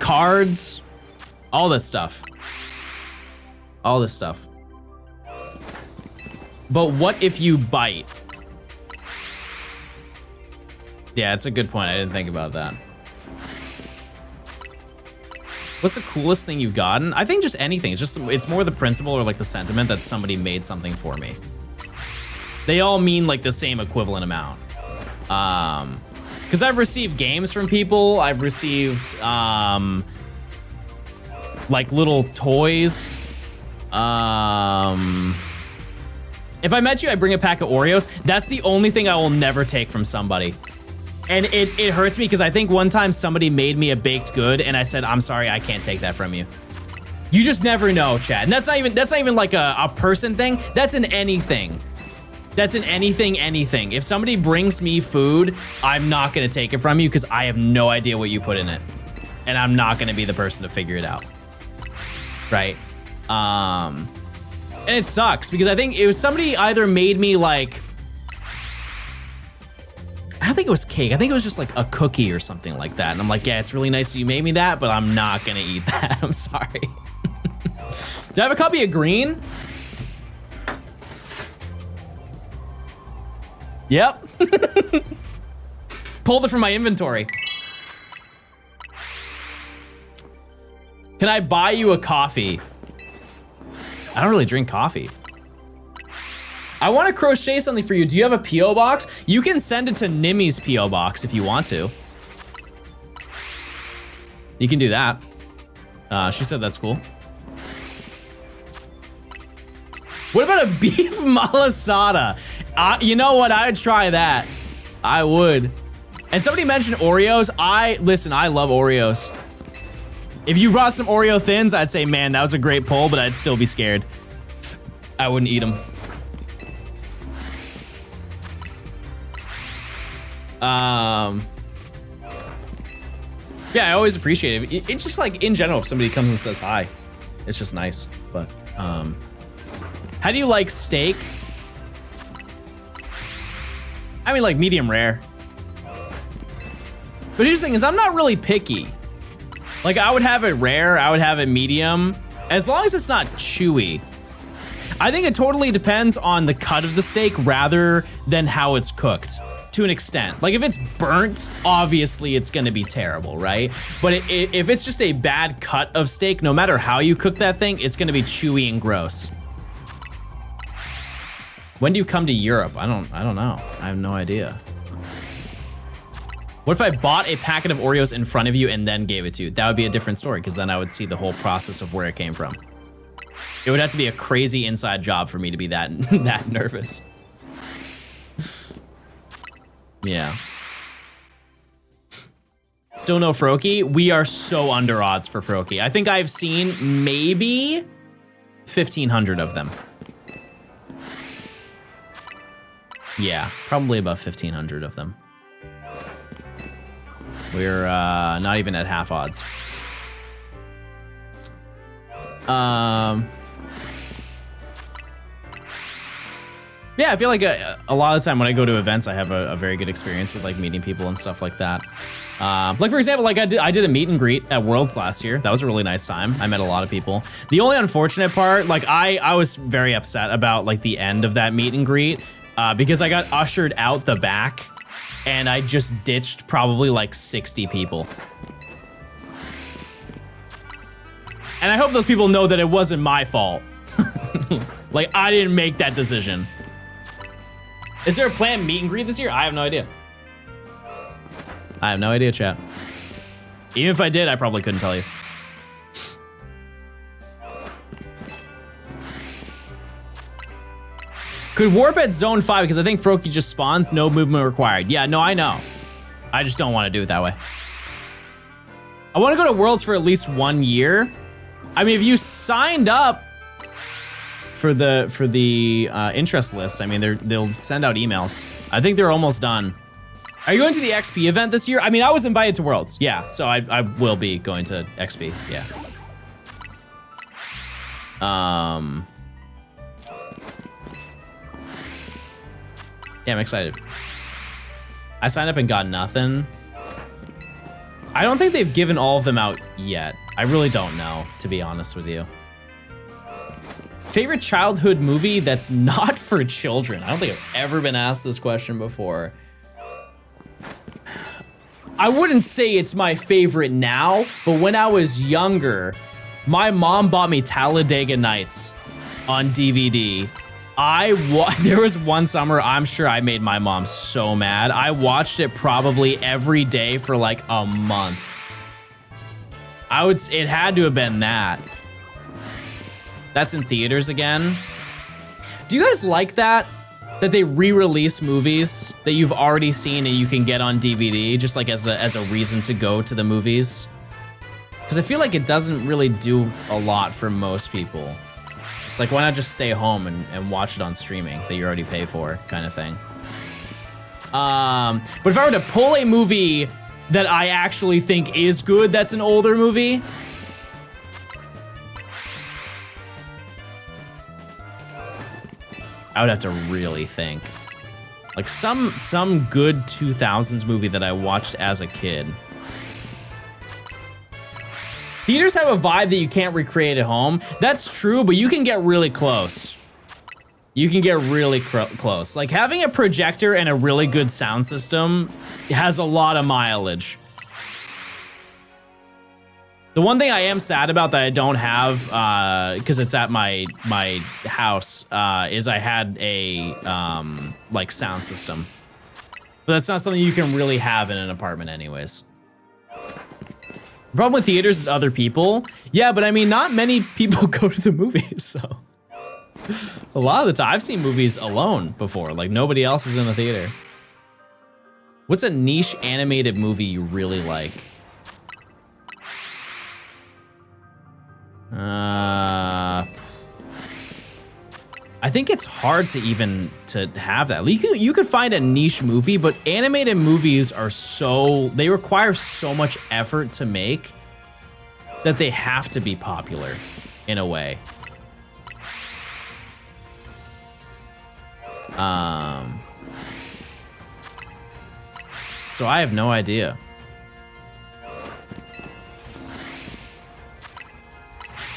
Speaker 2: cards, all this stuff. All this stuff. But what if you bite? Yeah, it's a good point. I didn't think about that. What's the coolest thing you've gotten? I think just anything. It's more the principle or like the sentiment that somebody made something for me. They all mean like the same equivalent amount. Because I've received games from people. I've received like little toys. If I met you, I bring a pack of Oreos. That's the only thing I will never take from somebody. And it hurts me because I think one time somebody made me a baked good and I said, I'm sorry, I can't take that from you. You just never know, Chad. And that's not even like a person thing. That's in anything. That's in anything. If somebody brings me food, I'm not gonna take it from you because I have no idea what you put in it. And I'm not gonna be the person to figure it out. Right? And it sucks because I think it was somebody either made me like, I don't think it was cake. I think it was just like a cookie or something like that. And I'm like, yeah, it's really nice that you made me that, but I'm not gonna eat that. I'm sorry. Do I have a copy of Green? Yep. Pulled it from my inventory. Can I buy you a coffee? I don't really drink coffee. I want to crochet something for you. Do you have a P.O. box? You can send it to Nimmy's P.O. box if you want to. You can do that. She said that's cool. What about a beef malasada? You know what? I'd try that. I would. And somebody mentioned Oreos. Listen, I love Oreos. If you brought some Oreo Thins, I'd say, man, that was a great pull, but I'd still be scared. I wouldn't eat them. Yeah, I always appreciate it. It's just like in general, if somebody comes and says hi, it's just nice. But how do you like steak? I mean, like medium rare. But here's the thing is I'm not really picky. Like I would have it rare, I would have it medium, as long as it's not chewy. I think it totally depends on the cut of the steak rather than how it's cooked. To an extent. Like if it's burnt, obviously it's gonna be terrible, right? But if it's just a bad cut of steak, no matter how you cook that thing, it's gonna be chewy and gross. When do you come to Europe? I don't know. I have no idea. What if I bought a packet of Oreos in front of you and then gave it to you? That would be a different story because then I would see the whole process of where it came from. It would have to be a crazy inside job for me to be that nervous. Yeah. Still no Froakie? We are so under odds for Froakie. I think I've seen maybe 1,500 of them. Yeah, probably about 1,500 of them. We're not even at half odds. Yeah, I feel like a lot of the time when I go to events, I have a very good experience with like meeting people and stuff like that. Like for example, like I did a meet and greet at Worlds last year. That was a really nice time. I met a lot of people. The only unfortunate part, like I was very upset about like the end of that meet and greet because I got ushered out the back and I just ditched probably like 60 people. And I hope those people know that it wasn't my fault. Like I didn't make that decision. Is there a planned meet and greet this year? I have no idea. I have no idea, chat. Even if I did, I probably couldn't tell you. Could warp at zone 5 because I think Froakie just spawns, no movement required. Yeah, no, I know. I just don't want to do it that way. I want to go to Worlds for at least 1 year. I mean, if you signed up for the interest list, I mean, they'll send out emails. I think they're almost done. Are you going to the XP event this year? I mean, I was invited to Worlds. Yeah, so I will be going to XP. Yeah. Yeah, I'm excited. I signed up and got nothing. I don't think they've given all of them out yet. I really don't know, to be honest with you. Favorite childhood movie that's not for children? I don't think I've ever been asked this question before. I wouldn't say it's my favorite now, but when I was younger, my mom bought me Talladega Nights on DVD. There was one summer, I'm sure I made my mom so mad. I watched it probably every day for like a month. It had to have been that. That's in theaters again. Do you guys like that? That they re-release movies that you've already seen and you can get on DVD, just like as a reason to go to the movies? Because I feel like it doesn't really do a lot for most people. It's like, why not just stay home and watch it on streaming that you already pay for, kind of thing. But if I were to pull a movie that I actually think is good, that's an older movie. I would have to really think. Like some good 2000s movie that I watched as a kid. Theaters have a vibe that you can't recreate at home. That's true, but you can get really close. You can get really close. Like having a projector and a really good sound system has a lot of mileage. The one thing I am sad about that I don't have, because it's at my house, is I had a like sound system. But that's not something you can really have in an apartment anyways. The problem with theaters is other people. Yeah, but I mean, not many people go to the movies, so. A lot of the time, I've seen movies alone before, like nobody else is in the theater. What's a niche animated movie you really like? I think it's hard to even to have that. You could find a niche movie, but animated movies are they require so much effort to make that they have to be popular in a way. So I have no idea.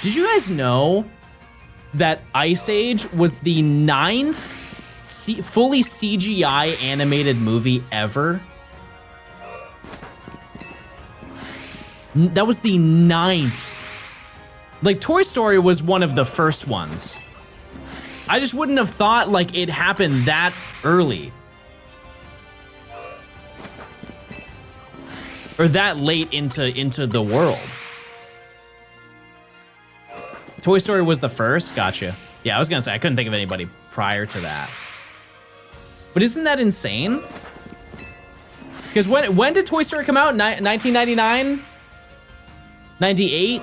Speaker 2: Did you guys know that Ice Age was the 9th fully CGI animated movie ever? That was the 9th. Like, Toy Story was one of the first ones. I just wouldn't have thought like it happened that early. Or that late into the world. Toy Story was the first? Gotcha. Yeah, I was gonna say, I couldn't think of anybody prior to that. But isn't that insane? Because when did Toy Story come out? 1999? 98?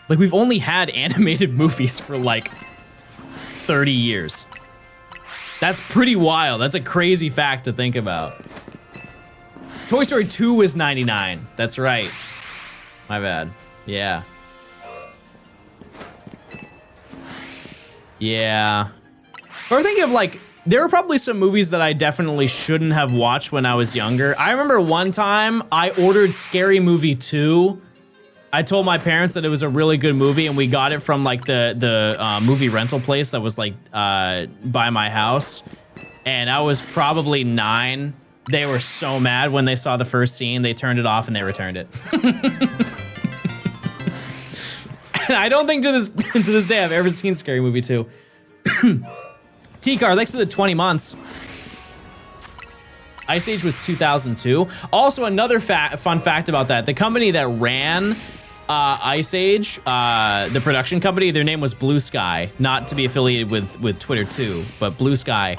Speaker 2: Like, we've only had animated movies for like 30 years. That's pretty wild. That's a crazy fact to think about. Toy Story 2 was 99. That's right. My bad. Yeah. Yeah. But we're thinking of like, there were probably some movies that I definitely shouldn't have watched when I was younger. I remember one time I ordered Scary Movie 2. I told my parents that it was a really good movie, and we got it from like the movie rental place that was like by my house. And I was probably 9. They were so mad when they saw the first scene. They turned it off and they returned it. And I don't think to this day I've ever seen Scary Movie 2. T-Car, thanks to the 20 months. Ice Age was 2002. Also, another fun fact about that, the company that ran Ice Age, the production company, their name was Blue Sky, not to be affiliated with Twitter too, but Blue Sky.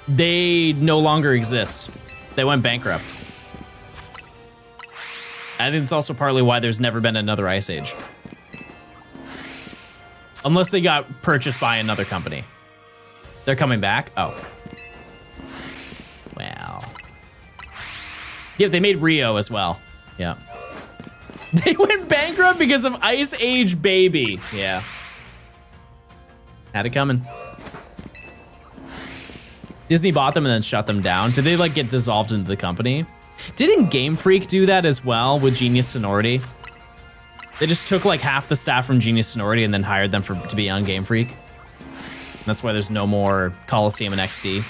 Speaker 2: they no longer exist. They went bankrupt. I think it's also partly why there's never been another Ice Age. Unless they got purchased by another company. They're coming back? Oh. Well. Yeah, they made Rio as well. Yeah. They went bankrupt because of Ice Age Baby. Yeah. Had it coming. Disney bought them and then shut them down. Did they like get dissolved into the company? Didn't Game Freak do that as well with Genius Sonority? They just took like half the staff from Genius Sonority and then hired them to be on Game Freak. That's why there's no more Coliseum and XD.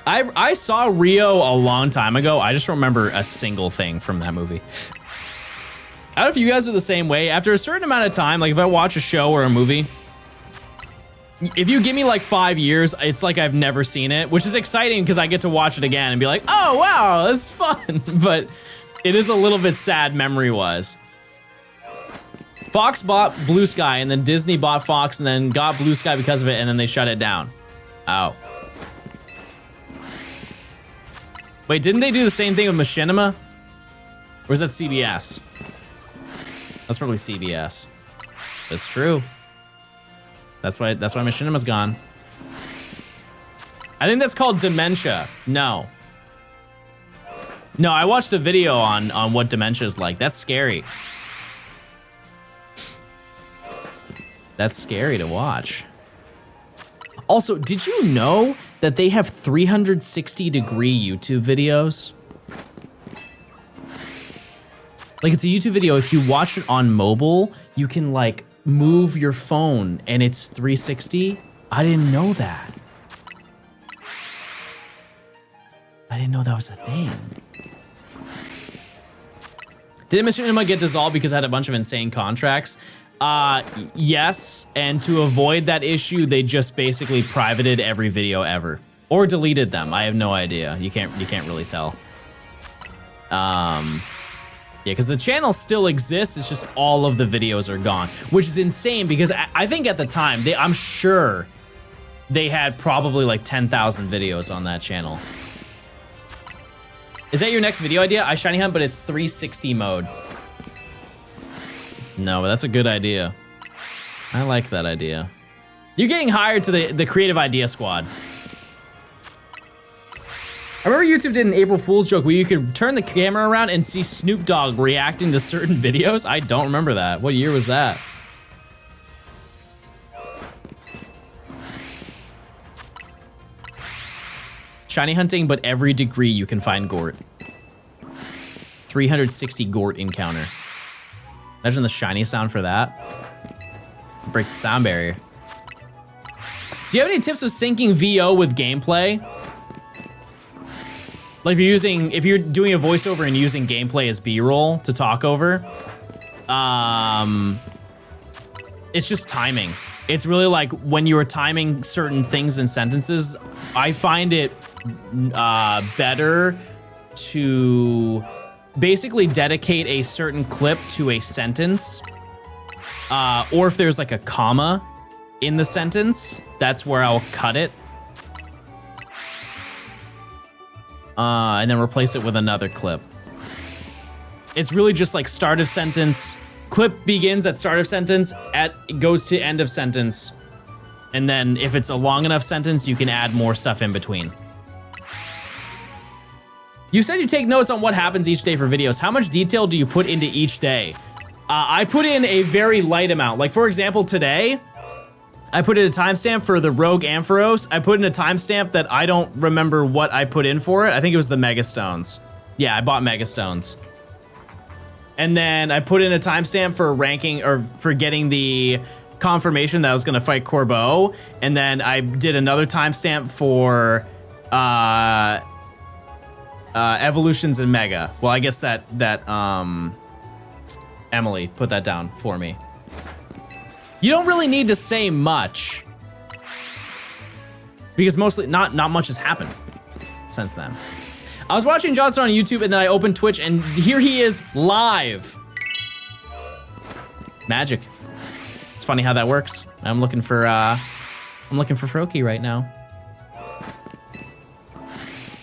Speaker 2: I saw Rio a long time ago. I just don't remember a single thing from that movie. I don't know if you guys are the same way. After a certain amount of time, like if I watch a show or a movie, if you give me like 5 years, it's like I've never seen it, which is exciting because I get to watch it again and be like, oh, wow, that's fun. But it is a little bit sad memory-wise. Fox bought Blue Sky and then Disney bought Fox and then got Blue Sky because of it and then they shut it down. Oh. Wait, didn't they do the same thing with Machinima? Or is that CBS? That's probably CBS. That's true. That's why Machinima's gone. I think that's called dementia. No. No, I watched a video on what dementia is like. That's scary. That's scary to watch. Also, did you know that they have 360-degree YouTube videos? Like, it's a YouTube video. If you watch it on mobile, you can like move your phone and it's 360. I didn't know that. I didn't know that was a thing. Did Machinima get dissolved because it had a bunch of insane contracts? Yes, and to avoid that issue, they just basically privated every video ever. Or deleted them. I have no idea. You can't really tell. Yeah, because the channel still exists, it's just all of the videos are gone, which is insane because I think at the time, I'm sure they had probably like 10,000 videos on that channel. Is that your next video idea? I shiny hunt, but it's 360 mode. No, but that's a good idea. I like that idea. You're getting hired to the creative idea squad. I remember YouTube did an April Fool's joke where you could turn the camera around and see Snoop Dogg reacting to certain videos. I don't remember that. What year was that? Shiny hunting, but every degree you can find Gort. 360 Gort encounter. Imagine the shiny sound for that. Break the sound barrier. Do you have any tips with syncing VO with gameplay? Like if you're doing a voiceover and using gameplay as B-roll to talk over, it's just timing. It's really like when you are timing certain things in sentences, I find it better to basically dedicate a certain clip to a sentence, or if there's like a comma in the sentence, that's where I'll cut it. And then replace it with another clip. It's really just like start of sentence, clip begins at start of sentence, goes to end of sentence, and then if it's a long enough sentence, you can add more stuff in between. You said you take notes on what happens each day for videos. How much detail do you put into each day? I put in a very light amount. Like for example, today, I put in a timestamp for the Rogue Ampharos. I put in a timestamp that I don't remember what I put in for it. I think it was the Megastones. Yeah, I bought Megastones. And then I put in a timestamp for ranking or for getting the confirmation that I was gonna fight Corbeau. And then I did another timestamp for Evolutions and Mega. Well, I guess that Emily put that down for me. You don't really need to say much because mostly not much has happened since then. I was watching Johnstone on YouTube and then I opened Twitch and here he is live. Magic. It's funny how that works. I'm looking for Froakie right now.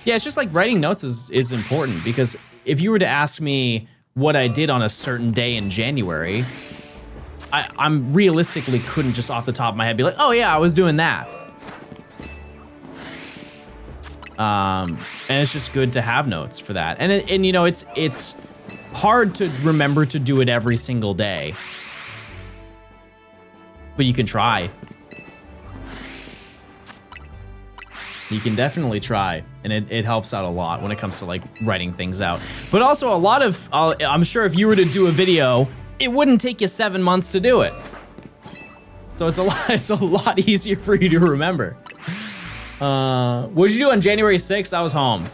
Speaker 2: Yeah, it's just like writing notes is important because if you were to ask me what I did on a certain day in January, I'm realistically couldn't just off the top of my head be like, oh yeah, I was doing that. And it's just good to have notes for that. And you know, it's hard to remember to do it every single day, but you can try. You can definitely try, and it helps out a lot when it comes to like writing things out. But also a lot of, I'm sure if you were to do a video, it wouldn't take you 7 months to do it. So it's a lot easier for you to remember. What did you do on January 6th? I was home.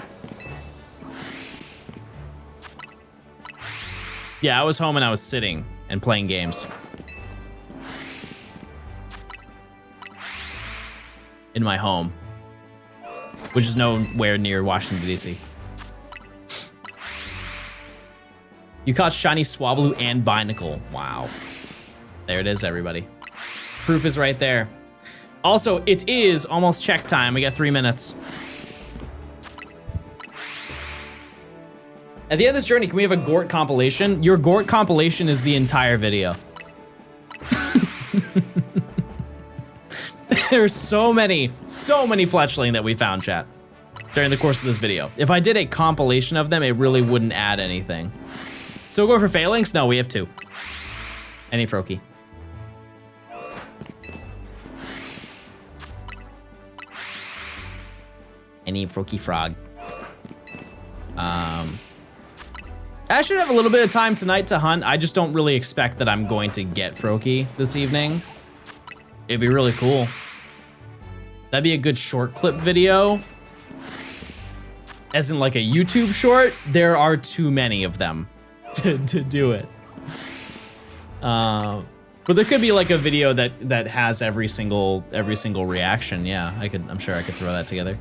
Speaker 2: Yeah, I was home and I was sitting and playing games. In my home. Which is nowhere near Washington, D.C. You caught Shiny Swablu and Binacle. Wow. There it is, everybody. Proof is right there. Also, it is almost check time. We got 3 minutes. At the end of this journey, can we have a Gort compilation? Your Gort compilation is the entire video. There's so many fletchling that we found, chat, during the course of this video. If I did a compilation of them, it really wouldn't add anything. So go for Phalanx? No, we have 2. Any Froakie. Any Froakie frog. I should have a little bit of time tonight to hunt. I just don't really expect that I'm going to get Froakie this evening. It'd be really cool. That'd be a good short clip video. As in like a YouTube short, there are too many of them to do it. But there could be like a video that has every single reaction. Yeah, I'm sure I could throw that together.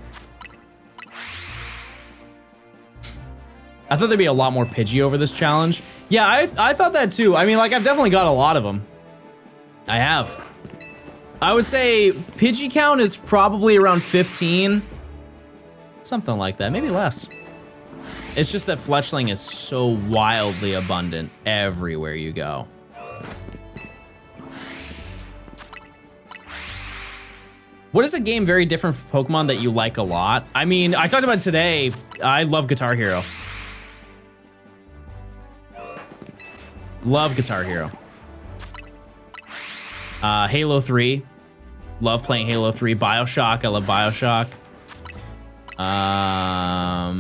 Speaker 2: I thought there'd be a lot more Pidgey over this challenge. Yeah, I thought that too. I mean, like, I've definitely got a lot of them. I have. I would say Pidgey count is probably around 15. Something like that, maybe less. It's just that Fletchling is so wildly abundant everywhere you go. What is a game very different from Pokemon that you like a lot? I mean, I talked about it today. I love Guitar Hero. Love Guitar Hero. Halo 3. Love playing Halo 3. Bioshock. I love Bioshock. I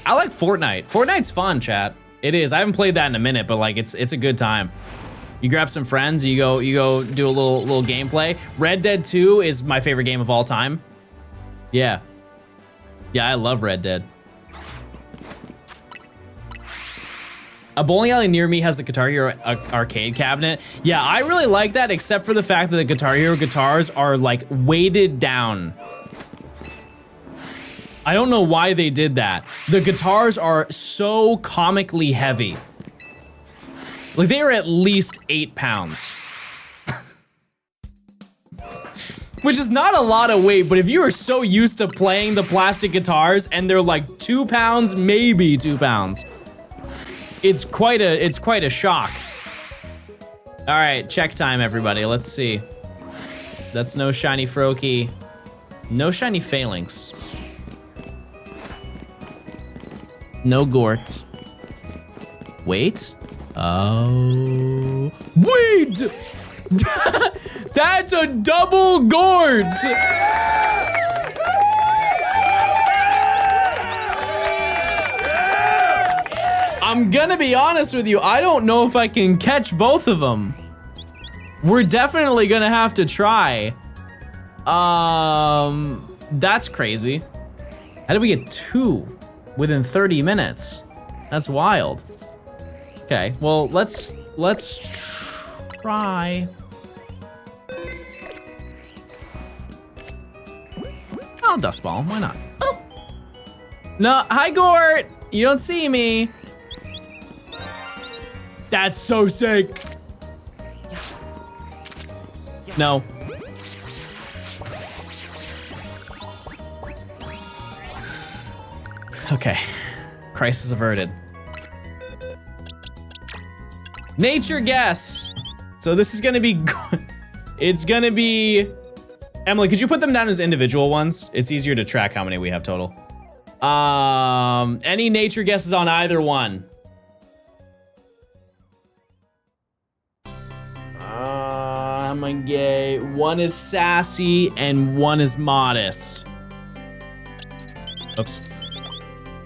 Speaker 2: like Fortnite. Fortnite's fun, chat. It is. I haven't played that in a minute, but like it's a good time. You grab some friends, you go do a little gameplay. Red Dead 2 is my favorite game of all time. Yeah. Yeah, I love Red Dead. A bowling alley near me has a Guitar Hero arcade cabinet. Yeah, I really like that, except for the fact that the Guitar Hero guitars are like weighted down. I don't know why they did that. The guitars are so comically heavy. Like they are at least 8 pounds. Which is not a lot of weight, but if you are so used to playing the plastic guitars and they're like 2 pounds, maybe 2 pounds. It's quite a shock. All right, check time, everybody. Let's see. That's no shiny Froakie. No shiny Phalanx. No Gort. Wait. Oh. Wait! That's a double Gort! I'm gonna be honest with you, I don't know if I can catch both of them. We're definitely gonna have to try. That's crazy. How did we get 2 within 30 minutes? That's wild. Okay, well, let's try. I'll Dust Ball, why not? Oh. No, hi Gort, you don't see me. That's so sick. No. Okay. Crisis averted. Nature guess. So this is gonna be, it's gonna be, Emily, could you put them down as individual ones? It's easier to track how many we have total. Any nature guesses on either one? I'm gonna get, one is sassy and one is modest. Oops.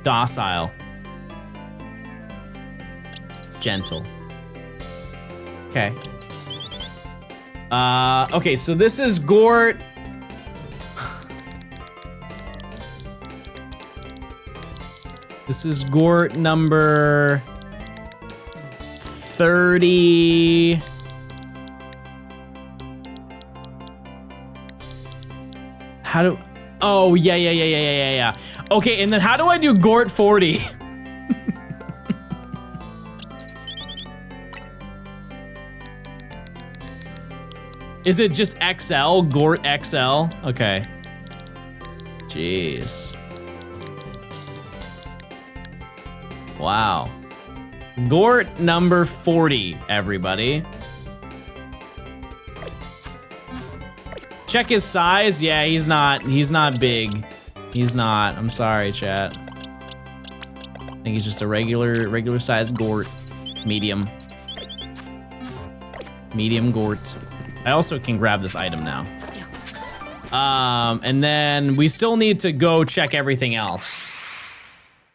Speaker 2: Docile. Gentle. Okay. Okay, so this is Gort. This is Gort number 30. How do, oh, yeah. Okay, and then how do I do Gort 40? Is it just XL? Gort XL? Okay. Jeez. Wow. Gort number 40, everybody. Check his size. Yeah, he's not big. He's not. I'm sorry, chat. I think he's just a regular sized Gort. Medium. Medium Gort. I also can grab this item now. And then we still need to go check everything else.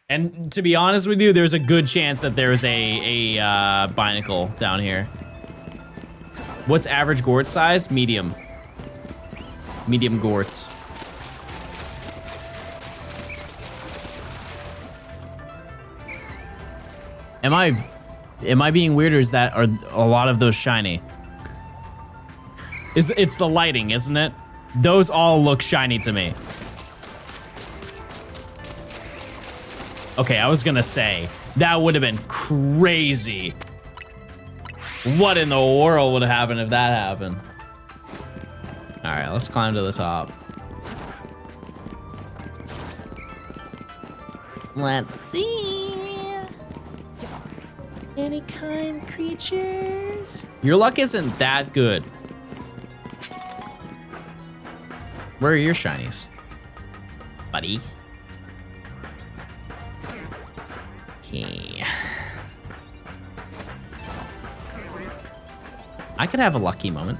Speaker 2: And to be honest with you, there's a good chance that there's a binacle down here. What's average Gort size? Medium. Medium Gort. Am I being weird, or is that, are a lot of those shiny? It's the lighting, isn't it? Those all look shiny to me. Okay, I was gonna say, that would have been crazy. What in the world would have happened if that happened? All right, let's climb to the top. Let's see. Any kind creatures? Your luck isn't that good. Where are your shinies, buddy? Okay. I could have a lucky moment.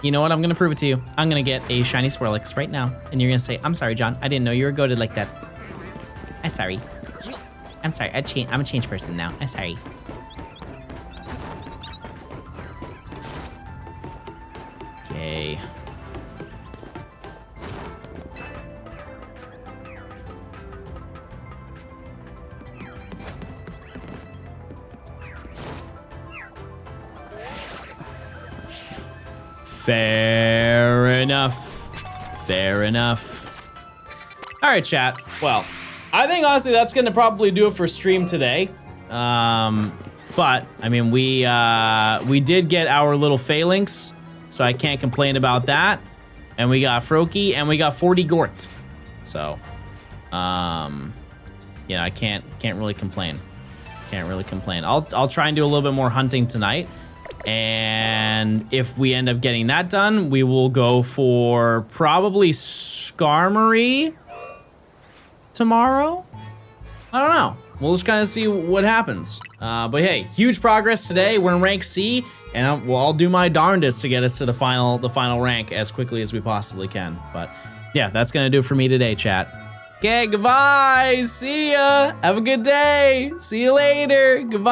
Speaker 2: You know what? I'm gonna prove it to you. I'm gonna get a shiny Swirlix right now, and you're gonna say, "I'm sorry, John. I didn't know you were goated like that. I'm sorry. I'm sorry. I'm a changed person now. I'm sorry." Okay. Fair enough. Fair enough. All right, chat. Well, I think honestly that's gonna probably do it for stream today. But I mean, we did get our little phalanx, so I can't complain about that. And we got Froakie, and we got 40 Gort. So, yeah, I can't really complain. Can't really complain. I'll try and do a little bit more hunting tonight. And if we end up getting that done, we will go for probably Skarmory tomorrow. I don't know. We'll just kind of see what happens. But hey, huge progress today. We're in rank C, and I'll do my darndest to get us to the final rank as quickly as we possibly can. But yeah, that's gonna do it for me today, chat. Okay, goodbye. See ya. Have a good day. See you later. Goodbye.